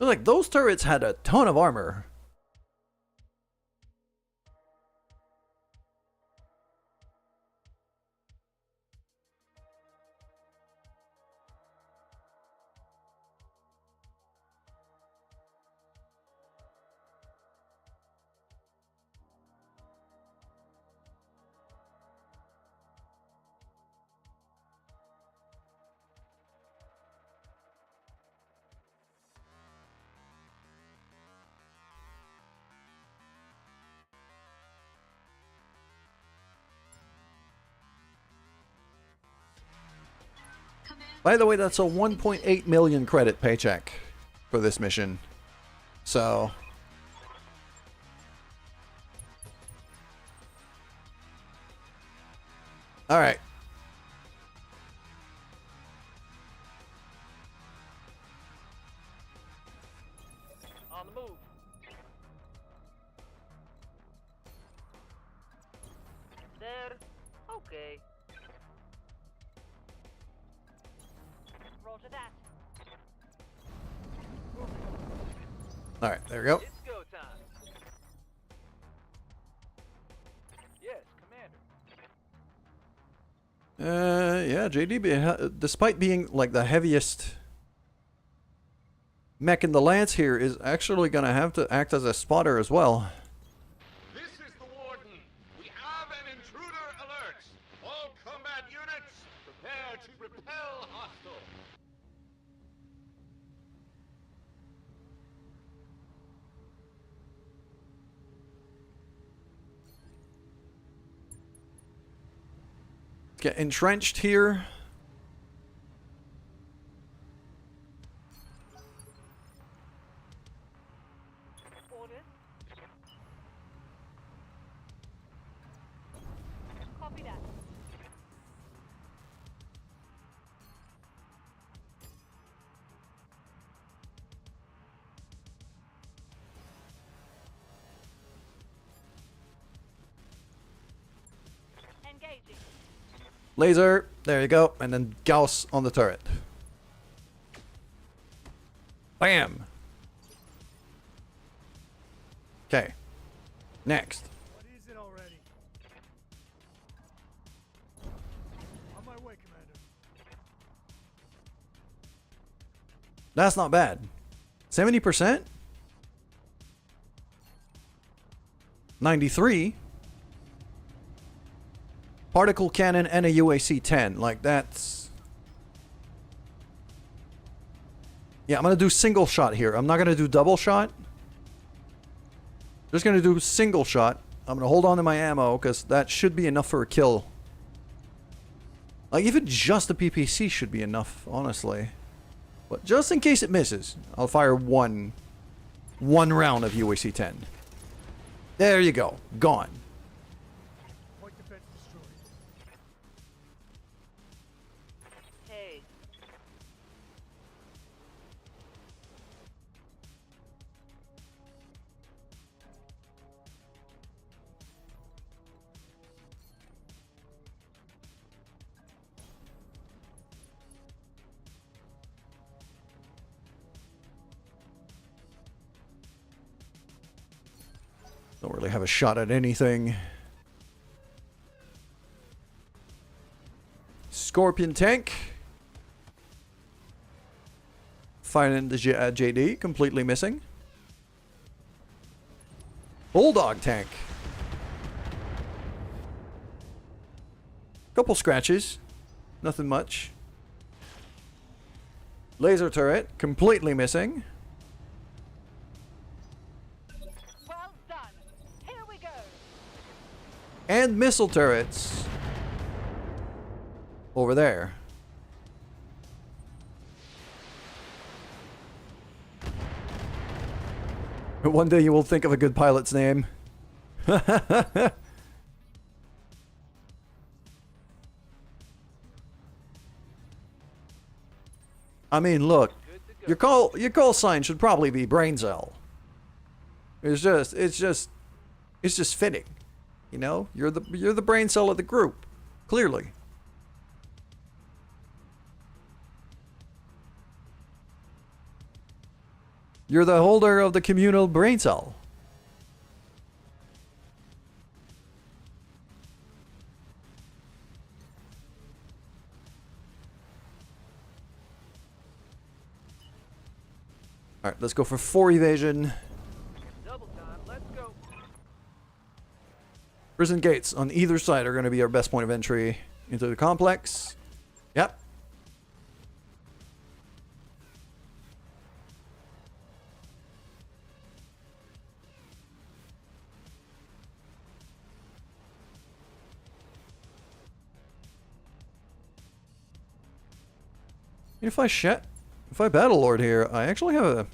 Like, those turrets had a ton of armor. By the way, that's a 1.8 million credit paycheck for this mission. So, all right, Roger that. Alright, there we go. It's go time. Yes, Commander. Yeah, despite being like the heaviest mech in the lance here, is actually gonna have to act as a spotter as well. This is the Warden. We have an intruder alert. All combat units, prepare to repel hostile. Get entrenched here. Orders. Copy that. Engaging. Laser. There you go. And then Gauss on the turret. Bam. Okay. Next. What is it already? On my way, Commander. That's not bad. 70%? 93? Particle cannon and a UAC-10. Like, that's... Yeah, I'm going to do single shot here. I'm not going to do double shot. Just going to do single shot. I'm going to hold on to my ammo, because that should be enough for a kill. Like, even just the PPC should be enough, honestly. But just in case it misses, I'll fire one round of UAC-10. There you go. Gone. Point defense destroyed. Hey. Don't really have a shot at anything. Scorpion tank. Finding the JD, completely missing. Bulldog tank. Couple scratches. Nothing much. Laser turret, completely missing. Well done. Here we go. And missile turrets. Over there. One day you will think of a good pilot's name. I mean, look, your call sign should probably be brain cell. It's just fitting, you know. You're the brain cell of the group, clearly. You're the holder of the communal brain cell. All right, let's go for 4 evasion. Double time. Let's go. Prison gates on either side are going to be our best point of entry into the complex. Yep. If I Battle Lord here, I actually have a...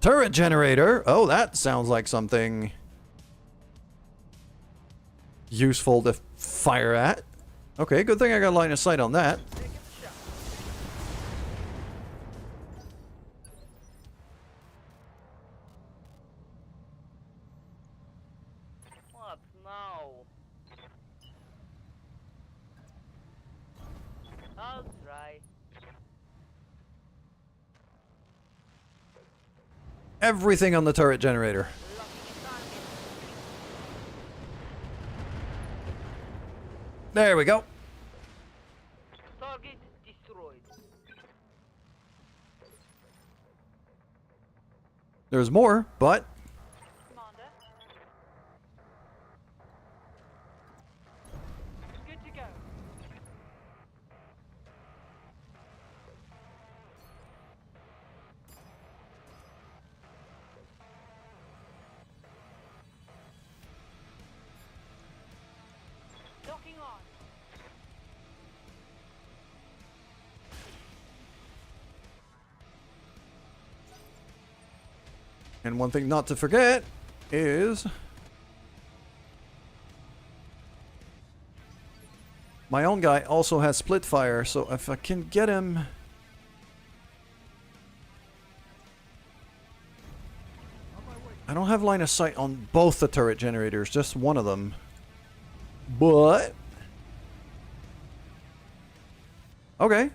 Turret generator! Oh, that sounds like something useful to fire at. Okay, good thing I got line of sight on that. What now? I'll try. Everything on the turret generator. There we go. Target destroyed. There's more, but Commander. Good to go. Docking on. and one thing not to forget is my own guy also has split fire, so if I can get him. I don't have line of sight on both the turret generators, just one of them. But okay,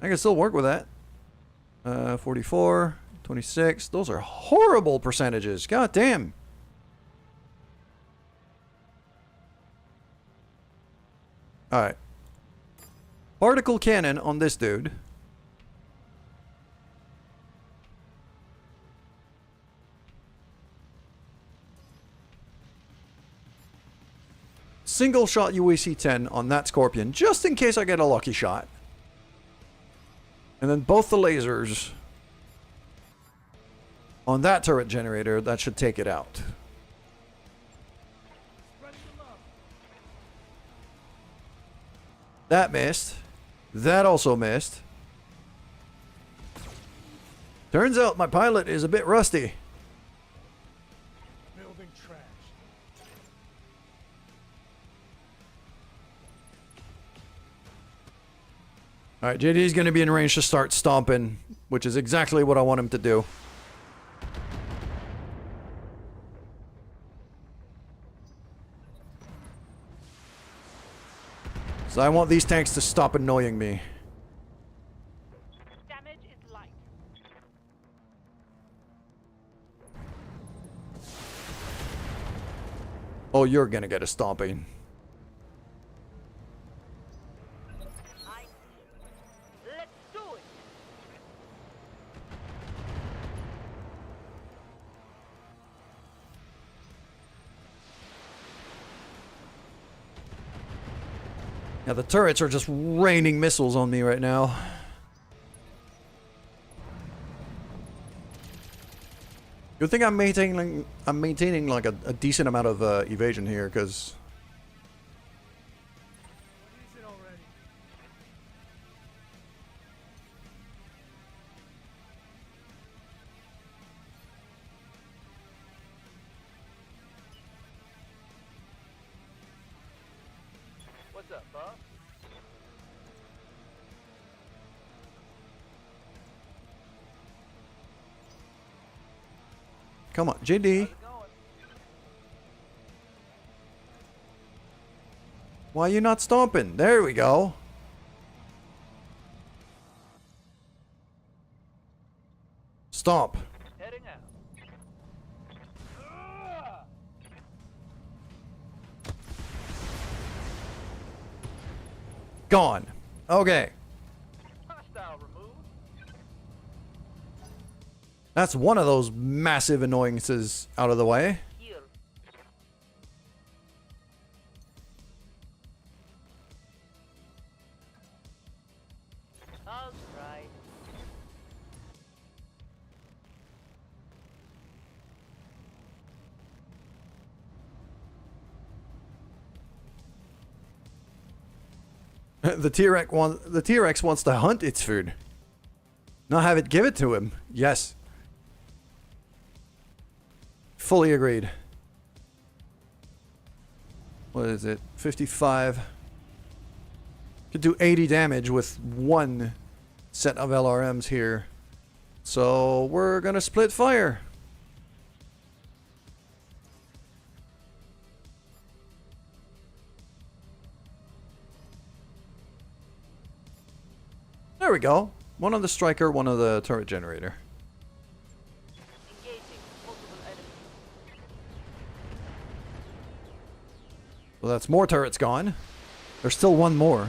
I can still work with that. 44, 26. Those are horrible percentages. God damn. Alright. Particle cannon on this dude. Single shot UAC 10 on that Scorpion, just in case I get a lucky shot. And then both the lasers on that turret generator, that should take it out. That missed. That also missed. Turns out my pilot is a bit rusty. Building trash. Alright, JD's going to be in range to start stomping, which is exactly what I want him to do. So I want these tanks to stop annoying me. Damage is light. Oh, you're going to get a stomping. Let's do it. Yeah, the turrets are just raining missiles on me right now. Good thing I'm maintaining like a decent amount of evasion here, because What is it already? What's up, boss? come on, JD. How's it going? Why are you not stomping? There we go. Stomp. Heading out. Gone. Okay. Hostile removed. That's one of those massive annoyances out of the way. Heal. I'll try. The T-Rex wants to hunt its food. Not have it give it to him. Yes. Fully agreed. What is it? 55. Could do 80 damage with one set of LRMs here. So we're gonna split fire. There we go. One on the striker, one on the turret generator. Engaging multiple enemies. Well, that's more turrets gone. There's still one more.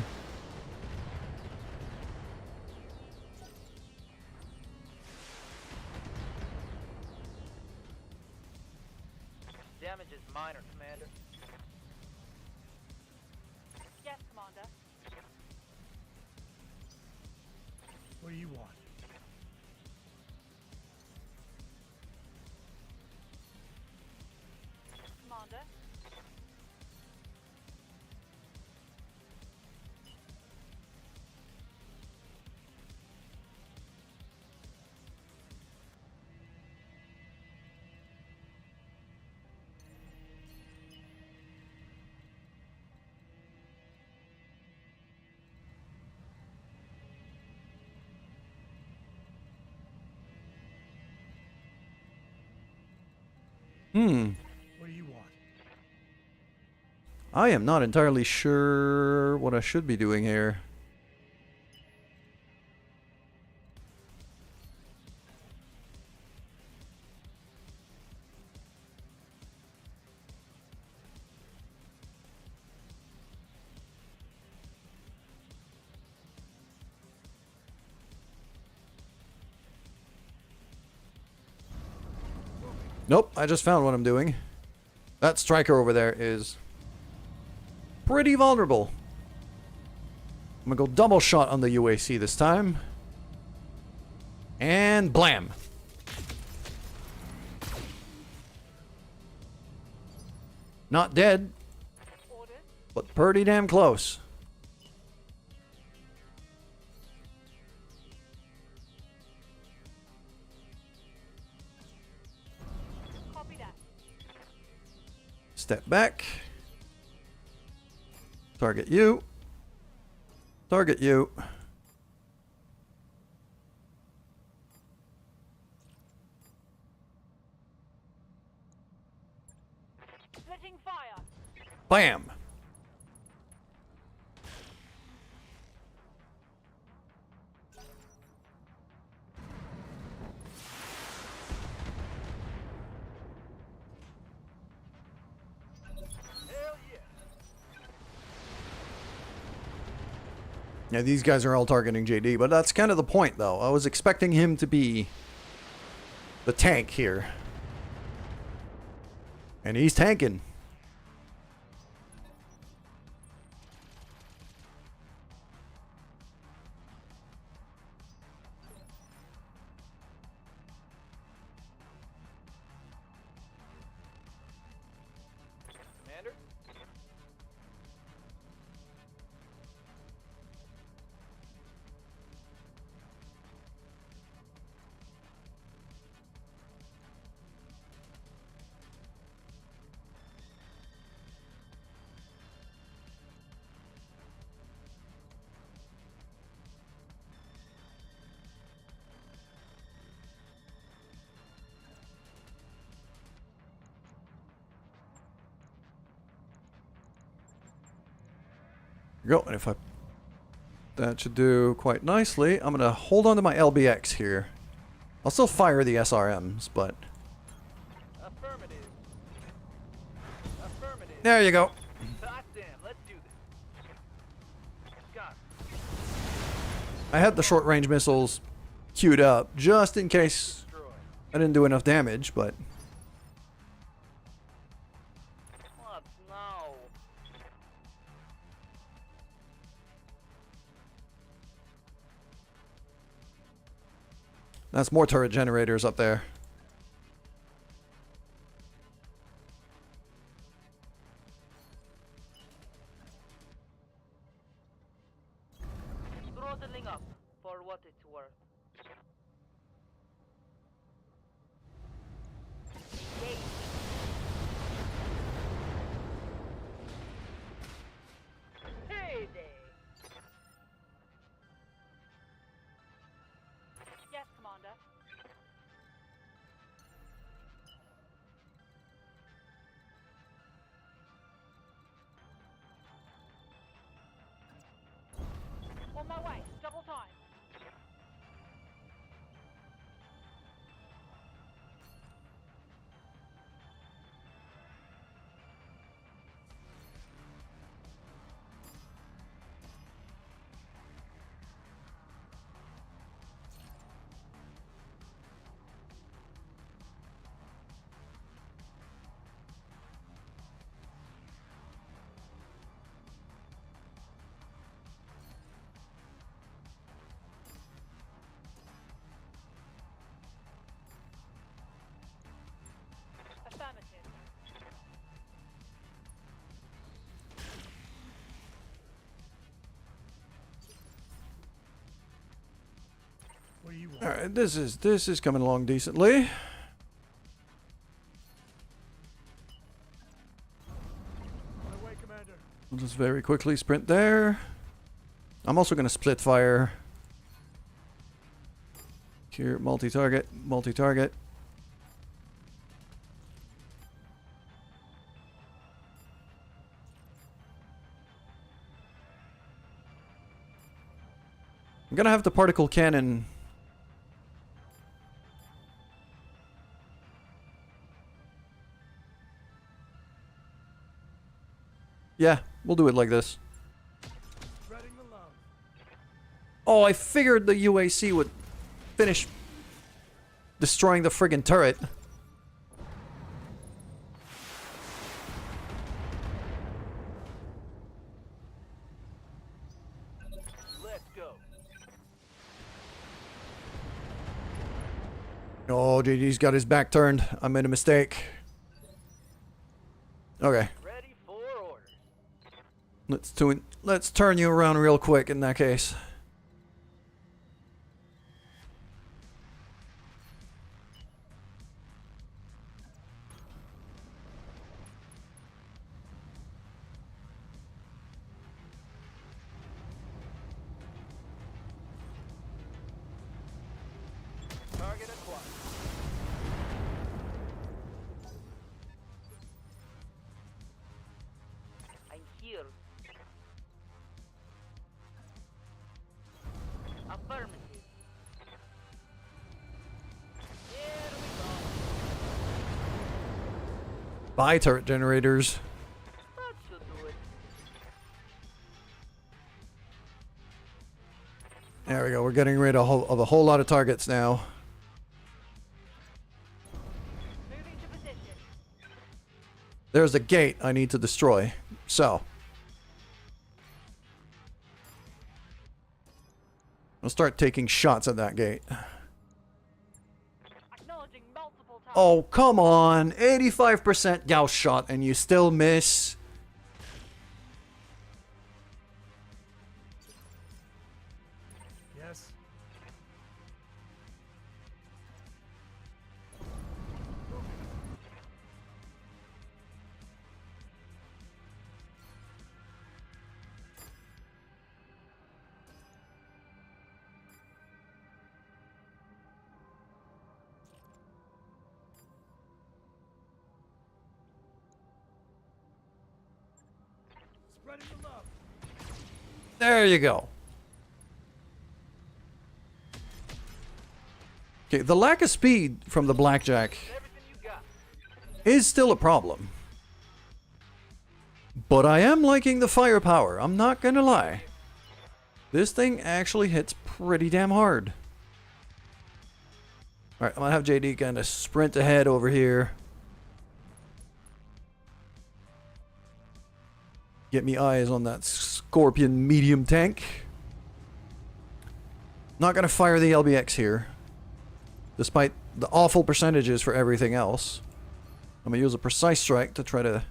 Damage is minor, Commander. Yes, Commander. What do you want? Commander. What do you want? I am not entirely sure what I should be doing here. Nope, I just found what I'm doing. That striker over there is pretty vulnerable. I'm gonna go double shot on the UAC this time. And blam. Not dead, Orders. but pretty damn close. Copy that. Step back. Target you. Target you. Splitting fire. Bam. Hell yeah. Yeah, these guys are all targeting JD, but that's kind of the point, though. I was expecting him to be the tank here. And he's tanking. Commander? There we go. And if I... That should do quite nicely. I'm going to hold on to my LBX here. I'll still fire the SRMs, but... Affirmative. Affirmative. There you go. Goddamn, let's do this. Got it. I had the short-range missiles queued up, just in case Destroy. I didn't do enough damage, but... What? No. That's more turret generators up there. Throttling up for what it's worth. Engage. Hey there. Yes, Commander. On my way. Double time. Alright, this is coming along decently. On my way, Commander. We'll just very quickly sprint there. I'm also going to split fire. Here, multi-target, multi-target. I'm gonna have the particle cannon. Yeah, we'll do it like this. Spreading the love. Oh, I figured the UAC would finish destroying the friggin' turret. Let's go. Oh, JD's got his back turned. I made a mistake. Okay, Ready for orders. let's turn you around real quick in that case. Target acquired. I'm here. Affirmative. Here we go. Bye, turret generators. That should do it. There we go. We're getting rid of a whole lot of targets now. Moving to position. There's a gate I need to destroy. So. I'll start taking shots at that gate. Acknowledging multiple targets. Oh, come on. 85% Gauss shot and you still miss. Yes. Spreading the love. There you go. Okay, the lack of speed from the Blackjack Everything you got. is still a problem. But I am liking the firepower, I'm not gonna lie. This thing actually hits pretty damn hard. Alright, I'm gonna have JD kind of sprint ahead over here. Get me eyes on that Scorpion medium tank. Not gonna fire the LBX here. Despite the awful percentages for everything else. I'm gonna use a precise strike to try to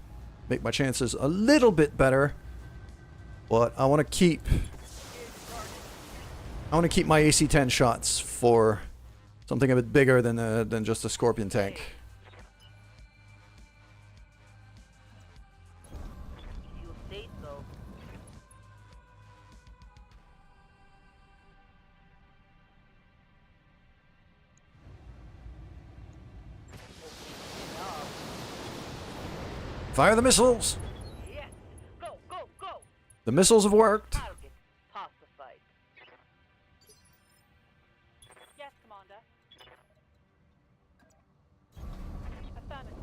make my chances a little bit better. But I wanna keep my AC-10 shots for something a bit bigger than just a Scorpion tank. You say so. Fire the missiles! Yes. Go, go, go. The missiles have worked. Target pacified. Yes, Commander. Affirmative.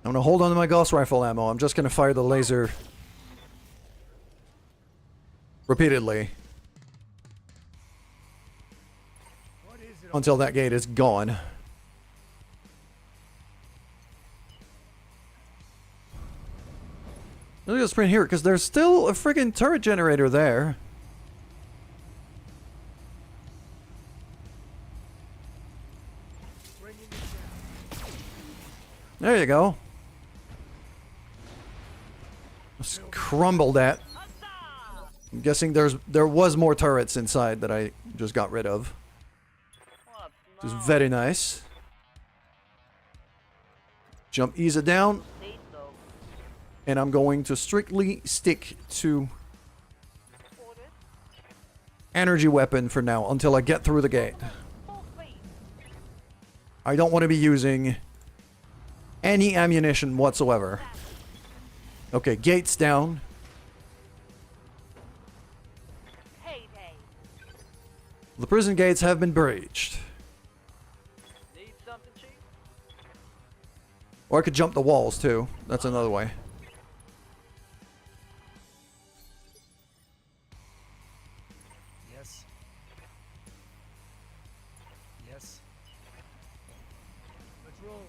I'm gonna hold on to my Gauss rifle ammo. I'm just gonna fire the laser repeatedly What is it? until that gate is gone. Look at the sprint here, because there's still a friggin' turret generator there. Bringing it down. There you go. Just crumble that. I'm guessing there was more turrets inside that I just got rid of. Which is very nice. Jump Isa down. And I'm going to strictly stick to energy weapon for now until I get through the gate. I don't want to be using any ammunition whatsoever. Okay, gates down. The prison gates have been breached. Need something cheap? Or I could jump the walls too. That's another way. Yes. Yes. Let's roll.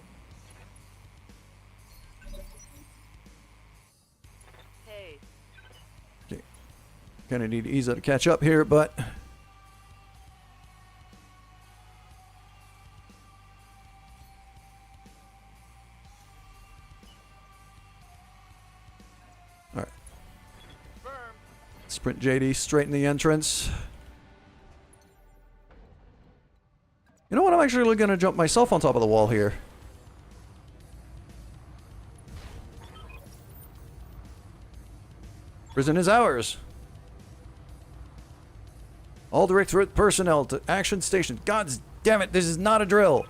Hey, Okay. Kind of need Isa to catch up here, but... Alright. Sprint JD straight in the entrance. You know what? I'm actually going to jump myself on top of the wall here. Prison is ours. All directorate personnel to action station. God damn it, this is not a drill.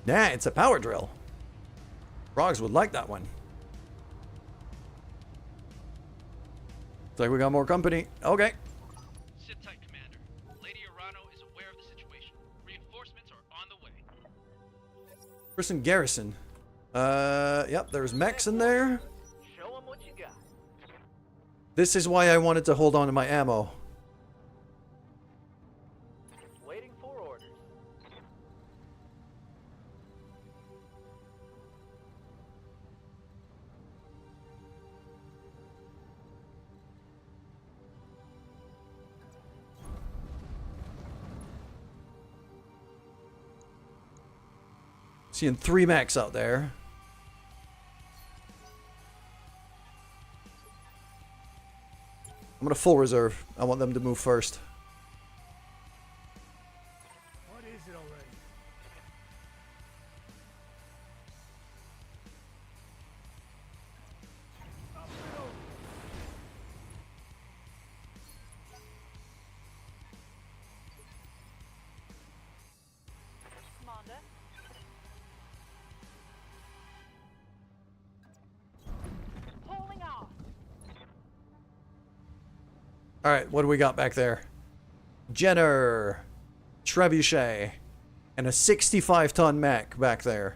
Nah, it's a power drill. Frogs would like that one. Looks like we got more company. Okay. Sit tight, Commander. Lady Urano is aware of the situation. Reinforcements are on the way. Prison garrison. Yep, there's mechs in there. show 'em what you got. This is why I wanted to hold on to my ammo. Waiting for orders. Seeing 3 mechs out there. I'm gonna full reserve. I want them to move first. What is it already? Commander. Pulling off. Alright, what do we got back there? Jenner, Trebuchet, and a 65-ton mech back there.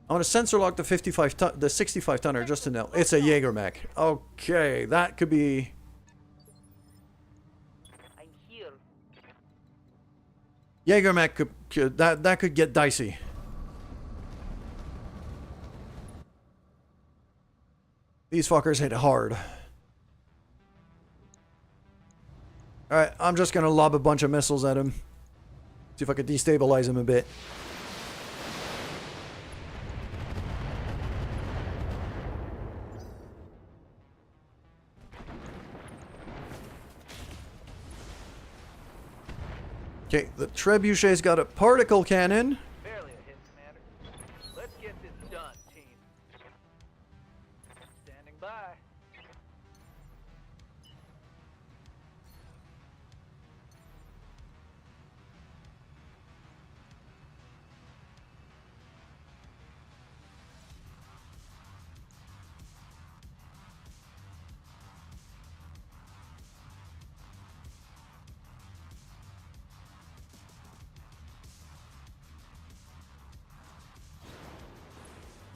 I want to sensor lock the 65-tonner just to know. It's a Jaeger mech. Okay, that could be... I'm here. Jaeger mech that could get dicey. These fuckers hit hard. Alright, I'm just gonna lob a bunch of missiles at him. See if I can destabilize him a bit. Okay, the Trebuchet's got a particle cannon. Barely a hit, Commander. Let's get this done, team. Standing by.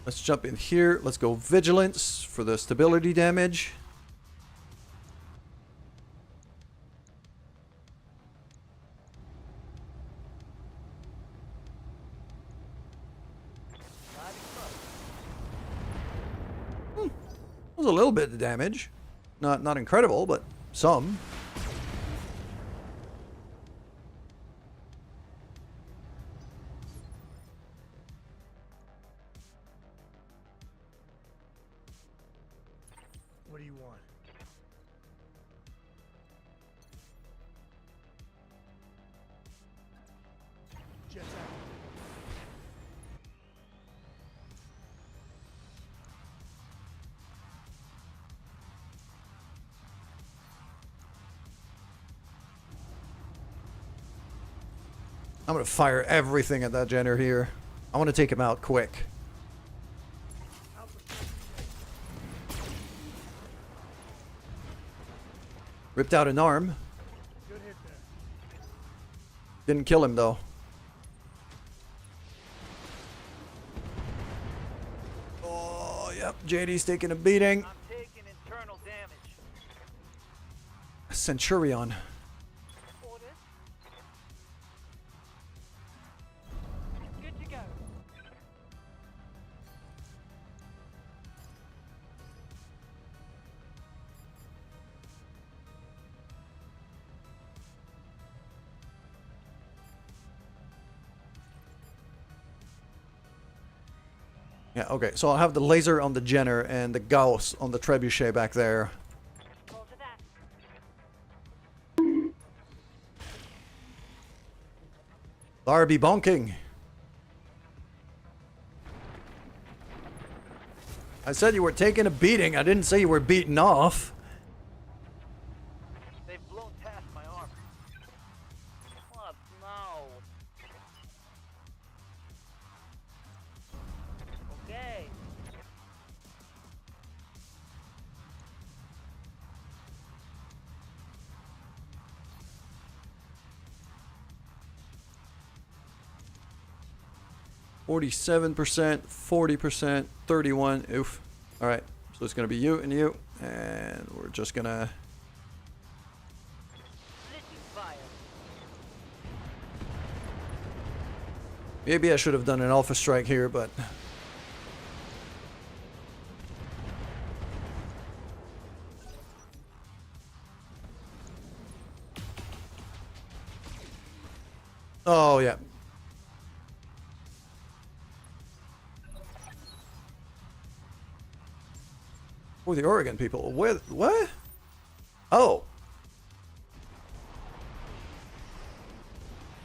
Let's jump in here. Let's go Vigilance for the stability damage. That was a little bit of damage. Not incredible, but some. What do you want? I'm gonna fire everything at that Jenner here. I want to take him out quick. Ripped out an arm. Good hit there. Didn't kill him though. Oh, yep. JD's taking a beating. I'm taking internal damage. Centurion. Orders. Good to go. Yeah, okay. So I'll have the laser on the Jenner and the Gauss on the Trebuchet back there. Roger that. Darby bonking. I said you were taking a beating. I didn't say you were beaten off. They've blown past my armor. What? No. Okay. %, 40%, 31. Oof. All right. So it's going to be you and you. And we're just going to... Blitzing fire. Maybe I should have done an alpha strike here, but... Oh, yeah. Oh, the Oregon people. Where? What? Oh.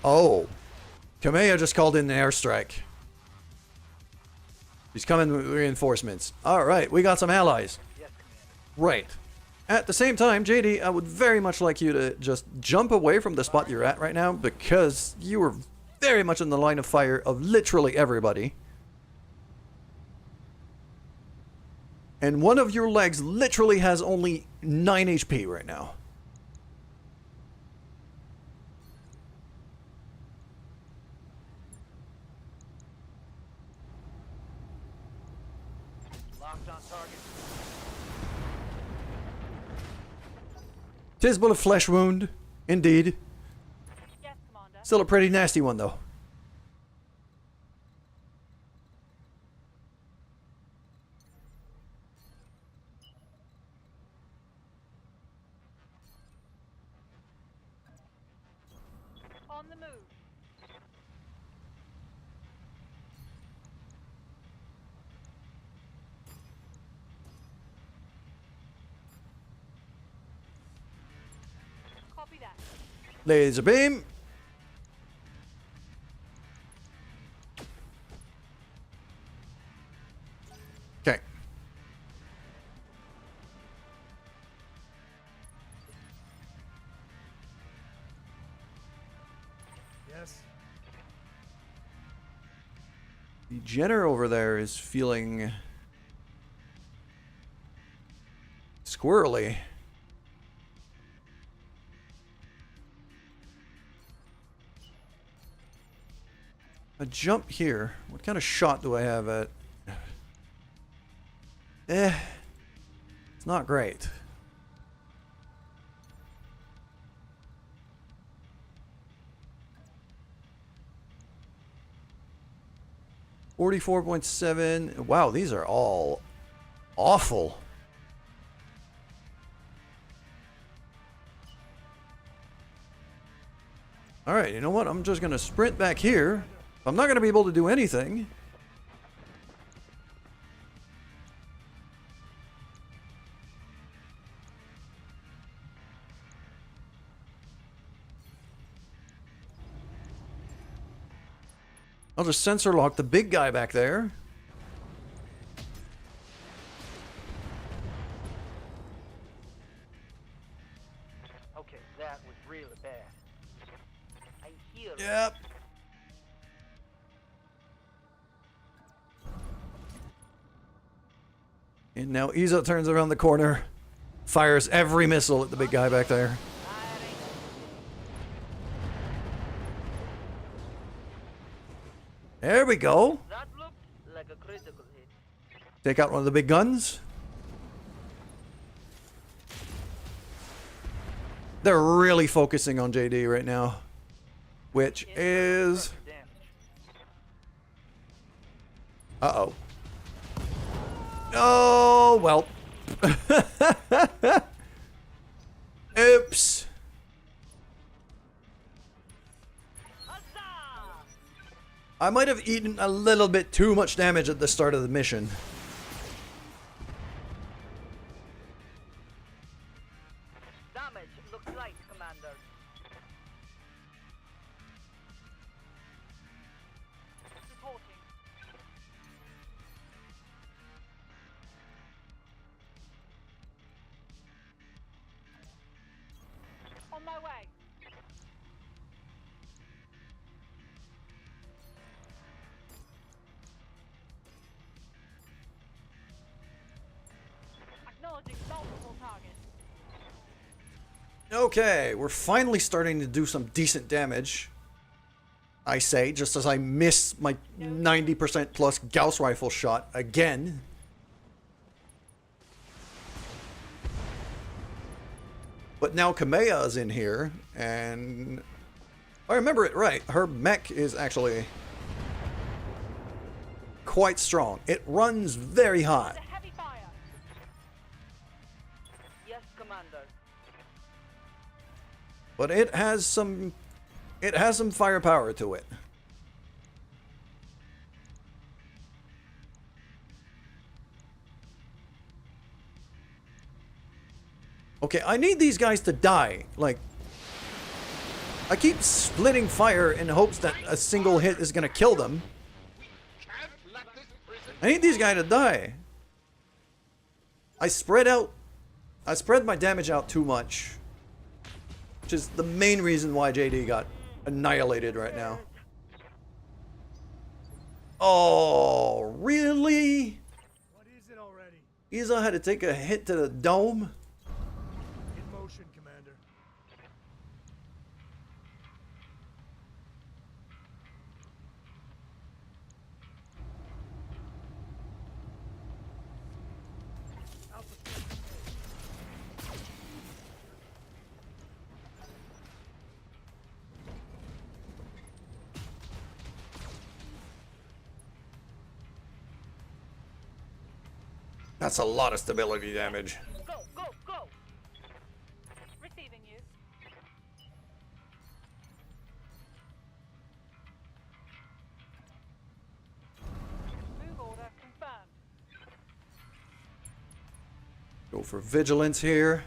Oh. Kamea just called in the airstrike. He's coming with reinforcements. Alright, we got some allies. Yes, Commander. Right. At the same time, JD, I would very much like you to just jump away from the spot you're at right now, because you were very much in the line of fire of literally everybody. And one of your legs literally has only 9 HP right now. Locked on target. Tis but a flesh wound, indeed. Yes, Commander. Still a pretty nasty one, though. On the move. Copy that. Laser beam. Okay. Yes. The Jenner over there is feeling squirrely. A jump here. What kind of shot do I have at? It's not great. .7. Wow, these are all awful. Alright, you know what? I'm just gonna sprint back here. I'm not gonna be able to do anything. I'll just sensor lock the big guy back there. Okay, that was really bad. I heal. Yep. And now Iza turns around the corner, fires every missile at the big guy back there. There we go. That looked like a critical hit. Take out one of the big guns. They're really focusing on JD right now, which is... Uh-oh. Oh, well. Oops. I might have eaten a little bit too much damage at the start of the mission. Damage looks light, Commander. Reporting. On my way. Acknowledging multiple targets. Okay, we're finally starting to do some decent damage. I say, just as I miss my 90% plus Gauss rifle shot again. But now Kamea is in here, and if I remember it right, her mech is actually quite strong. It runs very hot. Heavy fire. Yes, Commander. But it has some firepower to it. Okay, I need these guys to die. Like, I keep splitting fire in hopes that a single hit is gonna kill them. Can't let this prison I need these guys to die. I spread my damage out too much. Which is the main reason why JD got annihilated right now. Oh, really? What is it already? Iza had to take a hit to the dome? In motion, Commander. That's a lot of stability damage. Go, go, go. Receiving you. Move order confirmed. Go for vigilance here.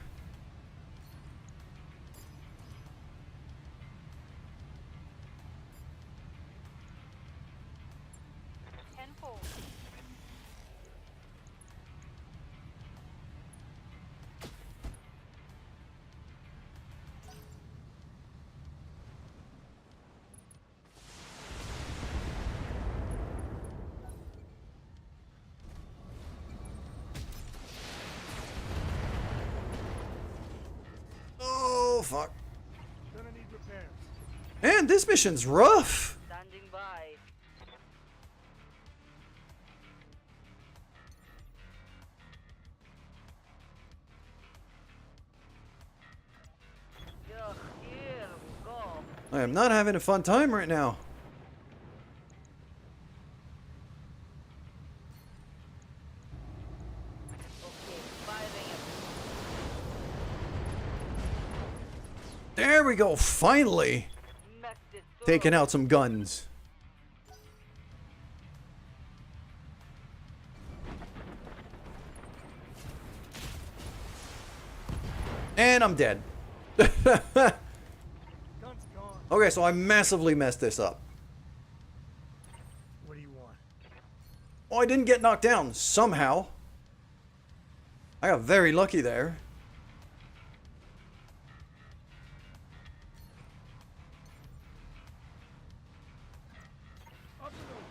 Oh, fuck. Gonna need repairs. Man, this mission's rough. Standing by. Ugh, here we go. I am not having a fun time right now. Okay, firing it. There we go, finally. Messed it through. Taking out some guns. And I'm dead. Gun's gone. Okay, so I massively messed this up. What do you want? Oh, I didn't get knocked down somehow. I got very lucky there. Up and over.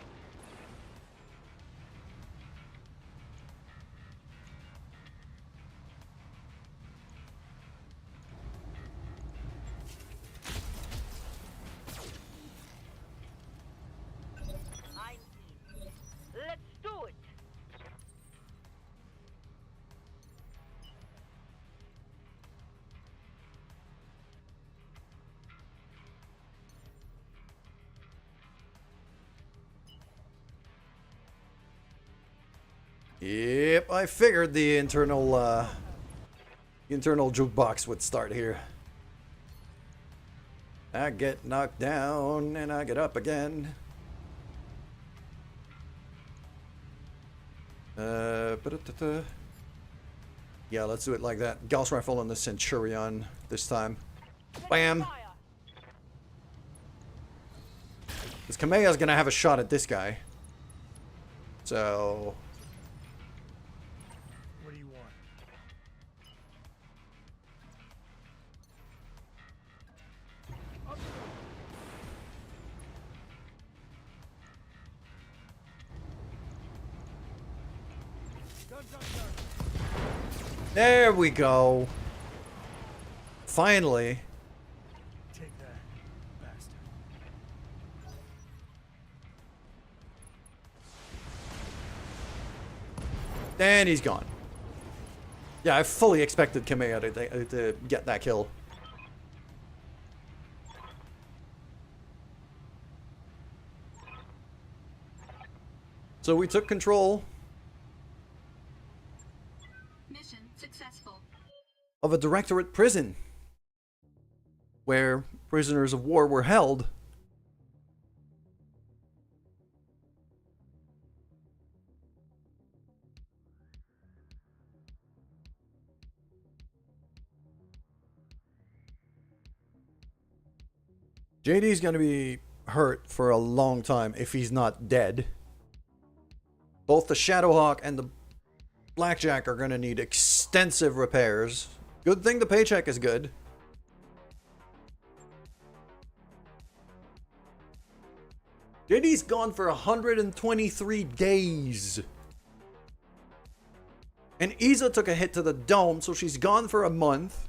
Yep, I figured the internal jukebox would start here. I get knocked down and I get up again. Yeah, let's do it like that. Gauss rifle on the Centurion this time. Bam! Because Kameha's gonna have a shot at this guy. So... What do you want? There we go. Finally. Take that, bastard. And he's gone. Yeah, I fully expected Kameha to get that kill. So we took control Mission successful. of a directorate prison where prisoners of war were held. JD's gonna be hurt for a long time if he's not dead. Both the Shadowhawk and the Blackjack are gonna need extensive repairs. Good thing the paycheck is good. JD's gone for 123 days. And Isa took a hit to the dome, so she's gone for a month.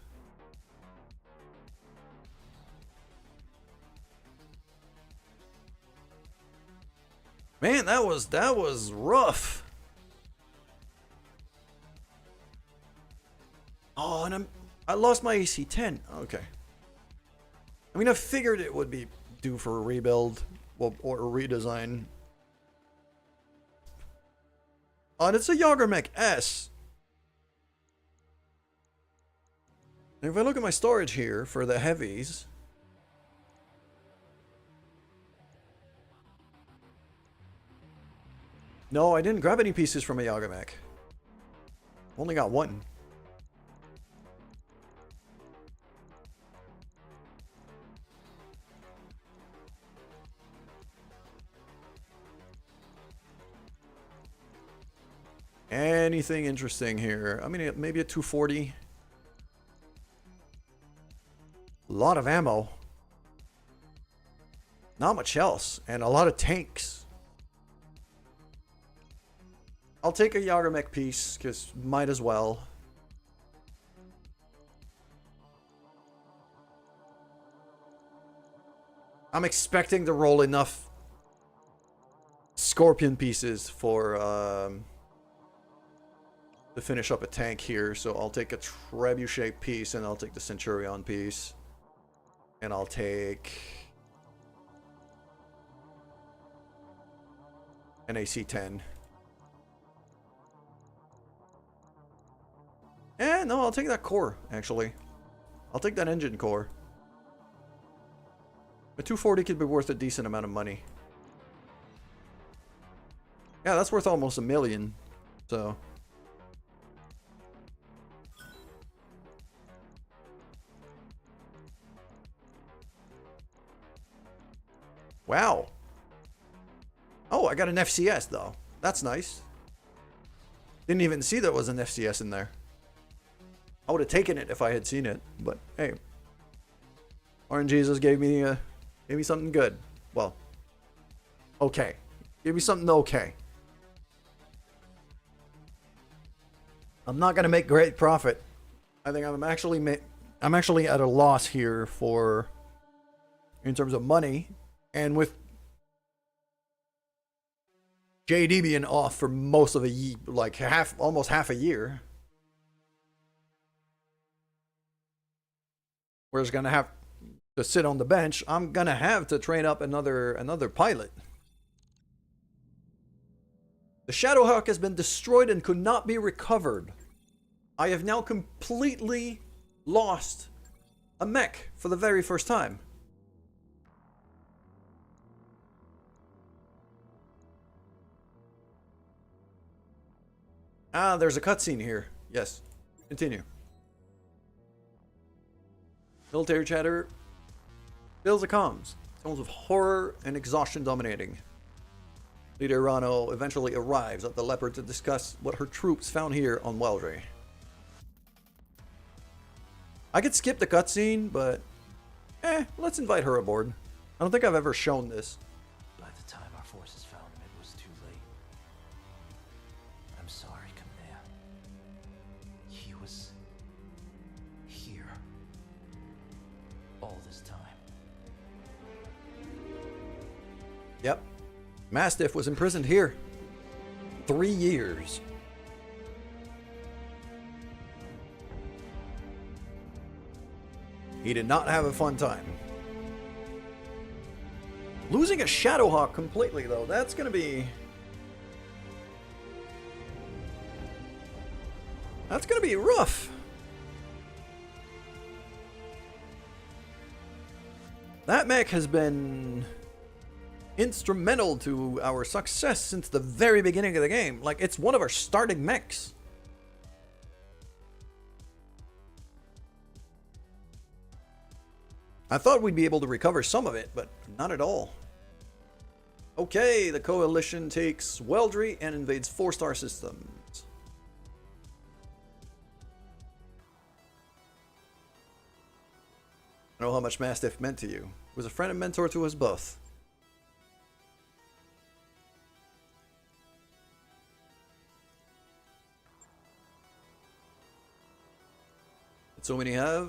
Man, that was rough. Oh, and I lost my AC-10. Okay. I mean, I figured it would be due for a rebuild or a redesign. Oh, and it's a Yagermech S. If I look at my storage here for the heavies, no, I didn't grab any pieces from a Yagermech. Only got one. Anything interesting here? I mean, maybe a 240. A lot of ammo. Not much else. And a lot of tanks. I'll take a Yagermech piece, because might as well. I'm expecting to roll enough Scorpion pieces for to finish up a tank here, so I'll take a Trebuchet piece, and I'll take the Centurion piece. And I'll take an AC-10. No, I'll take that core, actually. I'll take that engine core. A 240 could be worth a decent amount of money. Yeah, that's worth almost $1 million, so... Wow. Oh, I got an FCS, though. That's nice. Didn't even see there was an FCS in there. I would have taken it if I had seen it, but hey. Orange Jesus gave me something good. Well, okay. Give me something okay. I'm not gonna make great profit. I think I'm actually at a loss here for in terms of money, and with JD being off for most of a year, like almost half a year. We're just gonna have to sit on the bench. I'm gonna have to train up another pilot. The Shadowhawk has been destroyed and could not be recovered. I have now completely lost a mech for the very first time. Ah, there's a cutscene here. Yes. Continue. Military chatter fills the comms. Tones of horror and exhaustion dominating. Leader Rano eventually arrives at the Leopard to discuss what her troops found here on Weldry. I could skip the cutscene, but let's invite her aboard. I don't think I've ever shown this. By the time our forces found him, it was too late. I'm sorry, Kamea. He was here all this time. Yep. Mastiff was imprisoned here. 3 years. He did not have a fun time. Losing a Shadowhawk completely, though, that's gonna be... That's gonna be rough. That mech has been instrumental to our success since the very beginning of the game. Like, it's one of our starting mechs. I thought we'd be able to recover some of it, but not at all. Okay, the Coalition takes Weldry and invades 4-star systems. I know how much Mastiff meant to you. He was a friend and mentor to us both. But so many have.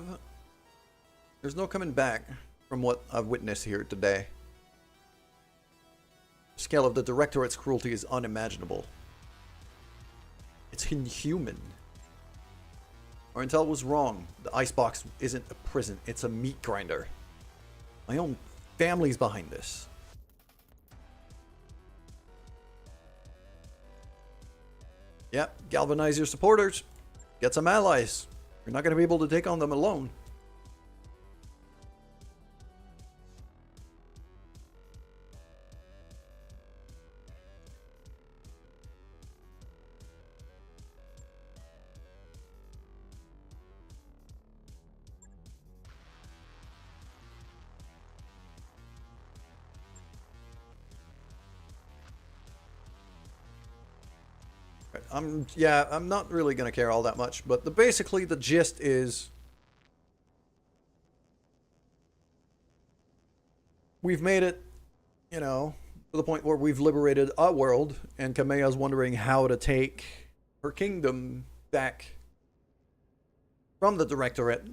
There's no coming back from what I've witnessed here today. The scale of the Directorate's cruelty is unimaginable. It's inhuman. Our intel was wrong. The icebox isn't a prison, it's a meat grinder. My own family's behind this. Yep, galvanize your supporters. Get some allies. You're not going to be able to take on them alone. I'm not really going to care all that much, but basically the gist is we've made it, you know, to the point where we've liberated a world, and Kamea's wondering how to take her kingdom back from the Directorate.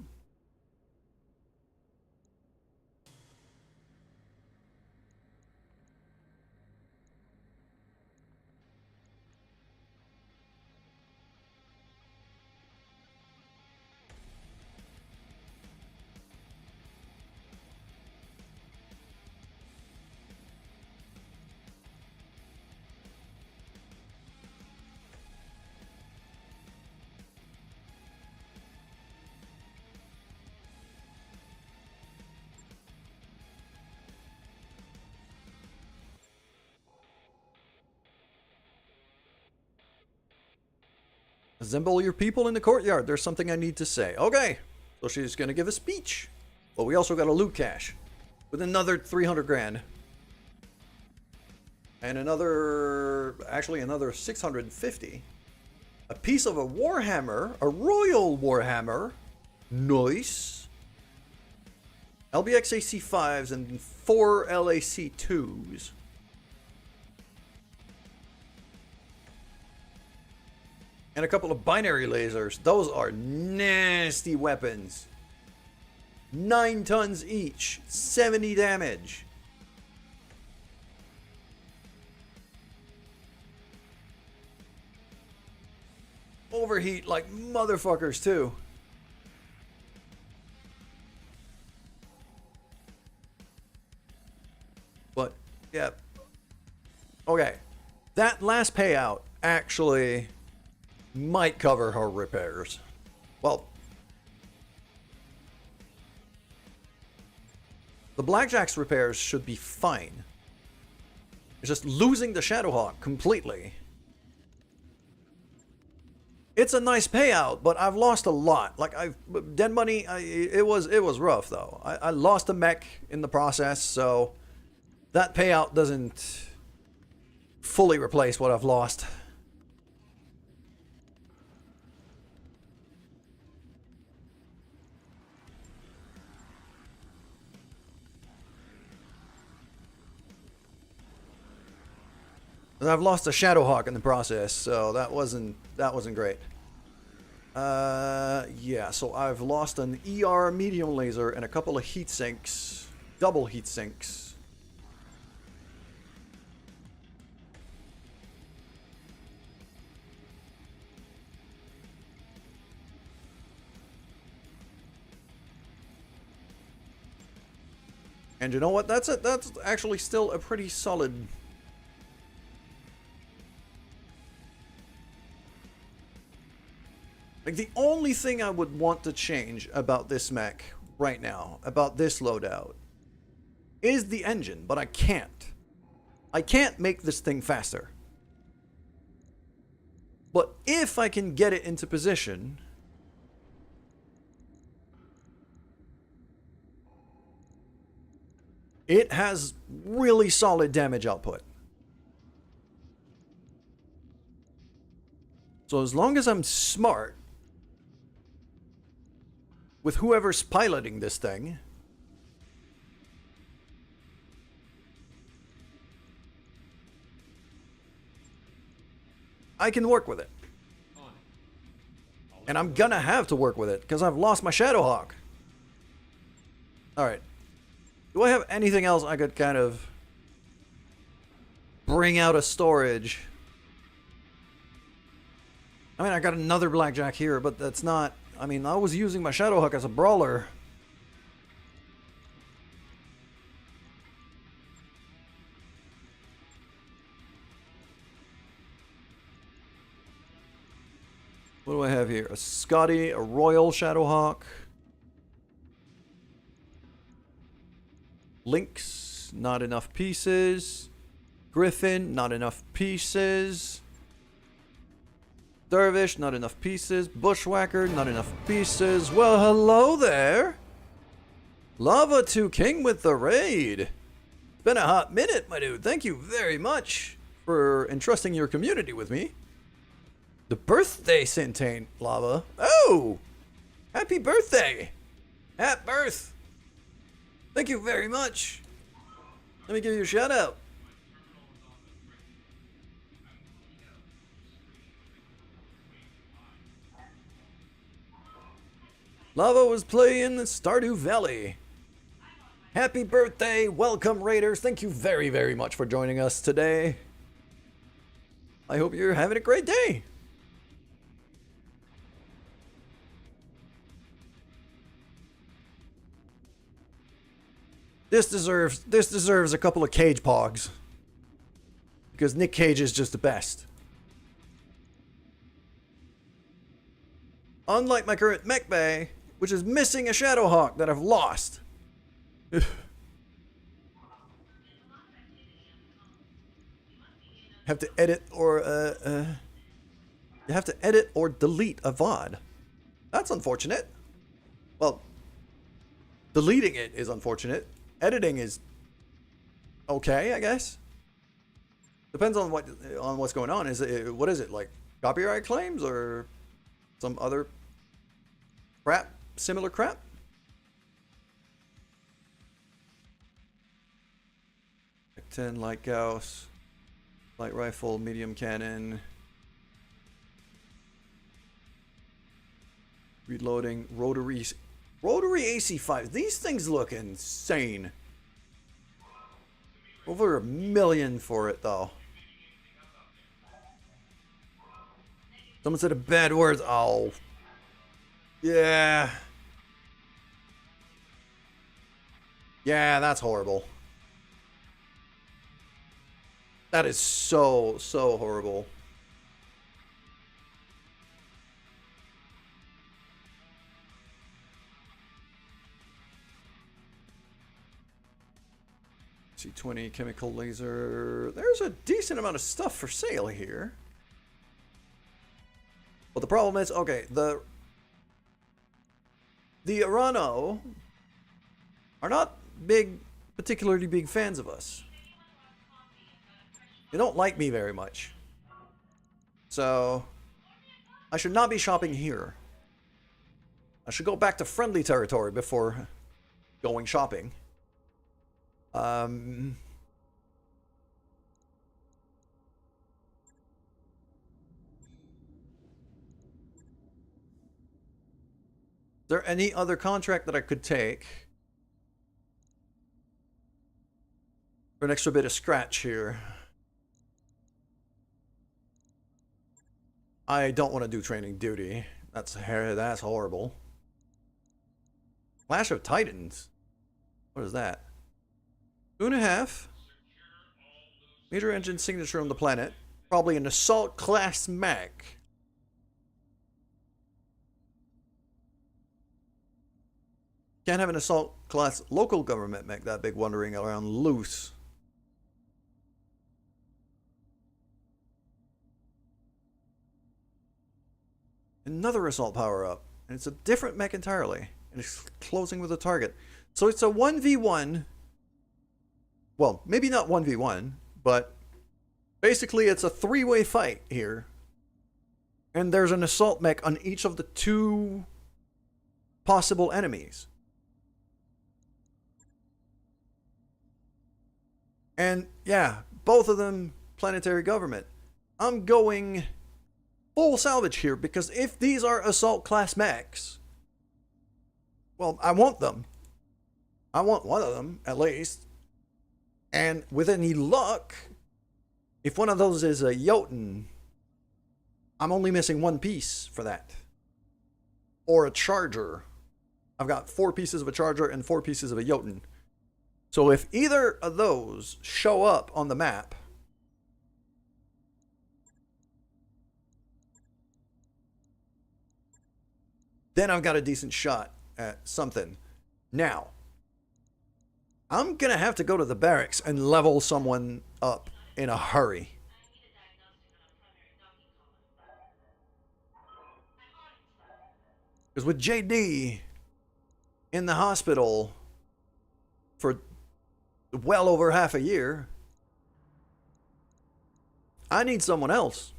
Assemble your people in the courtyard. There's something I need to say. Okay. So she's going to give a speech. But we also got a loot cache with another 300 grand. And another 650. A piece of a Warhammer, a Royal Warhammer. Nice. LBX AC5s and 4 LAC2s. And a couple of binary lasers. Those are nasty weapons. 9 tons each. 70 damage. Overheat like motherfuckers too. But, yeah. Okay. that last payout actually might cover her repairs. Well, the Blackjack's repairs should be fine. It's just losing the Shadowhawk completely. It's a nice payout, but I've lost a lot. Like, dead money, it was rough though. I lost a mech in the process, so that payout doesn't fully replace what I've lost. I've lost a Shadowhawk in the process, so that wasn't great. Yeah, so I've lost an ER medium laser and a couple of heat sinks, double heat sinks. And you know what? That's actually still a pretty solid. Like, the only thing I would want to change about this mech right now, about this loadout, is the engine, but I can't. I can't make this thing faster. But if I can get it into position, it has really solid damage output. So as long as I'm smart with whoever's piloting this thing, I can work with it. And I'm gonna have to work with it because I've lost my Shadowhawk. Alright. Do I have anything else I could kind of bring out of storage? I mean, I got another Blackjack here, but that's not... I mean, I was using my Shadowhawk as a brawler. What do I have here? A Scotty, a Royal Shadowhawk. Lynx, not enough pieces. Griffin, not enough pieces. Dervish, not enough pieces. Bushwhacker, not enough pieces. Well, hello there. Lava 2 King with the raid. Been a hot minute, my dude. Thank you very much for entrusting your community with me. The birthday Centane, Lava. Oh! Happy birthday! Happy birth! Thank you very much. Let me give you a shout out. Lava was playing Stardew Valley. Happy birthday, welcome Raiders. Thank you very, very much for joining us today. I hope you're having a great day. This deserves a couple of Cage Pogs. Because Nick Cage is just the best. Unlike my current mech bay, which is missing a Shadowhawk that I've lost. Have to edit or you have to edit or delete a VOD. That's unfortunate. Well, deleting it is unfortunate. Editing is okay, I guess. Depends on what's going on. What is it, like copyright claims or some other crap, similar crap? Like 10 light Gauss, light rifle, medium cannon, reloading, rotary AC5. These things look insane. Over $1 million for it though. Someone said a bad word. Oh. Yeah. Yeah, that's horrible. That is so horrible. C20 chemical laser. There's a decent amount of stuff for sale here. But the problem is, okay, the Arano are not particularly big fans of us. They don't like me very much. So, I should not be shopping here. I should go back to friendly territory before going shopping. Is there any other contract that I could take for an extra bit of scratch here? I don't want to do training duty. That's horrible. Clash of Titans. What is that? 2.5. Major engine signature on the planet. Probably an assault class mech. Can't have an assault class local government mech that big wandering around loose. Another assault power up. And it's a different mech entirely. And it's closing with a target. So it's a 1v1. Well, maybe not 1v1, but basically it's a three-way fight here. And there's an assault mech on each of the 2 possible enemies. And yeah, both of them planetary government. I'm going full salvage here because if these are assault class mechs, well, I want them. I want one of them at least. And with any luck, if one of those is a Jotun, I'm only missing 1 piece for that. Or a Charger. I've got 4 pieces of a Charger and 4 pieces of a Jotun. So if either of those show up on the map, then I've got a decent shot at something. Now, I'm going to have to go to the barracks and level someone up in a hurry. Because with JD in the hospital for well over half a year, I need someone else.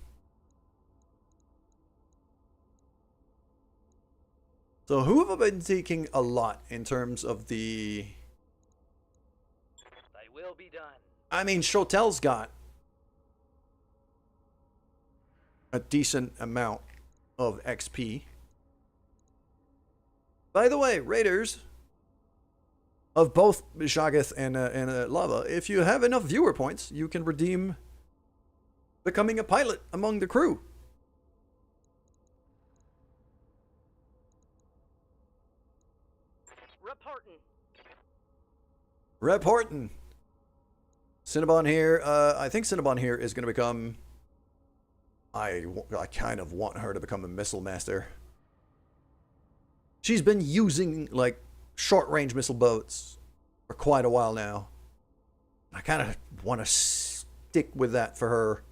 So who have I been taking a lot in terms of the... They will be done. I mean, Shotel's got a decent amount of XP. By the way, Raiders of both Shagath and Lava, if you have enough viewer points, you can redeem becoming a pilot among the crew. Reporting. Cinnabon here. I think Cinnabon here is going to become... I kind of want her to become a missile master. She's been using, like, short-range missile boats for quite a while now. I kind of want to stick with that for her.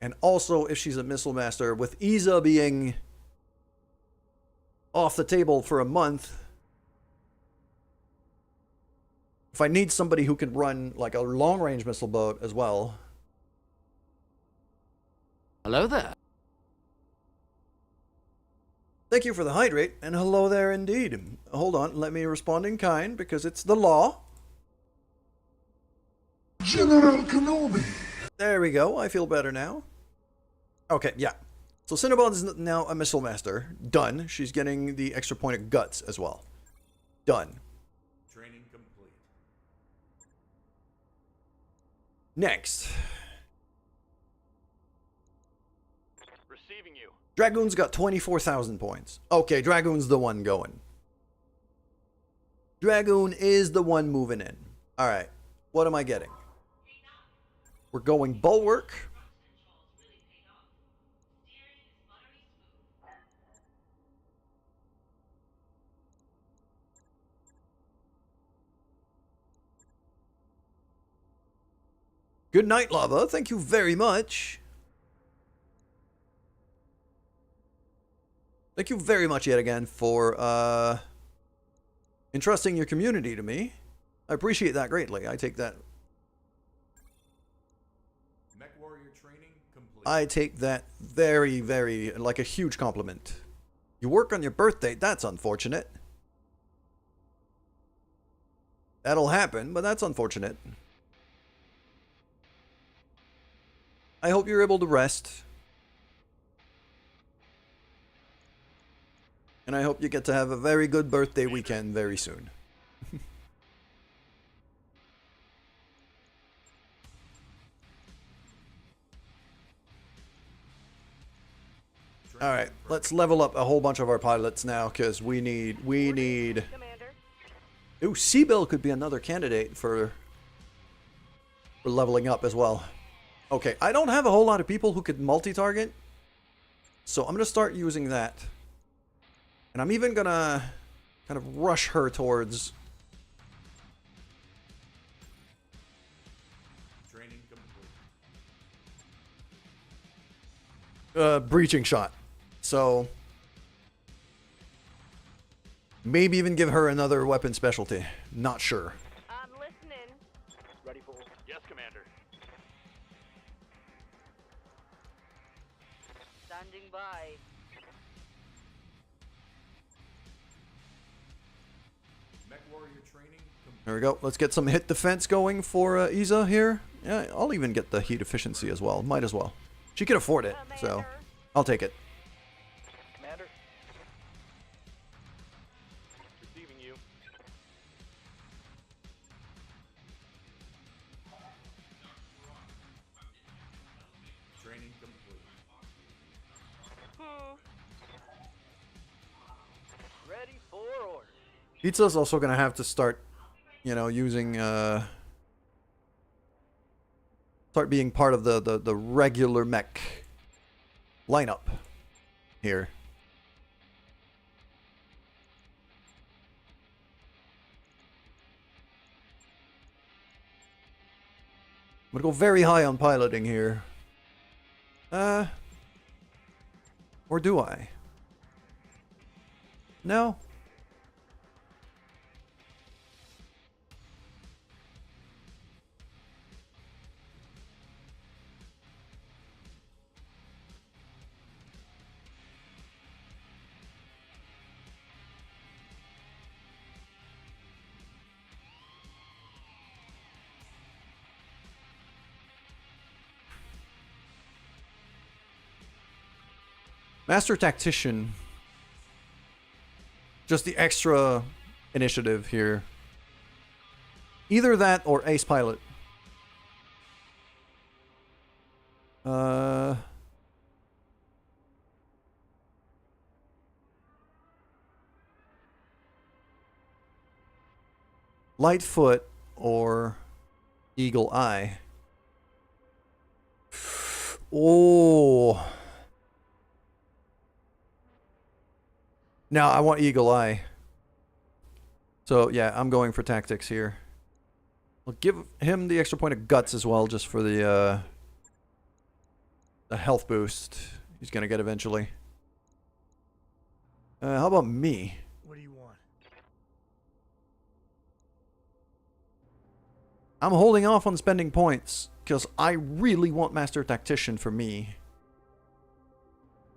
And also, if she's a missile master, with Isa being off the table for a month... If I need somebody who can run like a long-range missile boat as well. Hello there. Thank you for the hydrate, and hello there indeed. Hold on, let me respond in kind, because it's the law. General Kenobi. There we go, I feel better now. Okay, yeah. So Cinnabon is now a missile master. Done. She's getting the extra point of guts as well. Done. Training complete. Next. Receiving you. Dragoon's got 24,000 points. Okay, Dragoon's the one going. Dragoon is the one moving in. Alright, what am I getting? We're going bulwark. Good night, Lava. Thank you very much. Thank you very much yet again for entrusting your community to me. I appreciate that greatly. I take that. Mech warrior training complete. I take that very, very, like a huge compliment. You work on your birthday. That's unfortunate. That'll happen, but that's unfortunate. I hope you're able to rest. And I hope you get to have a very good birthday weekend very soon. Alright, let's level up a whole bunch of our pilots now, because we need... Commander. Ooh, Seabill could be another candidate for leveling up as well. Okay, I don't have a whole lot of people who could multi-target, so I'm going to start using that. And I'm even going to kind of rush her towards... Training complete. breaching shot. So... maybe even give her another weapon specialty. Not sure. I'm listening. Ready for orders. Yes, Commander. Standing by. Mech warrior training complete. There we go. Let's get some hit defense going for Isa here. Yeah, I'll even get the heat efficiency as well. Might as well. She can afford it, so Commander. I'll take it. Commander. Receiving you. Training complete. Ready for orders. Pizza's also gonna have to start, you know, using start being part of the regular mech lineup here. I'm gonna go very high on piloting here. Or do I? No. Master Tactician. Just the extra initiative here. Either that or Ace Pilot. Lightfoot or Eagle Eye. Oh. No, I want Eagle Eye. So, yeah, I'm going for tactics here. I'll give him the extra point of guts as well, just for the health boost he's going to get eventually. How about me? What do you want? I'm holding off on spending points, because I really want Master Tactician for me.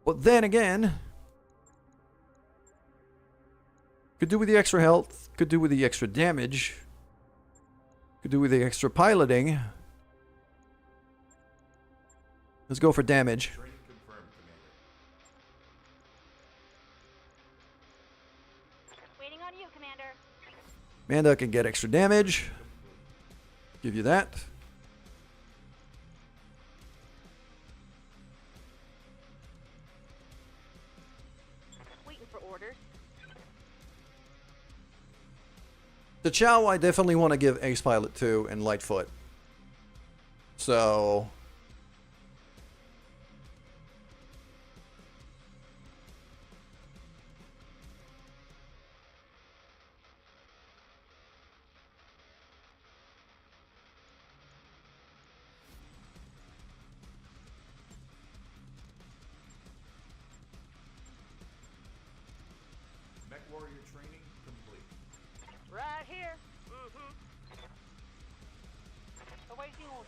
But then again... could do with the extra health, could do with the extra damage, could do with the extra piloting. Let's go for damage. Training confirmed, Commander. Waiting on you, Commander. Amanda can get extra damage. Give you that. Waiting for orders. The Chow I definitely want to give Ace Pilot to and Lightfoot. So Mech warrior training complete. Right here. Awaiting orders.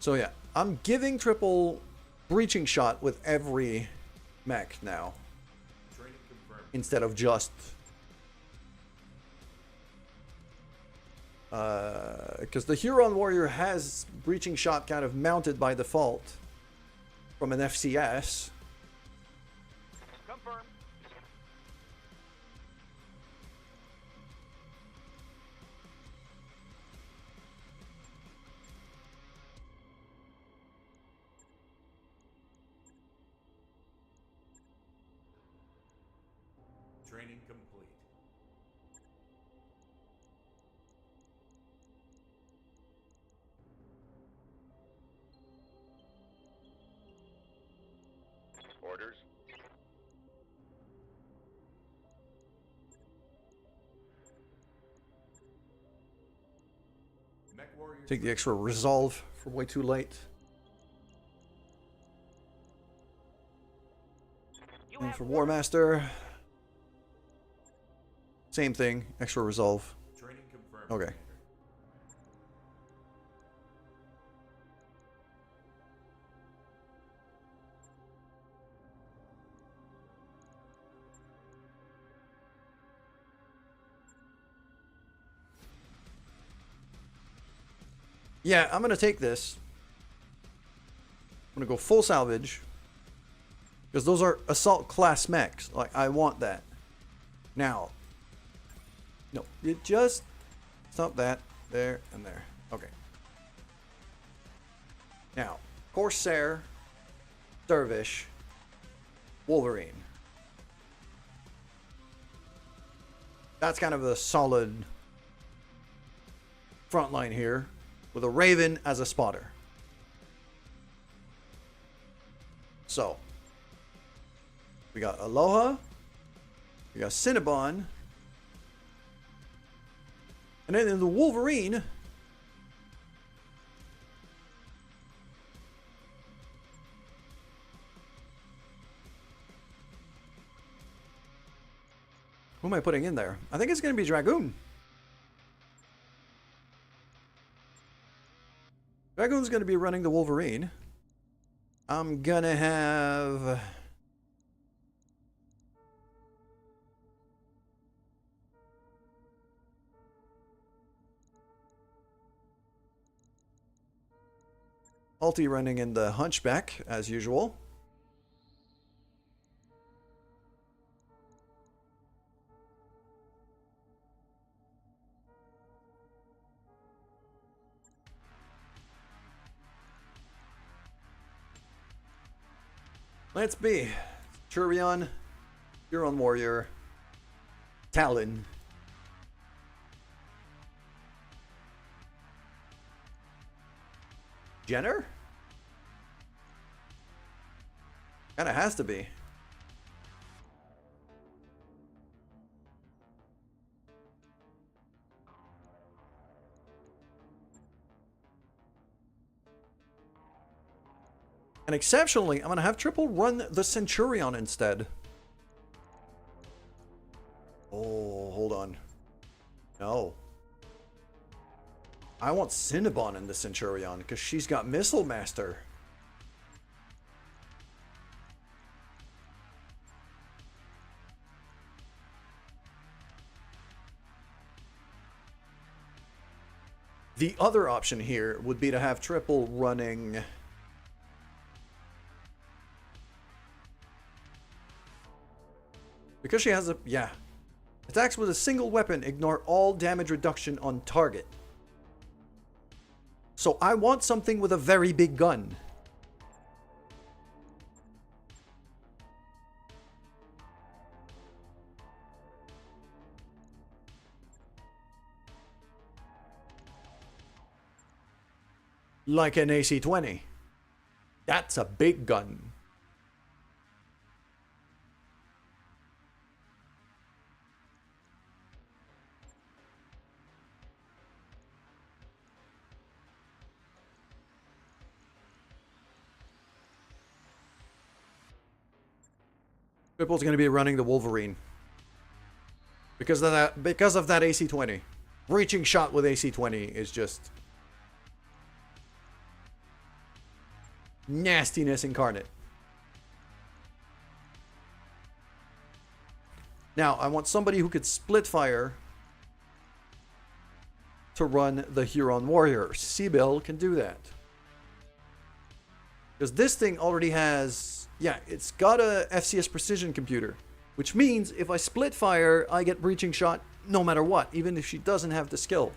So yeah, I'm giving triple breaching shot with every mech now, Training confirmed. instead of just because the Huron warrior has breaching shot kind of mounted by default from an FCS. Confirm. Training complete. Orders? Mech warrior Take the extra resolve for way too late. You And have for orders. War Master, same thing, extra resolve. training confirmed. Okay. Commander. Yeah, I'm gonna take this. I'm gonna go full salvage. Because those are assault class mechs. Like, I want that. Now. No, you just stop that. There and there. Okay. Now, Corsair, Dervish, Wolverine. That's kind of a solid front line here, with a Raven as a spotter. So, we got Aloha, we got Cinnabon, and then in the Wolverine, who am I putting in there? I think it's going to be Dragoon. Dragoon's going to be running the Wolverine. I'm going to have... Ulti running in the Hunchback, as usual. Let's be Turion, Huron Warrior, Talon, Jenner? Kinda has to be. And exceptionally, I'm going to have triple run the Centurion instead. Oh, hold on. No. I want Cinnabon in the Centurion because she's got Missile Master. The other option here would be to have triple running... Because she has a... yeah. Attacks with a single weapon ignore all damage reduction on target. So I want something with a very big gun. like an AC-20. That's a big gun. People's going to be running the Wolverine because of that AC-20. Reaching shot with AC-20 is just nastiness incarnate. Now, I want somebody who could split fire to run the Huron Warrior. Seabill can do that. Because this thing already has... Yeah, it's got a FCS precision computer. Which means if I split fire, I get breaching shot no matter what. Even if she doesn't have the skill.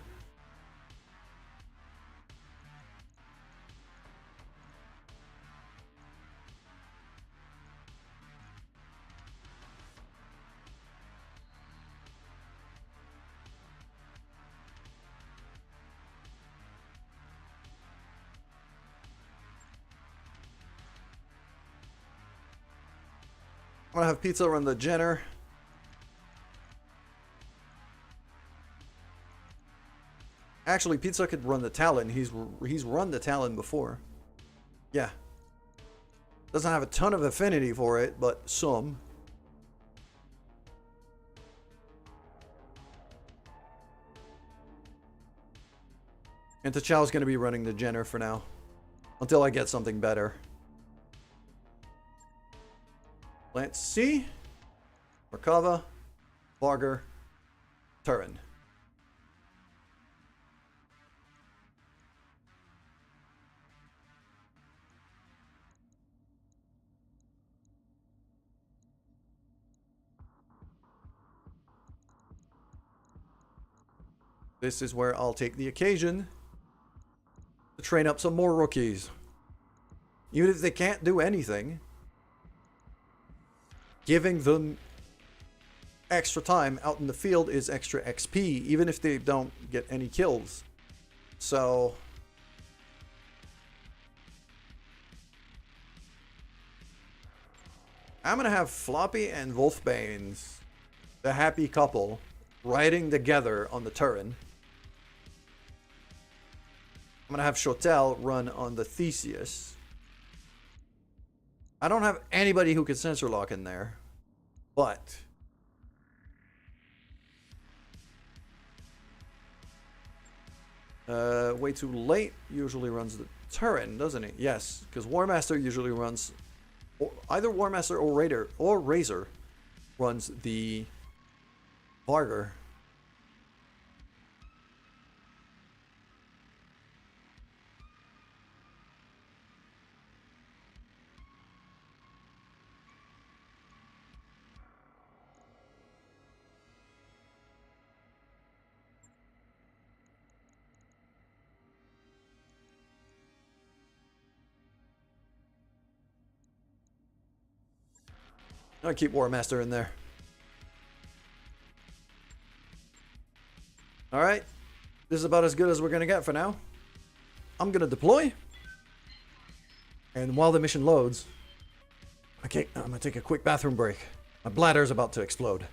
I'm gonna have Pizza run the Jenner. Actually, Pizza could run the Talon. He's run the Talon before. Yeah. Doesn't have a ton of affinity for it, but some. And T'Chao's gonna be running the Jenner for now. Until I get something better. Let's see. Merkava, Varger, Turin. This is where I'll take the occasion to train up some more rookies. Even if they can't do anything, giving them extra time out in the field is extra XP, even if they don't get any kills. So I'm gonna have Floppy and Wolfbanes, the happy couple, riding together on the Turin. I'm gonna have Chotel run on the Theseus. I don't have anybody who can sensor lock in there, but way too late usually runs the Turin, doesn't it? Yes, because Warmaster usually runs either Warmaster or Raider or Razor runs the Varger. I'll keep Warmaster in there. Alright. This is about as good as we're going to get for now. I'm going to deploy. And while the mission loads, I'm going to take a quick bathroom break. My bladder's about to explode.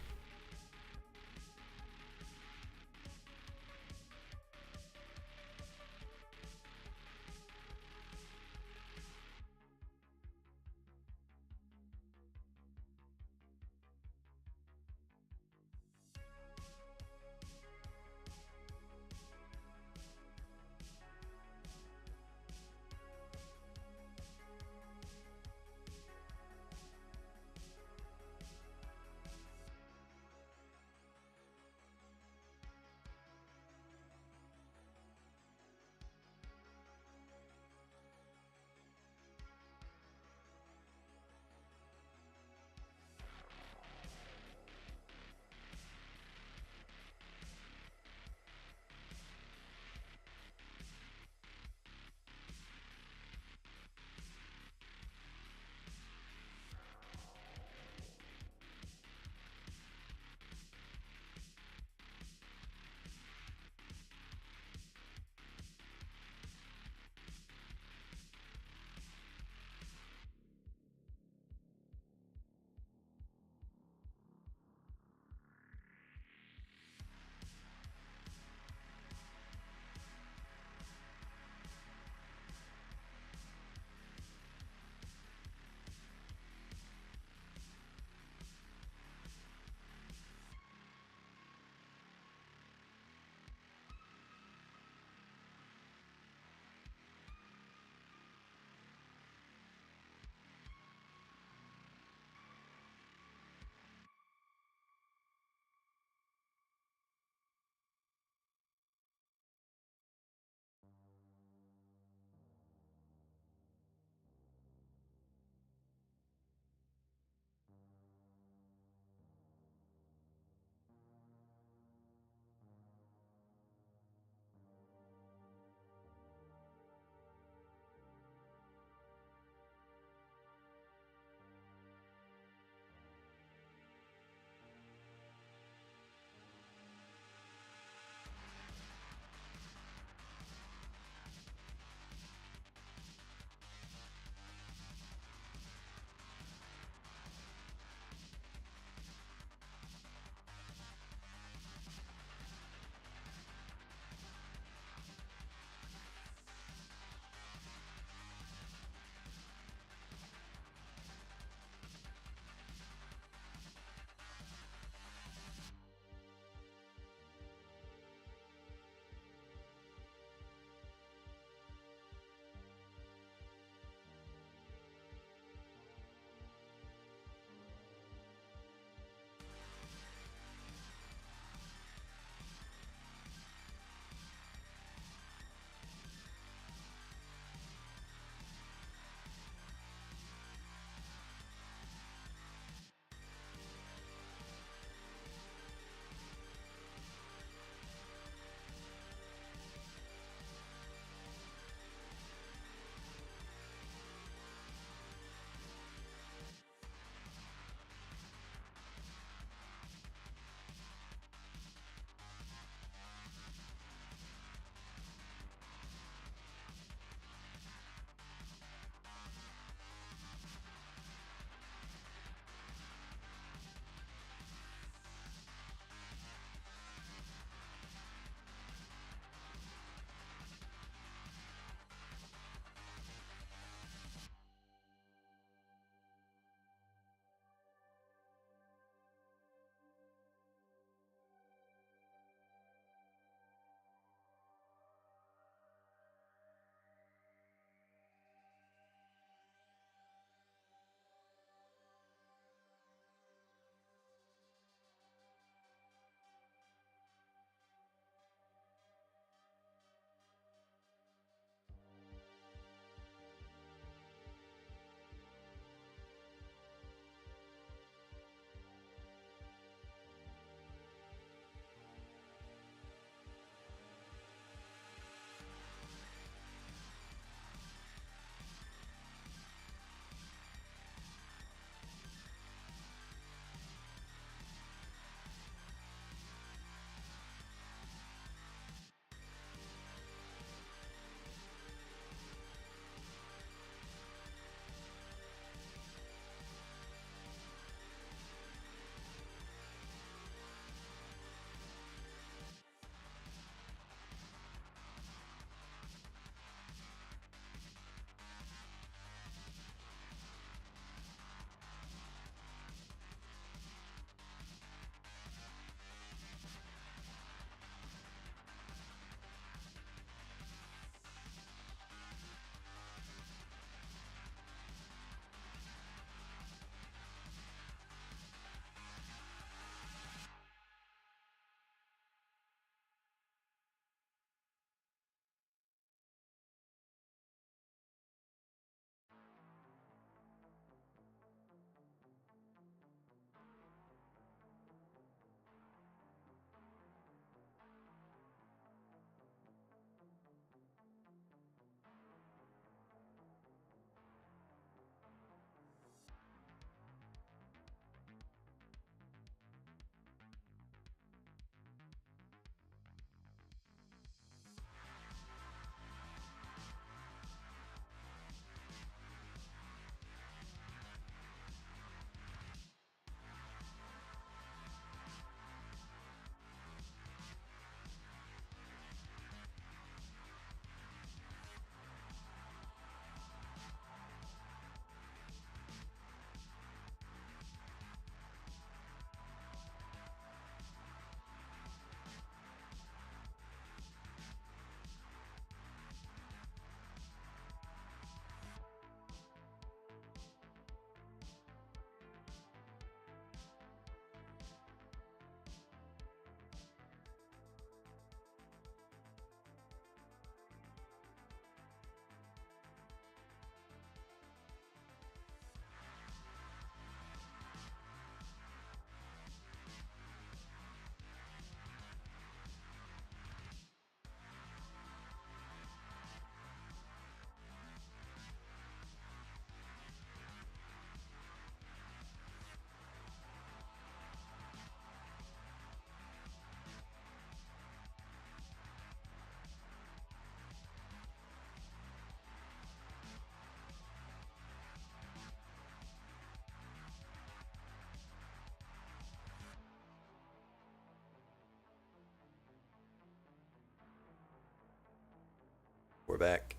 We're back.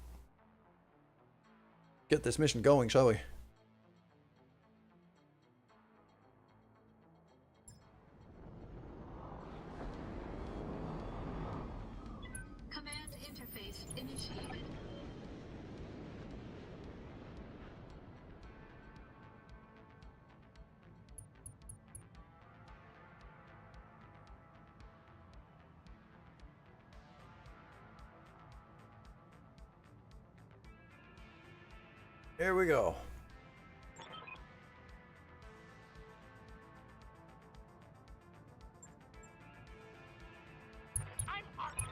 Get this mission going, shall we? Command interface initiated. Here we go. I'm armed.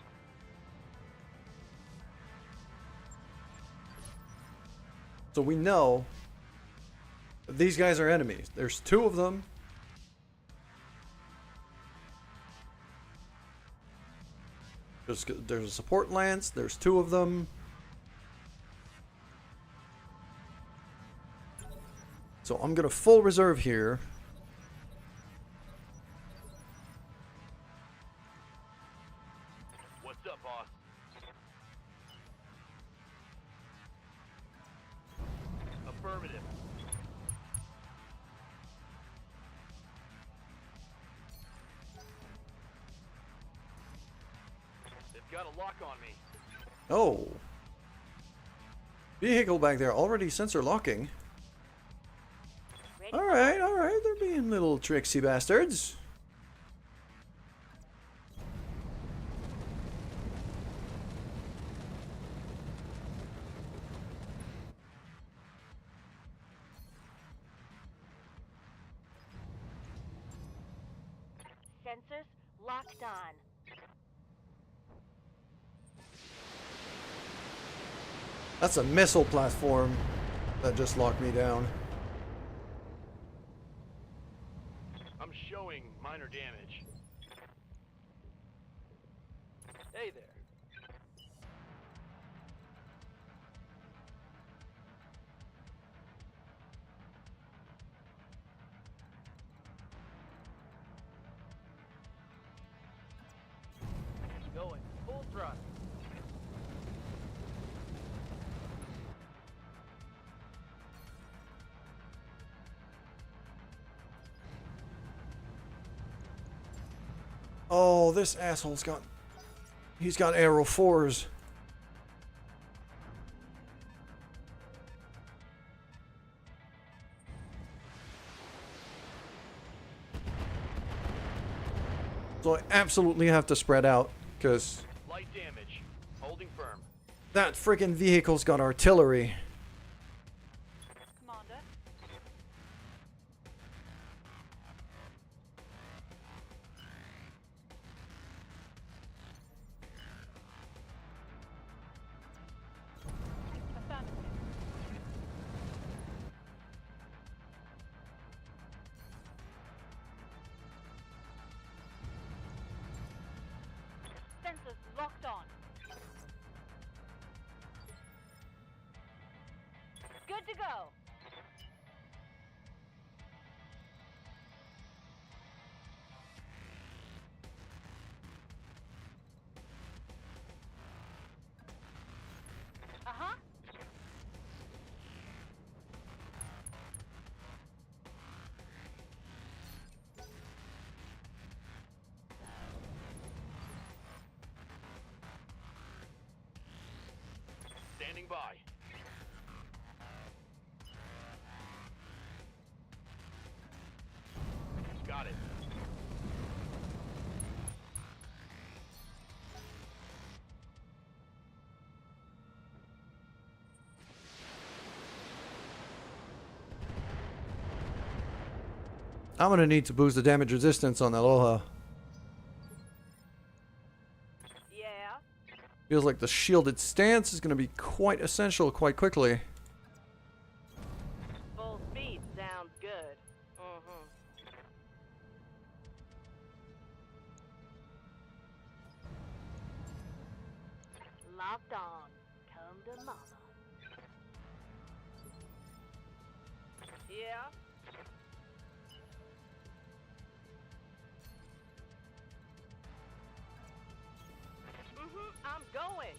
So we know these guys are enemies. There's two of them. There's a support lance. There's two of them. So I'm gonna full reserve here. What's up, boss? Affirmative. They've got a lock on me. Oh. Vehicle back there already sensor locking. Ready? Alright, they're being little tricksy bastards. Sensors locked on. That's a missile platform that just locked me down. I'm showing minor damage. Hey there. Going full thrust. Oh, this asshole's got... He's got arrow 4s. So I absolutely have to spread out, because Light damage. Holding firm. that freaking vehicle's got artillery. Commander. Affirmative. Sensors locked on. Good to go. Uh-huh. Standing by. Got it. I'm gonna need to boost the damage resistance on Aloha. Yeah. Feels like the shielded stance is gonna be quite essential quite quickly. Full speed sounds good. Mm-hmm. Locked on. Come to mama. Yeah. Mm-hmm. I'm going.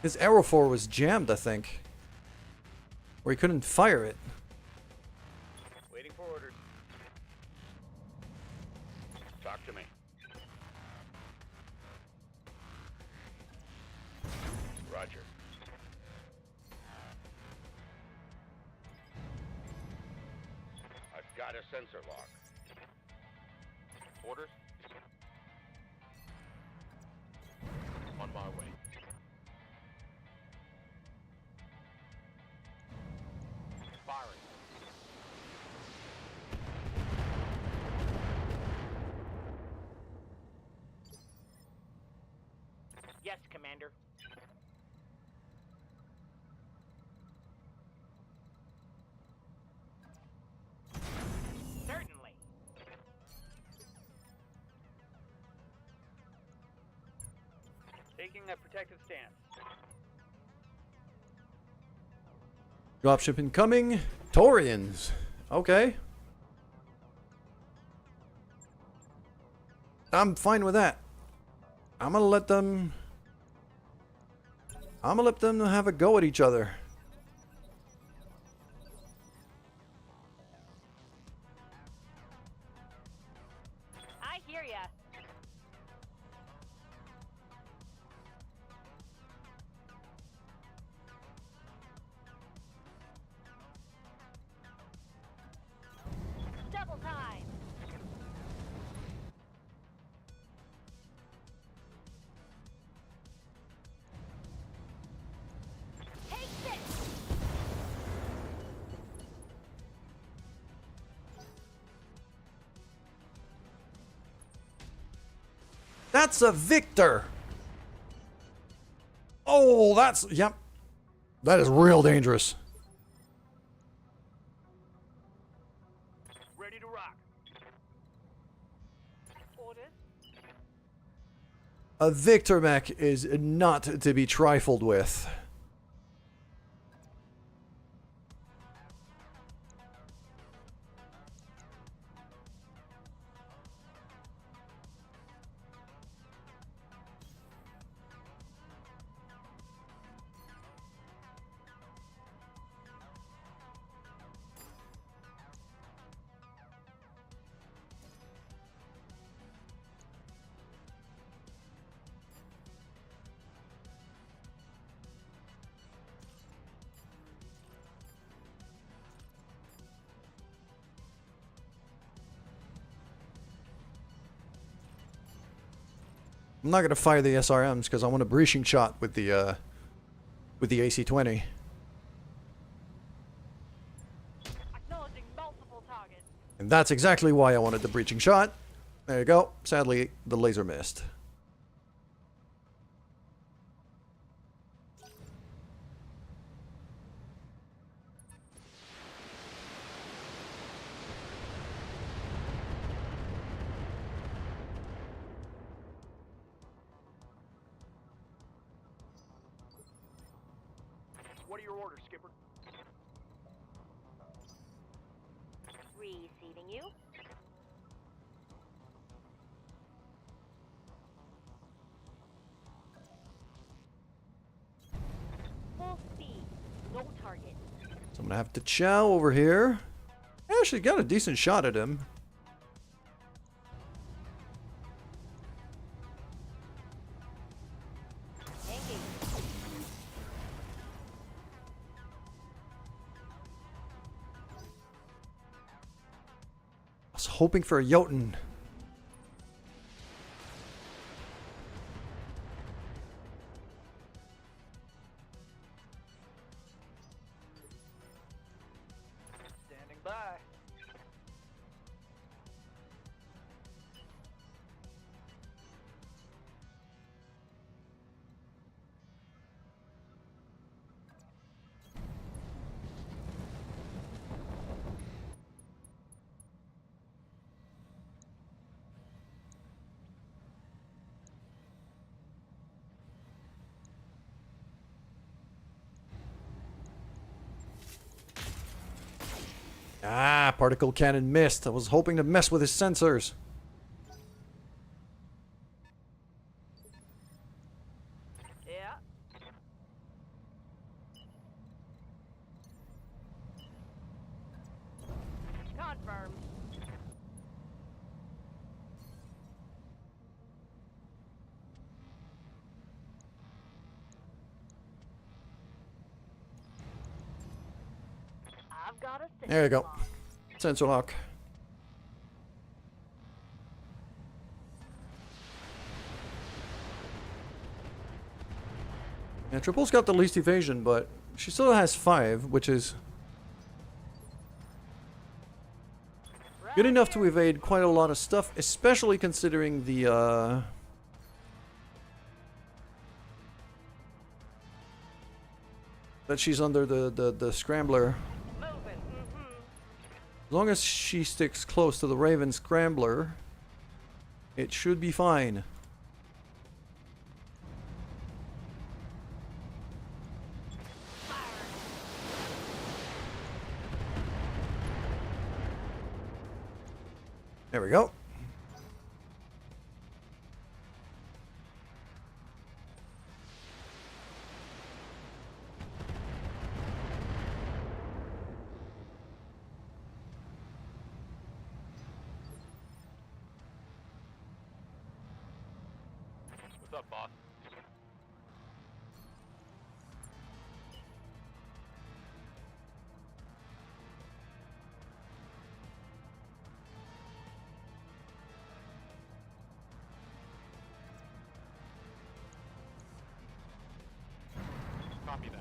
His aerophore was jammed, I think. Or he couldn't fire it. Waiting for orders. Talk to me. Roger. I've got a sensor lock. Orders? On my way. Firing. Yes, Commander. Certainly. Taking a protective stance. Dropship incoming. Taurians. Okay. I'm fine with that. I'm gonna let them have a go at each other. I hear ya. Double time. Take this. That's a Victor. Oh, that's, yep. That is real dangerous. Ready to rock. Orders. A Victor mech is not to be trifled with. I'm not gonna fire the SRMs because I want a breaching shot with the AC-20. Acknowledging multiple targets. And that's exactly why I wanted the breaching shot. There you go. Sadly, the laser missed. What are your orders, Skipper? Receiving you. Full speed. No target. So I'm gonna have to chow over here. I actually got a decent shot at him. Engage. I was hoping for a Jotun. Standing by. Ah, particle cannon missed. I was hoping to mess with his sensors. Yeah. not a sensor There you go. lock. Sensor lock. Yeah, Triple's got the least evasion, but she still has 5, which is good enough to evade quite a lot of stuff, especially considering the that she's under the scrambler. Moving. As long as she sticks close to the Raven scrambler, it should be fine. There we go. What's up, boss? Copy that.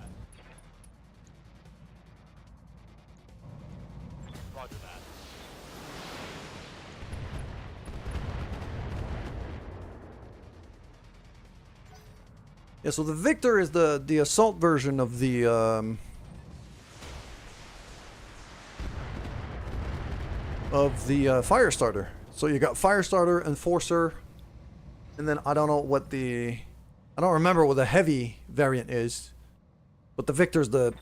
Roger that. Yeah, so the Victor is the assault version of the Firestarter. So you got Firestarter, Enforcer, and then I don't know what I don't remember what the heavy variant is, but the Victor's the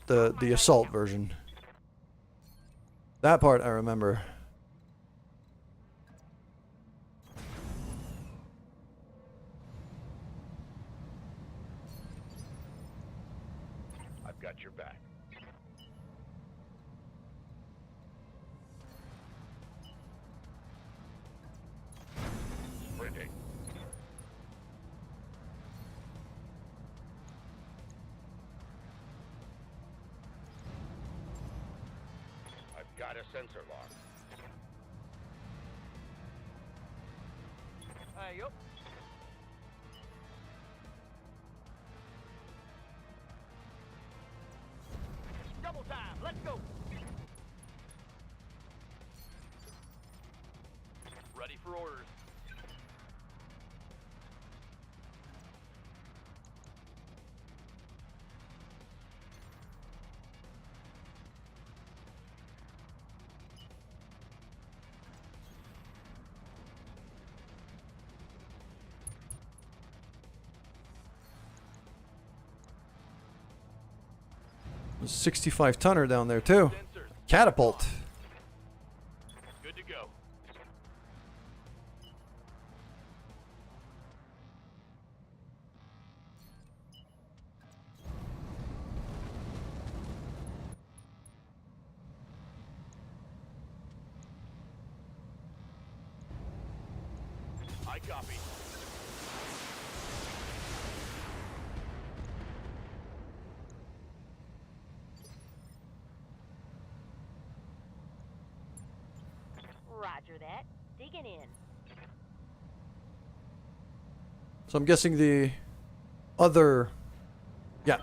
assault version. That part I remember. I've got your back. Sprinting. I've got a sensor lock. Hey, yup. Double time. Let's go. Ready for orders. There's a 65 tonner down there too. Sensors. Catapult. Good to go. I copy. Roger that. Digging in. So I'm guessing the other, yeah,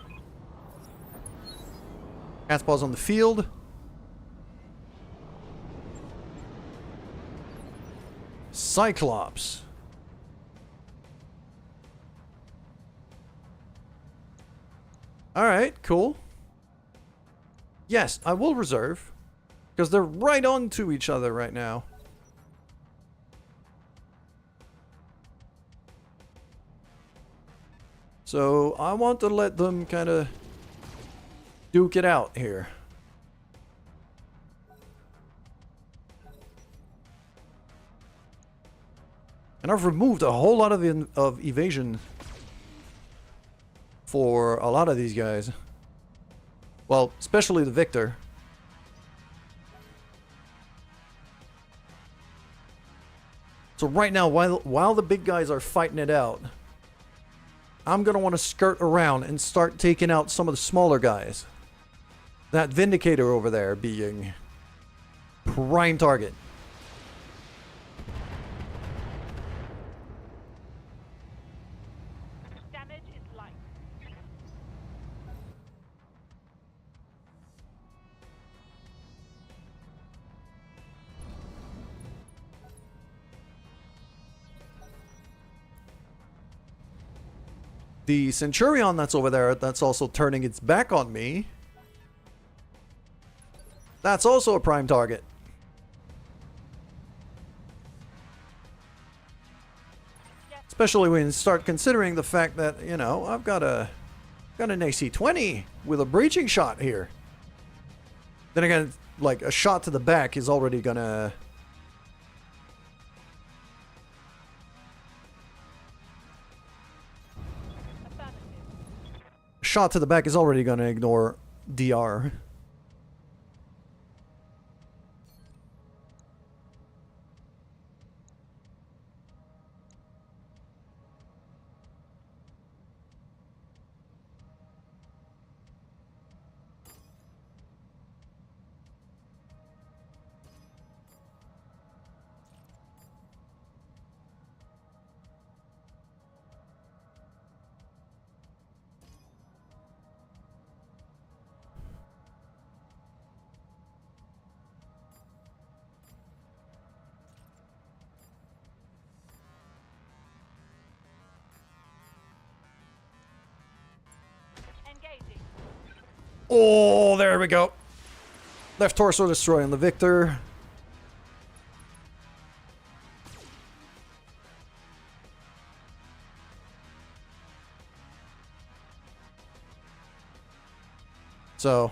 Catspaw's on the field. Cyclops. All right, cool. Yes, I will reserve because they're right on to each other right now. So I want to let them kind of duke it out here. And I've removed a whole lot of evasion for a lot of these guys. Well, especially the Victor. So right now, while the big guys are fighting it out, I'm going to want to skirt around and start taking out some of the smaller guys. That Vindicator over there being Prime target. Damage is light. The Centurion that's over there, that's also turning its back on me. That's also a prime target. Especially when you start considering the fact that, you know, I've got an AC-20 with a breaching shot here. Then again, like a shot to the back is already gonna... Shot to the back is already gonna ignore DR. Engaging. Oh, there we go. Left torso destroying the Victor. So...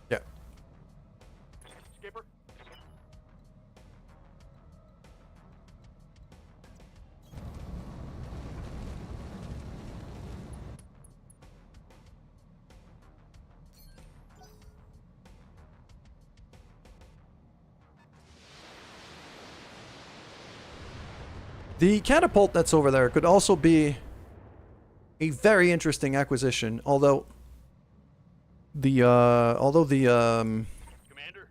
yeah. Skipper? The catapult that's over there could also be a very interesting acquisition, although the Commander?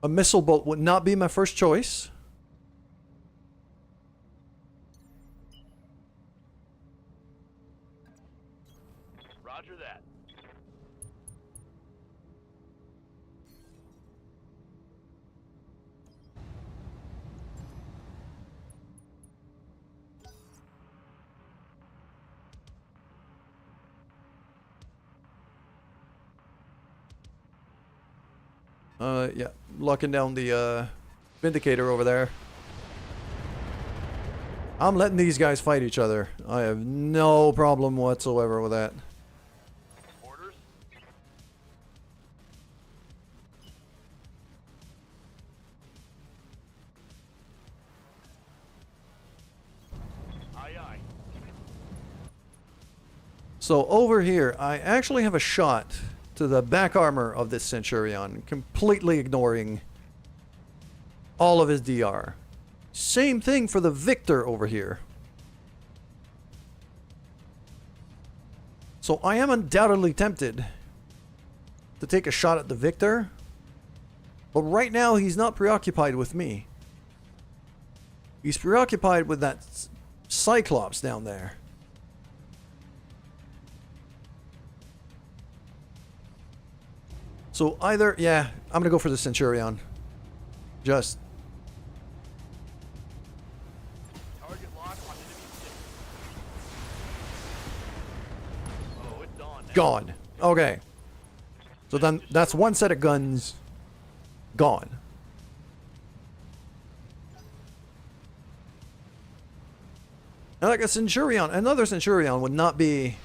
a missile bolt would not be my first choice. Roger that. Yeah, locking down the Vindicator over there. I'm letting these guys fight each other. I have no problem whatsoever with that. Orders? Aye, aye. So over here, I actually have a shot to the back armor of this Centurion, completely ignoring all of his DR. Same thing for the Victor over here. So I am undoubtedly tempted to take a shot at the Victor, but right now he's not preoccupied with me. He's preoccupied with that Cyclops down there. So either, yeah, I'm gonna go for the Centurion. Just Target lock on enemy ship. Oh, it's on now. gone. Okay. So then that's one set of guns gone. And like a Centurion, another Centurion would not be...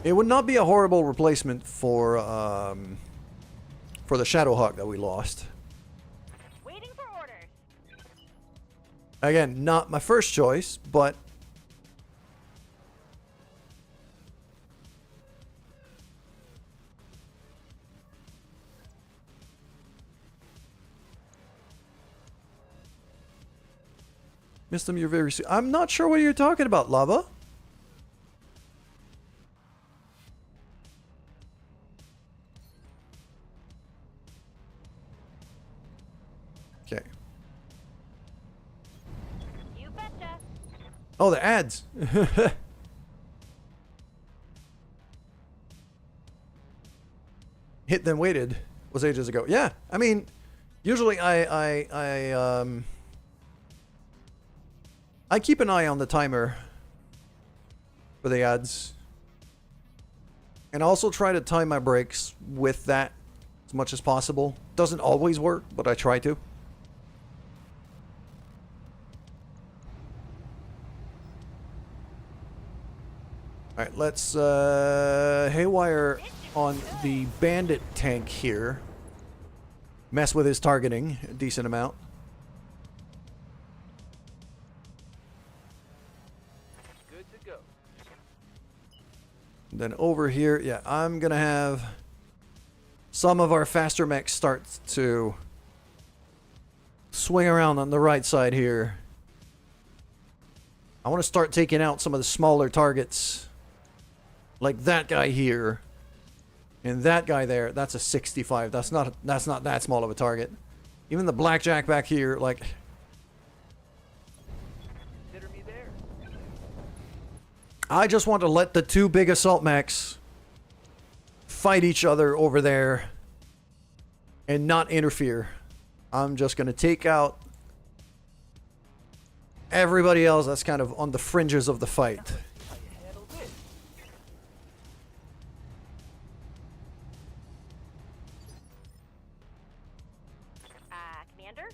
It would not be a horrible replacement for the Shadowhawk that we lost. Waiting for orders. Again, not my first choice, but Mistum, you're very... I'm not sure what you're talking about, Lava. Okay. You betcha. Oh, the ads. Hit then waited was ages ago. Yeah, I mean, usually I keep an eye on the timer for the ads, and also try to time my breaks with that as much as possible. Doesn't always work, but I try to. Alright, let's haywire on the bandit tank here. Mess with his targeting a decent amount. Good to go. Then over here, yeah, I'm gonna have some of our faster mechs start to swing around on the right side here. I want to start taking out some of the smaller targets. Like that guy here. And that guy there, that's a 65. That's not that small of a target. Even the blackjack back here, like... Consider me there. I just want to let the two big assault mechs fight each other over there and not interfere. I'm just going to take out everybody else that's kind of on the fringes of the fight. How you handle this? Commander?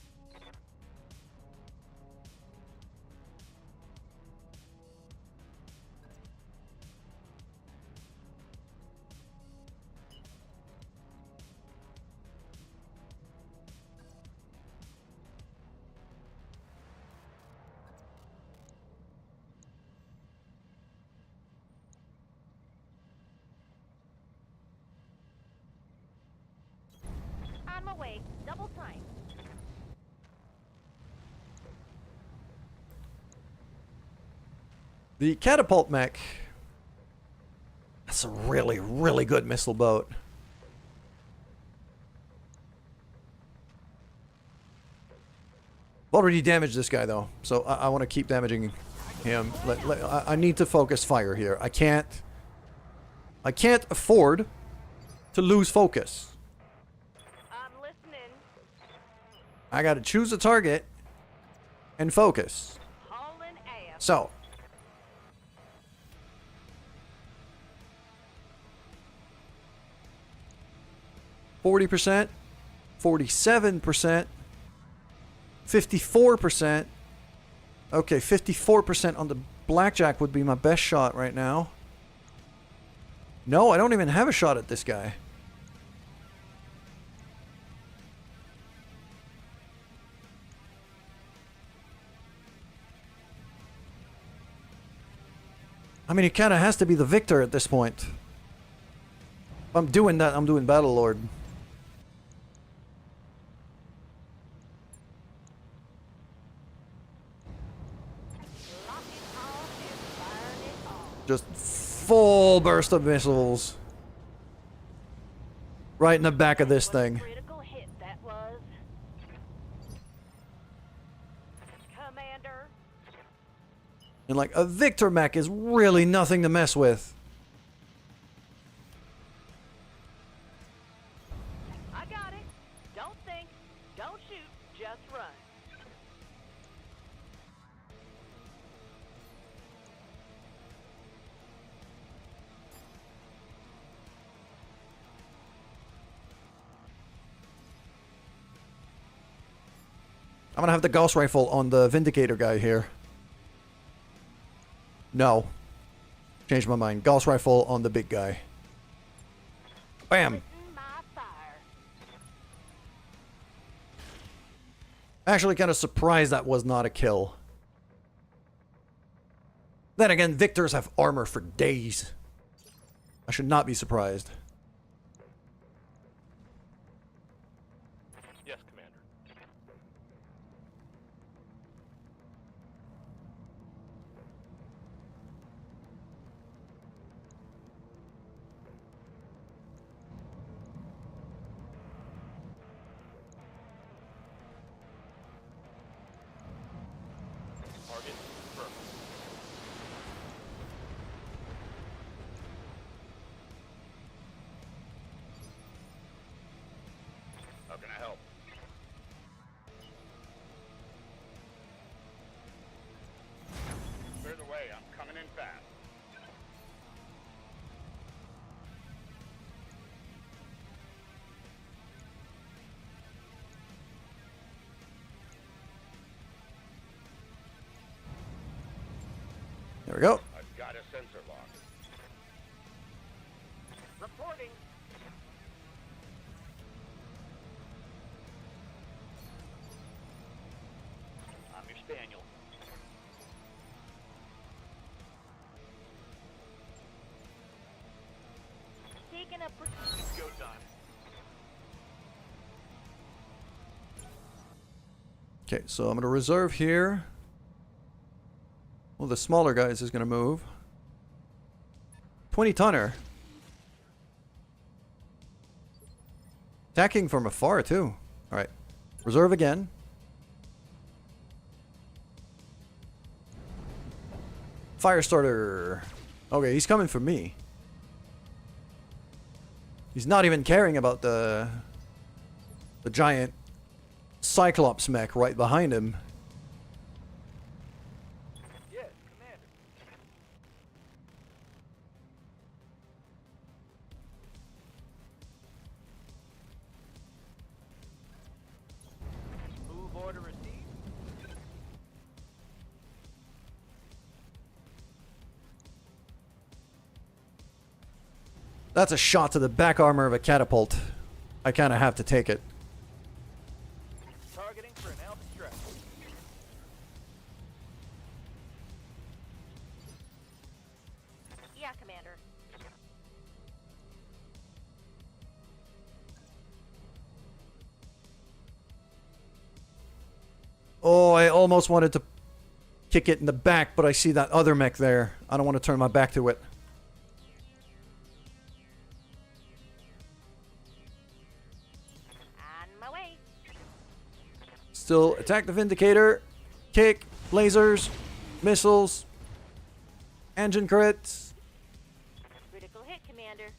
I'm awake. Double time. The catapult mech. That's a really, really good missile boat. I've already damaged this guy though, so I want to keep damaging him. I need to focus fire here. I can't afford to lose focus. I'm listening. I got to choose a target and focus. Hauling ass. So, %, 47%, 54%. Okay, 54% on the blackjack would be my best shot right now. No, I don't even have a shot at this guy. I mean, it kind of has to be the victor at this point. If I'm doing that, I'm doing Battle Lord. Lock it on and burn it all. Just full burst of missiles. Right in the back of this thing. Critical hit that was. Commander. And like, a Victor mech is really nothing to mess with. I got it. Don't think. Don't shoot. Just run. I'm gonna have the Gauss rifle on the Vindicator guy here. No. Changed my mind. Gauss rifle on the big guy. Bam! Listen my fire. Actually kind of surprised that was not a kill. Then again, Victors have armor for days. I should not be surprised. Yes, Commander. can I help? Clear the way. I'm coming in fast. There we go. I've got a sensor lock. Reporting. I'm your spaniel. Taking a It's go time. Okay, so I'm going to reserve here. Well, the smaller guys is going to move. 20-tonner. Attacking from afar, too. Alright. Reserve again. Firestarter. Okay, he's coming for me. He's not even caring about the giant Cyclops mech right behind him. Yes, Commander. Move order received. That's a shot to the back armor of a catapult. I kind of have to take it. Targeting for an Alpha strike. yeah, Commander. Oh, I almost wanted to kick it in the back, but I see that other mech there. I don't want to turn my back to it. On my way. Still attack the Vindicator. Kick. Lasers. Missiles. Engine crits. Critical hit, Commander.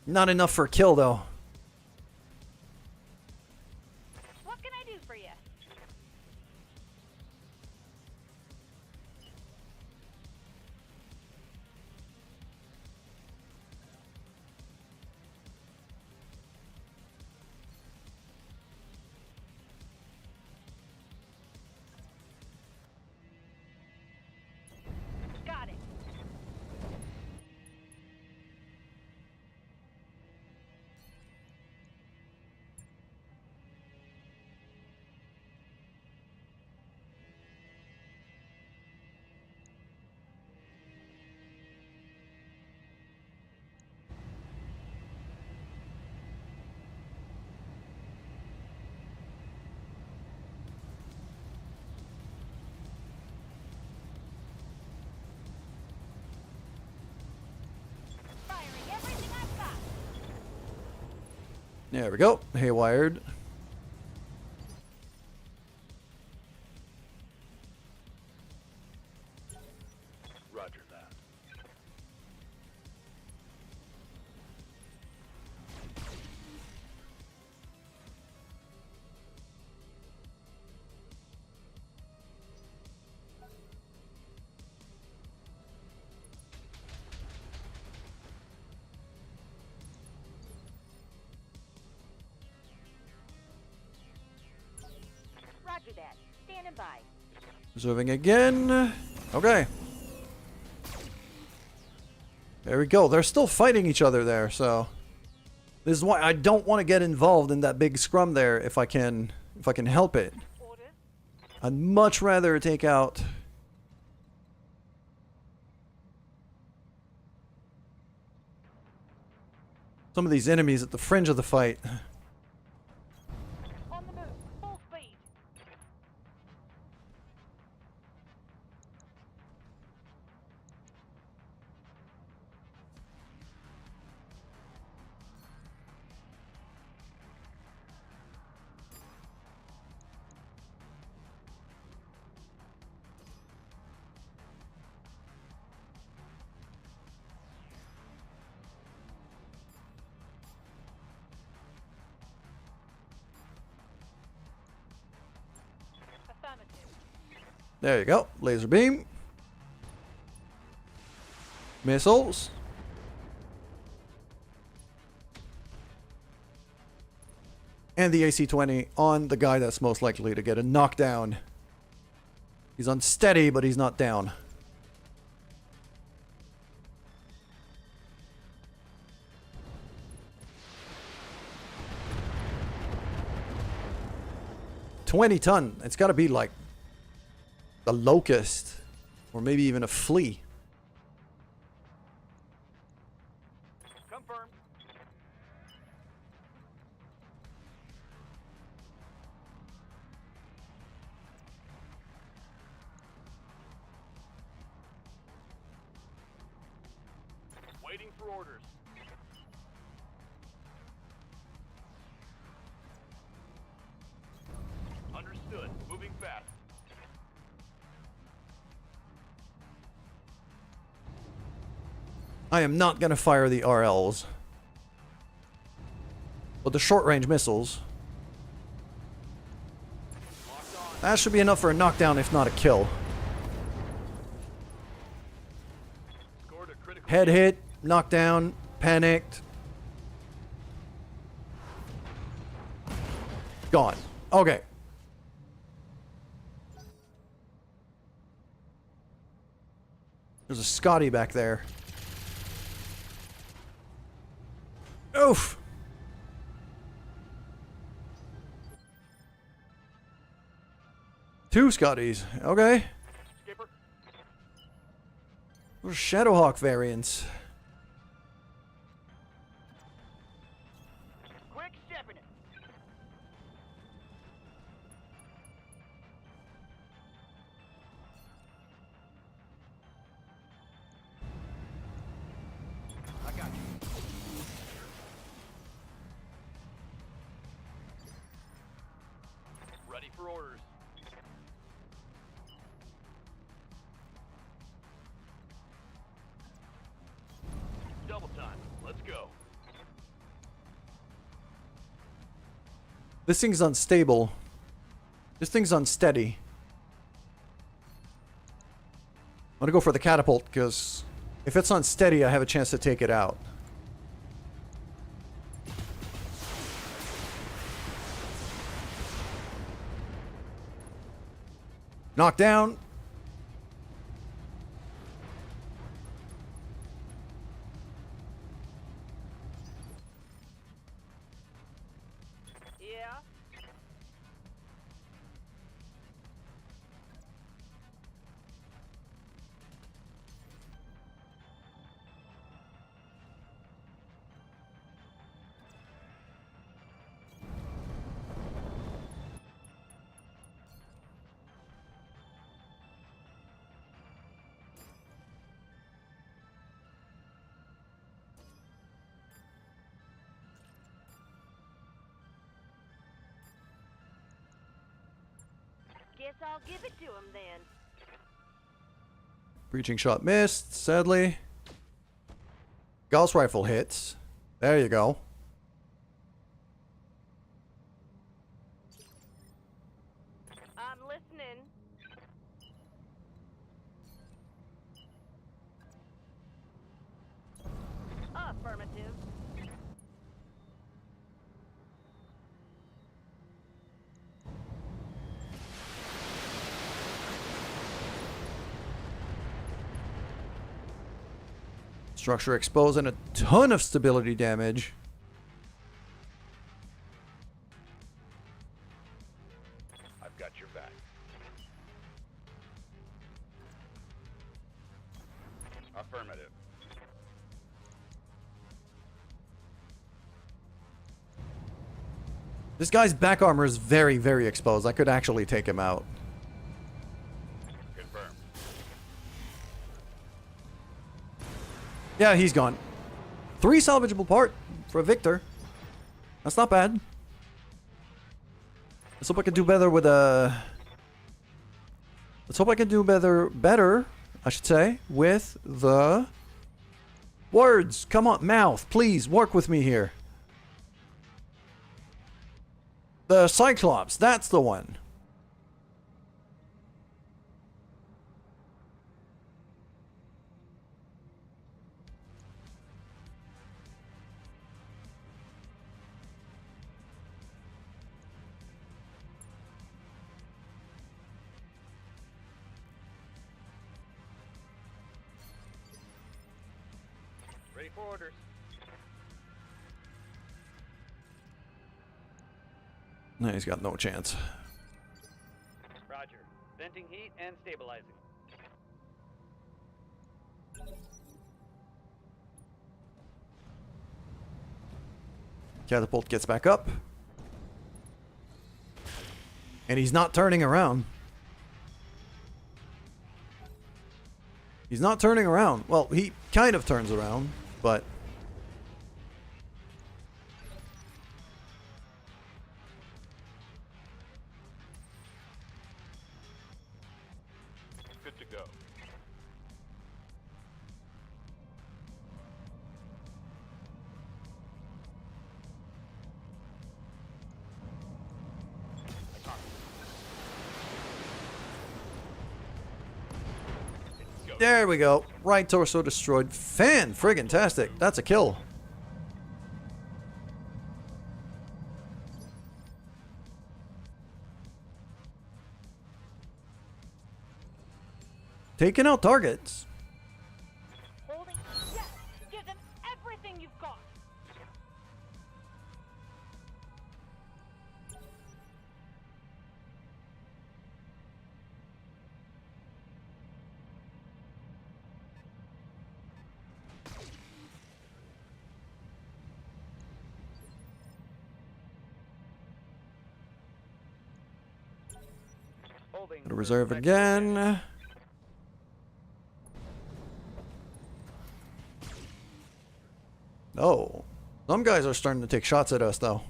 Not enough for a kill, though. What can I do for you? Got it. Firing everything I've got. There we go. Haywired. Roger that. Roger that. Standing by. Reserving again. Okay. There we go. They're still fighting each other there, so this is why I don't want to get involved in that big scrum there if I can help it. Order. I'd much rather take out some of these enemies at the fringe of the fight. On the move. Full speed. There you go. Laser beam. Missiles. And the AC-20 on the guy that's most likely to get a knockdown. He's unsteady, but he's not down. $20-ton. It's got to be like the locust, or maybe even a flea. Confirmed. Waiting for orders. Understood. Moving fast. I am not going to fire the RLs. But the short-range missiles. That should be enough for a knockdown, if not a kill. Scored a critical. Head hit, knockdown, panicked. Gone. Okay. There's a Scotty back there. Oof. Two Scotties. Okay. Skipper. Those are Shadowhawk variants. Quick stepping it. I got you. Ready for orders. Double time. Let's go. This thing's unstable. This thing's unsteady. I'm gonna go for the catapult, because if it's unsteady, I have a chance to take it out. Knock down. Yeah. Guess I'll give it to him then. Breaching shot missed, sadly. Gauss rifle hits. There you go. I'm listening. Affirmative. Structure exposed and a ton of stability damage. I've got your back. Affirmative. This guy's back armor is very, very exposed. I could actually take him out. Confirmed. Yeah, he's gone. 3 salvageable part for a Victor. That's not bad. Let's hope I can do better with a... Let's hope I can do better, I should say, with the... Words! Come on, mouth, please, work with me here. The Cyclops, that's the one. for orders. No, he's got no chance. Roger. Venting heat and stabilizing. Catapult gets back up. And he's not turning around. He's not turning around. Well, he kind of turns around, but... Good to go. There we go. Right torso destroyed. Fan-friggin-tastic. That's a kill. Taking out targets. Holding. Yes! Give them everything you've got! Holding. Gonna reserve again. Oh. Some guys are starting to take shots at us, though.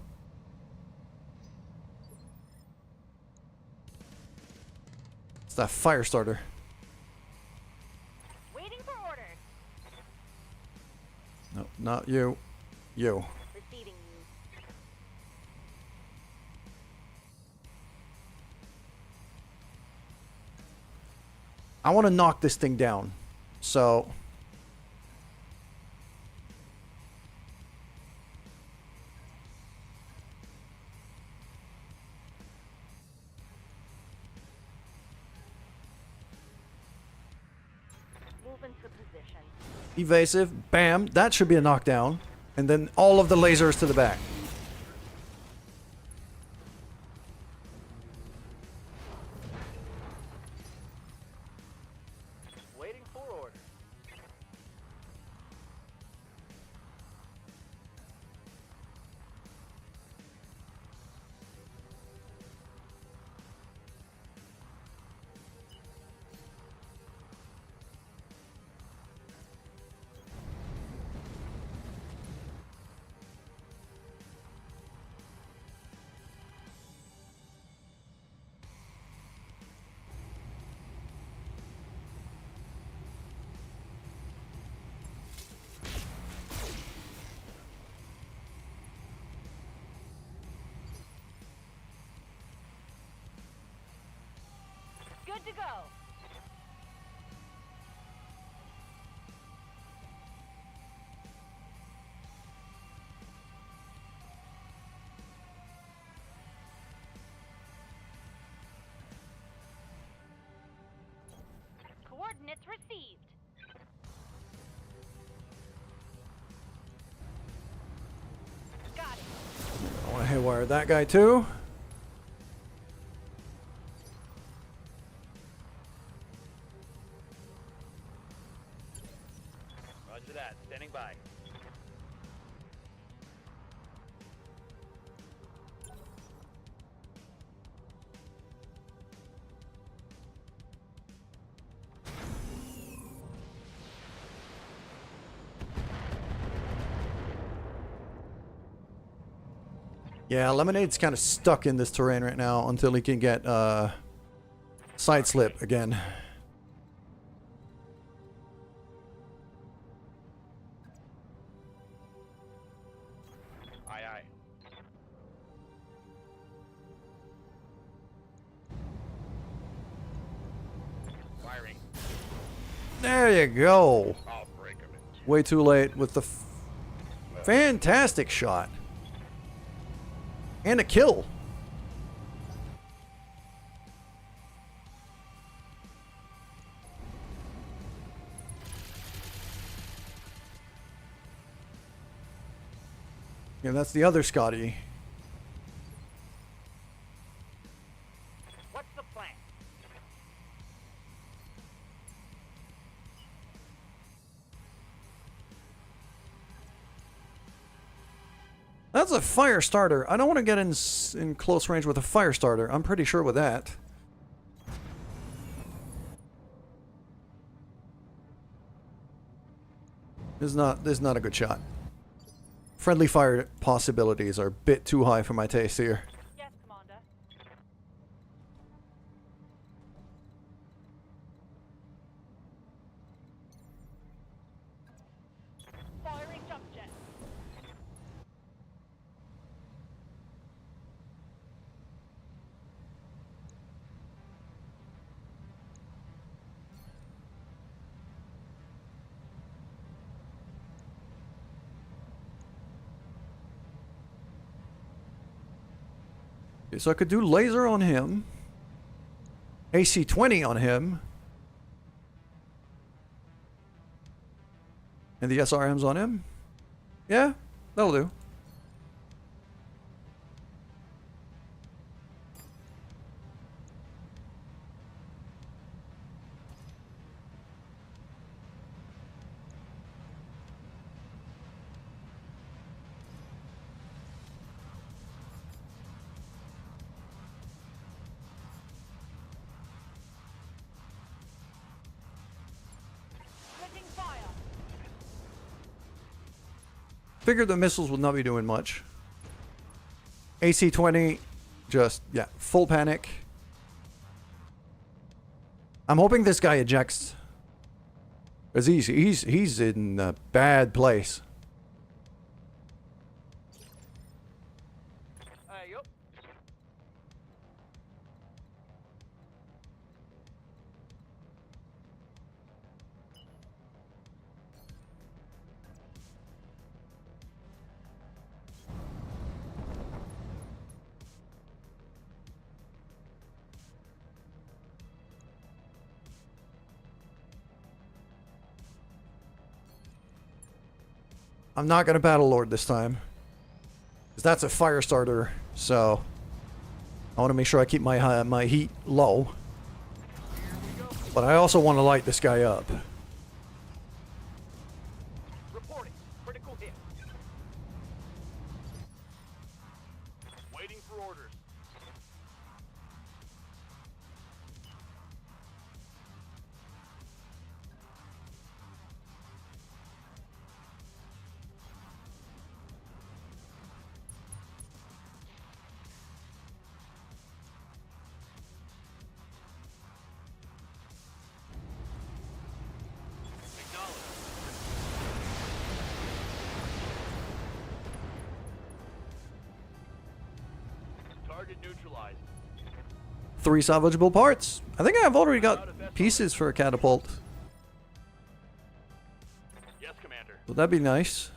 It's that fire starter. Waiting for orders. No, not you. You. Receiving you. I want to knock this thing down. So... Move into position. evasive. Bam. That should be a knockdown. And then all of the lasers to the back. Waiting for orders. Good to go. Coordinates received. Got it. I want to haywire that guy too. Roger that. Standing by. Yeah, Lemonade's kind of stuck in this terrain right now until he can get side slip again. Aye, aye. Firing. There you go. I'll break him in two. Way too late with the fantastic shot. And a kill. Yeah, that's the other Scotty. What's the plan? That's a fire starter. I don't want to get in close range with a fire starter. I'm pretty sure with that. This is not a good shot. Friendly fire possibilities are a bit too high for my taste here. Yes, Commander. Firing jump jet. Okay, so I could do laser on him. AC-20 on him. And the SRMs on him. Yeah, that'll do. Switching fire. Figured the missiles would not be doing much. AC-20, just, yeah, full panic. I'm hoping this guy ejects. Because he's in a bad place. Yup. I'm not going to Battle Lord this time. Because that's a fire starter, so I want to make sure I keep my my heat low. But I also want to light this guy up. Reporting. Critical hit. Waiting for orders. Target neutralized. 3 salvageable parts. I think I've already got pieces for a catapult. Yes, Commander. So that'd be nice.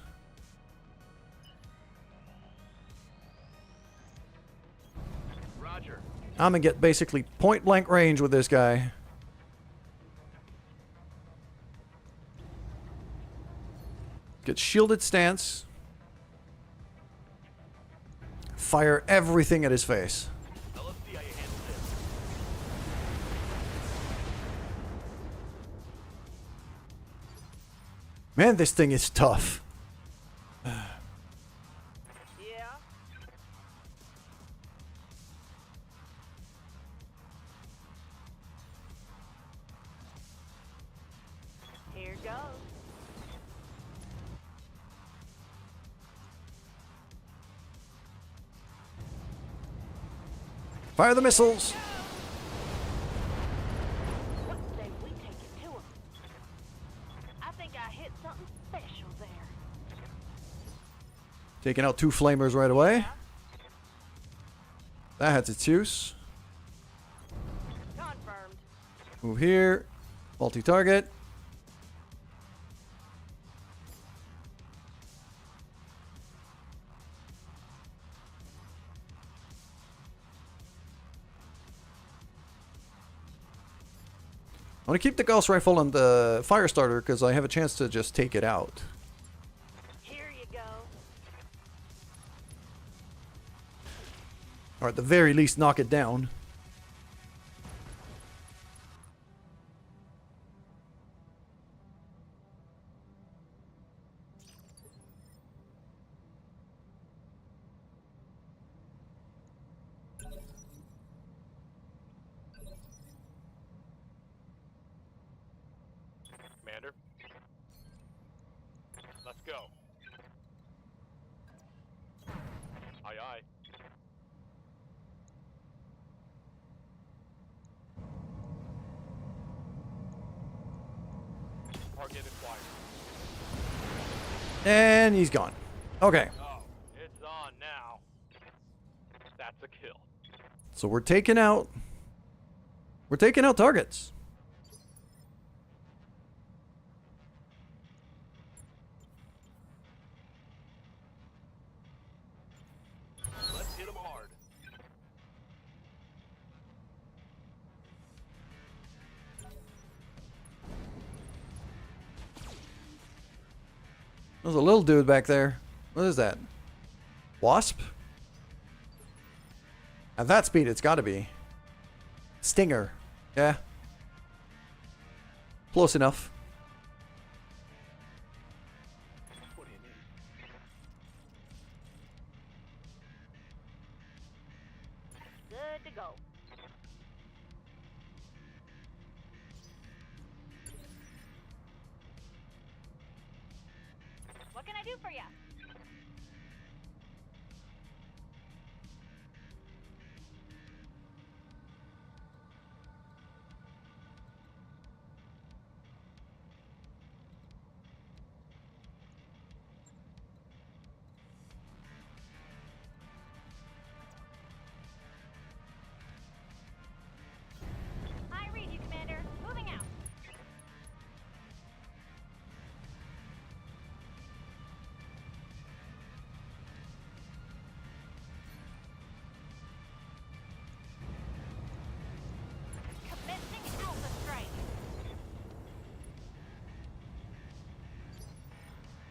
Roger. I'm gonna get basically point blank range with this guy. Get shielded stance. Fire everything at his face. Now let's see how you handle this. Man, this thing is tough. Yeah. Here goes. Fire the missiles. What say we take it to him? I think I hit something special there. Taking out 2 flamers right away. That has its use. Confirmed. Move here. Multi-target. I want to keep the Gauss rifle on the fire starter because I have a chance to just take it out. Here you go. Or at the very least, knock it down. Commander. Let's go. Aye, aye. Target acquired. And he's gone. Okay. Oh, it's on now. That's a kill. So we're taking out targets. Let's hit him hard. There's a little dude back there. What is that? Wasp? At that speed, it's gotta be. Stinger. Yeah. Close enough. What do you need? Good to go. What can I do for you? I read you, Commander. Moving out. Commencing Alpha Strike.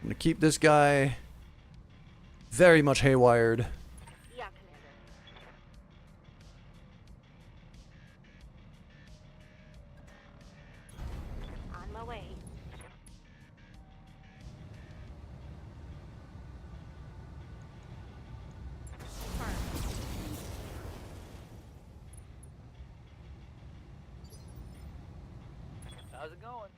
I'm gonna keep this guy very much haywired. Yeah, Commander. On my way. Confirmed. How's it going?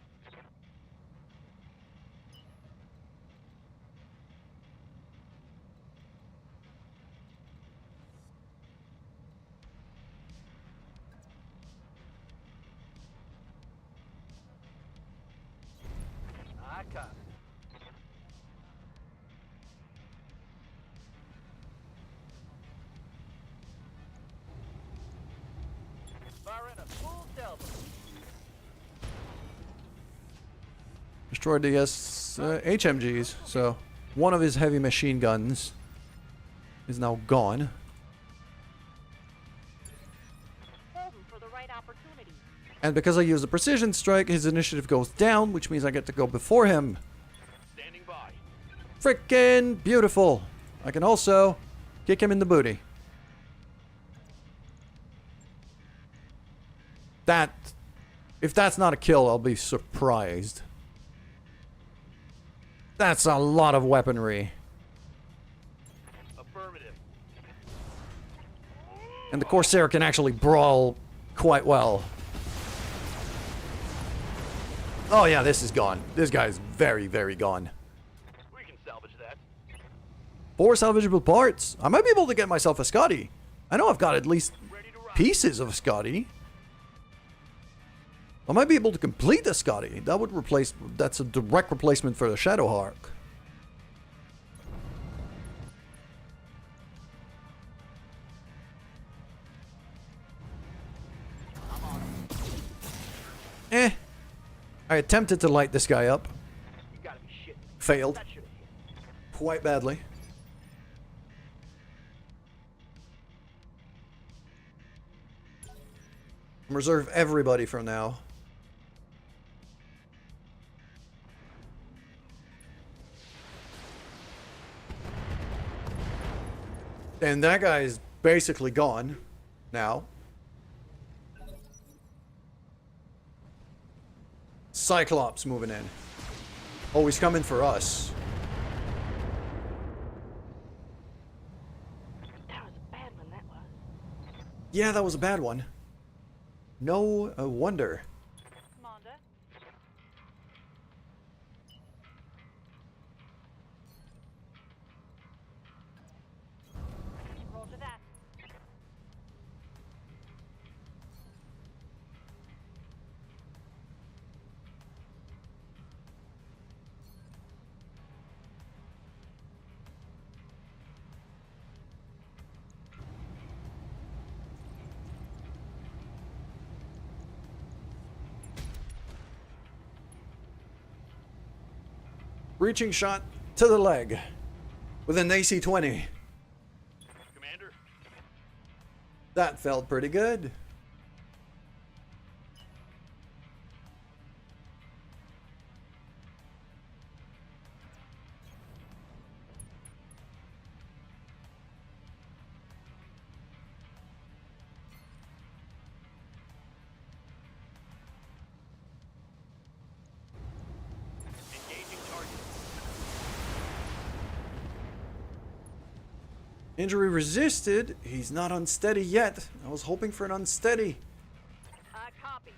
I copy. Firing a full delta. Destroyed the HMGs, so one of his heavy machine guns is now gone. Hold 'em for the right opportunity. And because I use the precision strike, his initiative goes down, which means I get to go before him. Standing by. Frickin' beautiful. I can also kick him in the booty. That, if that's not a kill, I'll be surprised. That's a lot of weaponry. Affirmative. And the Corsair can actually brawl quite well. Oh yeah, this is gone. This guy's very, very gone. We can salvage that. 4 salvageable parts. I might be able to get myself a Scotty. I know I've got at least Ready to rock. pieces of a Scotty. I might be able to complete the Scotty. That would replace... That's a direct replacement for the Shadowhawk. I attempted to light this guy up. You gotta be shitting. Failed. That should have hit. Quite badly. Reserve everybody for now. And that guy's basically gone now. Cyclops moving in. Oh, he's coming for us. That was a bad one, that was. Yeah, that was a bad one. No wonder. Commander. Roger that. Reaching shot to the leg with an AC-20. Commander? That felt pretty good. Engaging target. Injury resisted. He's not unsteady yet. I was hoping for an unsteady. I copy.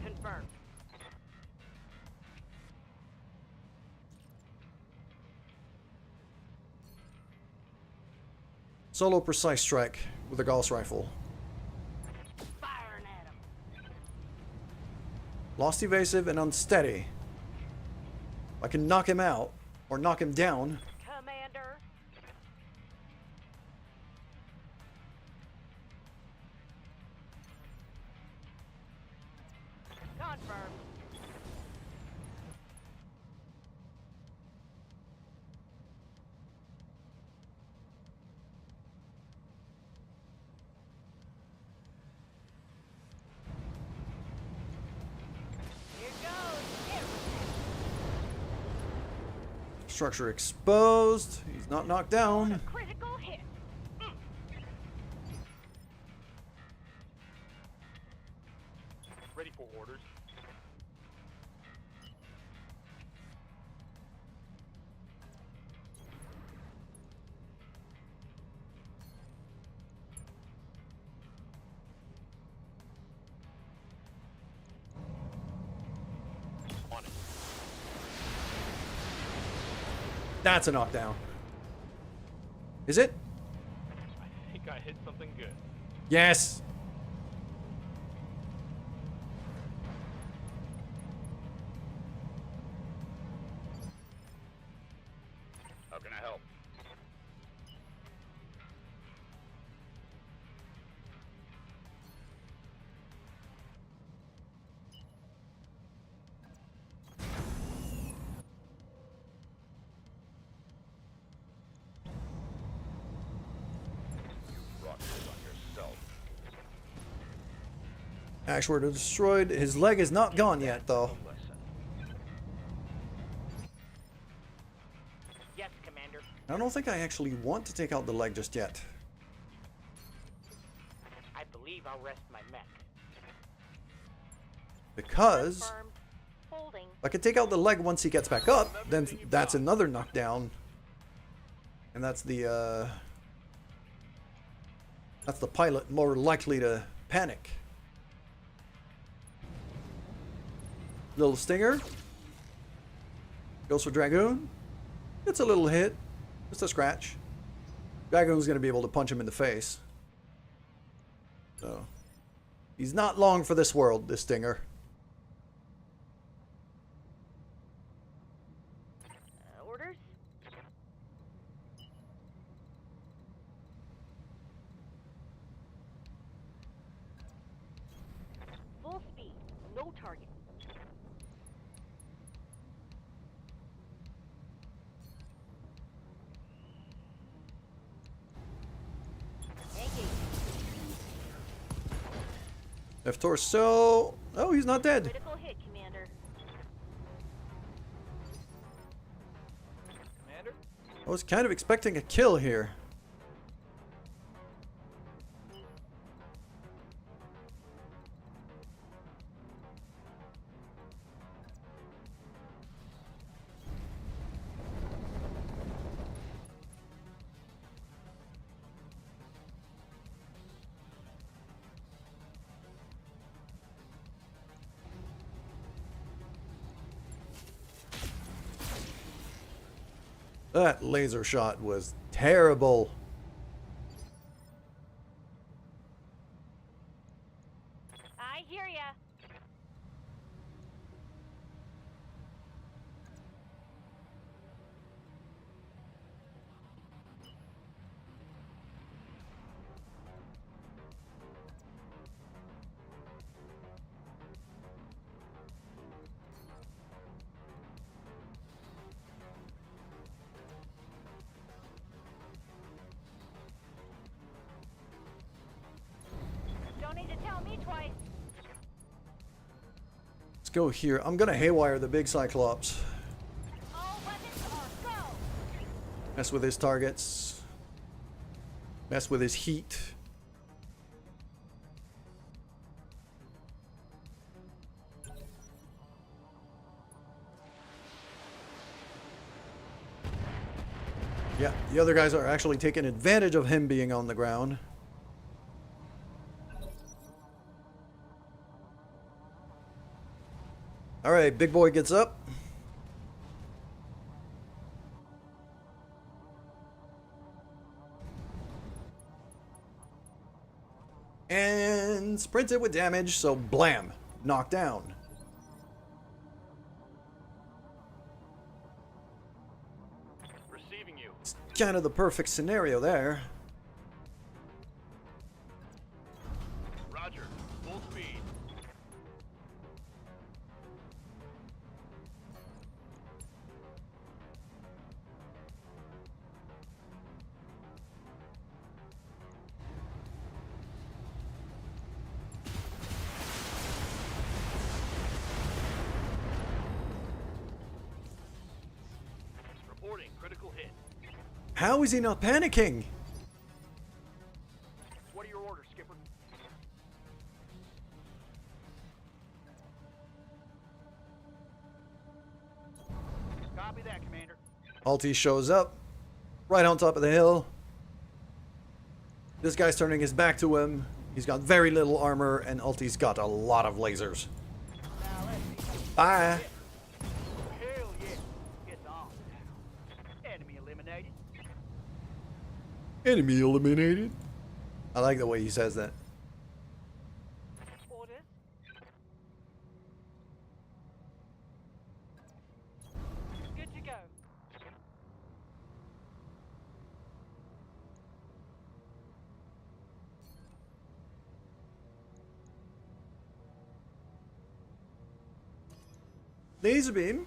Confirmed. Solo precise strike with a Gauss rifle. Firing at him. Lost evasive and unsteady. I can knock him out or knock him down. Commander. Confirmed. Here goes. Structure exposed. He's not knocked down. Critical hit. Ready for orders. On it. That's a knockdown. Is it? I think I hit something good. Yes. How can I help? You brought this on yourself. Actuator destroyed. His leg is not gone yet, though. Yes, Commander. I don't think I actually want to take out the leg just yet. I believe I'll rest my mech. Because Confirmed. Holding. if I can take out the leg once he gets back up, then that's another knockdown. And that's the pilot more likely to panic. Little stinger. Goes for Dragoon. It's a little hit. Just a scratch. Dragoon's going to be able to punch him in the face. So, he's not long for this world, this stinger. Orders? Full speed. No target. Engage. Left torso. Oh, he's not dead. Critical hit, Commander. Commander? I was kind of expecting a kill here. That laser shot was terrible. I hear ya. Don't need to tell me twice. Let's go here. I'm gonna haywire the big Cyclops. All weapons are go. Mess with his targets. Mess with his heat. Yeah, the other guys are actually taking advantage of him being on the ground. Alright, big boy gets up. And sprinted with damage, so blam, knocked down. Receiving you. It's kind of the perfect scenario there. Roger. Full speed. Reporting critical hit. How is he not panicking? What are your orders, Skipper? Copy that, Commander. Alti shows up right on top of the hill. This guy's turning his back to him. He's got very little armor, and Alti's got a lot of lasers. Now let's see. Bye. Hell yeah. It's on now. Enemy eliminated. Enemy eliminated. I like the way he says that. Orders. Good to go. Laser beam.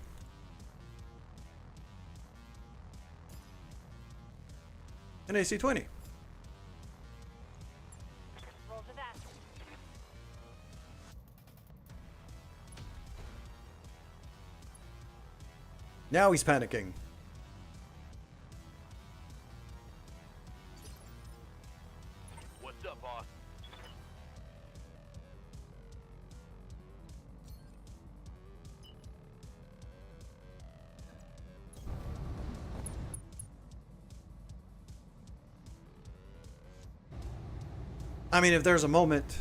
An AC-20. Roger that. Now he's panicking. What's up, boss? I mean, if there's a moment,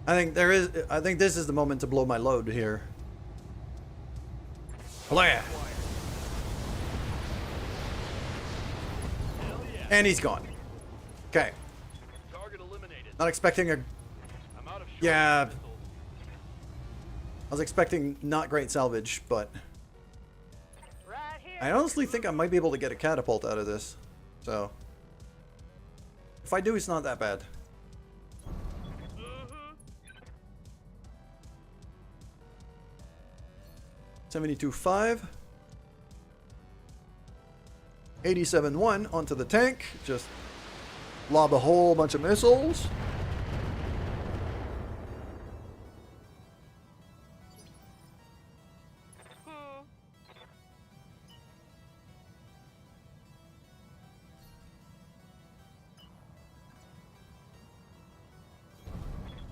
I think this is the moment to blow my load here. Blah. And he's gone. Okay. Target eliminated. Not expecting a... I'm out of short Yeah. missiles. I was expecting not great salvage, but... Right here. I honestly think I might be able to get a catapult out of this. So... if I do, it's not that bad. 72.5. 87.1 onto the tank. Just lob a whole bunch of missiles.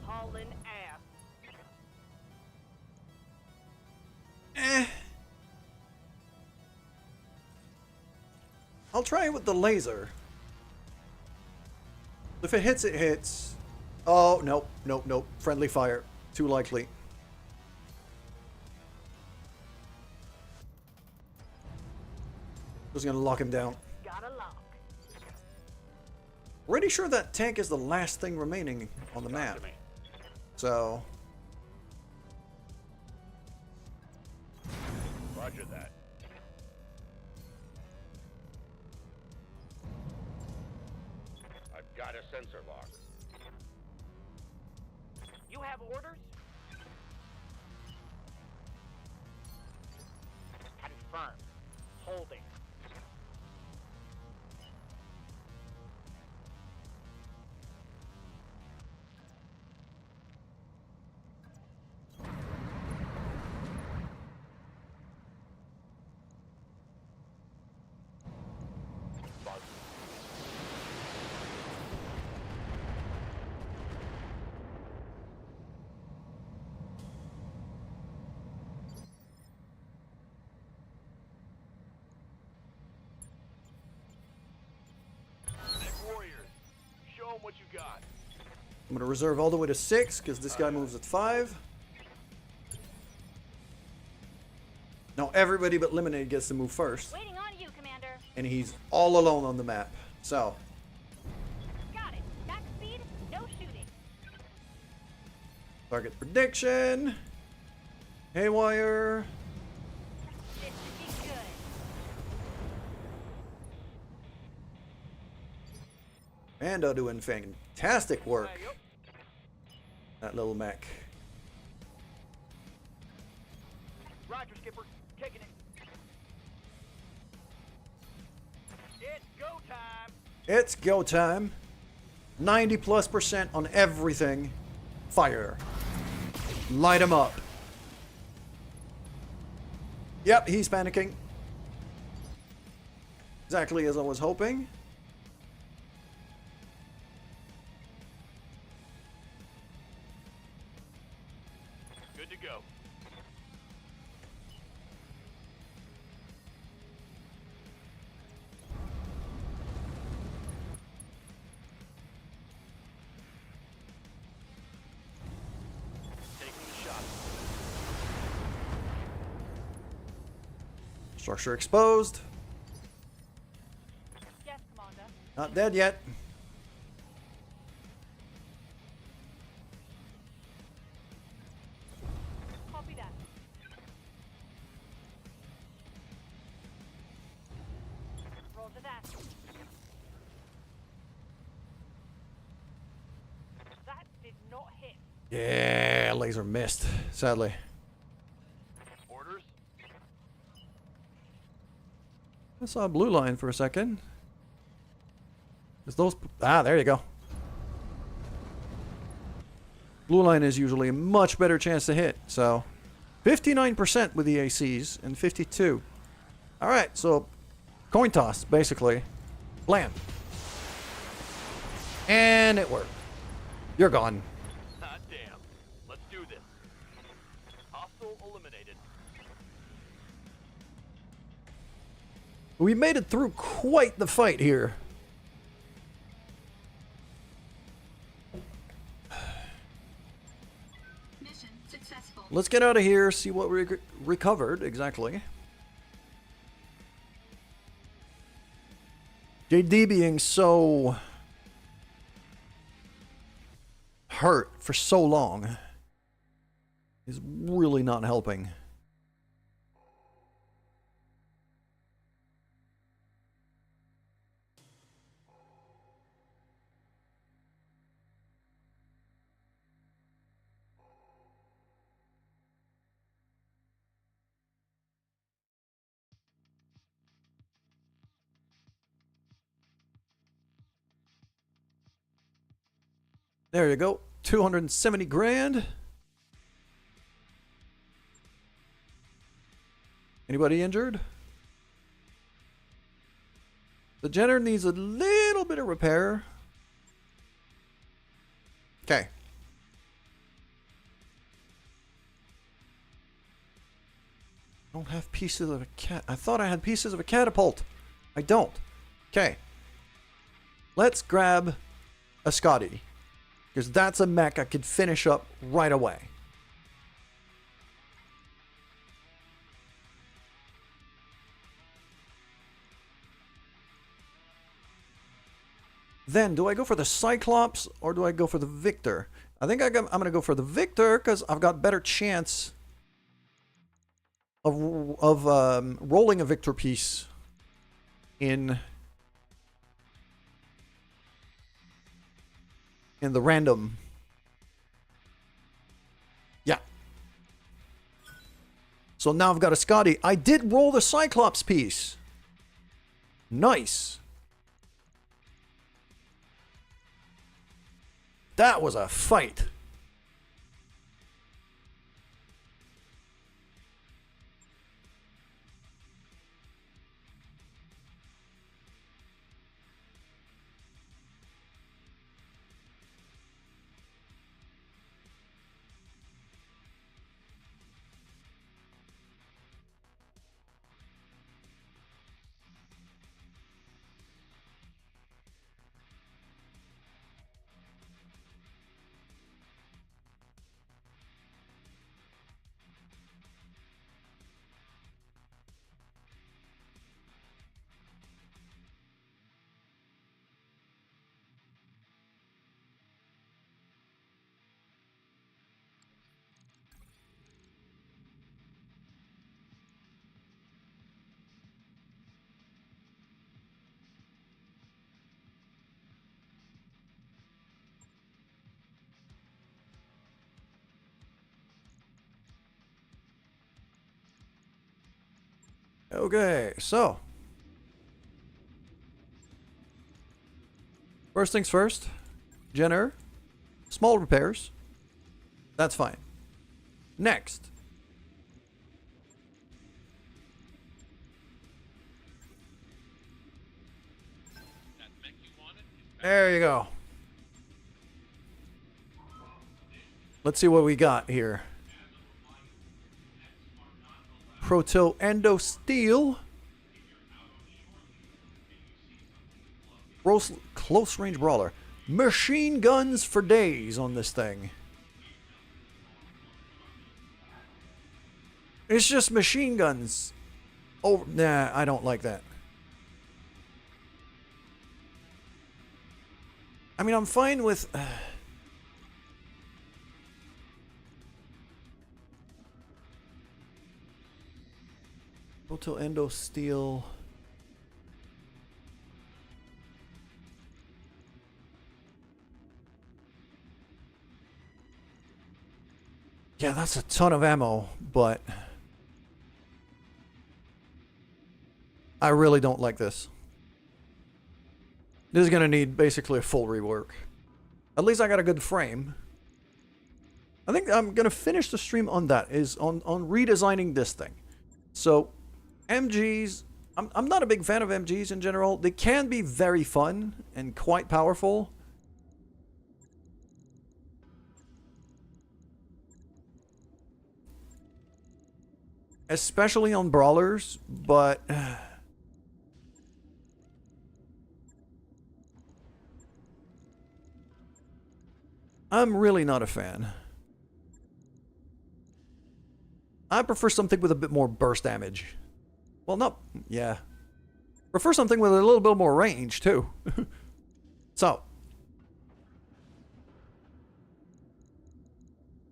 Hauling ass. I'll try it with the laser. If it hits, it hits. Oh, nope, nope, nope. Friendly fire. Too likely. Just gonna lock him down. Got a lock. Pretty sure that tank is the last thing remaining on the map. So... Roger that. I've got a sensor lock. You have orders? Confirmed. Holding. Warriors, show them what you got. I'm gonna reserve all the way to 6 because this guy moves at 5. Now everybody but Lemonade gets to move first. Waiting on you, Commander. And he's all alone on the map. So, Got it. Max speed, no shooting. target prediction. Haywire. This should be good. Mando doing fantastic work. That little mech. Roger, Skipper. Taking it. It's go time. It's go time. 90+% on everything. Fire. Light him up. Yep, he's panicking. Exactly as I was hoping. Good to go. Taking the shot. Structure exposed. Yes, Commander. Not dead yet. Copy that. Roger that. That did not hit. Yeah, laser missed, sadly. Orders? I saw a blue line for a second. Is those... Ah, there you go. Blue line is usually a much better chance to hit, so... 59% with the ACs and 52. Alright, so... Coin toss, basically. Blam. And it worked. You're gone. Hot damn. Let's do this. Hostile eliminated. We made it through quite the fight here. Mission successful. Let's get out of here, see what we recovered exactly. JD being so hurt for so long is really not helping. There you go. 270 grand. Anybody injured? The generator needs a little bit of repair. Okay. I don't have pieces of a cat. I thought I had pieces of a catapult. I don't. Okay. Let's grab a Scotty. Because that's a mech I could finish up right away. Then, do I go for the Cyclops or do I go for the Victor? I think I'm going to go for the Victor because I've got better chance of rolling a Victor piece in the random. Yeah. So now I've got a Scotty. I did roll the Cyclops piece. Nice. That was a fight. Okay, so first things first, Jenner, small repairs. That's fine. Next, there you go. Let's see what we got here. Proto Endo Steel. Close range brawler. Machine guns for days on this thing. It's just machine guns. Oh, nah, I don't like that. I mean, I'm fine with... Proto Endo Steel. Yeah, that's a ton of ammo, but I really don't like this. This is going to need basically a full rework. At least I got a good frame. I think I'm going to finish the stream on that, is on redesigning this thing. So, MGs, I'm not a big fan of MGs in general. They can be very fun and quite powerful. Especially on brawlers, but... I'm really not a fan. I prefer something with a bit more burst damage. Well, not... yeah. Prefer something with a little bit more range, too. So.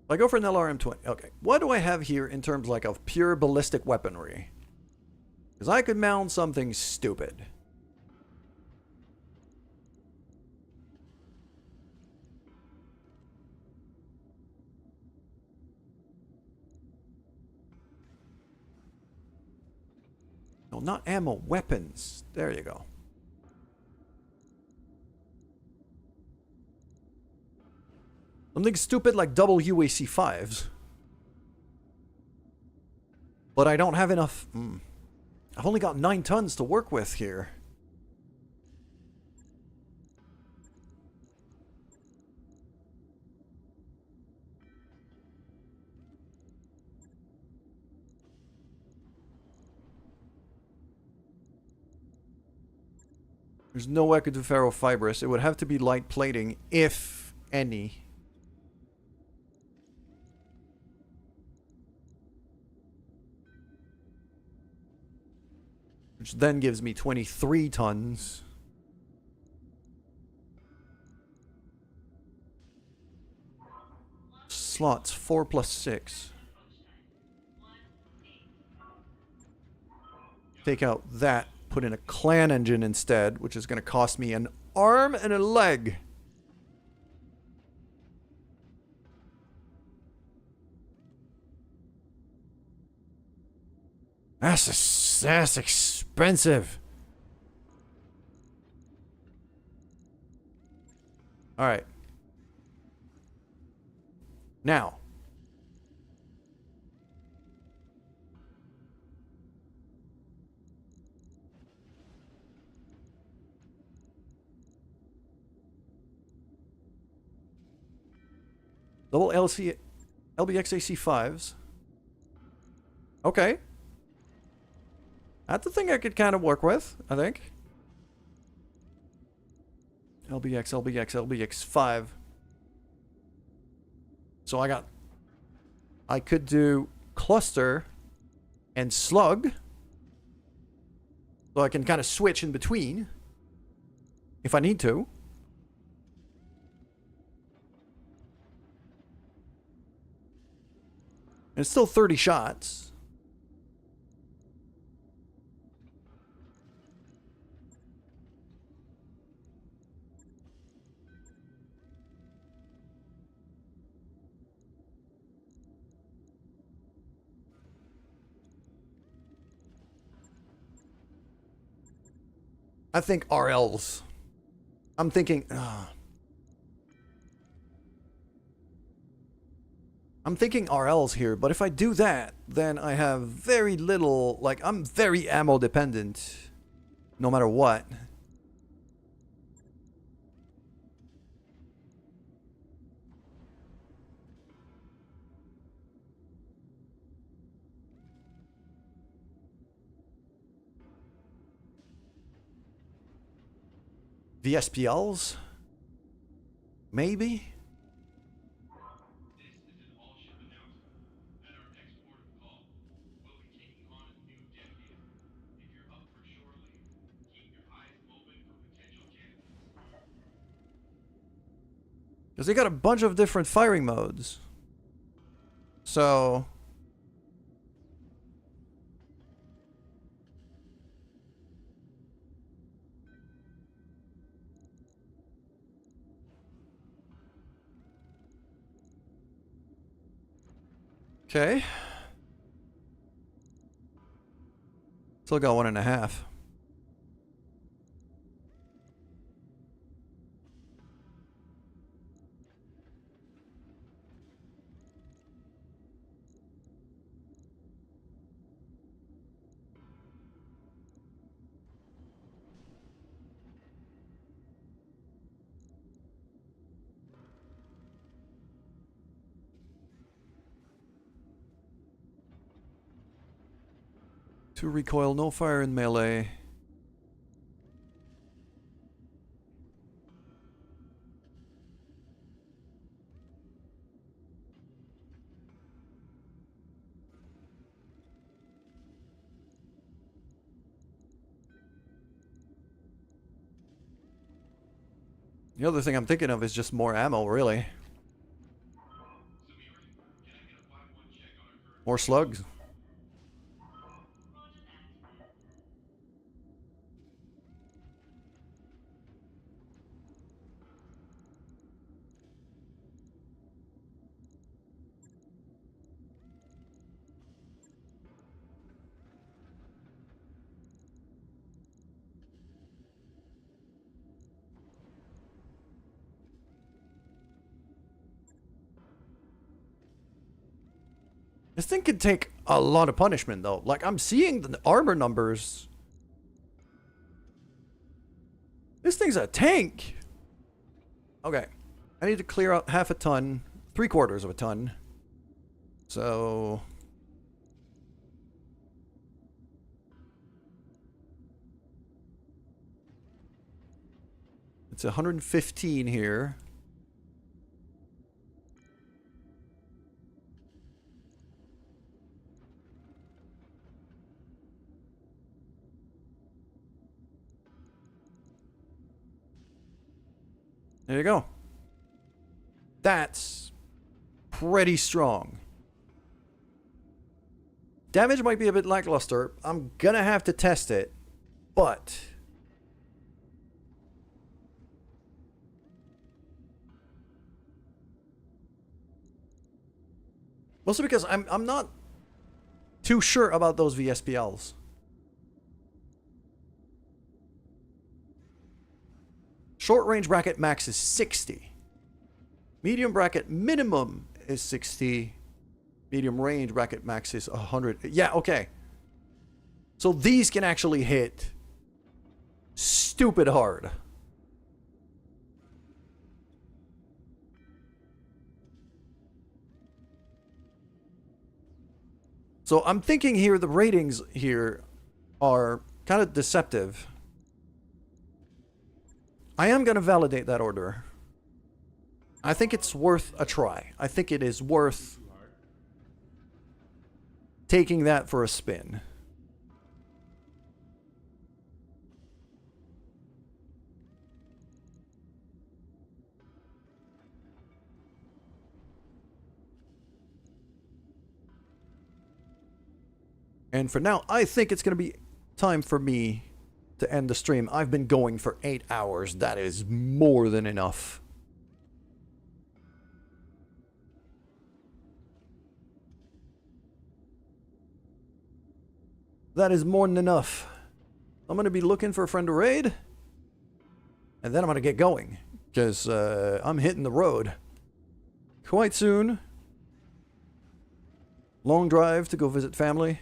I go for an LRM-20. Okay. What do I have here in terms like of pure ballistic weaponry? Because I could mount something stupid. No, not ammo, weapons. There you go. Something stupid like double UAC 5s. But I don't have enough... I've only got 9 tons to work with here. There's no way I could do ferrofibrous. It would have to be light plating, if any. Which then gives me 23 tons. Slots 4 plus 6. Take out that. Put in a clan engine instead, which is going to cost me an arm and a leg. That's expensive. All right. Now. Double LBX AC5s. Okay. That's the thing I could kind of work with, I think. LBX 5. So I could do cluster and slug. So I can kind of switch in between if I need to. And it's still 30 shots. I think RLs. I'm thinking... I'm thinking RLs here, but if I do that, then I have very little... Like, I'm very ammo dependent. No matter what. VSPLs? Maybe? Because they got a bunch of different firing modes. So... Okay. Still got 1.5. To recoil, no fire in melee. The other thing I'm thinking of is just more ammo, really. More slugs. This thing could take a lot of punishment, though. Like, I'm seeing the armor numbers. This thing's a tank. Okay. I need to clear out half a ton. 3/4 of a ton. So... it's 115 here. There you go. That's pretty strong. Damage might be a bit lackluster. I'm gonna have to test it, but mostly because I'm not too sure about those VSPLs. Short range bracket max is 60. Medium bracket minimum is 60. Medium range bracket max is 100. Yeah, okay. So these can actually hit stupid hard. So I'm thinking here the ratings here are kind of deceptive. I am going to validate that order. I think it's worth a try. I think it is worth taking that for a spin. And for now, I think it's going to be time for me to end the stream. I've been going for 8 hours. That is more than enough. That is more than enough. I'm going to be looking for a friend to raid. And then I'm going to get going. Because I'm hitting the road quite soon. Long drive to go visit family.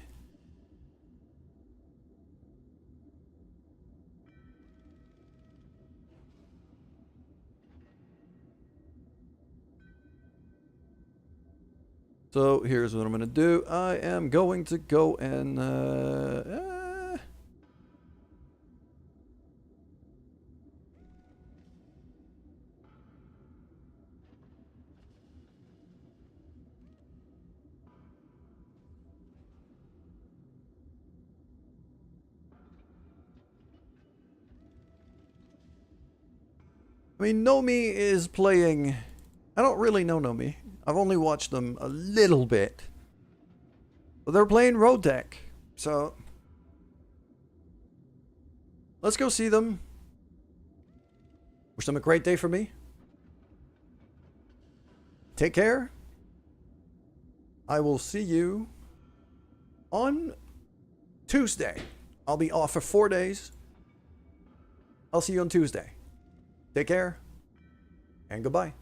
So here's what I'm going to do. I am going to go and... I mean, Nomi is playing... I don't really know Nomi. I've only watched them a little bit. But they're playing Road Deck. So... let's go see them. Wish them a great day for me. Take care. I will see you on Tuesday. I'll be off for 4 days. I'll see you on Tuesday. Take care. And goodbye.